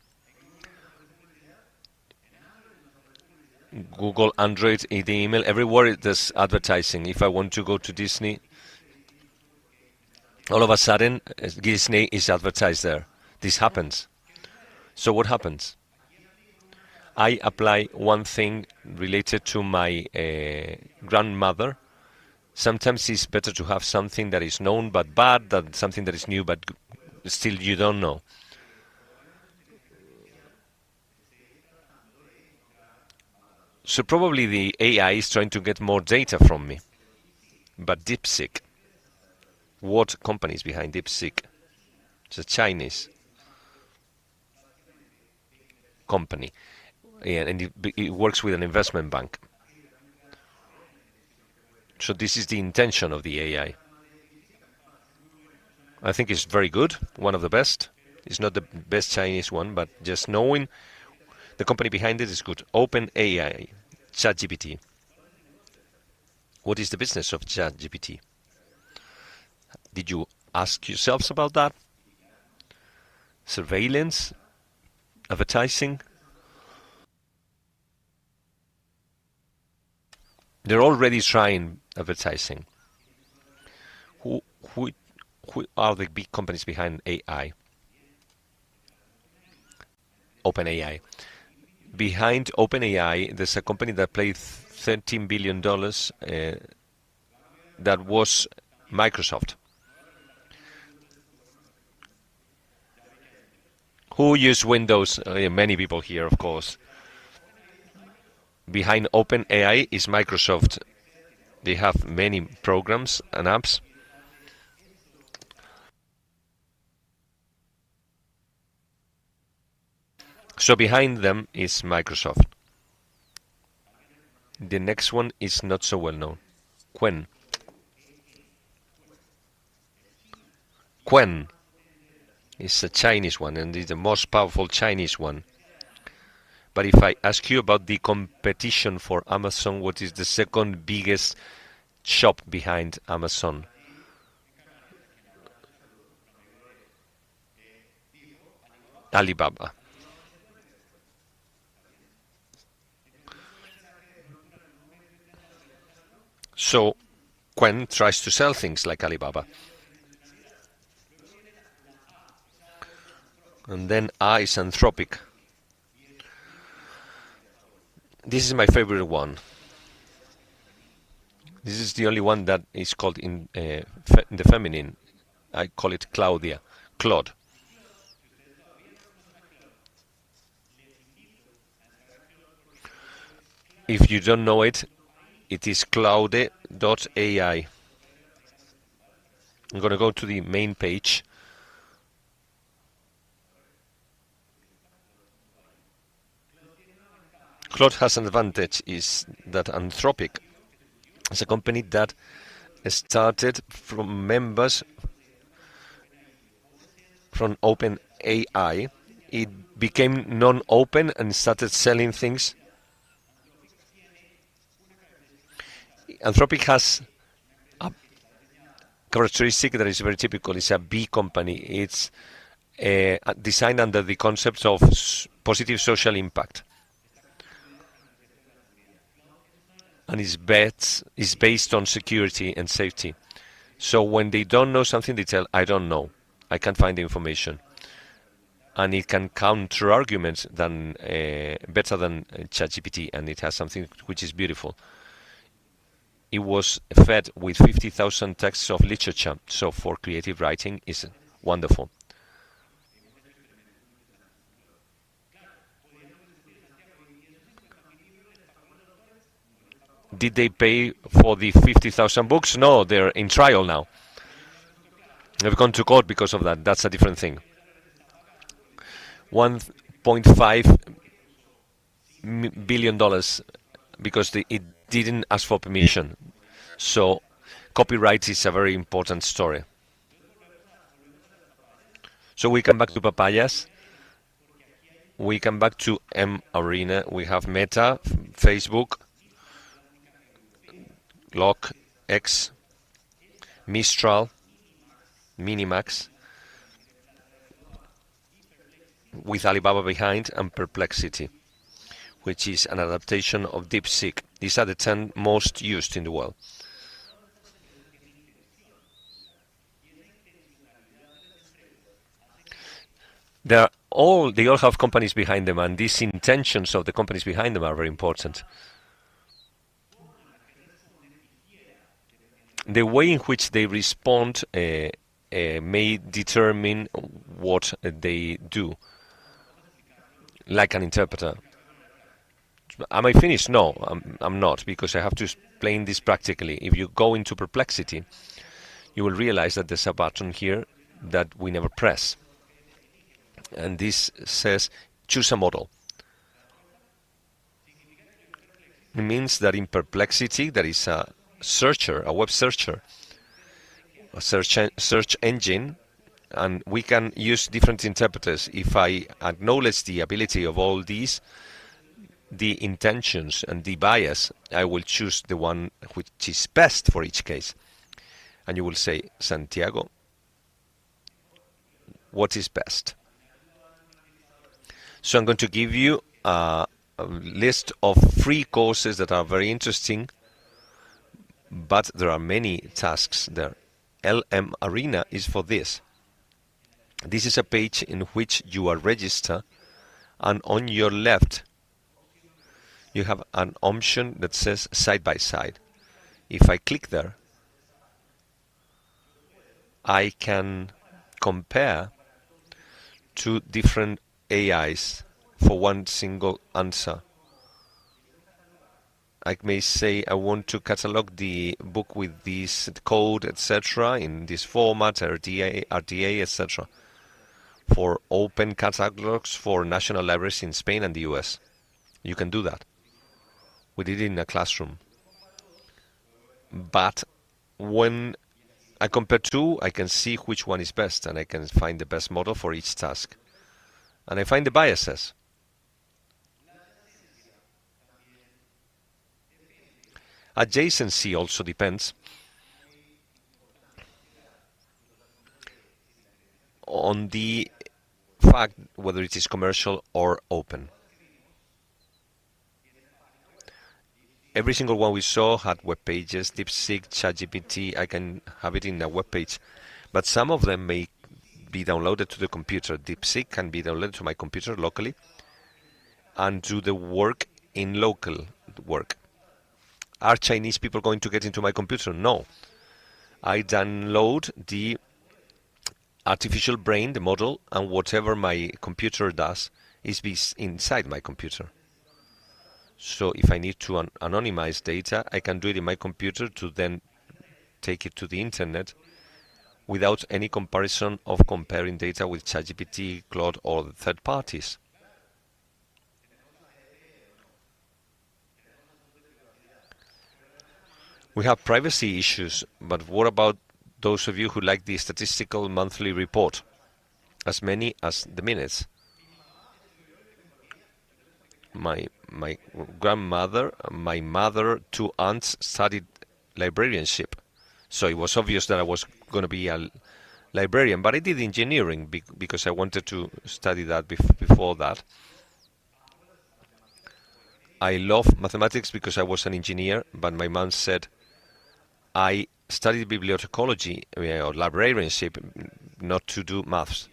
Google, Android, the email, everywhere there's advertising. If I want to go to Disney, all of a sudden Disney is advertised there. This happens. So what happens? I apply one thing related to my grandmother. Sometimes it's better to have something that is known but bad than something that is new but still you don't know. So probably the AI is trying to get more data from me. But DeepSeek, what company is behind DeepSeek? It's a Chinese company. And it works with an investment bank. So this is the intention of the AI. I think it's very good, one of the best. It's not the best Chinese one, but just knowing the company behind it is good. OpenAI, ChatGPT. What is the business of ChatGPT? Did you ask yourselves about that? Surveillance? Advertising? They're already trying advertising. Who are the big companies behind AI? OpenAI. Behind OpenAI, there's a company that paid $13 billion that was Microsoft. Who use Windows? Many people here, of course. Behind OpenAI is Microsoft. They have many programs and apps. So behind them is Microsoft. The next one is not so well known. Qwen. Qwen is a Chinese one and is the most powerful Chinese one. But if I ask you about the competition for Amazon, what is the second biggest shop behind Amazon? Alibaba. So Qwen tries to sell things like Alibaba. And then A is Anthropic. This is my favorite one. This is the only one that is called in the feminine. I call it Claudia, Claude. If you don't know it, it is claude.ai. I'm going to go to the main page. Claude has an advantage, is that Anthropic is a company that started from members from OpenAI. It became non-open and started selling things. Anthropic has a characteristic that is very typical. It's a B company. It's designed under the concept of positive social impact. And is based on security and safety. So when they don't know something, they tell, I don't know. I can't find the information. And it can counter arguments better than ChatGPT, and it has something which is beautiful. It was fed with 50,000 texts of literature, so for creative writing is wonderful. Did they pay for the 50,000 books? No, they're in trial now. They've gone to court because of that. That's a different thing. $1.5 billion because it didn't ask for permission. So copyright is a very important story. So we come back to papayas. We come back to M-Arena. We have Meta, Facebook, Lock, X, Mistral, Minimax, with Alibaba behind, and Perplexity, which is an adaptation of DeepSeek. These are the 10 most used in the world. They all have companies behind them, and these intentions of the companies behind them are very important. The way in which they respond may determine what they do, like an interpreter. Am I finished? No, I'm not, because I have to explain this practically. If you go into Perplexity, you will realize that there's a button here that we never press. And this says, choose a model. It means that in Perplexity, there is a searcher, a web searcher, a search engine, and we can use different interpreters. If I acknowledge the ability of all these, the intentions and the bias, I will choose the one which is best for each case. And you will say, Santiago, what is best? So I'm going to give you a list of free courses that are very interesting, but there are many tasks there. LM Arena is for this. This is a page in which you are registered, and on your left you have an option that says side by side. If I click there, I can compare two different AIs for one single answer. I may say I want to catalog the book with this code, etc., in this format, RTA, etc., for open catalogs for national libraries in Spain and the US. You can do that. We did it in a classroom. But when I compare two, I can see which one is best, and I can find the best model for each task. And I find the biases. Adjacency also depends on the fact whether it is commercial or open. Every single one we saw had web pages, DeepSeek, ChatGPT. I can have it in a web page, but some of them may be downloaded to the computer. DeepSeek can be downloaded to my computer locally and do the work in local work. are Chinese people going to get into my computer? No. I download the artificial brain, the model, and whatever my computer does is inside my computer. So if I need to anonymize data, I can do it in my computer to then take it to the internet without any comparison of comparing data with ChatGPT, Claude, or the third parties. We have privacy issues, but what about those of you who like the statistical monthly report? As many as the minutes. My grandmother, my mother, 2 aunts studied librarianship. So it was obvious that I was going to be a librarian, but I did engineering because I wanted to study that before that. I love mathematics because I was an engineer, but my mom said I studied bibliotecology or librarianship not to do maths.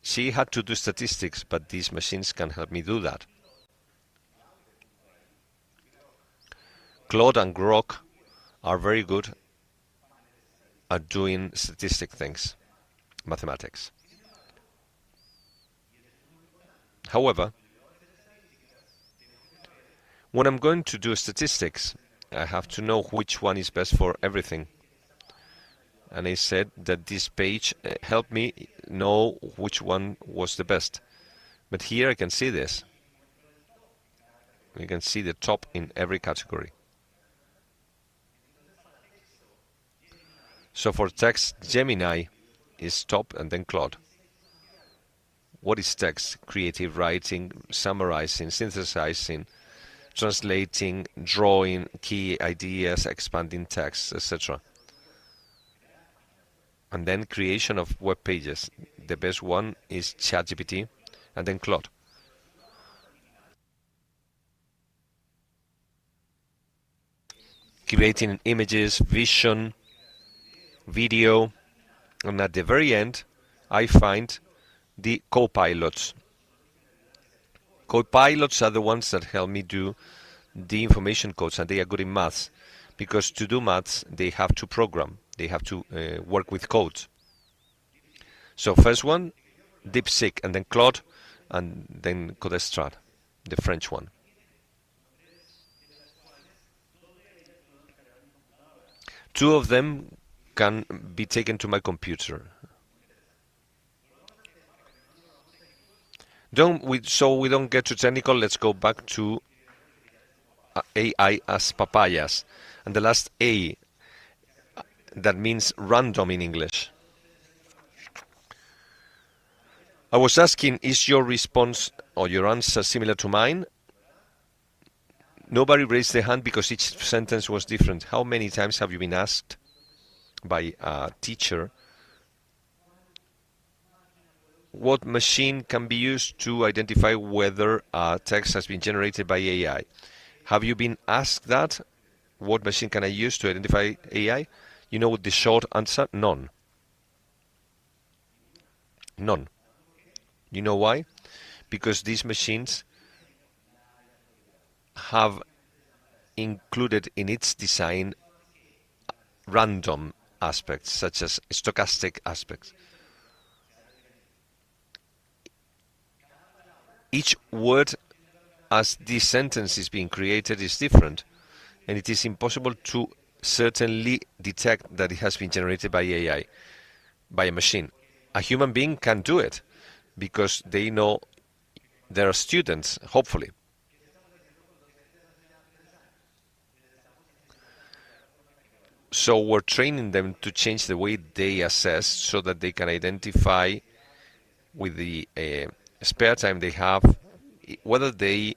She had to do statistics, but these machines can help me do that. Claude and Grok are very good at doing statistic things, mathematics. However, when I'm going to do statistics, I have to know which one is best for everything. And I said that this page helped me know which one was the best. But here I can see this. You can see the top in every category. So for text, Gemini is top and then Claude. What is text? Creative writing, summarizing, synthesizing, translating, drawing key ideas, expanding text, etc. And then creation of web pages. The best one is ChatGPT and then Claude. Creating images, vision, video, and at the very end I find the co-pilots. Co-pilots are the ones that help me do the information codes, and they are good in maths, because to do maths they have to program, they have to work with code. So first one, DeepSeek, and then Claude, and then Codestrat, the French one. Two of them can be taken to my computer. So we don't get too technical, let's go back to AI as papayas. And the last A, that means random in English. I was asking, is your response or your answer similar to mine? Nobody raised their hand because each sentence was different. How many times have you been asked by a teacher what machine can be used to identify whether a text has been generated by AI? Have you been asked that? What machine can I use to identify AI? You know the short answer? None. None. You know why? Because these machines have included in its design random aspects, such as stochastic aspects. Each word as this sentence is being created is different, and it is impossible to certainly detect that it has been generated by AI, by a machine. A human being can do it because they know there are students, hopefully. So we're training them to change the way they assess so that they can identify with the spare time they have whether they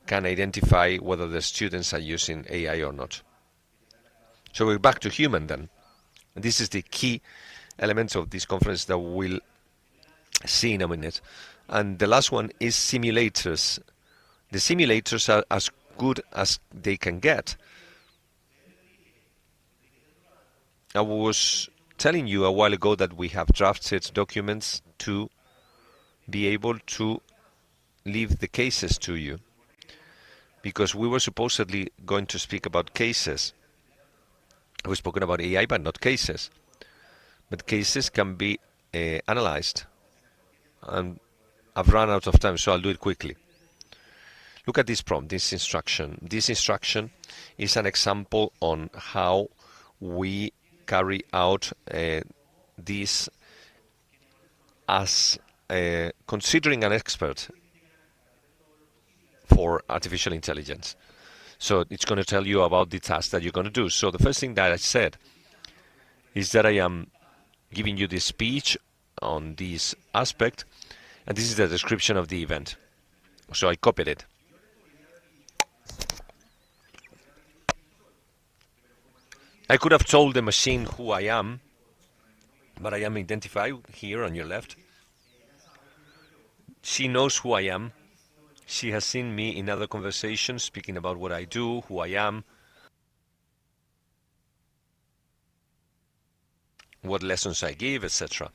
can identify whether the students are using AI or not. So we're back to human then. And this is the key element of this conference that we'll see in a minute. And the last one is simulators. The simulators are as good as they can get. I was telling you a while ago that we have drafted documents to be able to leave the cases to you, because we were supposedly going to speak about cases. We've spoken about AI, but not cases. But cases can be analyzed. And I've run out of time, so I'll do it quickly. Look at this prompt, this instruction. This instruction is an example on how we carry out this as considering an expert for artificial intelligence. So it's going to tell you about the task that you're going to do. So the first thing that I said is that I am giving you this speech on this aspect, and this is the description of the event. So I copied it. I could have told the machine who I am, but I am identified here on your left. She knows who I am. She has seen me in other conversations speaking about what I do, who I am, what lessons I give, etc.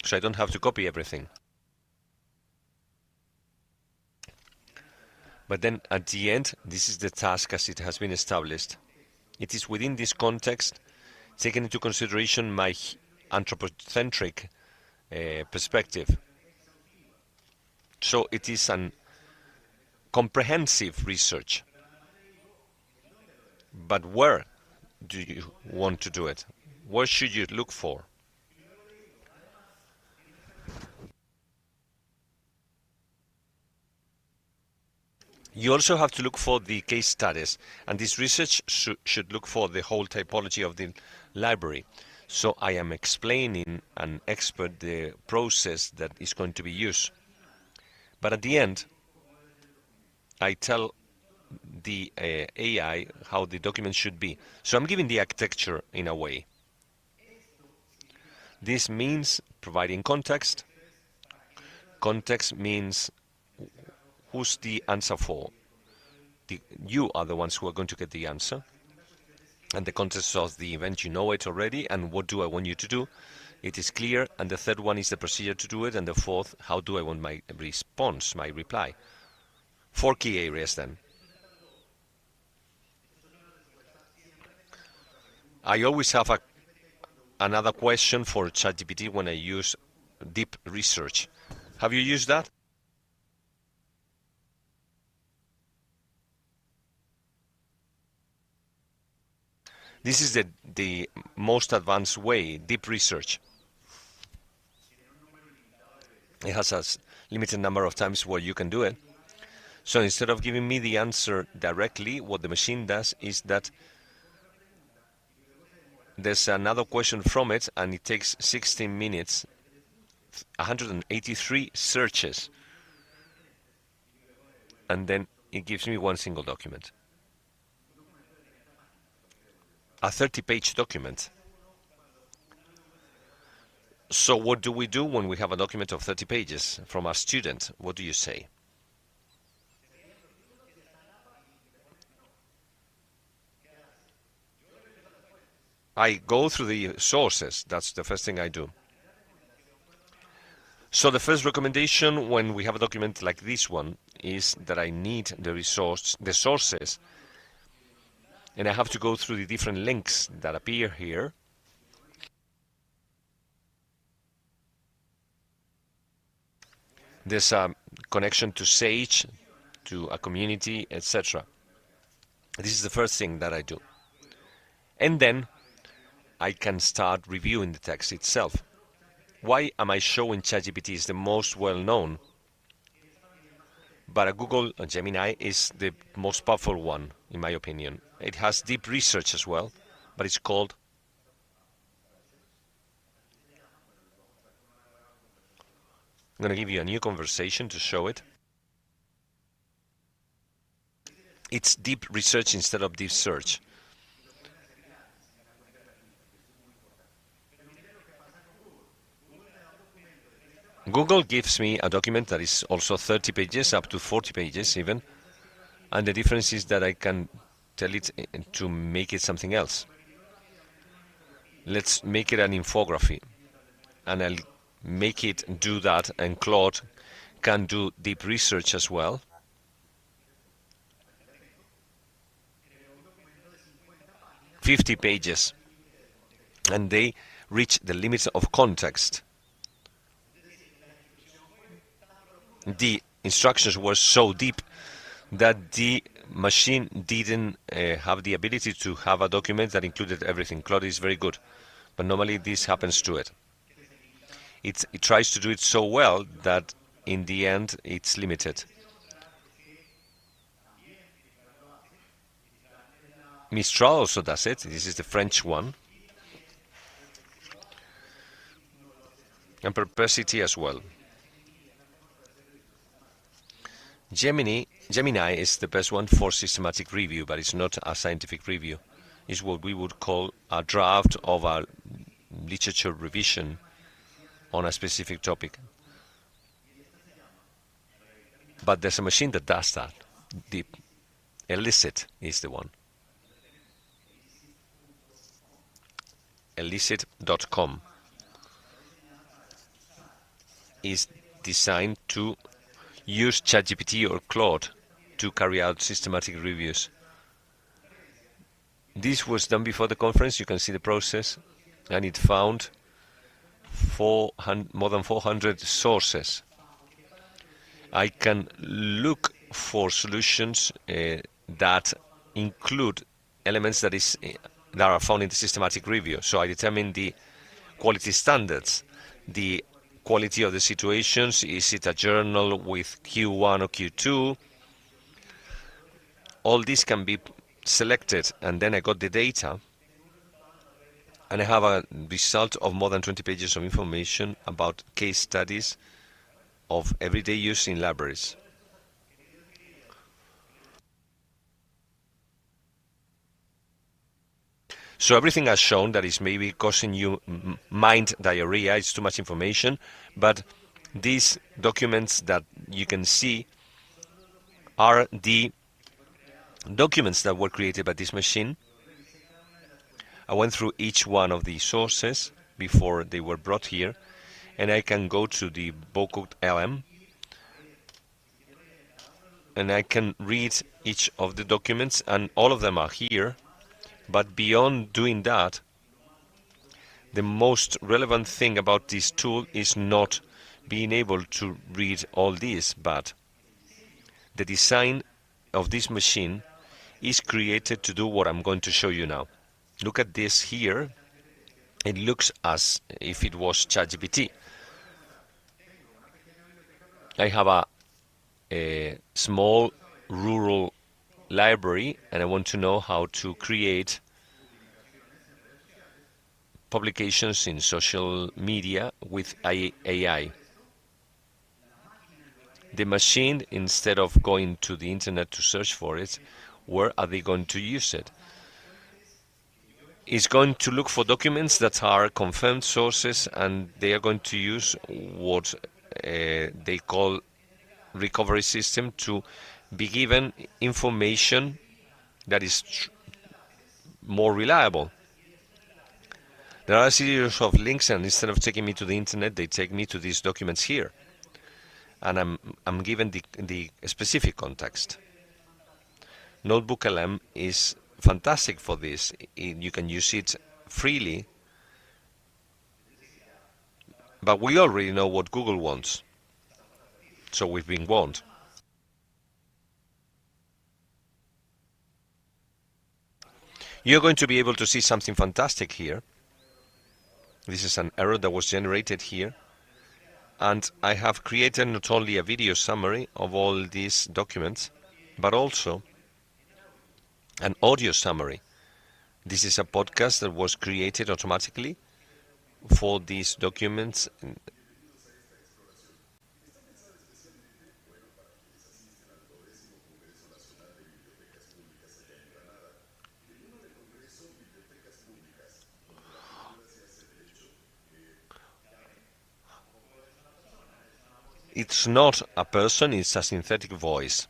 So I don't have to copy everything. But then at the end, this is the task as it has been established. It is within this context, taking into consideration my anthropocentric perspective. So it is an comprehensive research. But where do you want to do it? Where should you look for? You also have to look for the case studies, and this research should look for the whole typology of the library. So I am explaining an expert the process that is going to be used. But at the end, I tell the AI how the document should be. So I'm giving the architecture in a way. This means providing context. Context means who's the answer for? You are the ones who are going to get the answer. And the context of the event, you know it already. And what do I want you to do? It is clear. And the third one is the procedure to do it. And the fourth, how do I want my response, my reply? 4 key areas then. I always have another question for ChatGPT when I use deep research. Have you used that? This is the most advanced way, deep research. It has a limited number of times where you can do it. So instead of giving me the answer directly, what the machine does is that there's another question from it, and it takes 16 minutes, 183 searches, and then it gives me one single document. A 30-page document. So what do we do when we have a document of 30 pages from a student? What do you say? I go through the sources. That's the first thing I do. So the first recommendation when we have a document like this one is that I need the sources, and I have to go through the different links that appear here. There's a connection to Sage, to a community, etc. This is the first thing that I do. And then I can start reviewing the text itself. Why am I showing ChatGPT is the most well-known? But Google Gemini is the most powerful one, in my opinion. It has deep research as well, but it's called I'm going to give you a new conversation to show it. It's deep research instead of deep search. Google gives me a document that is also 30 pages, up to 40 pages even, and the difference is that I can tell it to make it something else. Let's make it an infography, and I'll make it do that, and Claude can do deep research as well. 50 pages, and they reach the limits of context. The instructions were so deep that the machine didn't have the ability to have a document that included everything. Claude is very good, but normally this happens to it. It tries to do it so well that in the end it's limited. Mistral also does it. This is the French one. And Perplexity as well. Gemini is the best one for systematic review, but it's not a scientific review. It's what we would call a draft of a literature revision on a specific topic. But there's a machine that does that. The Elicit is the one. Elicit.com is designed to use ChatGPT or Claude to carry out systematic reviews. This was done before the conference. You can see the process, and it found more than 400 sources. I can look for solutions that include elements that are found in the systematic review. So I determine the quality standards, the quality of the situations. Is it a journal with Q1 or Q2? All this can be selected, and then I got the data, and I have a result of more than 20 pages of information about case studies of everyday use in libraries. So everything I've shown that is maybe causing you mind diarrhea, it's too much information, but these documents that you can see are the documents that were created by this machine. I went through each one of the sources before they were brought here, and I can go to the Bocook LM, and I can read each of the documents, and all of them are here. But beyond doing that, the most relevant thing about this tool is not being able to read all this, but the design of this machine is created to do what I'm going to show you now. Look at this here. It looks as if it was ChatGPT. I have a small rural library, and I want to know how to create publications in social media with AI. The machine, instead of going to the internet to search for it, where are they going to use it? It's going to look for documents that are confirmed sources, and they are going to use what they call recovery system to be given information that is more reliable. There are a series of links, and instead of taking me to the internet, they take me to these documents here, and I'm given the specific context. Notebook LM is fantastic for this. You can use it freely, but we already know what Google wants, so we've been warned. You're going to be able to see something fantastic here. This is an error that was generated here, and I have created not only a video summary of all these documents, but also an audio summary. This is a podcast that was created automatically for these documents. It's not a person, it's a synthetic voice.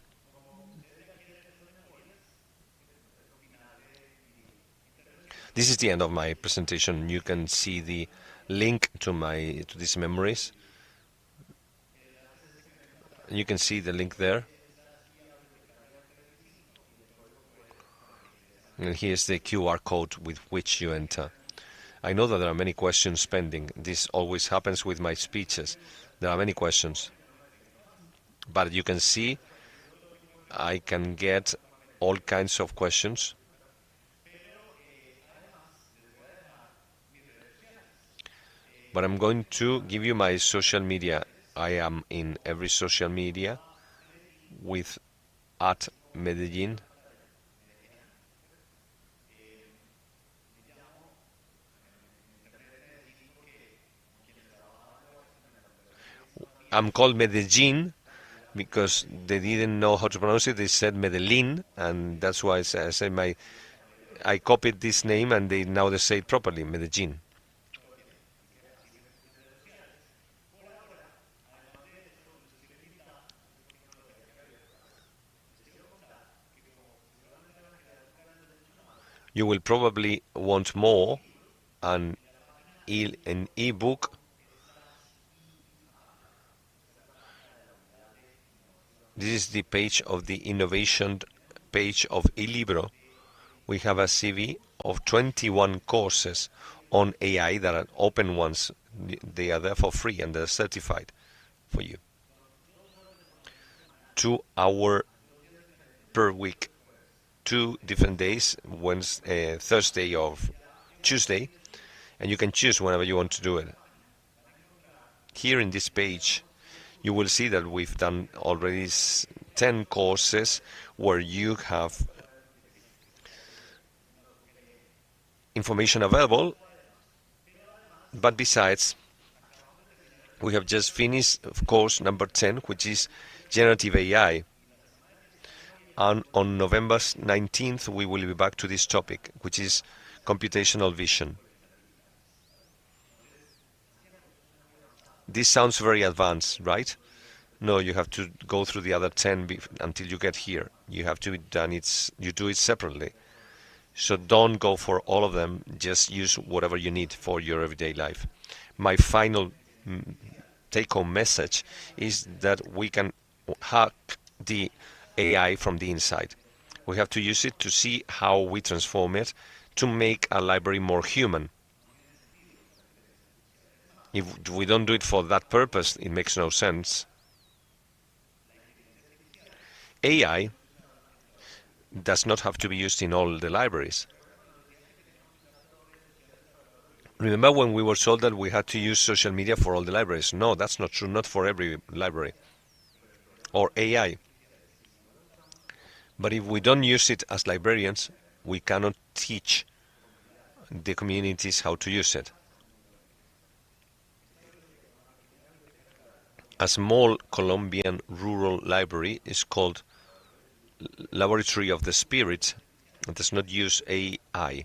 This is the end of my presentation. You can see the link to these memories. You can see the link there. And here's the QR code with which you enter. I know that there are many questions pending. This always happens with my speeches. There are many questions. But you can see I can get all kinds of questions. But I'm going to give you my social media. I am in every social media with @Medellin. I'm called Medellin because they didn't know how to pronounce it. They said Medellin, and that's why I copied this name, and now they say it properly, Medellin. You will probably want more, an e-book. This is the page of the innovation page of eLibro. We have a CV of 21 courses on AI that are open ones. They are there for free and they're certified for you. 2 hours per week. 2 different days, Wednesday, Thursday or Tuesday, and you can choose whenever you want to do it. Here in this page, you will see that we've done already 10 courses where you have information available, but besides, we have just finished course number 10, which is generative AI. And on November 19th, we will be back to this topic, which is computational vision. This sounds very advanced, right? No, you have to go through the other 10 until you get here. You have to be done you do it separately. So don't go for all of them. Just use whatever you need for your everyday life. My final take-home message is that we can hack the AI from the inside. We have to use it to see how we transform it to make a library more human. If we don't do it for that purpose, it makes no sense. AI does not have to be used in all the libraries. Remember when we were told that we had to use social media for all the libraries? No, that's not true, not for every library. Or AI. But if we don't use it as librarians, we cannot teach the communities how to use it. A small Colombian rural library is called Laboratory of the Spirit. It does not use AI.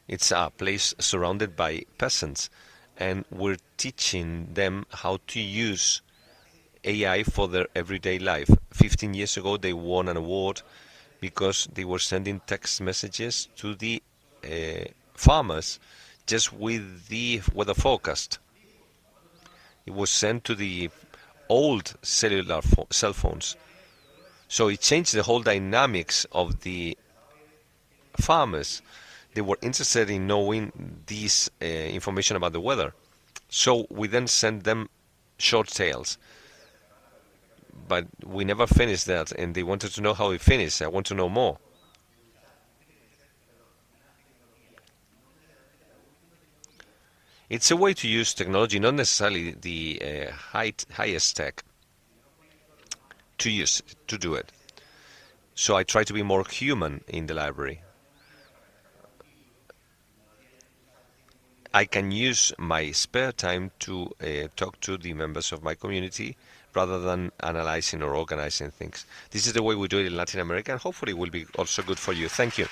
It's a place surrounded by peasants, and we're teaching them how to use AI for their everyday life. 15 years ago, they won an award because they were sending text messages to the farmers just with the weather forecast. It was sent to the old cellular cell phones. So it changed the whole dynamics of the farmers. They were interested in knowing this information about the weather. So we then sent them short tales. But we never finished that, and they wanted to know how it finished. I want to know more. It's a way to use technology, not necessarily the highest tech, to do it. So I try to be more human in the library. I can use my spare time to talk to the members of my community rather than analyzing or organizing things. This is the way we do it in Latin America, and hopefully it will be also good for you. Thank you.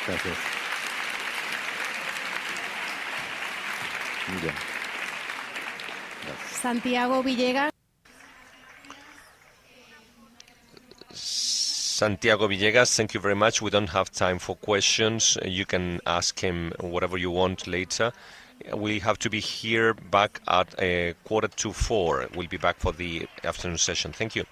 Gracias. Muy bien. Gracias. Santiago Villegas. Santiago Villegas, thank you very much. We don't have time for questions. You can ask him whatever you want later. we have to be here back at 3:45. We'll be back for the afternoon session. Thank you.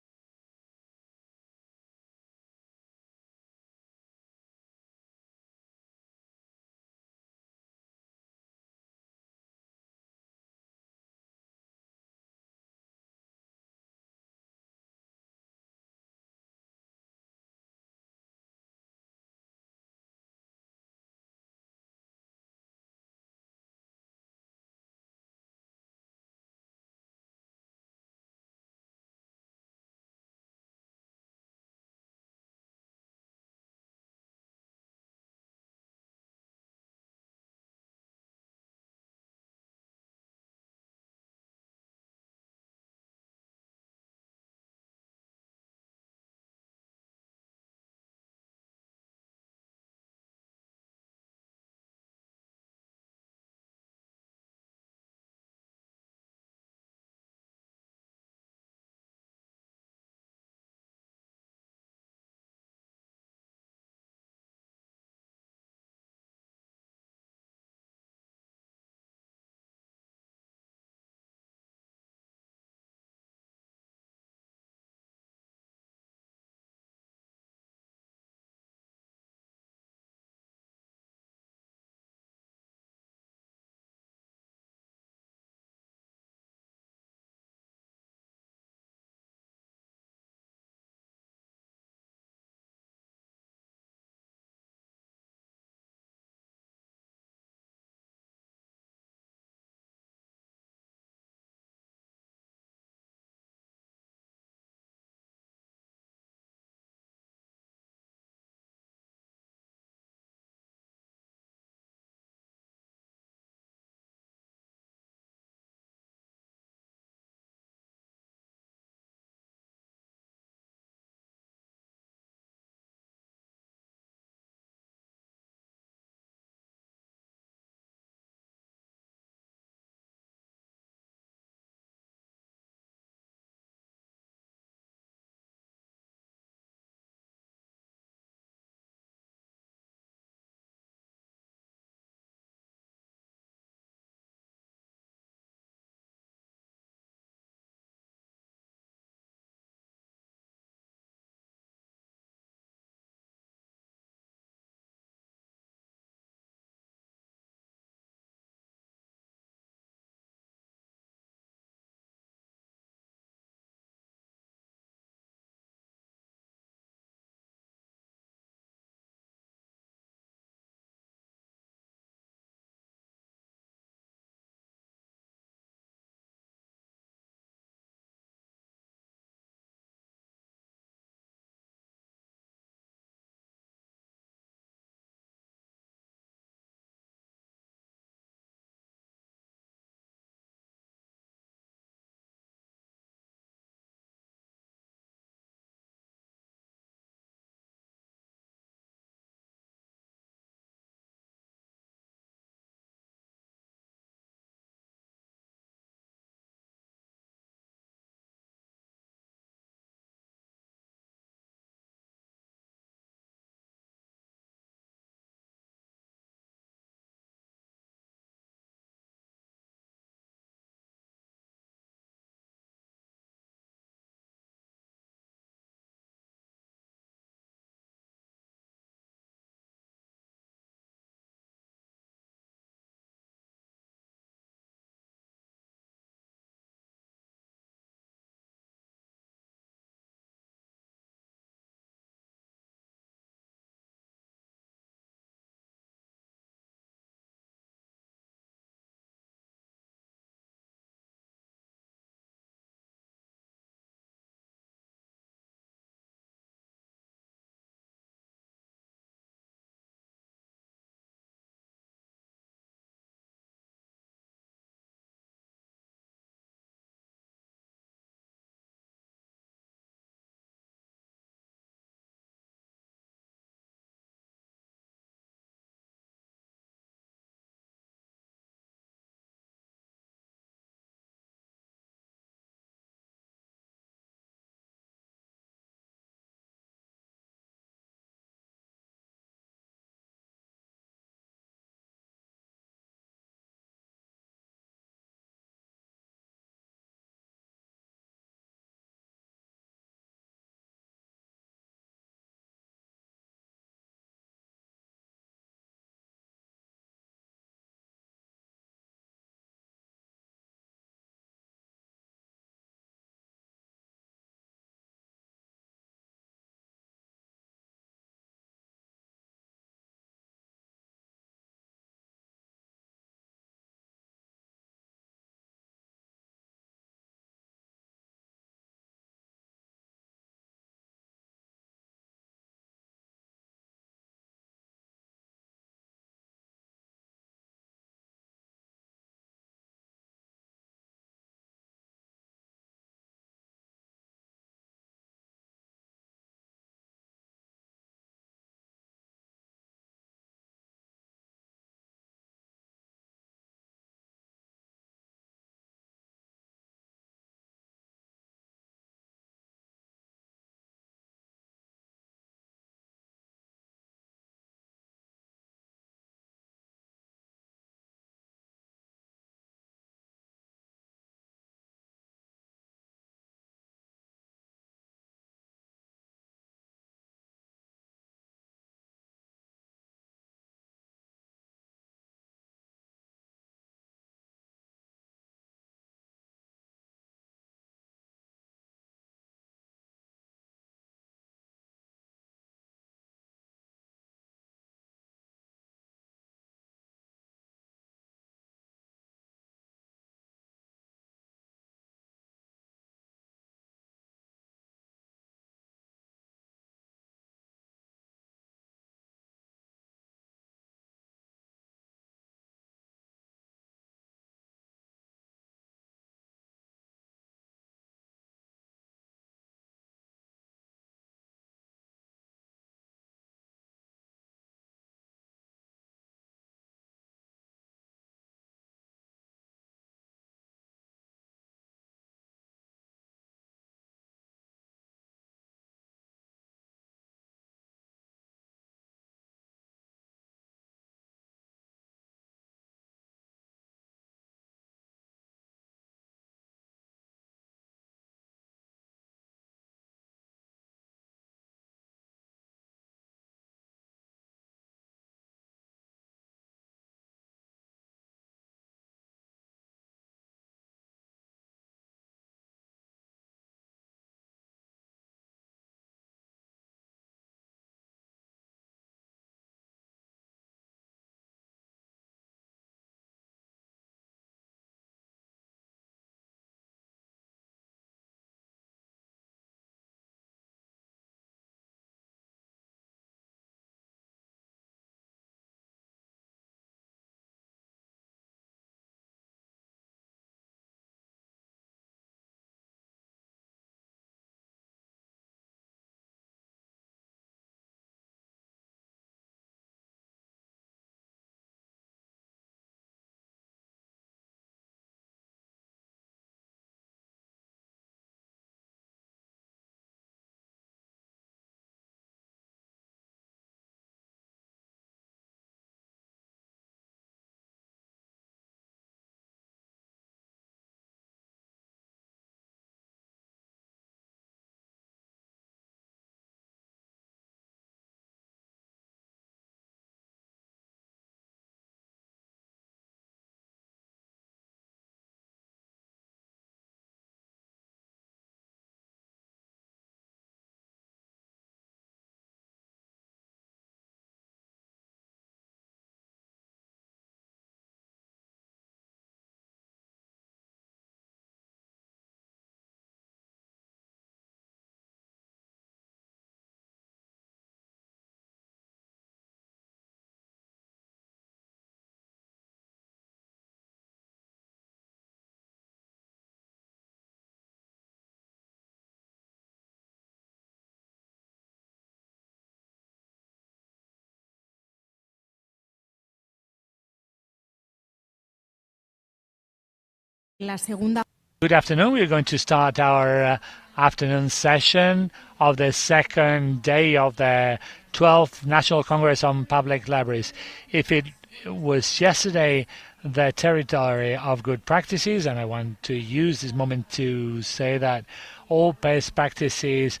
La segunda. Good afternoon. We're going to start our afternoon session of the second day of the 12th National Congress on Public Libraries. If it was yesterday the territory of good practices, and I want to use this moment to say that all best practices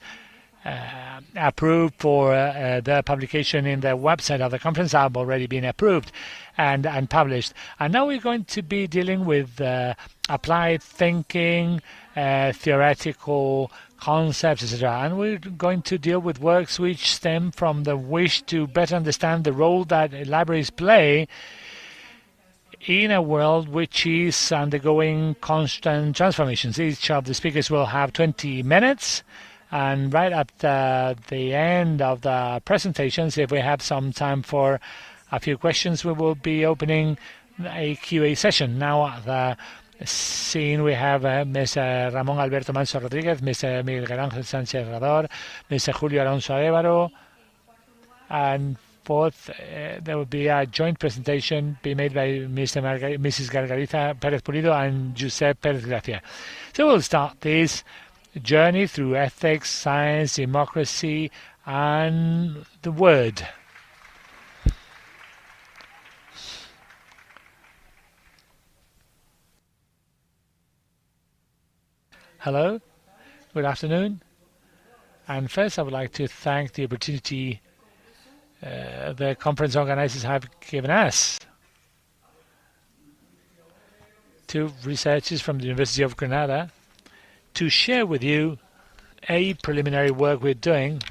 approved for the publication in the website of the conference have already been approved and published. And now we're going to be dealing with applied thinking, theoretical concepts, etc. And we're going to deal with works which stem from the wish to better understand the role that libraries play in a world which is undergoing constant transformations. Each of the speakers will have 20 minutes. And right at the end of the presentations, if we have some time for a few questions, we will be opening a QA session. Now at the scene we have Mr. Ramón Alberto Manso Rodríguez, Mr. Miguel Ángel Sánchez Rador, Mr. Julio Alonso Arévalo, and fourth, there will be a joint presentation be made by Mrs. Margarita Pérez Pulido and Josep Pérez Gracia. So we'll start this journey through ethics, science, democracy, and the word. Hello, good afternoon. And first I would like to thank the opportunity the conference organizers have given us. Two researchers from the University of Granada to share with you a preliminary work we're doing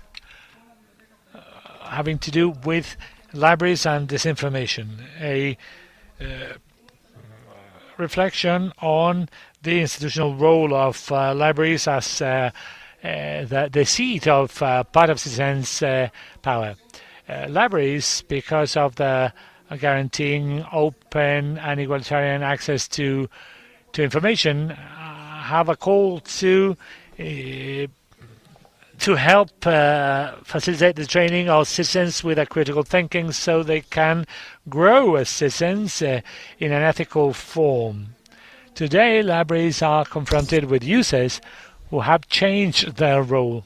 having to do with libraries and disinformation, a reflection on the institutional role of libraries as the seat of part of citizens' power. Libraries, because of the guaranteeing open and egalitarian access to information, have a call to help facilitate the training of citizens with a critical thinking so they can grow as citizens in an ethical form. Today, libraries are confronted with users who have changed their role.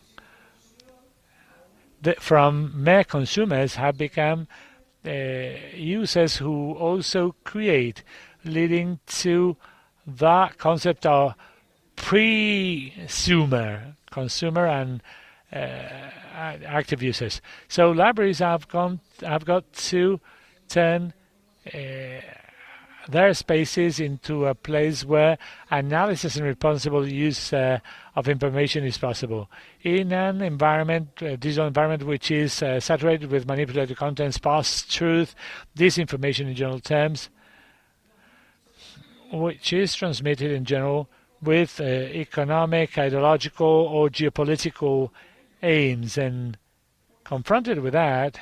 From mere consumers have become users who also create, leading to the concept of pre-sumer, consumer and active users. So libraries have got to turn their spaces into a place where analysis and responsible use of information is possible. In an environment, digital environment, which is saturated with manipulated contents, post-truth, disinformation in general terms, which is transmitted in general with economic, ideological, or geopolitical aims. And confronted with that,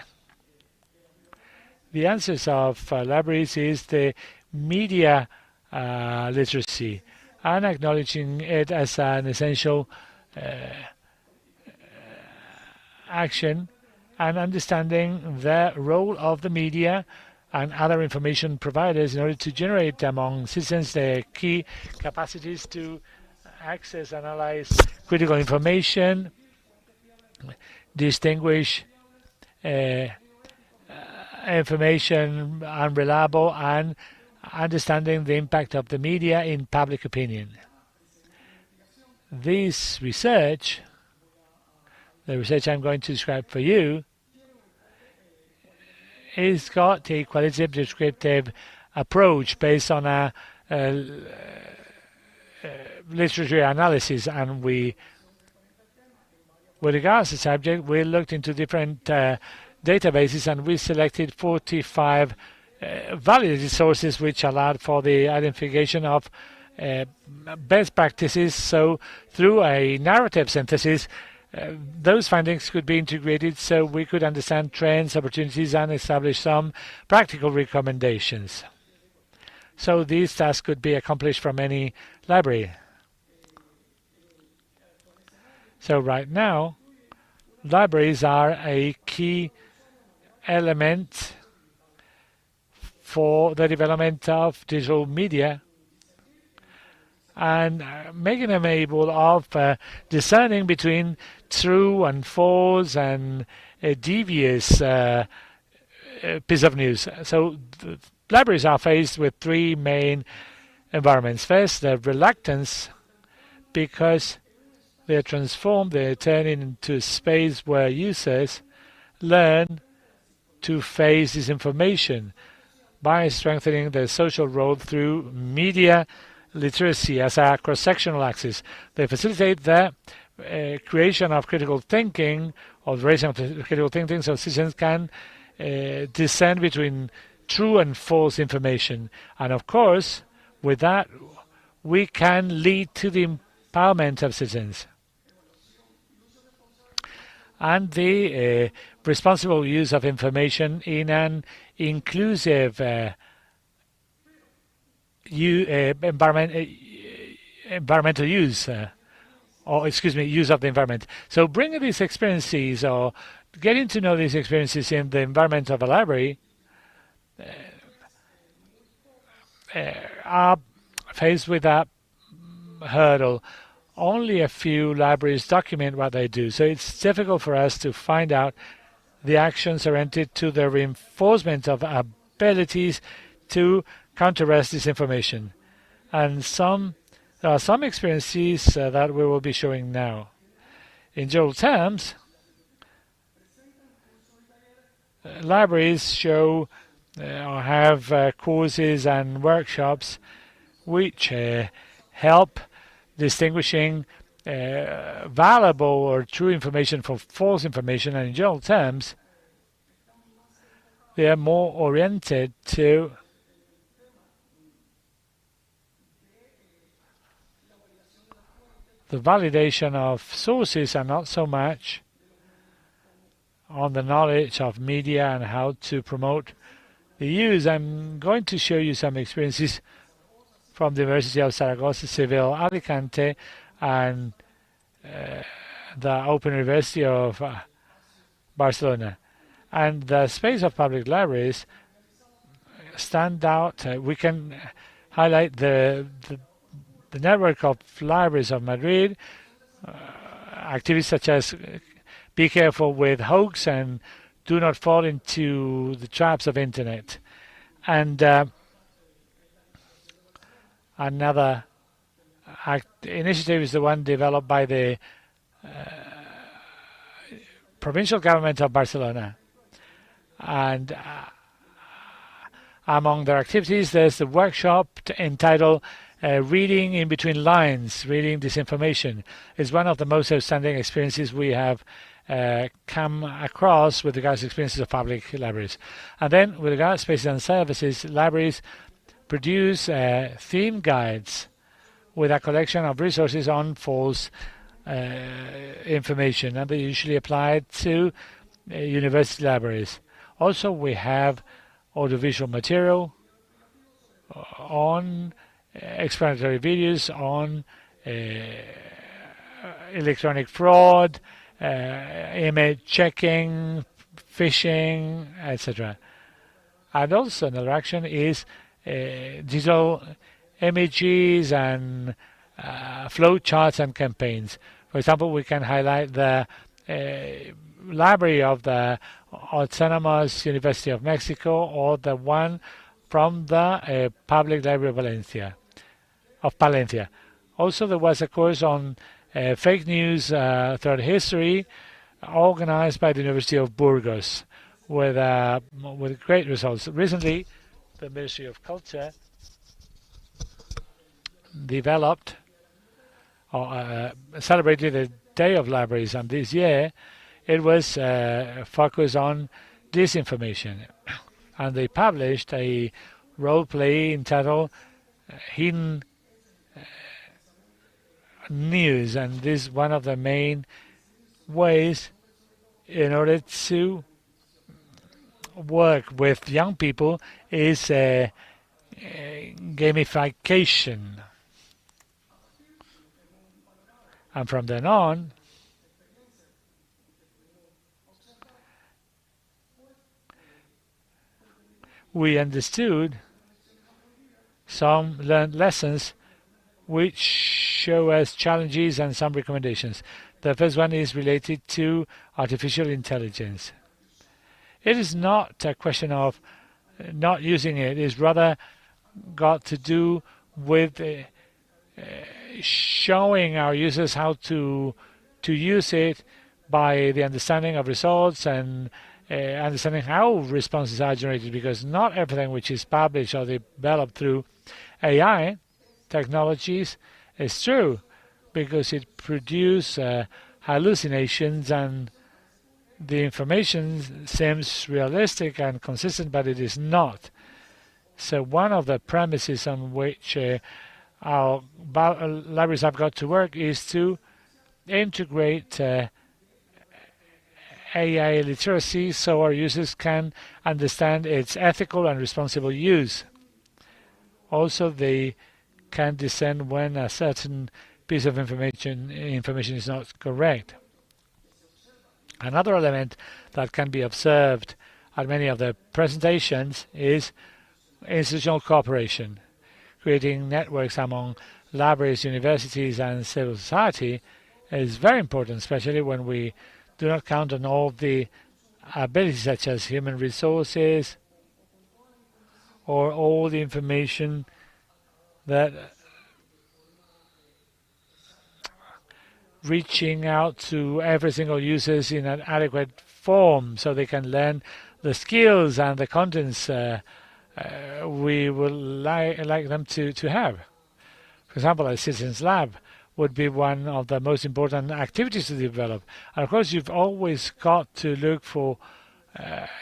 the answers of libraries is the media literacy, and acknowledging it as an essential action, and understanding the role of the media and other information providers in order to generate among citizens the key capacities to access, analyze critical information, distinguish information unreliable, and understanding the impact of the media in public opinion. This research, the research I'm going to describe for you, is got a qualitative descriptive approach based on a literature analysis, and with regards to the subject, we looked into different databases, and we selected 45 validated sources which allowed for the identification of best practices. So through a narrative synthesis, those findings could be integrated so we could understand trends, opportunities, and establish some practical recommendations. So this task could be accomplished from any library. So right now, libraries are a key element for the development of digital media, and making them able of discerning between true and false and devious piece of news. So libraries are faced with three main environments. First, the reluctance, because they're transformed, they're turned into a space where users learn to face disinformation by strengthening their social role through media literacy as a cross-sectional axis. They facilitate the creation of critical thinking, or the raising of critical thinking, so citizens can discern between true and false information. And of course, with that, we can lead to the empowerment of citizens and the responsible use of information in an inclusive environmental use, use of the environment. So bringing these experiences or getting to know these experiences in the environment of a library are faced with that hurdle. Only a few libraries document what they do, so it's difficult for us to find out the actions oriented to the reinforcement of abilities to counteract disinformation. And there are some experiences that we will be showing now. In general terms, libraries show or have courses and workshops which help distinguishing valuable or true information from false information, and in general terms, they are more oriented to the validation of sources and not so much on the knowledge of media and how to promote the use. I'm going to show you some experiences from the University of Zaragoza, Seville, Alicante, and the Open University of Barcelona. And the space of public libraries stand out. We can highlight the network of libraries of Madrid, activities such as be careful with hoax and do not fall into the traps of internet. And another initiative is the one developed by the provincial government of Barcelona. And among their activities, there's the workshop entitled Reading in Between Lines, Reading Disinformation. It's one of the most outstanding experiences we have come across with regards to experiences of public libraries. And then with regards to spaces and services, libraries produce theme guides with a collection of resources on false information, and they usually apply to university libraries. Also, we have audiovisual material on explanatory videos on electronic fraud, image checking, phishing, etc. And also another action is digital images and flow charts and campaigns. For example, we can highlight the library of the Autonomous University of Mexico or the one from the Public Library of Palencia. Also, there was a course on fake news throughout history organized by the University of Burgos with great results. Recently, the Ministry of Culture developed or celebrated the Day of Libraries, and this year it was focused on disinformation. And they published a role play entitled Hidden News, and this is one of the main ways in order to work with young people is gamification. And from then on, we understood some learned lessons which show us challenges and some recommendations. The first one is related to artificial intelligence. It is not a question of not using it. It's rather got to do with showing our users how to use it by the understanding of results and understanding how responses are generated, because not everything which is published or developed through AI technologies is true, because it produces hallucinations and the information seems realistic and consistent, but it is not. So one of the premises on which our libraries have got to work is to integrate AI literacy so our users can understand its ethical and responsible use. Also, they can discern when a certain piece of information is not correct. Another element that can be observed at many of the presentations is institutional cooperation. Creating networks among libraries, universities, and civil society is very important, especially when we do not count on all the abilities such as human resources or all the information that reaching out to every single user in an adequate form so they can learn the skills and the contents we would like them to have. For example, a citizens lab would be one of the most important activities to develop. And of course, you've always got to look for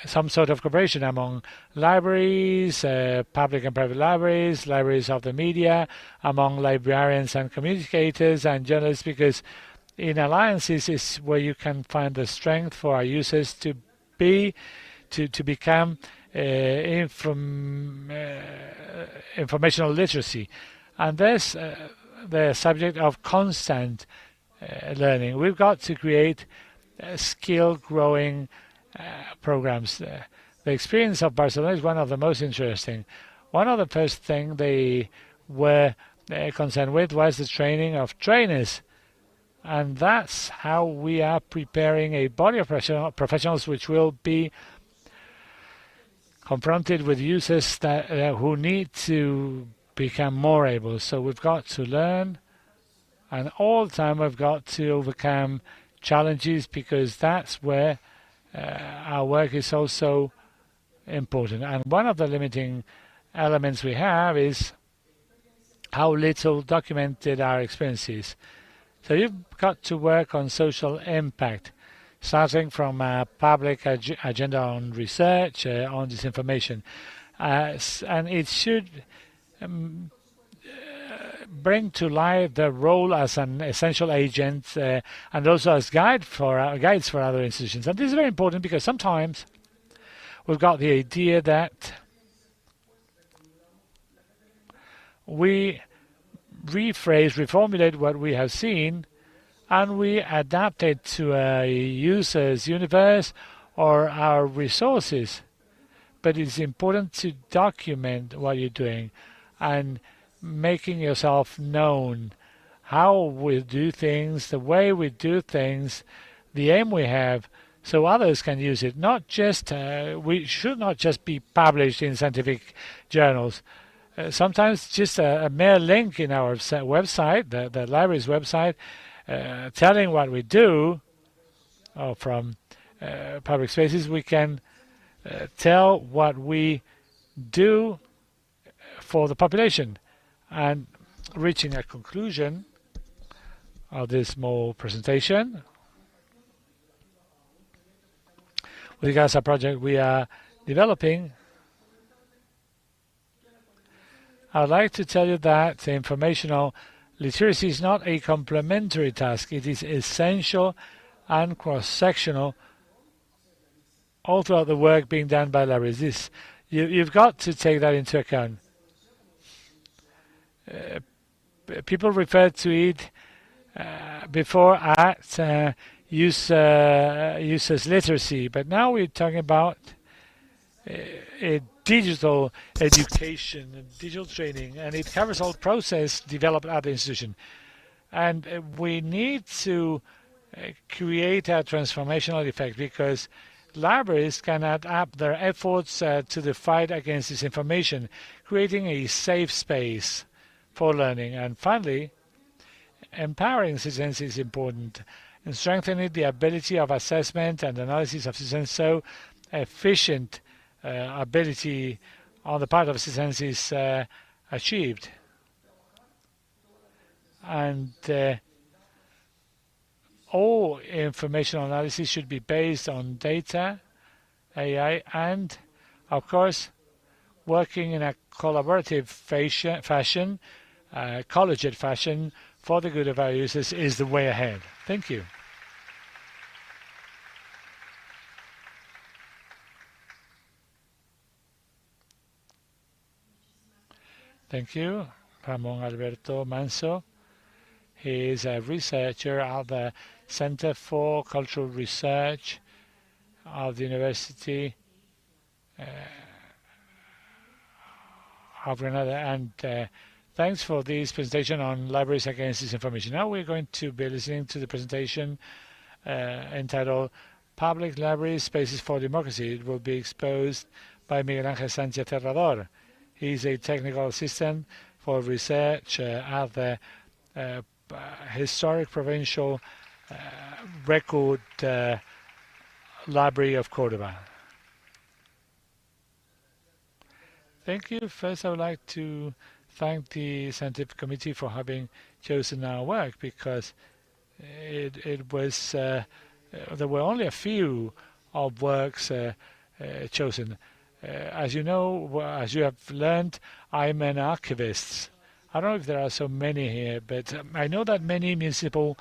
some sort of cooperation among libraries, public and private libraries, libraries of the media, among librarians and communicators and journalists, because in alliances is where you can find the strength for our users to become informational literacy. And there's the subject of constant learning. We've got to create skill-growing programs. The experience of Barcelona is one of the most interesting. One of the first things they were concerned with was the training of trainers. And that's how we are preparing a body of professionals which will be confronted with users who need to become more able. So we've got to learn, and all the time we've got to overcome challenges, because that's where our work is also important. And one of the limiting elements we have is how little documented our experiences. So you've got to work on social impact, starting from a public agenda on research, on disinformation. And it should bring to light the role as an essential agent and also as guides for other institutions. And this is very important because sometimes we've got the idea that we reformulate what we have seen, and we adapt it to a user's universe or our resources. But it's important to document what you're doing and making yourself known, how we do things, the way we do things, the aim we have, so others can use it. Not just we should not just be published in scientific journals. Sometimes just a mere link in our website, the library's website, telling what we do, or from public spaces, we can tell what we do for the population. And reaching a conclusion of this small presentation, with regards to a project we are developing, I'd like to tell you that informational literacy is not a complementary task. It is essential and cross-sectional all throughout the work being done by libraries. You've got to take that into account. People refer to it before at users' literacy, but now we're talking about digital education, digital training, and it covers all process developed at the institution. And we need to create a transformational effect, because libraries can add up their efforts to the fight against disinformation, creating a safe space for learning. And finally, empowering citizens is important, and strengthening the ability of assessment and analysis of citizens, so efficient ability on the part of citizens is achieved. And all information analysis should be based on data, AI, and, of course, working in a collaborative fashion, collegiate fashion, for the good of our users is the way ahead. Thank you. Thank you, Ramon Alberto Manso. He is a researcher at the Center for Cultural Research of the University of Granada. And thanks for this presentation on libraries against disinformation. Now we're going to be listening to the presentation entitled Public Libraries, Spaces for Democracy. It will be exposed by Miguel Ángel Sánchez Herrador. He's a technical assistant for research at the Historic Provincial Record Library of Córdoba. Thank you. First, I would like to thank the scientific committee for having chosen our work, because it was there were only a few of works chosen. As you know, as you have learned, I'm an archivist. I don't know if there are so many here, but I know that many municipal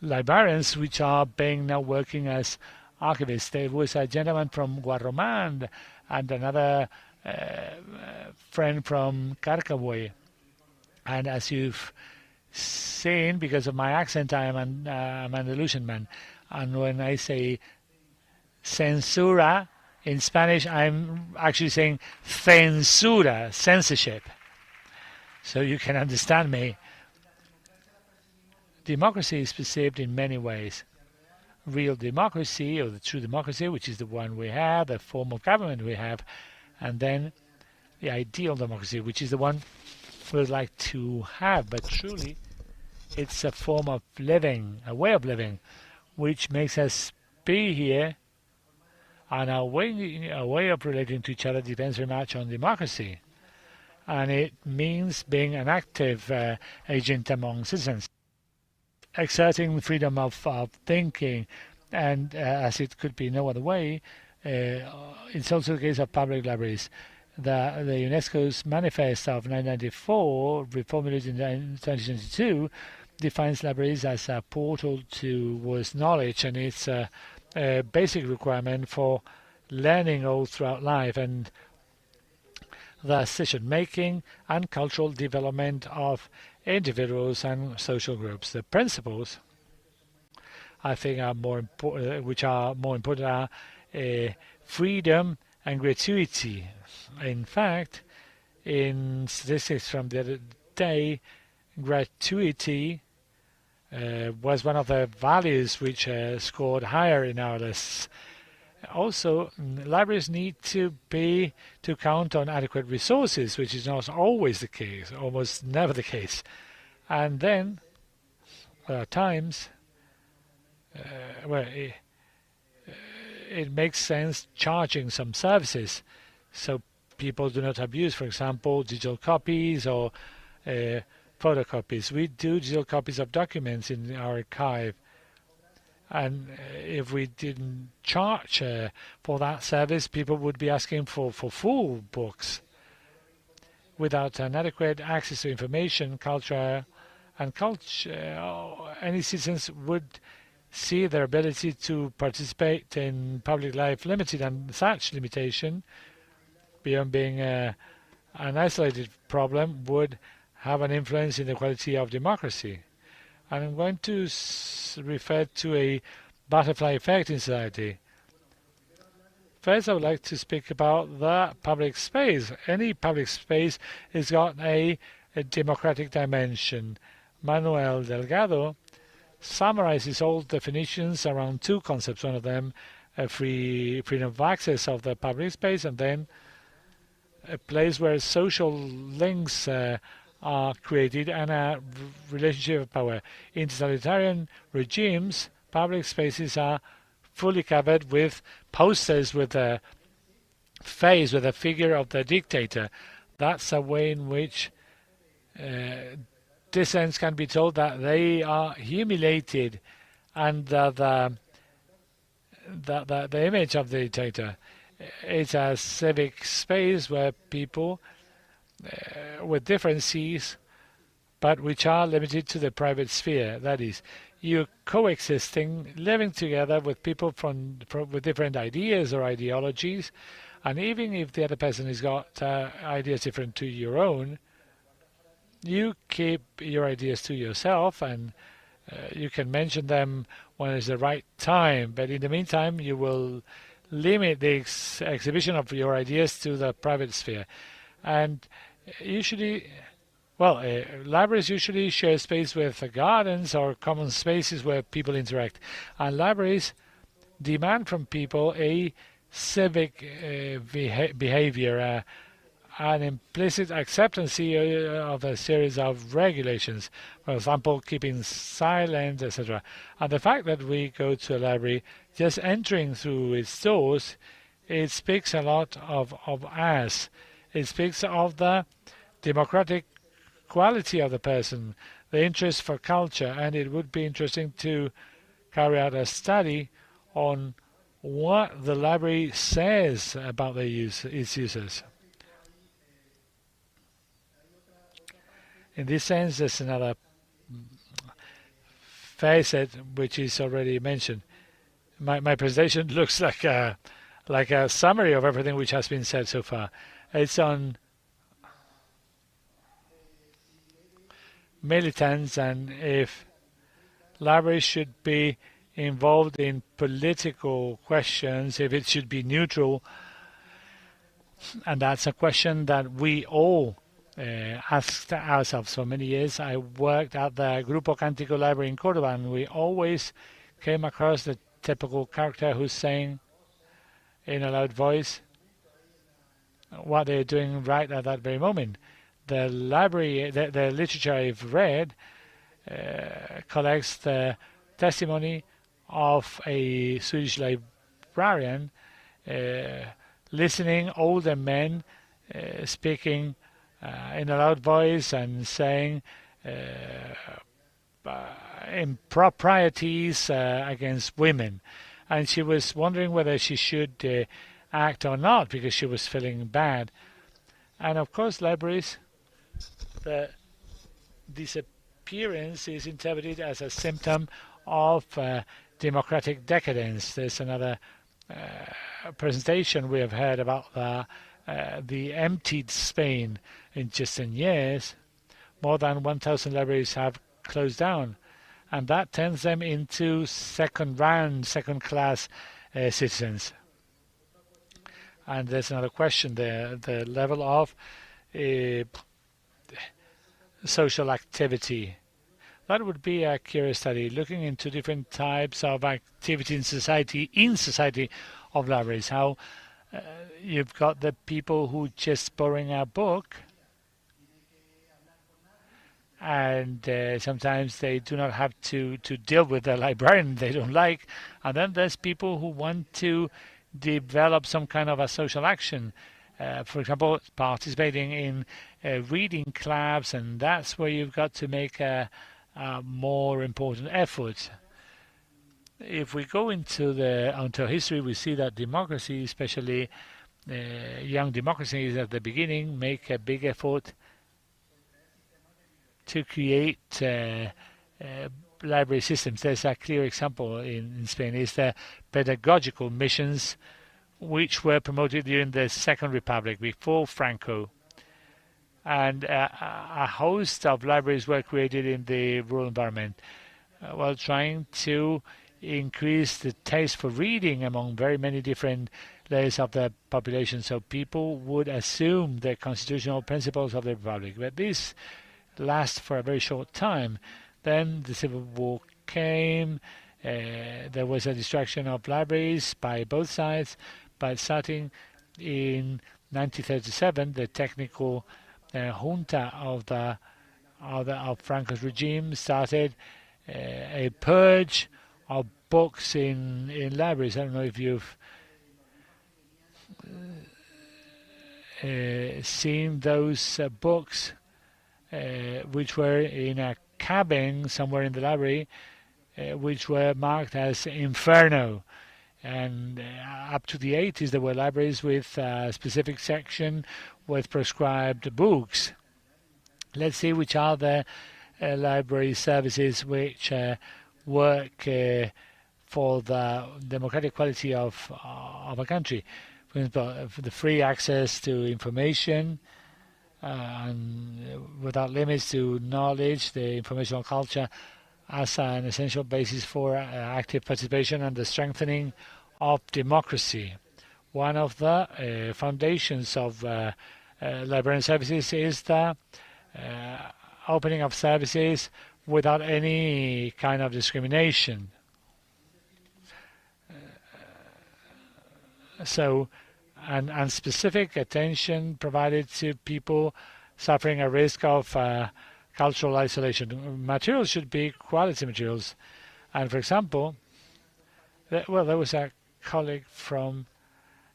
librarians which are being now working as archivists. There was a gentleman from Guarromán and another friend from Carcabuey. And as you've seen, because of my accent, I'm an Andalusian man. And when I say censura in Spanish, I'm actually saying censura, censorship. So you can understand me. Democracy is perceived in many ways. Real democracy, or the true democracy, which is the one we have, the form of government we have, and then the ideal democracy, which is the one we would like to have. But truly, it's a form of living, a way of living, which makes us be here, and our way of relating to each other depends very much on democracy. And it means being an active agent among citizens, exerting freedom of thinking, and as it could be no other way, it's also the case of public libraries. The UNESCO's manifest of 1994, reformulated in 2022, defines libraries as a portal towards knowledge, and it's a basic requirement for learning all throughout life, and the decision-making and cultural development of individuals and social groups. The principles, I think, are more important, which are more important, are freedom and gratuity. In fact, in statistics from the other day, gratuity was one of the values which scored higher in our lists. Also, libraries need to count on adequate resources, which is not always the case, almost never the case. And then there are times where it makes sense charging some services so people do not abuse, for example, digital copies or photocopies. We do digital copies of documents in our archive. And if we didn't charge for that service, people would be asking for full books. Without an adequate access to information, culture, any citizens would see their ability to participate in public life limited, and such limitation, beyond being an isolated problem, would have an influence in the quality of democracy. And I'm going to refer to a butterfly effect in society. First, I would like to speak about the public space. Any public space has got a democratic dimension. Manuel Delgado summarizes all definitions around two concepts. One of them, freedom of access of the public space, and then a place where social links are created and a relationship of power. In totalitarian regimes, public spaces are fully covered with posters with a face, with a figure of the dictator. That's a way in which dissidents can be told that they are humiliated under the image of the dictator. It's a civic space where people with differences, but which are limited to the private sphere. That is, you're coexisting, living together with people with different ideas or ideologies, and even if the other person has got ideas different to your own, you keep your ideas to yourself, and you can mention them when it's the right time, but in the meantime you will limit the exhibition of your ideas to the private sphere. And usually, libraries usually share space with gardens or common spaces where people interact. And libraries demand from people a civic behavior, an implicit acceptance of a series of regulations. For example, keeping silent, etc. And the fact that we go to a library, just entering through its doors, it speaks a lot of us. It speaks of the democratic quality of the person, the interest for culture, and it would be interesting to carry out a study on what the library says about its users. In this sense, there's another facet which is already mentioned. My presentation looks like a summary of everything which has been said so far. It's on militants and if libraries should be involved in political questions, if it should be neutral. And that's a question that we all asked ourselves for many years. I worked at the Grupo Cántico Library in Córdoba, and we always came across the typical character who's saying in a loud voice what they're doing right at that very moment. The library, the literature I've read collects the testimony of a Swedish librarian listening older men speaking in a loud voice and saying improprieties against women. And she was wondering whether she should act or not because she was feeling bad. And of course, libraries, the disappearance is interpreted as a symptom of democratic decadence. There's another presentation we have heard about the emptied Spain. In just 10 years, more than 1,000 libraries have closed down, and that turns them into second-class citizens. And there's another question there, the level of social activity. That would be a curious study, looking into different types of activity in society of libraries. How you've got the people who just borrowing a book, and sometimes they do not have to deal with the librarian they don't like. And then there's people who want to develop some kind of a social action. For example, participating in reading clubs, and that's where you've got to make a more important effort. If we go into history, we see that democracy, especially young democracies at the beginning, make a big effort to create library systems. There's a clear example in Spain, is the pedagogical missions which were promoted during the Second Republic, before Franco. And a host of libraries were created in the rural environment while trying to increase the taste for reading among very many different layers of the population, so people would assume the constitutional principles of the republic. But this lasts for a very short time. Then the Civil War came. There was a destruction of libraries by both sides. But starting in 1937, the technical junta of Franco's regime started a purge of books in libraries. I don't know if you've seen those books which were in a cabin somewhere in the library, which were marked as Inferno. And up to the 80s, there were libraries with a specific section with prescribed books. Let's see which are the library services which work for the democratic quality of a country. For example, the free access to information and without limits to knowledge, the informational culture as an essential basis for active participation and the strengthening of democracy. One of the foundations of librarian services is the opening of services without any kind of discrimination. And specific attention provided to people suffering a risk of cultural isolation. Materials should be quality materials. And for example, there was a colleague from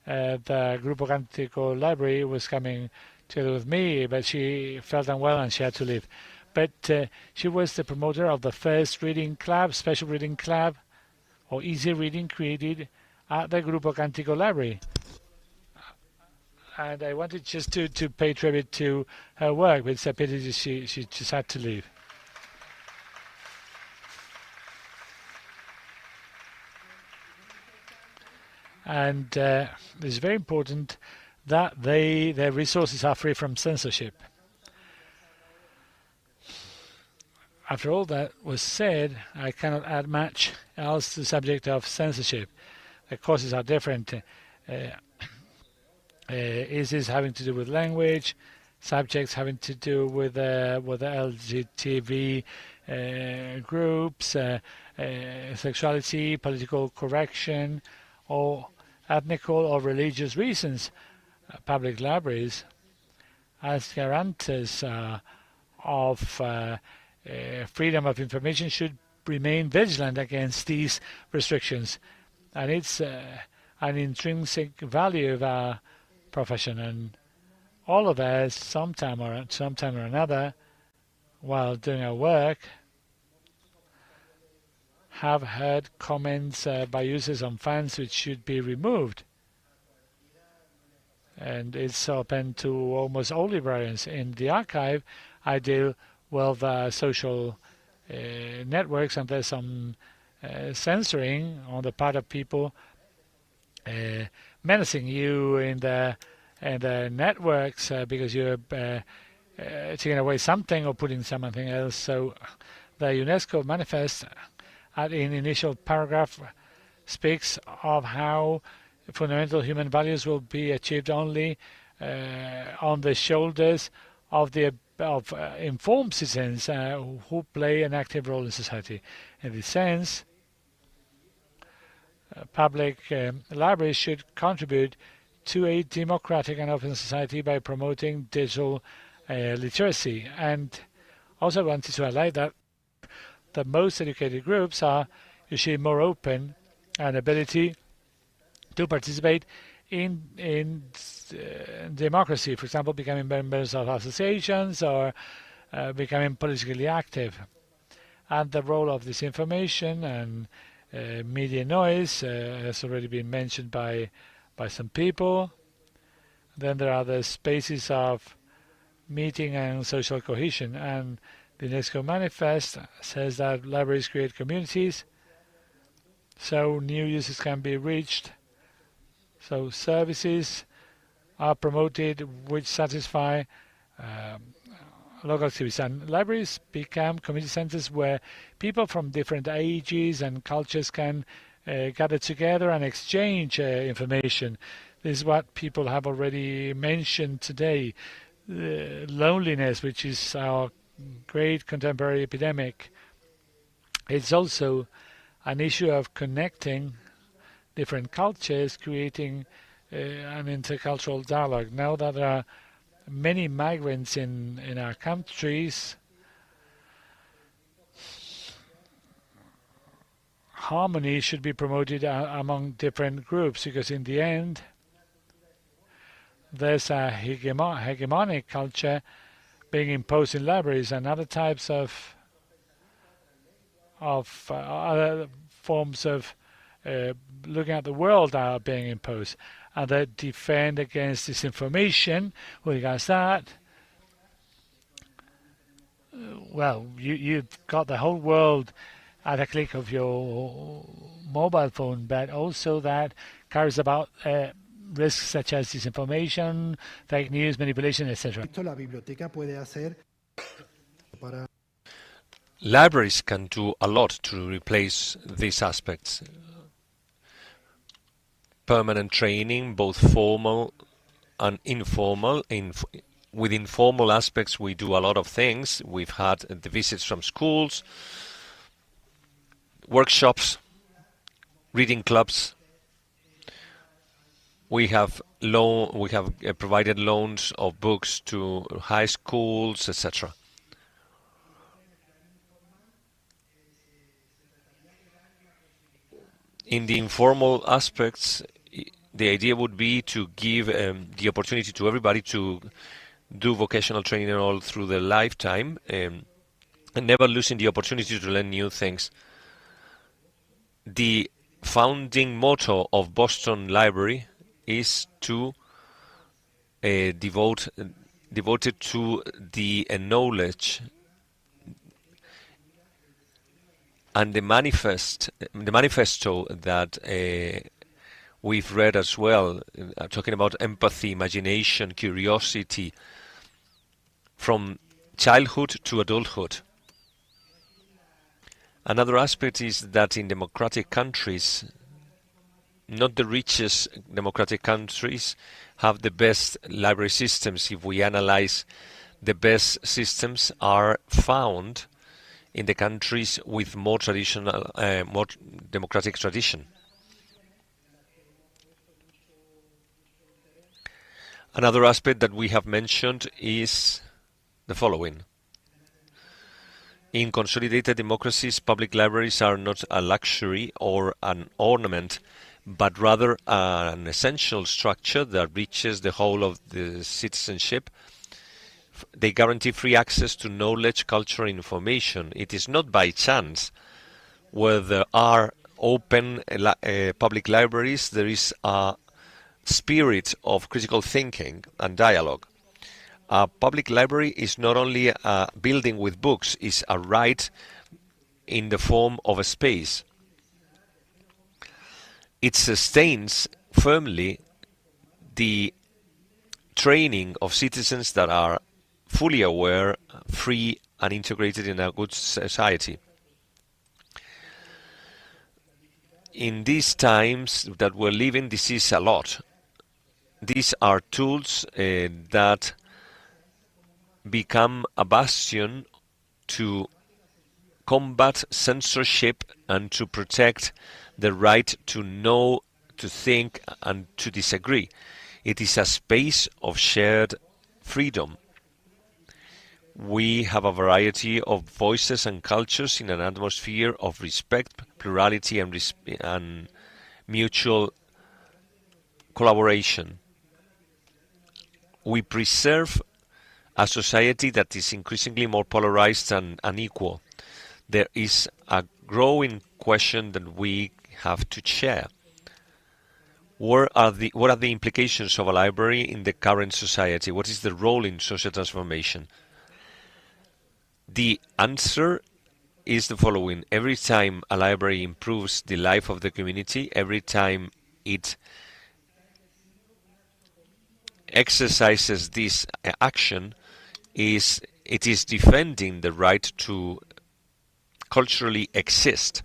the Grupo Cántico Library was coming together with me, but she felt unwell and she had to leave. But she was the promoter of the first reading club, special reading club, or easy reading created at the Grupo Cántico Library. And I wanted just to pay tribute to her work, but it's a pity she just had to leave. And it's very important that their resources are free from censorship. After all that was said, I cannot add much else to the subject of censorship. The causes are different. Is this having to do with language, subjects having to do with the LGTB groups, sexuality, political correction, or ethnical or religious reasons? Public libraries, as guarantors of freedom of information, should remain vigilant against these restrictions. And it's an intrinsic value of our profession, and all of us, sometime or another, while doing our work, have heard comments by users on fans which should be removed. And it's open to almost all librarians. In the archive, I deal with social networks, and there's some censoring on the part of people menacing you in the networks because you're taking away something or putting something else. So the UNESCO manifest in initial paragraph speaks of how fundamental human values will be achieved only on the shoulders of informed citizens who play an active role in society. In this sense, public libraries should contribute to a democratic and open society by promoting digital literacy. And also wanted to highlight that the most educated groups are usually more open and ability to participate in democracy, for example, becoming members of associations or becoming politically active. And the role of disinformation and media noise has already been mentioned by some people. Then there are the spaces of meeting and social cohesion, and the UNESCO manifest says that libraries create communities so new users can be reached, so services are promoted which satisfy local activities, and libraries become community centers where people from different ages and cultures can gather together and exchange information. This is what people have already mentioned today. Loneliness, which is our great contemporary epidemic. It's also an issue of connecting different cultures, creating an intercultural dialogue. Now that there are many migrants in our countries, harmony should be promoted among different groups, because in the end there's a hegemonic culture being imposed in libraries, and other types of other forms of looking at the world are being imposed, and that defend against disinformation. With regards to that, well, you've got the whole world at a click of your mobile phone, but also that carries about risks such as disinformation, fake news, manipulation, etc. Libraries can do a lot to replace these aspects. Permanent training, both formal and informal. With informal aspects, we do a lot of things. We've had the visits from schools, workshops, reading clubs. We have provided loans of books to high schools, etc. In the informal aspects, the idea would be to give the opportunity to everybody to do vocational training all through their lifetime, and never losing the opportunity to learn new things. The founding motto of Boston Library is to devoted to the knowledge, and the manifesto that we've read as well, talking about empathy, imagination, curiosity, from childhood to adulthood. Another aspect is that in democratic countries, not the richest democratic countries have the best library systems. If we analyze, the best systems are found in the countries with more traditional, more democratic tradition. Another aspect that we have mentioned is the following. In consolidated democracies, public libraries are not a luxury or an ornament, but rather an essential structure that reaches the whole of the citizenship. They guarantee free access to knowledge, culture, and information. It is not by chance where there are open public libraries, there is a spirit of critical thinking and dialogue. A public library is not only a building with books, it's a right in the form of a space. It sustains firmly the training of citizens that are fully aware, free, and integrated in a good society. In these times that we're living, this is a lot. These are tools that become a bastion to combat censorship and to protect the right to know, to think, and to disagree. It is a space of shared freedom. We have a variety of voices and cultures in an atmosphere of respect, plurality, and mutual collaboration. We preserve a society that is increasingly more polarized and unequal. There is a growing question that we have to share. What are the implications of a library in the current society? What is the role in social transformation? The answer is the following. Every time a library improves the life of the community, every time it exercises this action, it is defending the right to culturally exist.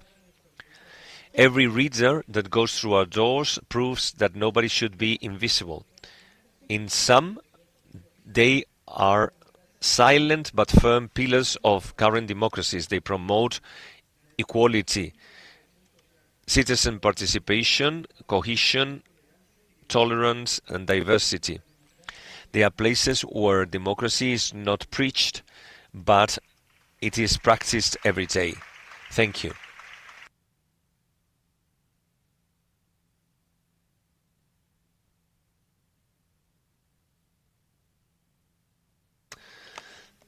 Every reader that goes through our doors proves that nobody should be invisible. In sum, they are silent but firm pillars of current democracies. They promote equality, citizen participation, cohesion, tolerance, and diversity. They are places where democracy is not preached, but it is practiced every day. Thank you.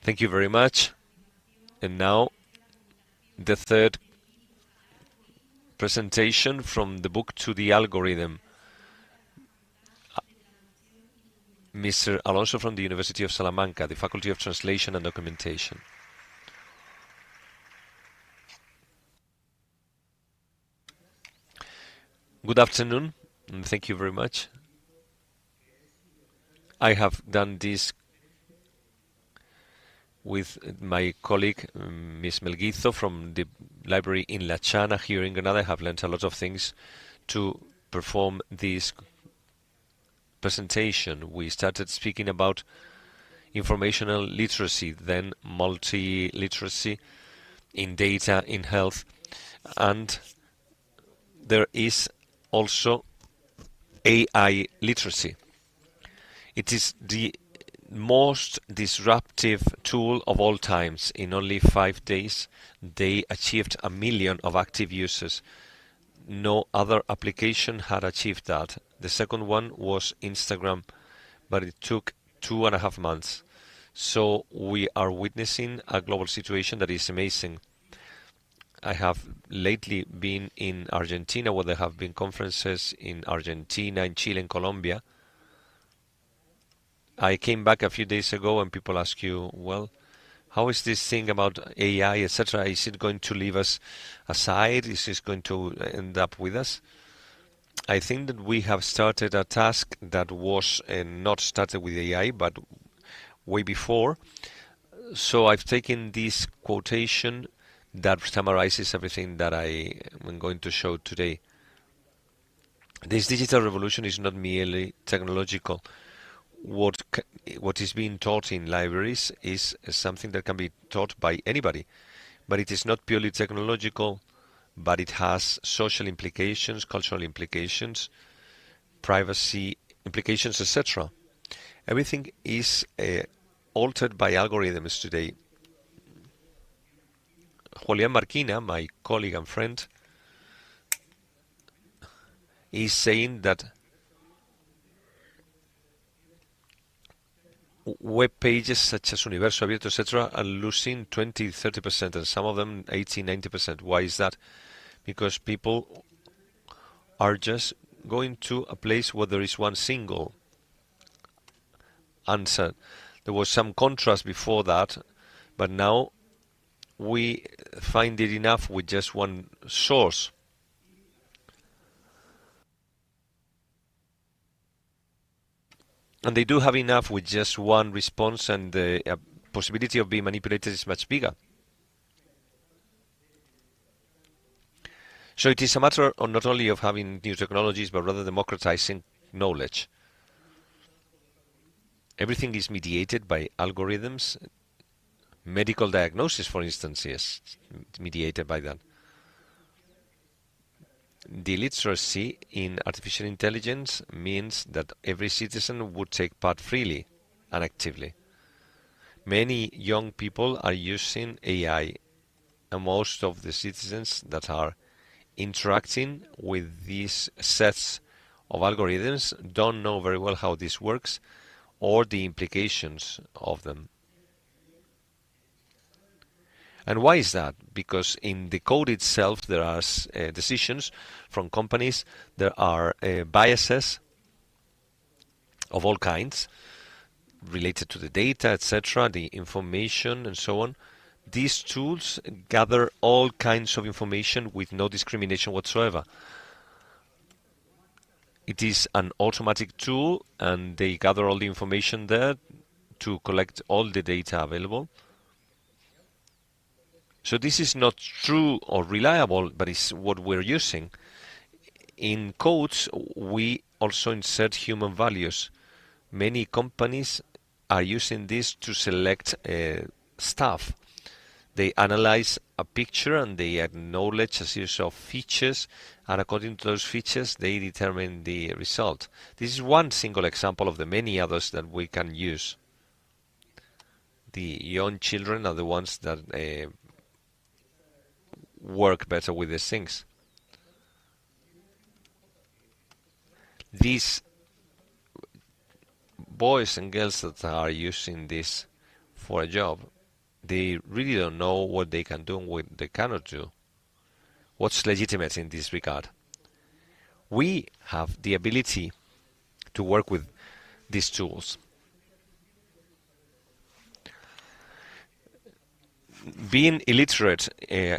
Thank you very much. And now, the third presentation from the book To the Algorithm. Mr. Alonso from the University of Salamanca, the Faculty of Translation and Documentation. Good afternoon, and thank you very much. I have done this with my colleague, Ms. Melguizo, from the library in La Chana here in Granada. I have learned a lot of things to perform this presentation. We started speaking about informational literacy, then multi-literacy in data, in health, and there is also AI literacy. It is the most disruptive tool of all times. In only 5 days, they achieved 1 million of active users. No other application had achieved that. The second one was Instagram, but it took 2.5 months. So we are witnessing a global situation that is amazing. I have lately been in Argentina, where there have been conferences in Argentina, in Chile, and Colombia. I came back a few days ago and people ask you, well, how is this thing about AI, etc.? Is it going to leave us aside? Is it going to end up with us? I think that we have started a task that was not started with AI, but way before. So I've taken this quotation that summarizes everything that I am going to show today. This digital revolution is not merely technological. What is being taught in libraries is something that can be taught by anybody, but it is not purely technological, but it has social implications, cultural implications, privacy implications, etc. Everything is altered by algorithms today. Julián Marquina, my colleague and friend, is saying that web pages such as Universo Abierto, etc., are losing 20-30%, and some of them 80-90%. Why is that? Because people are just going to a place where there is one single answer. There was some contrast before that, but now we find it enough with just one source. And they do have enough with just one response, and the possibility of being manipulated is much bigger. So it is a matter of not only of having new technologies, but rather democratizing knowledge. Everything is mediated by algorithms. Medical diagnosis, for instance, is mediated by that. The literacy in artificial intelligence means that every citizen would take part freely and actively. Many young people are using AI, and most of the citizens that are interacting with these sets of algorithms don't know very well how this works or the implications of them. And why is that? Because in the code itself there are decisions from companies, there are biases of all kinds related to the data, etc., the information and so on. These tools gather all kinds of information with no discrimination whatsoever. It is an automatic tool, and they gather all the information there to collect all the data available. So this is not true or reliable, but it's what we're using. In codes, we also insert human values. Many companies are using this to select staff. They analyze a picture and they acknowledge a series of features, and according to those features, they determine the result. This is one single example of the many others that we can use. The young children are the ones that work better with these things. These boys and girls that are using this for a job, they really don't know what they can do and what they cannot do. What's legitimate in this regard? We have the ability to work with these tools. Being illiterate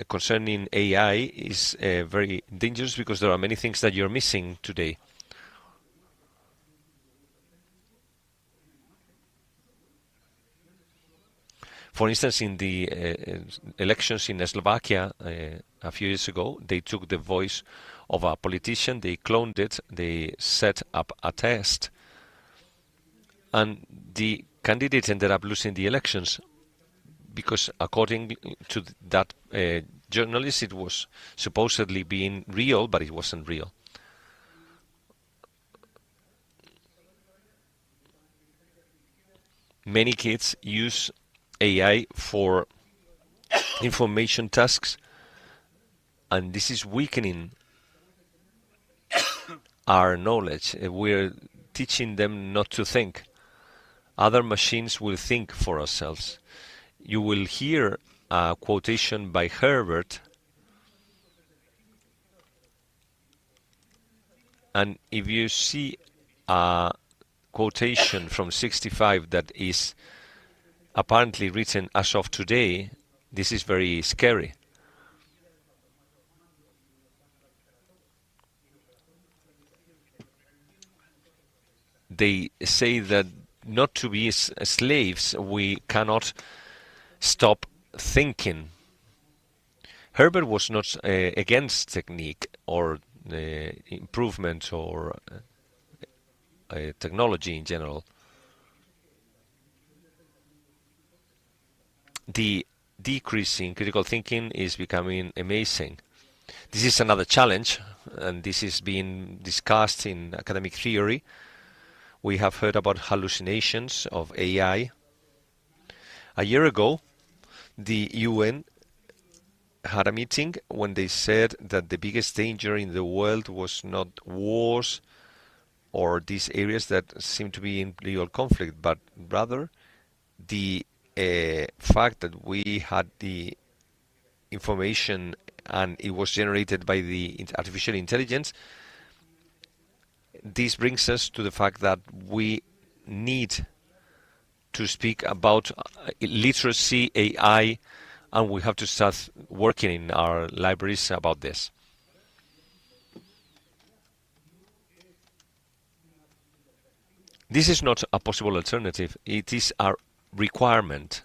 concerning AI is very dangerous because there are many things that you're missing today. For instance, in the elections in Slovakia a few years ago, they took the voice of a politician, they cloned it, they set up a test, and the candidate ended up losing the elections because according to that journalist, it was supposedly being real, but it wasn't real. Many kids use AI for information tasks, and this is weakening our knowledge. We're teaching them not to think. Other machines will think for ourselves. You will hear a quotation by Herbert, and if you see a quotation from 65 that is apparently written as of today, this is very scary. They say that not to be slaves, we cannot stop thinking. Herbert was not against technique or improvement or technology in general. The decrease in critical thinking is becoming amazing. This is another challenge, and this is being discussed in academic theory. We have heard about hallucinations of AI. A year ago, the UN had a meeting when they said that the biggest danger in the world was not wars or these areas that seem to be in real conflict, but rather the fact that we had the information and it was generated by the artificial intelligence. This brings us to the fact that we need to speak about literacy, AI, and we have to start working in our libraries about this. This is not a possible alternative. It is a requirement.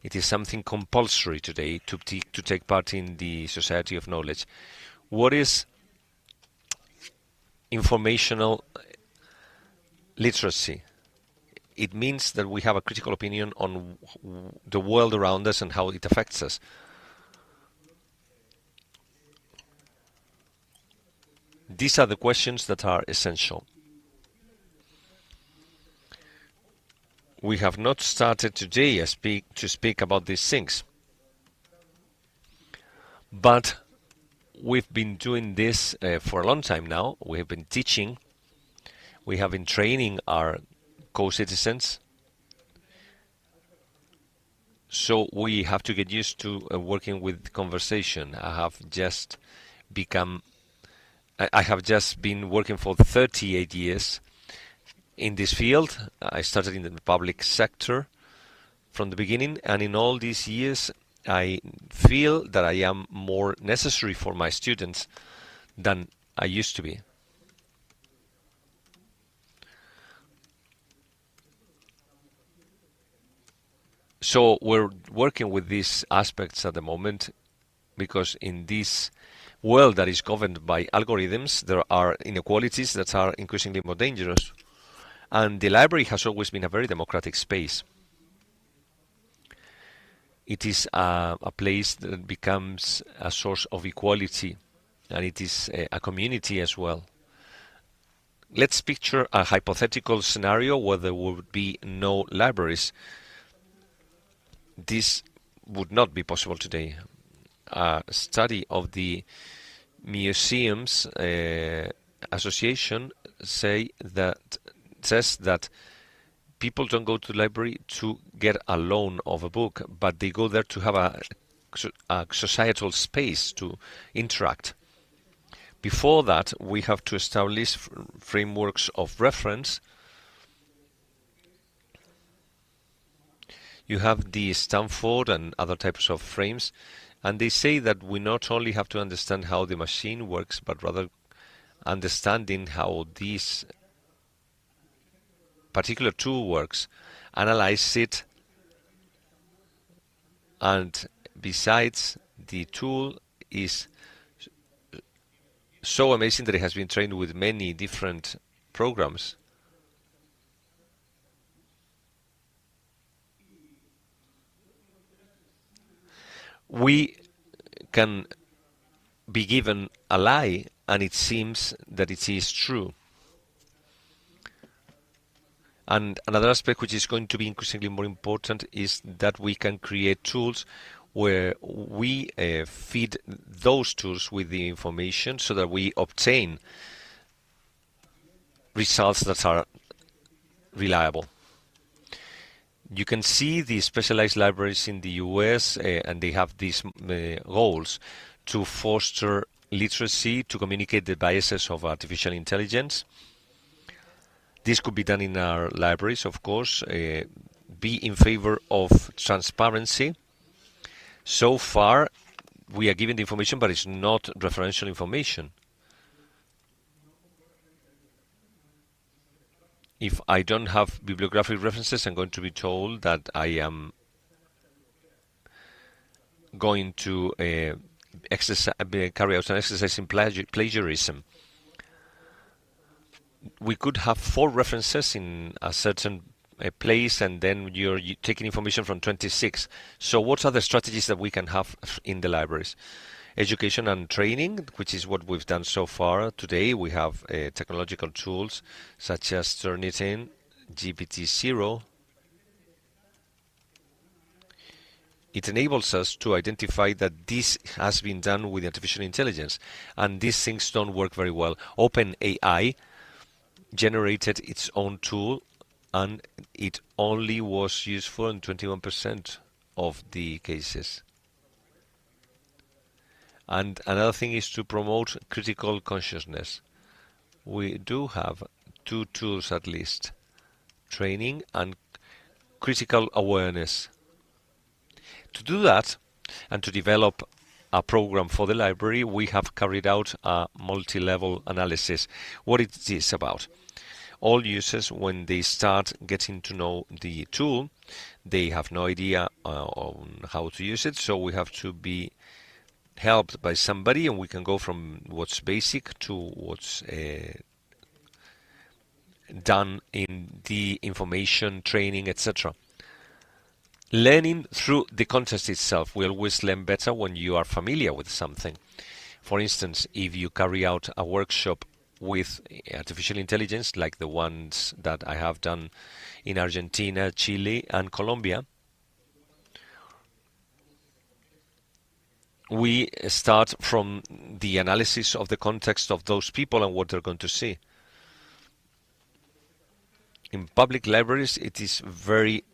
It is something compulsory today to take part in the society of knowledge. What is informational literacy? It means that we have a critical opinion on the world around us and how it affects us. These are the questions that are essential. We have not started today to speak about these things, but we've been doing this for a long time now. We have been teaching, we have been training our co-citizens, so we have to get used to working with conversation. I have just been working for 38 years in this field. I started in the public sector from the beginning, and in all these years I feel that I am more necessary for my students than I used to be. So we're working with these aspects at the moment, because in this world that is governed by algorithms, there are inequalities that are increasingly more dangerous. And the library has always been a very democratic space. It is a place that becomes a source of equality, and it is a community as well. Let's picture a hypothetical scenario where there would be no libraries. This would not be possible today. A study of the Museums Association says that people don't go to the library to get a loan of a book, but they go there to have a societal space to interact. Before that, we have to establish frameworks of reference. You have the Stanford and other types of frames, and they say that we not only have to understand how the machine works, but rather understanding how this particular tool works, analyze it, and besides, the tool is so amazing that it has been trained with many different programs. We can be given a lie and it seems that it is true. And another aspect which is going to be increasingly more important is that we can create tools where we feed those tools with the information so that we obtain results that are reliable. You can see the specialized libraries in the US, and they have these goals to foster literacy, to communicate the biases of artificial intelligence. This could be done in our libraries, of course, be in favor of transparency. So far, we are given the information, but it's not referential information. If I don't have bibliographic references, I'm going to be told that I am going to carry out an exercise in plagiarism. We could have 4 references in a certain place, and then you're taking information from 26. So what are the strategies that we can have in the libraries? Education and training, which is what we've done so far. Today we have technological tools such as Turnitin, GPT-0. It enables us to identify that this has been done with artificial intelligence, and these things don't work very well. OpenAI generated its own tool, and it only was useful in 21% of the cases. And another thing is to promote critical consciousness. We do have 2 tools at least, training and critical awareness. To do that and to develop a program for the library, we have carried out a multi-level analysis. What it is about. All users, when they start getting to know the tool, they have no idea on how to use it, so we have to be helped by somebody, and we can go from what's basic to what's done in the information, training, etc. Learning through the context itself. We always learn better when you are familiar with something. For instance, if you carry out a workshop with artificial intelligence, like the ones that I have done in Argentina, Chile, and Colombia, we start from the analysis of the context of those people and what they're going to see. In public libraries, it is very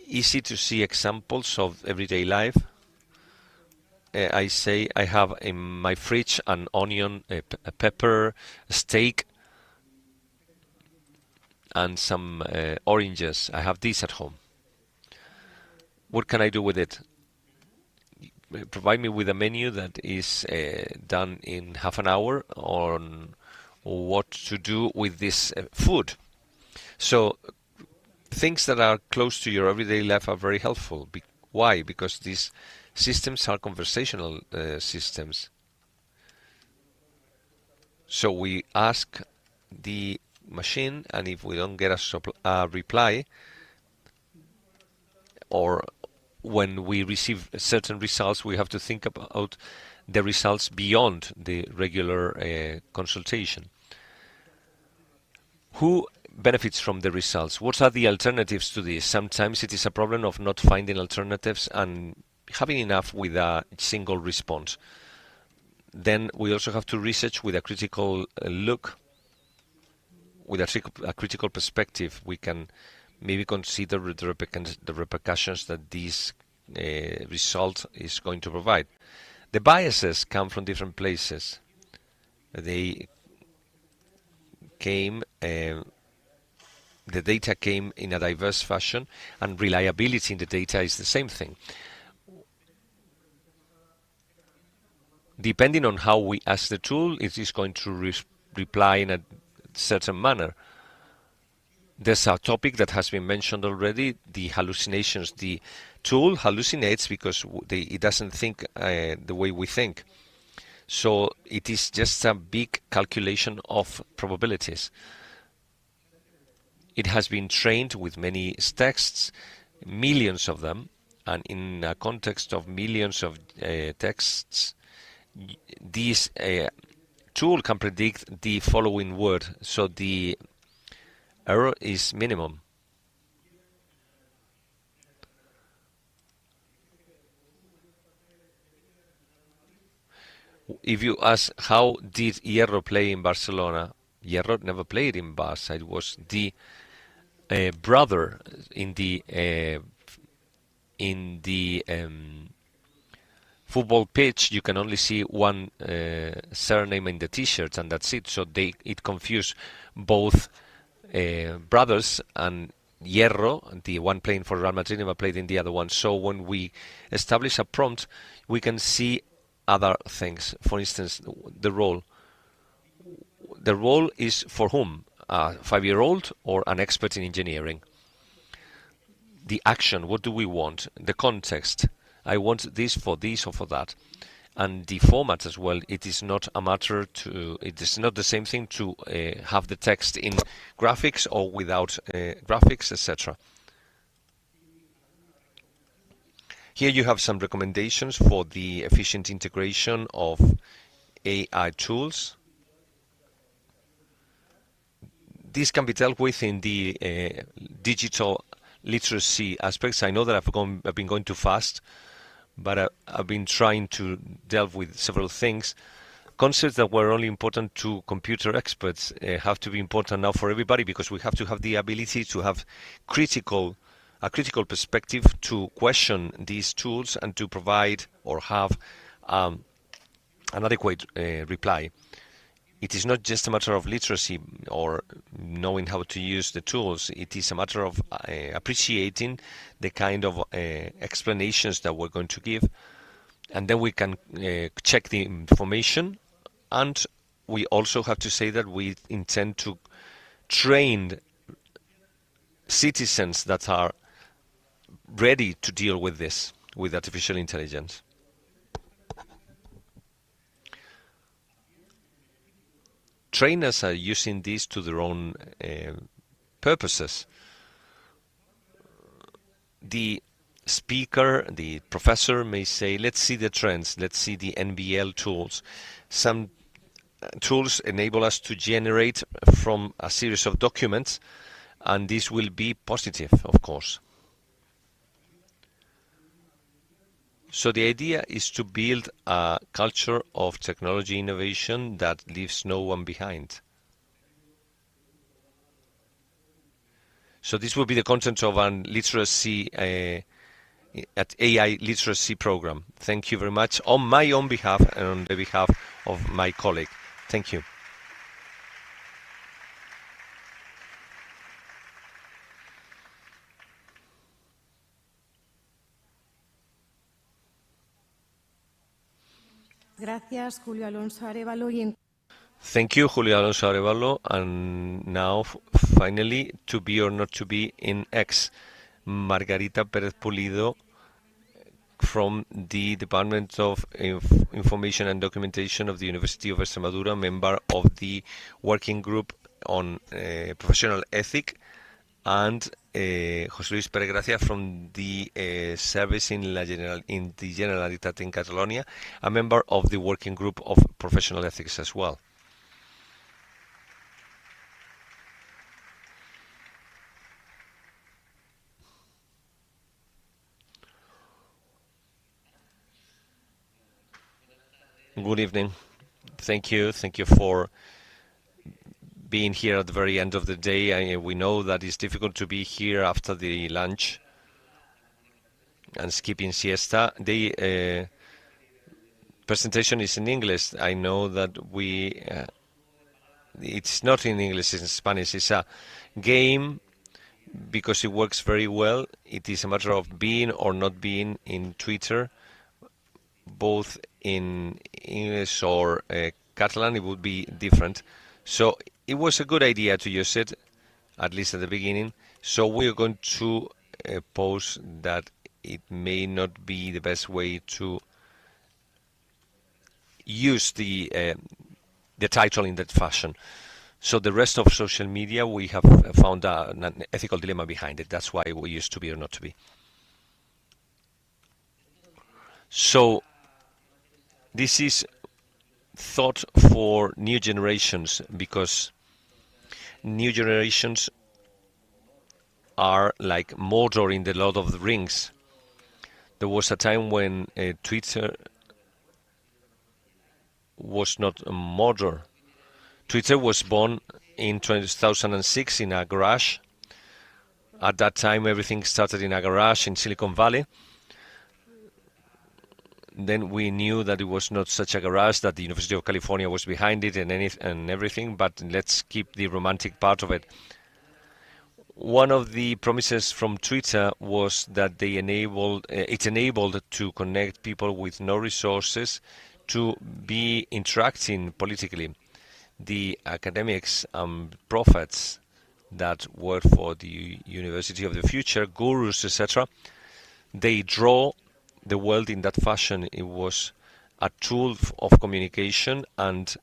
easy to see examples of everyday life. I say I have in my fridge an onion, a pepper, a steak, and some oranges. I have these at home. What can I do with it? Provide me with a menu that is done in half an hour on what to do with this food. So things that are close to your everyday life are very helpful. Why? Because these systems are conversational systems. So we ask the machine, and if we don't get a reply, or when we receive certain results, we have to think about the results beyond the regular consultation. Who benefits from the results? What are the alternatives to this? Sometimes it is a problem of not finding alternatives and having enough with a single response. Then we also have to research with a critical look, with a critical perspective. We can maybe consider the repercussions that this result is going to provide. The biases come from different places. They came, the data came in a diverse fashion, and reliability in the data is the same thing. Depending on how we ask the tool, it is going to reply in a certain manner. There's a topic that has been mentioned already, the hallucinations. The tool hallucinates because it doesn't think the way we think. So it is just a big calculation of probabilities. It has been trained with many texts, millions of them, and in a context of millions of texts, this tool can predict the following word, so the error is minimum. If you ask how did Hierro play in Barcelona, Hierro never played in Barça. It was the brother in the football pitch. You can only see one surname in the T-shirt, and that's it. So it confused both brothers, and Hierro, the one playing for Real Madrid, never played in the other one. So when we establish a prompt, we can see other things. For instance, the role. The role is for whom? A 5-year-old or an expert in engineering? The action, what do we want? The context. I want this or for that. And the format as well. It is not a matter to, it is not the same thing to have the text in graphics or without graphics, etc. Here you have some recommendations for the efficient integration of AI tools. This can be dealt with in the digital literacy aspects. I know that I've been going too fast, but I've been trying to delve with several things. Concepts that were only important to computer experts have to be important now for everybody, because we have to have the ability to have a critical perspective to question these tools and to provide or have an adequate reply. It is not just a matter of literacy or knowing how to use the tools. It is a matter of appreciating the kind of explanations that we're going to give, and then we can check the information. And we also have to say that we intend to train citizens that are ready to deal with this, with artificial intelligence. Trainers are using this to their own purposes. The speaker, the professor may say, let's see the trends, let's see the NBL tools. Some tools enable us to generate from a series of documents, and this will be positive, of course. So the idea is to build a culture of technology innovation that leaves no one behind. So this will be the content of an literacy, at AI literacy program. Thank you very much on my own behalf and on the behalf of my colleague. Thank you. Gracias, Julio Alonso Arévalo. Thank you, Julio Alonso Arévalo. And now finally, to be or not to be in X. Margarita Perez Pulido from the Department of Information and Documentation of the University of Extremadura, member of the Working Group on Professional Ethic, and José Luis Pérez Gracia from the service in the Generalitat in Catalonia, a member of the Working Group of Professional Ethics as well. Good evening. Thank you for being here at the very end of the day. We know that it's difficult to be here after the lunch and skipping siesta. The presentation is in English. I know that it's not in English, it's in Spanish. It's a game because it works very well. It is a matter of being or not being in Twitter, both in English or Catalan. It would be different. So it was a good idea to use it, at least at the beginning. So we are going to pose that it may not be the best way to use the title in that fashion. So the rest of social media, we have found an ethical dilemma behind it. That's why we used to be or not to be. So this is thought for new generations, because new generations are like Mordor in the Lord of the Rings. There was a time when Twitter was not Mordor. Twitter was born in 2006 in a garage. At that time, everything started in a garage in Silicon Valley. Then we knew that it was not such a garage, that the University of California was behind it and everything, but let's keep the romantic part of it. One of the promises from Twitter was that it enabled to connect people with no resources to be interacting politically. The academics and prophets that work for the University of the Future, gurus, etc., they draw the world in that fashion. It was a tool of communication, and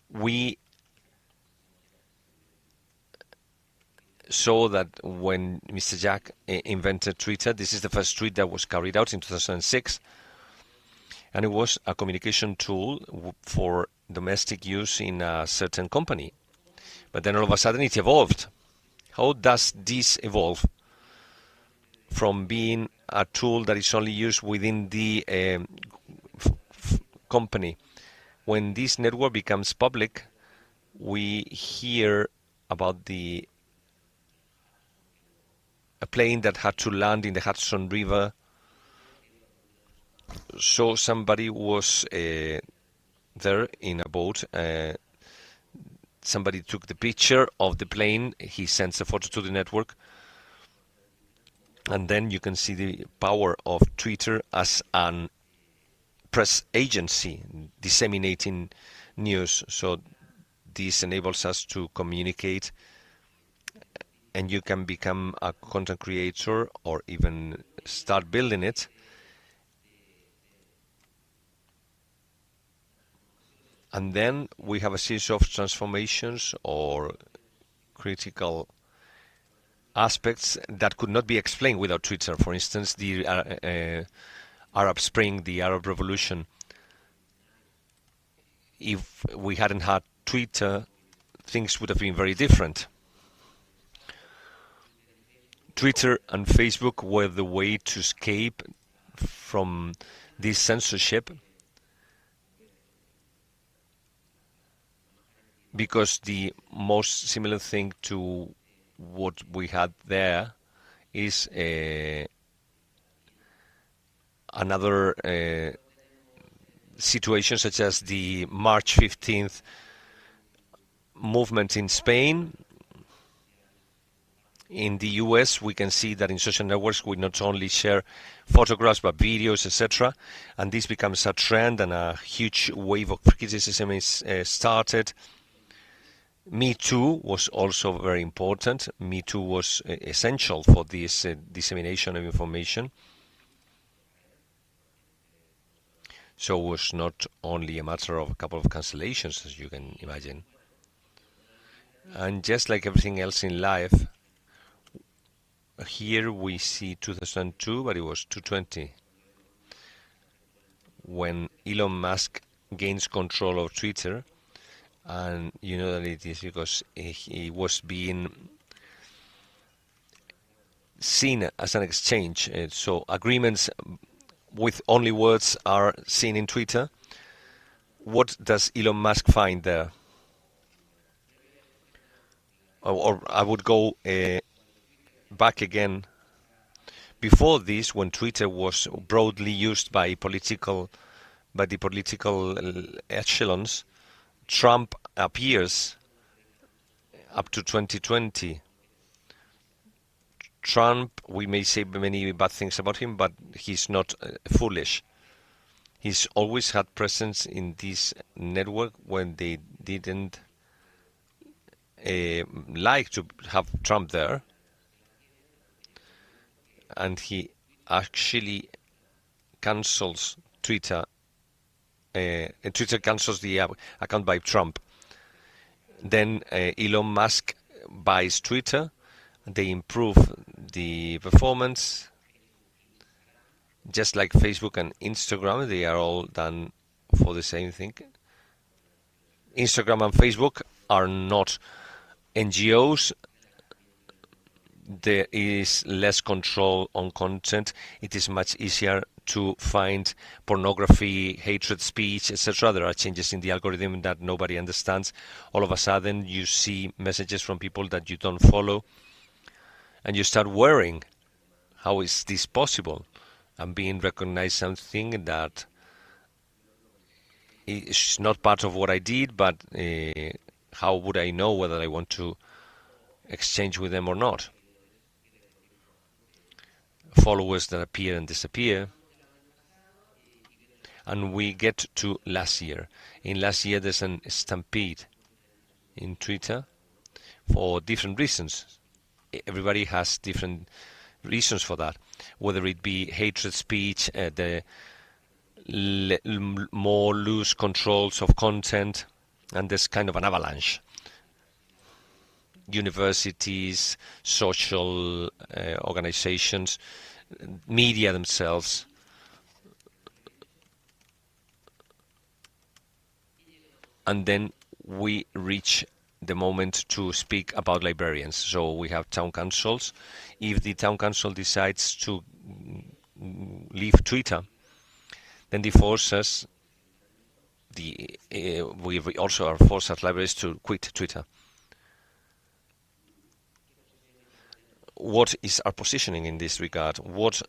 we saw that when Mr. Jack invented Twitter, this is the first tweet that was carried out in 2006, and it was a communication tool for domestic use in a certain company. But then all of a sudden it evolved. How does this evolve from being a tool that is only used within the company? When this network becomes public, we hear about a plane that had to land in the Hudson River. So somebody was there in a boat. Somebody took the picture of the plane. He sends a photo to the network. And then you can see the power of Twitter as an press agency disseminating news. So this enables us to communicate, and you can become a content creator or even start building it. And then we have a series of transformations or critical aspects that could not be explained without Twitter. For instance, the Arab Spring, the Arab Revolution. If we hadn't had Twitter, things would have been very different. Twitter and Facebook were the way to escape from this censorship, because the most similar thing to what we had there is another situation, such as the March 15th movement in Spain. In the US, we can see that in social networks we not only share photographs but videos, etc. And this becomes a trend, and a huge wave of criticism is started. Me Too was also very important. Me Too was essential for this dissemination of information. So it was not only a matter of a couple of cancellations, as you can imagine. And just like everything else in life, here we see 2002, but it was 2020 when Elon Musk gains control of Twitter. And you know that it is because he was being seen as an exchange. So agreements with only words are seen in Twitter. What does Elon Musk find there? Or I would go back again. Before this, when Twitter was broadly used by the political echelons, Trump appears up to 2020. Trump, we may say many bad things about him, but he's not foolish. He's always had presence in this network when they didn't like to have Trump there. And he actually cancels Twitter. Twitter cancels the account by Trump. Then Elon Musk buys Twitter. They improve the performance. Just like Facebook and Instagram, they are all done for the same thing. Instagram and Facebook are not NGOs. There is less control on content. It is much easier to find pornography, hatred speech, etc. There are changes in the algorithm that nobody understands. All of a sudden, you see messages from people that you don't follow, and you start worrying, how is this possible? I'm being recognized something that is not part of what I did, but how would I know whether I want to exchange with them or not? Followers that appear and disappear. And we get to last year. In last year, there's a stampede in Twitter for different reasons. Everybody has different reasons for that, whether it be hatred speech, the more loose controls of content, and there's kind of an avalanche. Universities, social organizations, media themselves. And then we reach the moment to speak about librarians. So we have town councils. If the town council decides to leave Twitter, then they force us, we also are forced as libraries to quit Twitter. What is our positioning in this regard? What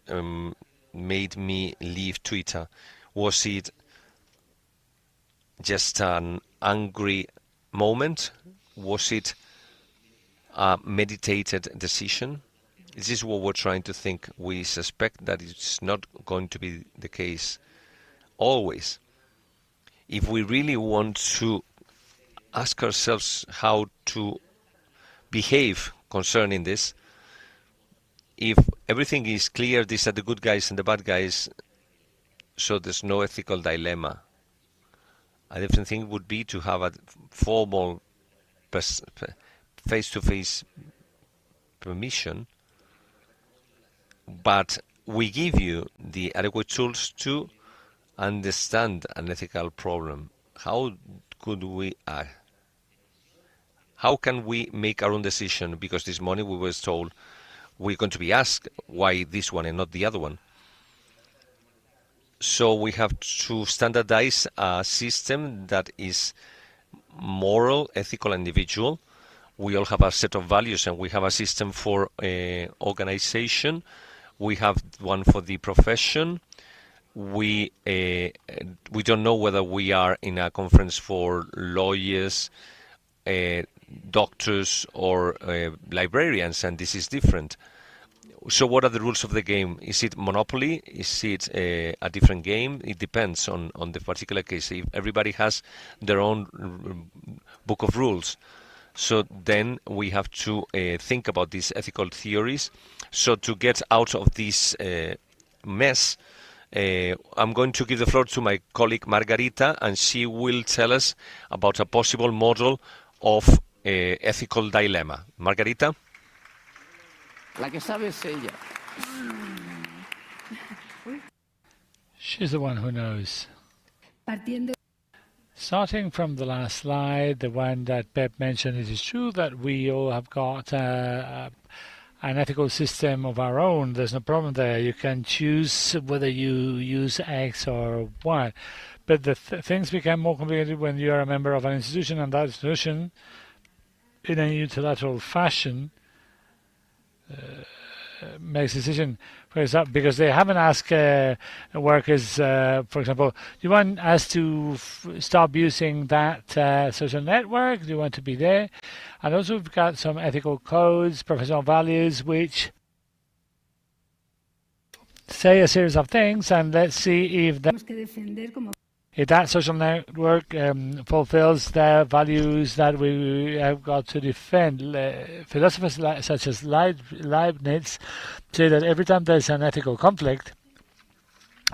made me leave Twitter? Was it just an angry moment? Was it a meditated decision? This is what we're trying to think. We suspect that it's not going to be the case always. If we really want to ask ourselves how to behave concerning this, if everything is clear, these are the good guys and the bad guys, so there's no ethical dilemma. A different thing would be to have a formal face-to-face permission, but we give you the adequate tools to understand an ethical problem. How could we act? How can we make our own decision? Because this morning we were told we're going to be asked why this one and not the other one. So we have to standardize a system that is moral, ethical, and individual. We all have a set of values, and we have a system for organization. We have one for the profession. We don't know whether we are in a conference for lawyers, doctors, or librarians, and this is different. So what are the rules of the game? Is it monopoly? Is it a different game? It depends on the particular case. If everybody has their own book of rules, So then we have to think about these ethical theories. So to get out of this mess, I'm going to give the floor to my colleague Margarita, and she will tell us about a possible model of ethical dilemma. Margarita? La que sabe es ella. She's the one who knows. Partiendo Starting from the last slide, the one that Pep mentioned, it is true that we all have got an ethical system of our own. There's no problem there. You can choose whether you use X or Y. But the things become more complicated when you are a member of an institution, and that institution, in a unilateral fashion, makes a decision. For example, because they haven't asked workers, for example, do you want us to stop using that social network? Do you want to be there? And also we've got some ethical codes, professional values, which say a series of things, and let's see if that social network fulfills the values that we have got to defend. Philosophers such as Leibniz say that every time there's an ethical conflict,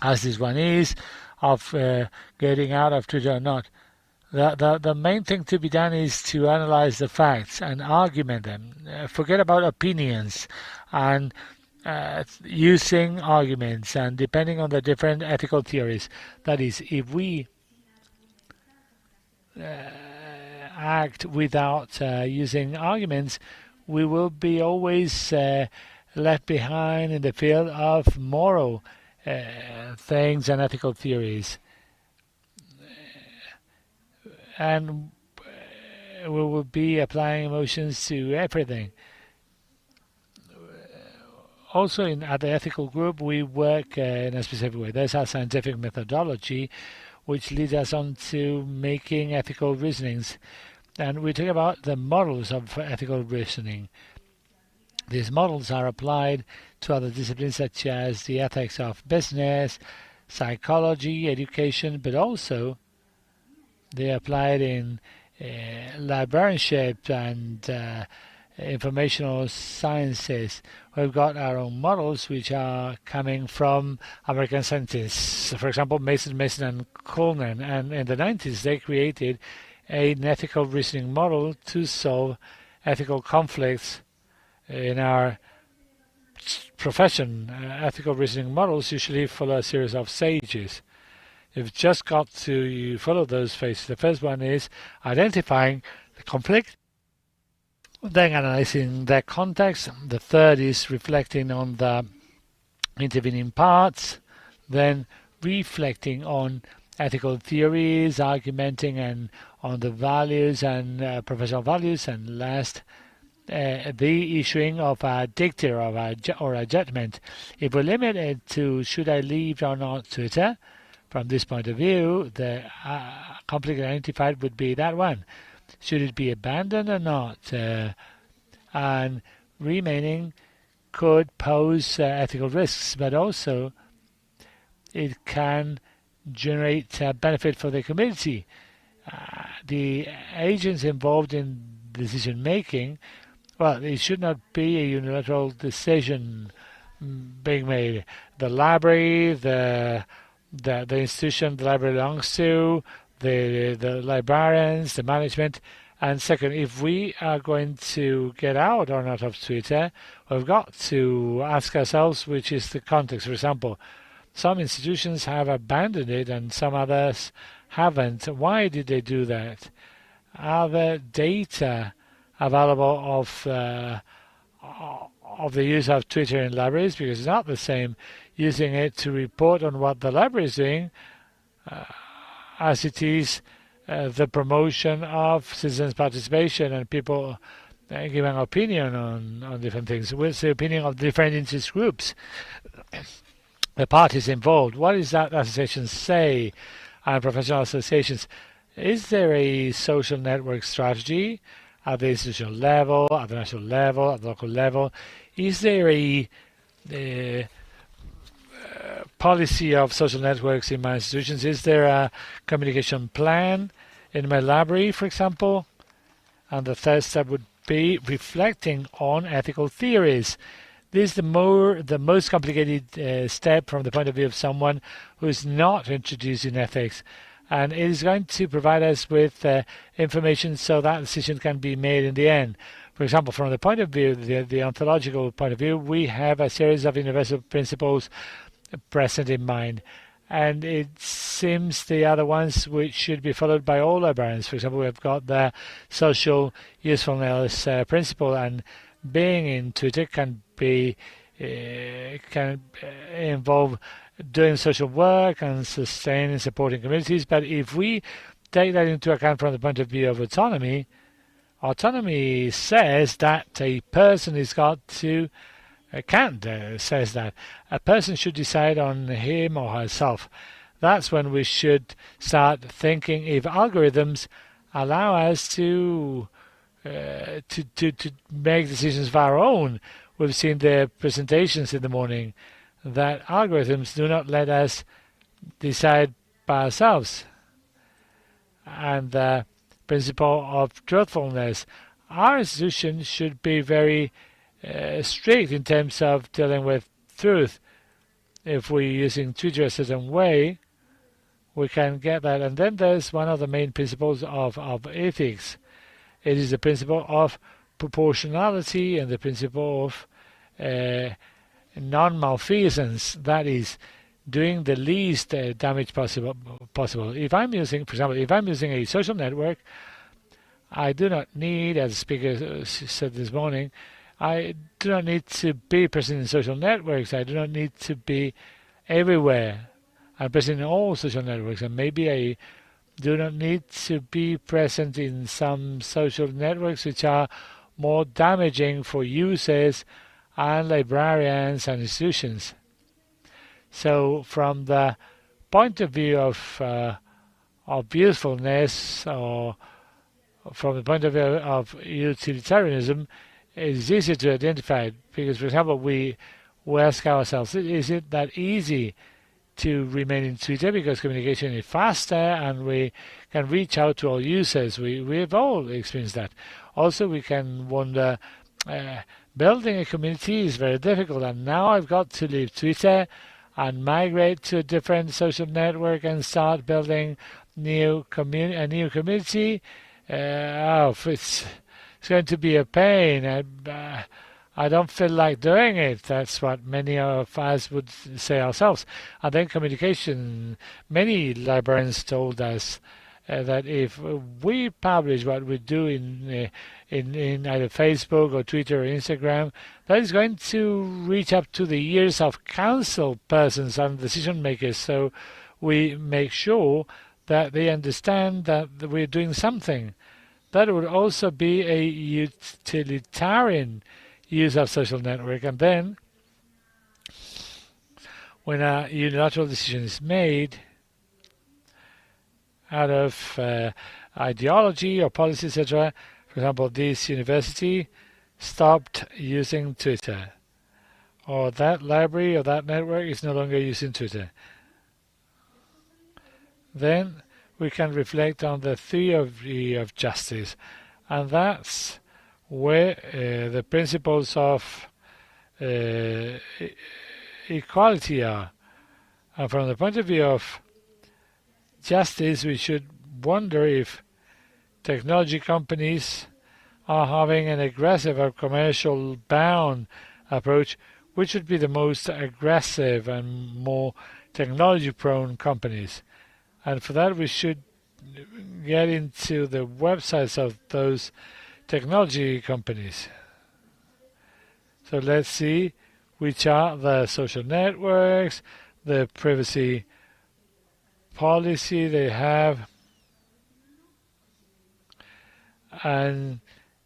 as this one is, of getting out of Twitter or not, the main thing to be done is to analyze the facts and argument them. Forget about opinions and using arguments, and depending on the different ethical theories. That is, if we act without using arguments, we will be always left behind in the field of moral things and ethical theories. And we will be applying emotions to everything. Also, at the ethical group, we work in a specific way. There's our scientific methodology, which leads us on to making ethical reasonings. And we talk about the models of ethical reasoning. These models are applied to other disciplines such as the ethics of business, psychology, education, but also they are applied in librarianship and informational sciences. We've got our own models which are coming from American scientists. For example, Mason and Coleman. And in the 90s, they created an ethical reasoning model to solve ethical conflicts in our profession. Ethical reasoning models usually follow a series of stages. You've just got to follow those phases. The first one is identifying the conflict, then analyzing their context. The third is reflecting on the intervening parts, then reflecting on ethical theories, argumenting and on the values and professional values, and last, the issuing of a dicta or a judgment. If we limit it to should I leave or not Twitter, from this point of view, the conflict identified would be that one. Should it be abandoned or not? And remaining could pose ethical risks, but also it can generate benefit for the community. The agents involved in decision making, well, it should not be a unilateral decision being made. The library, the institution the library belongs to, the librarians, the management. And second, if we are going to get out or not of Twitter, we've got to ask ourselves which is the context. For example, some institutions have abandoned it and some others haven't. Why did they do that? Are there data available of the use of Twitter in libraries? Because it's not the same using it to report on what the library is doing as it is the promotion of citizens' participation and people giving an opinion on different things. What's the opinion of different interest groups? The parties involved. What does that association say? And professional associations. Is there a social network strategy at the institutional level, at the national level, at the local level? Is there a policy of social networks in my institutions? Is there a communication plan in my library, for example? And the third step would be reflecting on ethical theories. This is the most complicated step from the point of view of someone who is not introducing ethics. And it is going to provide us with information so that decision can be made in the end. For example, from the point of view, the ontological point of view, we have a series of universal principles present in mind. And it seems the other ones which should be followed by all librarians. For example, we've got the social usefulness principle, and being in Twitter can involve doing social work and sustaining and supporting communities. But if we take that into account from the point of view of autonomy, autonomy says that a person has got to Kant says that a person should decide on him or herself. That's when we should start thinking if algorithms allow us to make decisions of our own. We've seen the presentations in the morning that algorithms do not let us decide by ourselves. And the principle of truthfulness. Our institutions should be very strict in terms of dealing with truth. If we're using Twitter a certain way, we can get that. And then there's one of the main principles of ethics. It is the principle of proportionality and the principle of non-malfeasance. That is, doing the least damage possible. If I'm using, for example, if I'm using a social network, I do not need, as the speaker said this morning, I do not need to be present in social networks. I do not need to be everywhere. I'm present in all social networks, and maybe I do not need to be present in some social networks which are more damaging for users and librarians and institutions. So from the point of view of usefulness, or from the point of view of utilitarianism, it is easier to identify it because, for example, we ask ourselves, is it that easy to remain in Twitter because communication is faster and we can reach out to all users? We've all experienced that. Also, we can wonder, building a community is very difficult, and now I've got to leave Twitter and migrate to a different social network and start building a new community. It's going to be a pain. I don't feel like doing it. That's what many of us would say ourselves. And then communication. Many librarians told us that if we publish what we do in either Facebook or Twitter or Instagram, that is going to reach up to the ears of council persons and decision makers. So we make sure that they understand that we're doing something. That would also be a utilitarian use of social network. And then, when a unilateral decision is made out of ideology or policy, etc., for example, this university stopped using Twitter, or that library or that network is no longer using Twitter, then we can reflect on the theory of justice, and that's where the principles of equality are. And from the point of view of justice, we should wonder if technology companies are having an aggressive or commercial bound approach, which would be the most aggressive and more technology-prone companies. And for that, we should get into the websites of those technology companies. So let's see which are the social networks, the privacy policy they have, and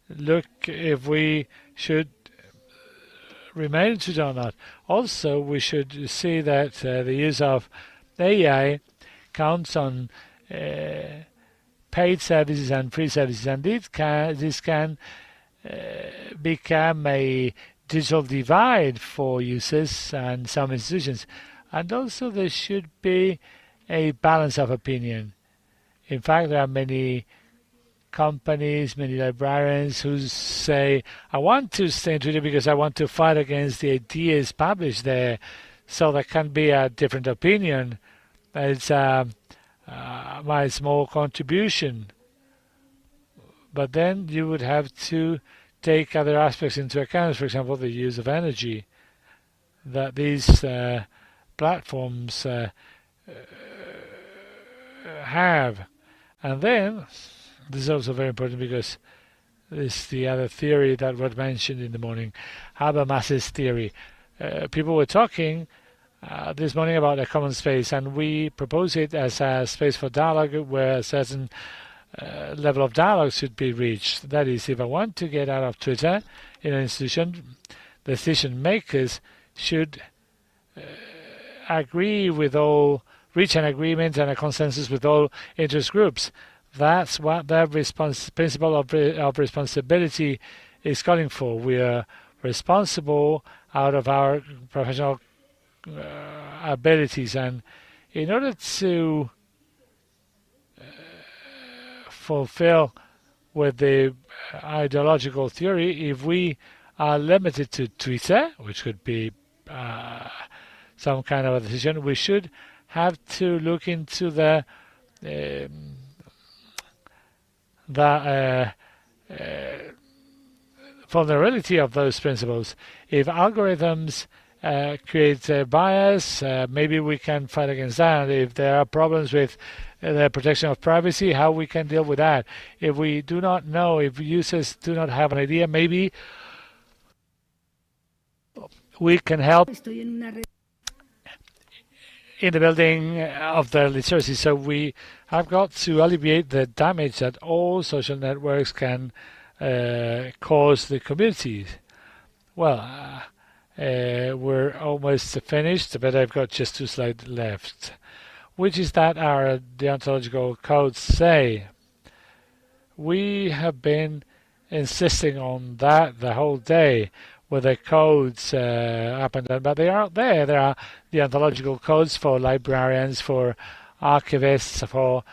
look if we should remain to or not. Also, we should see that the use of AI counts on paid services and free services, and this can become a digital divide for users and some institutions. And also there should be a balance of opinion. In fact, there are many companies, many librarians who say, I want to stay in Twitter because I want to fight against the ideas published there, so there can be a different opinion. It's my small contribution. But then you would have to take other aspects into account, for example, the use of energy that these platforms have. And then, this is also very important because this is the other theory that was mentioned in the morning, Habermas's theory. People were talking this morning about a common space, and we propose it as a space for dialogue where a certain level of dialogue should be reached. That is, if I want to get out of Twitter in an institution, decision makers should agree with all, reach an agreement and a consensus with all interest groups. That's what the principle of responsibility is calling for. We are responsible out of our professional abilities, and in order to fulfill with the ideological theory, if we are limited to Twitter, which could be some kind of a decision, we should have to look into the vulnerability of those principles. If algorithms create bias, maybe we can fight against that. If there are problems with the protection of privacy, how we can deal with that. If we do not know, if users do not have an idea, maybe we can help in the building of their literacy. So we have got to alleviate the damage that all social networks can cause the communities. Well, we're almost finished, but I've got just 2 slides left. Which is that our deontological codes say. We have been insisting on that the whole day with the codes up and down, but they are out there. There are deontological codes for librarians, for archivists, for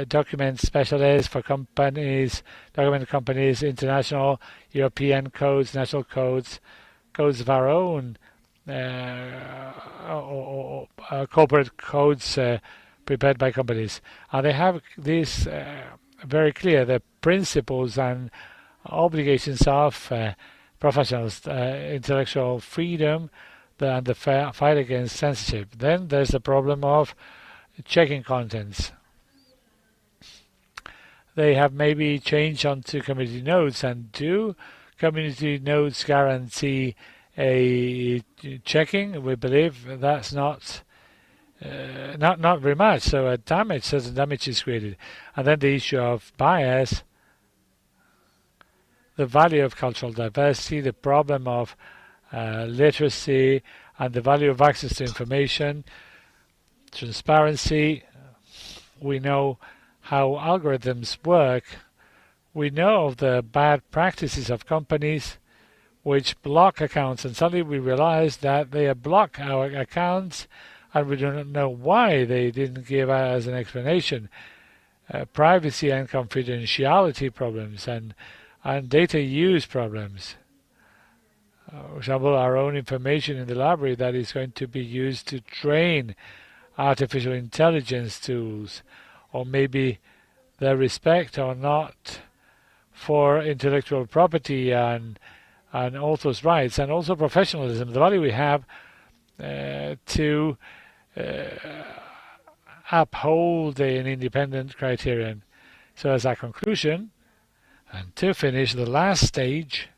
document specialists, for companies, document companies, international, European codes, national codes, codes of our own, or corporate codes prepared by companies. And they have these very clear, the principles and obligations of professionals, intellectual freedom, and the fight against censorship. Then there's the problem of checking contents. They have maybe changed onto community notes, and do community notes guarantee a checking? We believe that's not very much. So a certain damage is created. And then the issue of bias, the value of cultural diversity, the problem of literacy, and the value of access to information, transparency. We know how algorithms work. We know of the bad practices of companies which block accounts, and suddenly we realize that they block our accounts and we do not know why. They didn't give us an explanation. Privacy and confidentiality problems and data use problems. For example, our own information in the library that is going to be used to train artificial intelligence tools, or maybe the respect or not for intellectual property and authors' rights, and also professionalism, the value we have to uphold an independent criterion. So as a conclusion, and to finish, the last stage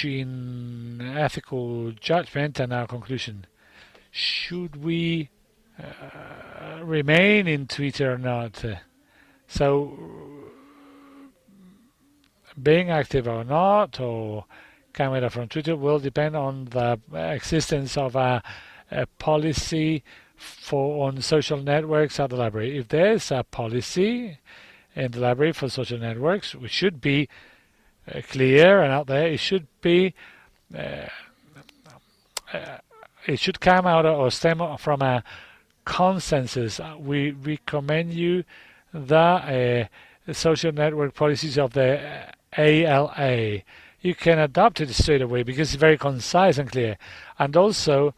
in ethical judgment and our conclusion. Should we remain in Twitter or not? So being active or not, or coming from Twitter, will depend on the existence of a policy on social networks at the library. If there's a policy in the library for social networks, which should be clear and out there, it should be it should come out or stem from a consensus. We recommend you the social network policies of the ALA. You can adopt it straight away because it's very concise and clear. And also,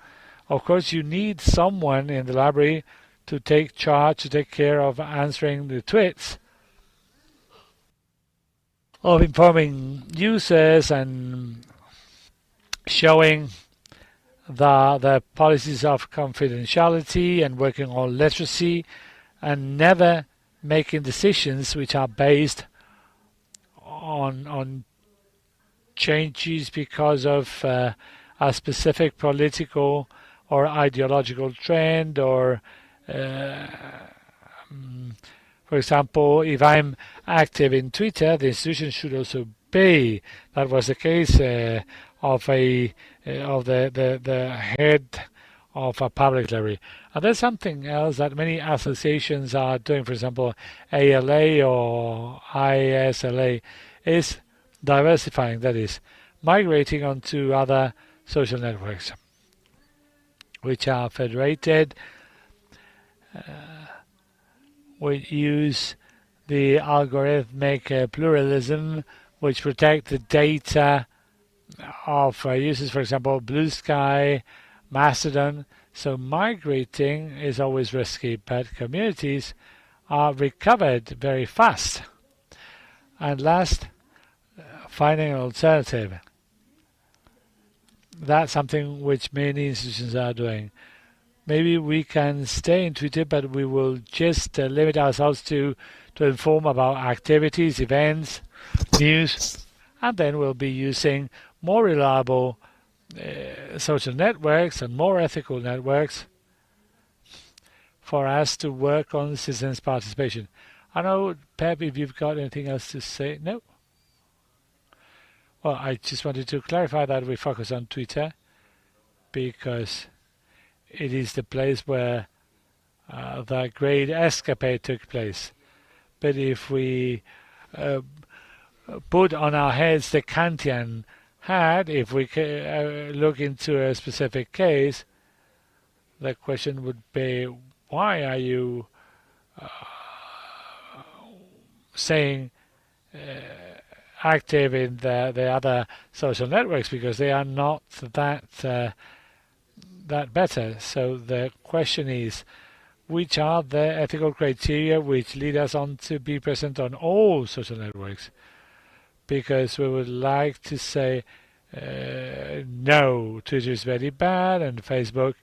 of course, you need someone in the library to take charge, to take care of answering the tweets, of informing users and showing the policies of confidentiality and working on literacy, and never making decisions which are based on changes because of a specific political or ideological trend, or for example, if I'm active in Twitter, the institution should also be. That was the case of the head of a public library. And there's something else that many associations are doing. For example, ALA or ISLA is diversifying. That is, migrating onto other social networks, which are federated. We use the algorithmic pluralism, which protect the data of users, for example, Blue Sky, Mastodon. So migrating is always risky, but communities are recovered very fast. And last, finding an alternative. That's something which many institutions are doing. Maybe we can stay in Twitter, but we will just limit ourselves to inform about activities, events, news, and then we'll be using more reliable social networks and more ethical networks for us to work on citizens' participation. I know, Pep, if you've got anything else to say. No? Well, I just wanted to clarify that we focus on Twitter because it is the place where the great escapade took place. But if we put on our heads the Kantian hat, if we look into a specific case, the question would be, why are you saying active in the other social networks? Because they are not that better. So the question is, which are the ethical criteria which lead us on to be present on all social networks? Because we would like to say, no, Twitter is very bad and Facebook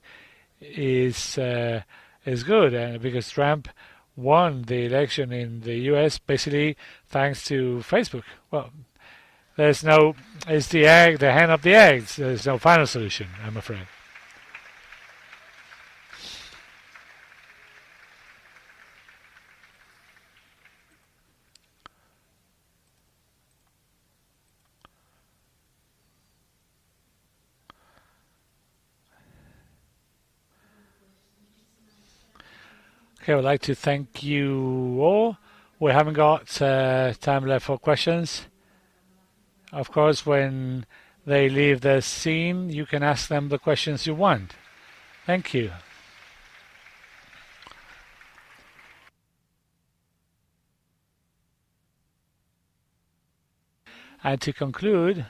is good, because Trump won the election in the US basically thanks to Facebook. Well, there's no, it's the egg, the hen of the eggs. There's no final solution, I'm afraid. Okay, I would like to thank you all. We haven't got time left for questions. Of course, when they leave the scene, you can ask them the questions you want. Thank you. And to conclude,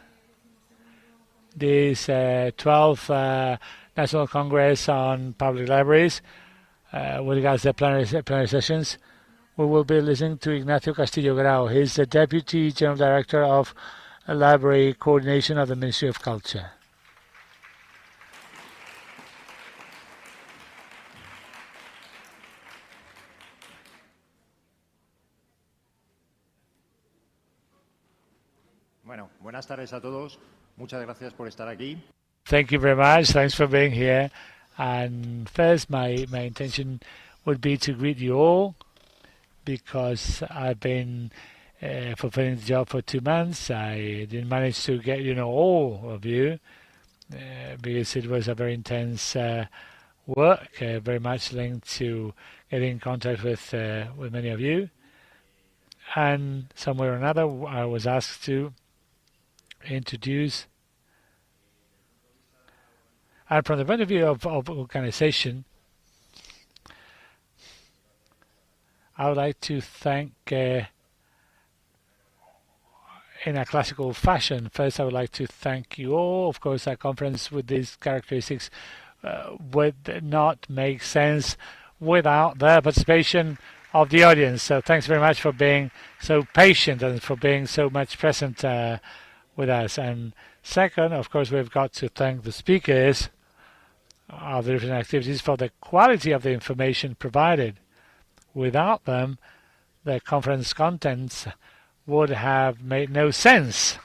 this 12th National Congress on Public Libraries, with regards to the plenary sessions, we will be listening to Ignacio Castillo Grau. He's the Deputy General Director of Library Coordination of the Ministry of Culture. Bueno, buenas tardes a todos. Muchas gracias por estar aquí. Thank you very much. Thanks for being here. And first, my intention would be to greet you all, because I've been fulfilling the job for 2 months. I didn't manage to get all of you, because it was a very intense work, very much linked to getting in contact with many of you. And somewhere or another, I was asked to introduce And from the point of view of organization, I would like to thank, in a classical fashion, first I would like to thank you all. Of course, a conference with these characteristics would not make sense without the participation of the audience. So thanks very much for being so patient and for being so much present with us. And second, of course, we've got to thank the speakers of the different activities for the quality of the information provided. Without them, the conference contents would have made no sense.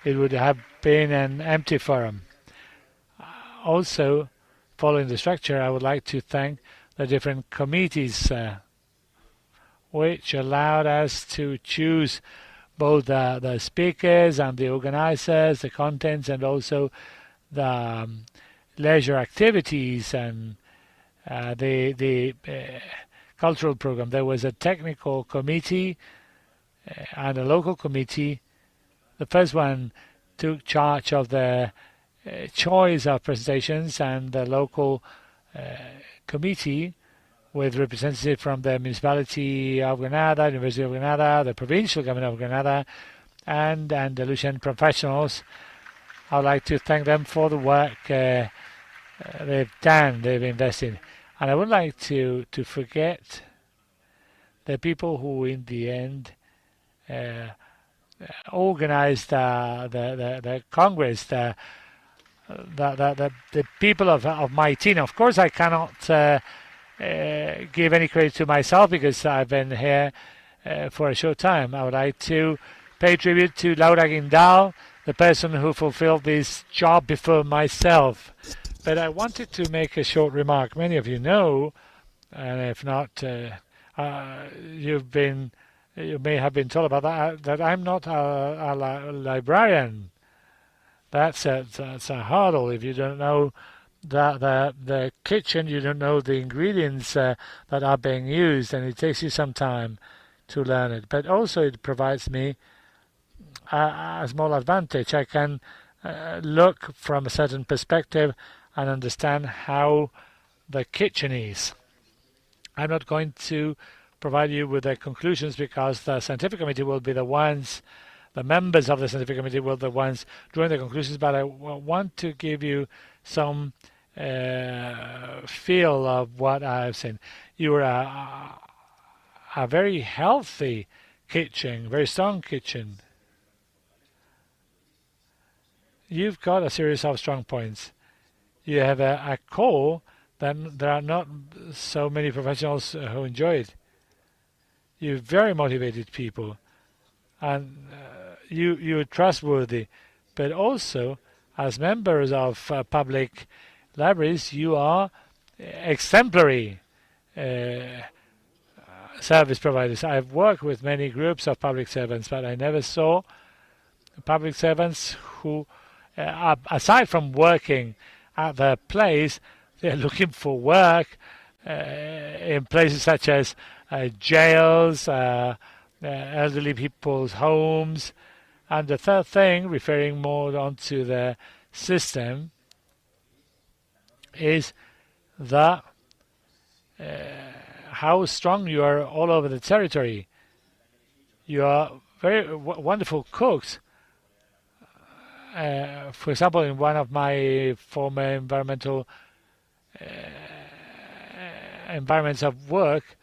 It would have been an empty forum. Also, following the structure, I would like to thank the different committees which allowed us to choose both the speakers and the organizers, the contents, and also the leisure activities and the cultural program. There was a technical committee and a local committee. The first one took charge of the choice of presentations, and the local committee with representatives from the municipality of Granada, University of Granada, the provincial government of Granada, and Andalusian professionals. I would like to thank them for the work they've done, they've invested. And I would like to forget the people who in the end organized the Congress, the people of my team. Of course, I cannot give any credit to myself because I've been here for a short time. I would like to pay tribute to Laura Guindal, the person who fulfilled this job before myself. But I wanted to make a short remark. Many of you know, and if not, you may have been told about that I'm not a librarian. That's a hurdle. If you don't know the kitchen, you don't know the ingredients that are being used, and it takes you some time to learn it. But also it provides me a small advantage. I can look from a certain perspective and understand how the kitchen is. I'm not going to provide you with the conclusions because the scientific committee will be the ones, the members of the scientific committee will be the ones drawing the conclusions, but I want to give you some feel of what I've seen. You're a very healthy kitchen, very strong kitchen. You've got a series of strong points. You have a core that there are not so many professionals who enjoy it. You're very motivated people, and you're trustworthy, but also as members of public libraries, you are exemplary service providers. I've worked with many groups of public servants, but I never saw public servants who, aside from working at their place, they're looking for work in places such as jails, elderly people's homes. And the third thing, referring more onto the system, is that how strong you are all over the territory. You are very wonderful cooks. For example, in one of my former environmental environments of work,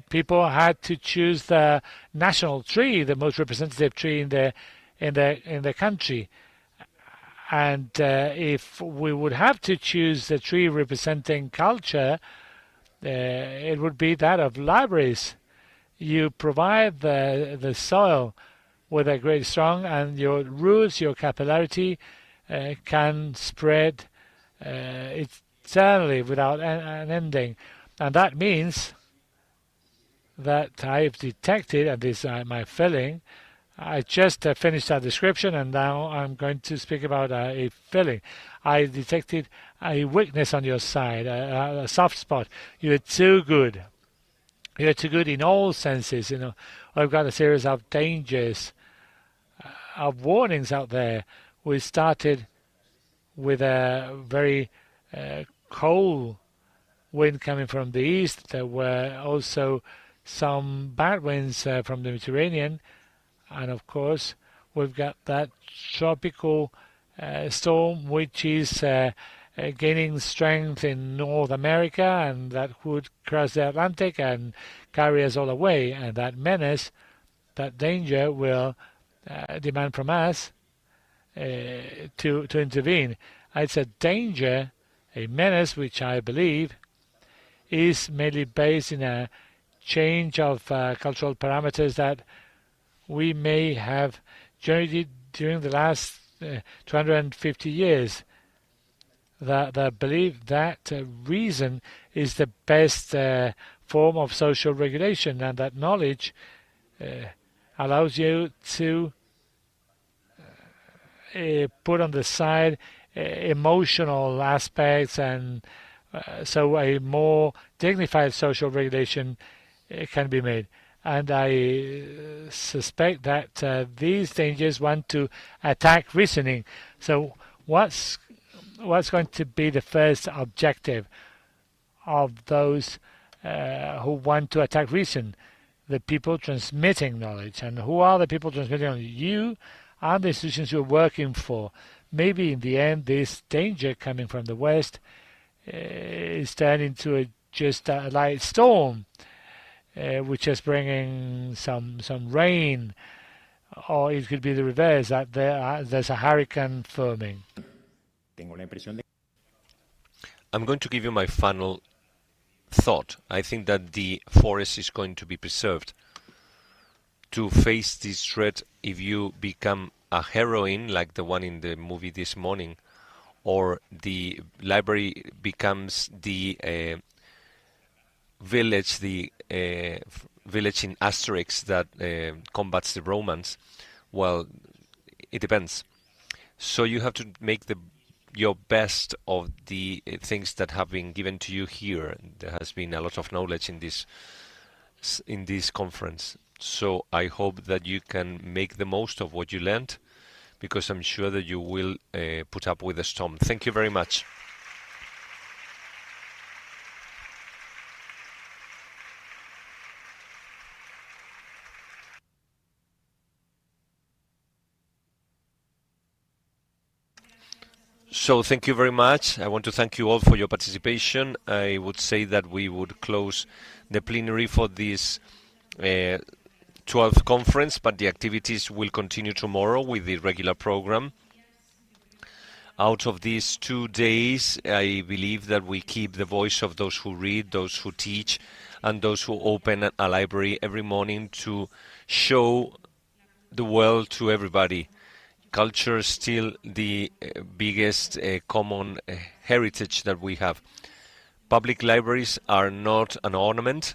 people had to choose the national tree, the most representative tree in the country. And if we would have to choose the tree representing culture, it would be that of libraries. You provide the soil with a great strong, and your roots, your capillarity can spread eternally without an ending. And that means that I've detected, and this is my feeling, I just finished a description and now I'm going to speak about a feeling. I detected a weakness on your side, a soft spot. You're too good. You're too good in all senses. You know, I've got a series of dangers, of warnings out there. We started with a very cold wind coming from the east. There were also some bad winds from the Mediterranean, and of course we've got that tropical storm which is gaining strength in North America, and that would cross the Atlantic and carry us all away. And that menace, that danger, will demand from us to intervene. It's a danger, a menace, which I believe is mainly based in a change of cultural parameters that we may have generated during the last 250 years. The belief that reason is the best form of social regulation, and that knowledge allows you to put on the side emotional aspects, and so a more dignified social regulation can be made. And I suspect that these dangers want to attack reasoning. So what's going to be the first objective of those who want to attack reason? The people transmitting knowledge. And who are the people transmitting knowledge? You are the institutions you're working for. Maybe in the end this danger coming from the West is turned into just a light storm, which is bringing some rain, or it could be the reverse, that there's a hurricane forming. I'm going to give you my final thought. I think that the forest is going to be preserved. To face this threat, if you become a heroine like the one in the movie this morning, or the library becomes the village, village in Asterix that combats the Romans, well, it depends. So you have to make your best of the things that have been given to you here. There has been a lot of knowledge in this conference. So I hope that you can make the most of what you learned, because I'm sure that you will put up with the storm. Thank you very much. So thank you very much. I want to thank you all for your participation. I would say that we would close the plenary for this 12th conference, but the activities will continue tomorrow with the regular program. Out of these 2 days, I believe that we keep the voice of those who read, those who teach, and those who open a library every morning to show the world to everybody. Culture is still the biggest common heritage that we have. Public libraries are not an ornament.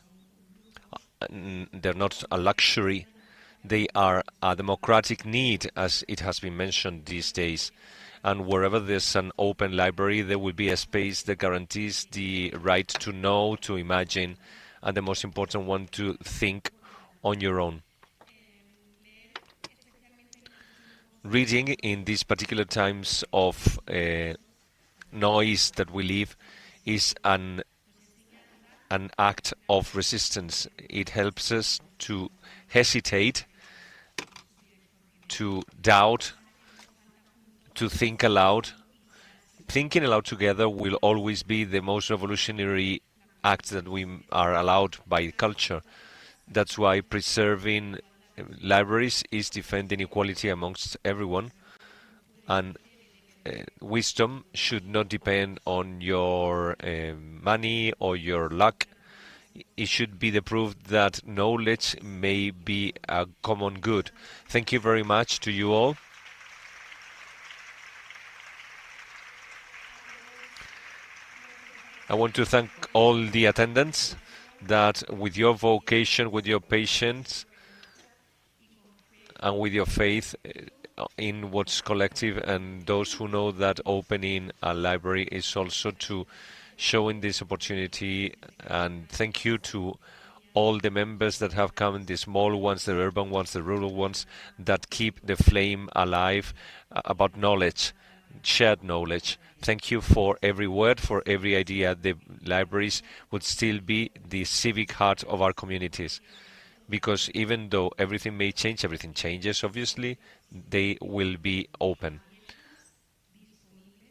They're not a luxury. They are a democratic need, as it has been mentioned these days. And wherever there's an open library, there will be a space that guarantees the right to know, to imagine, and the most important one, to think on your own. Reading in these particular times of noise that we live is an act of resistance. It helps us to hesitate, to doubt, to think aloud. Thinking aloud together will always be the most revolutionary act that we are allowed by culture. That's why preserving libraries is defending equality amongst everyone, and wisdom should not depend on your money or your luck. It should be the proof that knowledge may be a common good. Thank you very much to you all. I want to thank all the attendants that with your vocation, with your patience, and with your faith in what's collective, and those who know that opening a library is also to showing this opportunity. And thank you to all the members that have come, the small ones, the urban ones, the rural ones, that keep the flame alive about knowledge. shared knowledge. Thank you for every word, for every idea. The libraries would still be the civic heart of our communities, because even though everything may change, everything changes obviously, they will be open,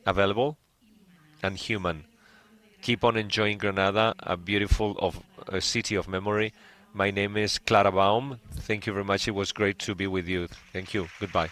available, and human. Keep on enjoying Granada, a beautiful city of memory. My name is Clara Baum. Thank you very much. It was great to be with you. Thank you. Goodbye.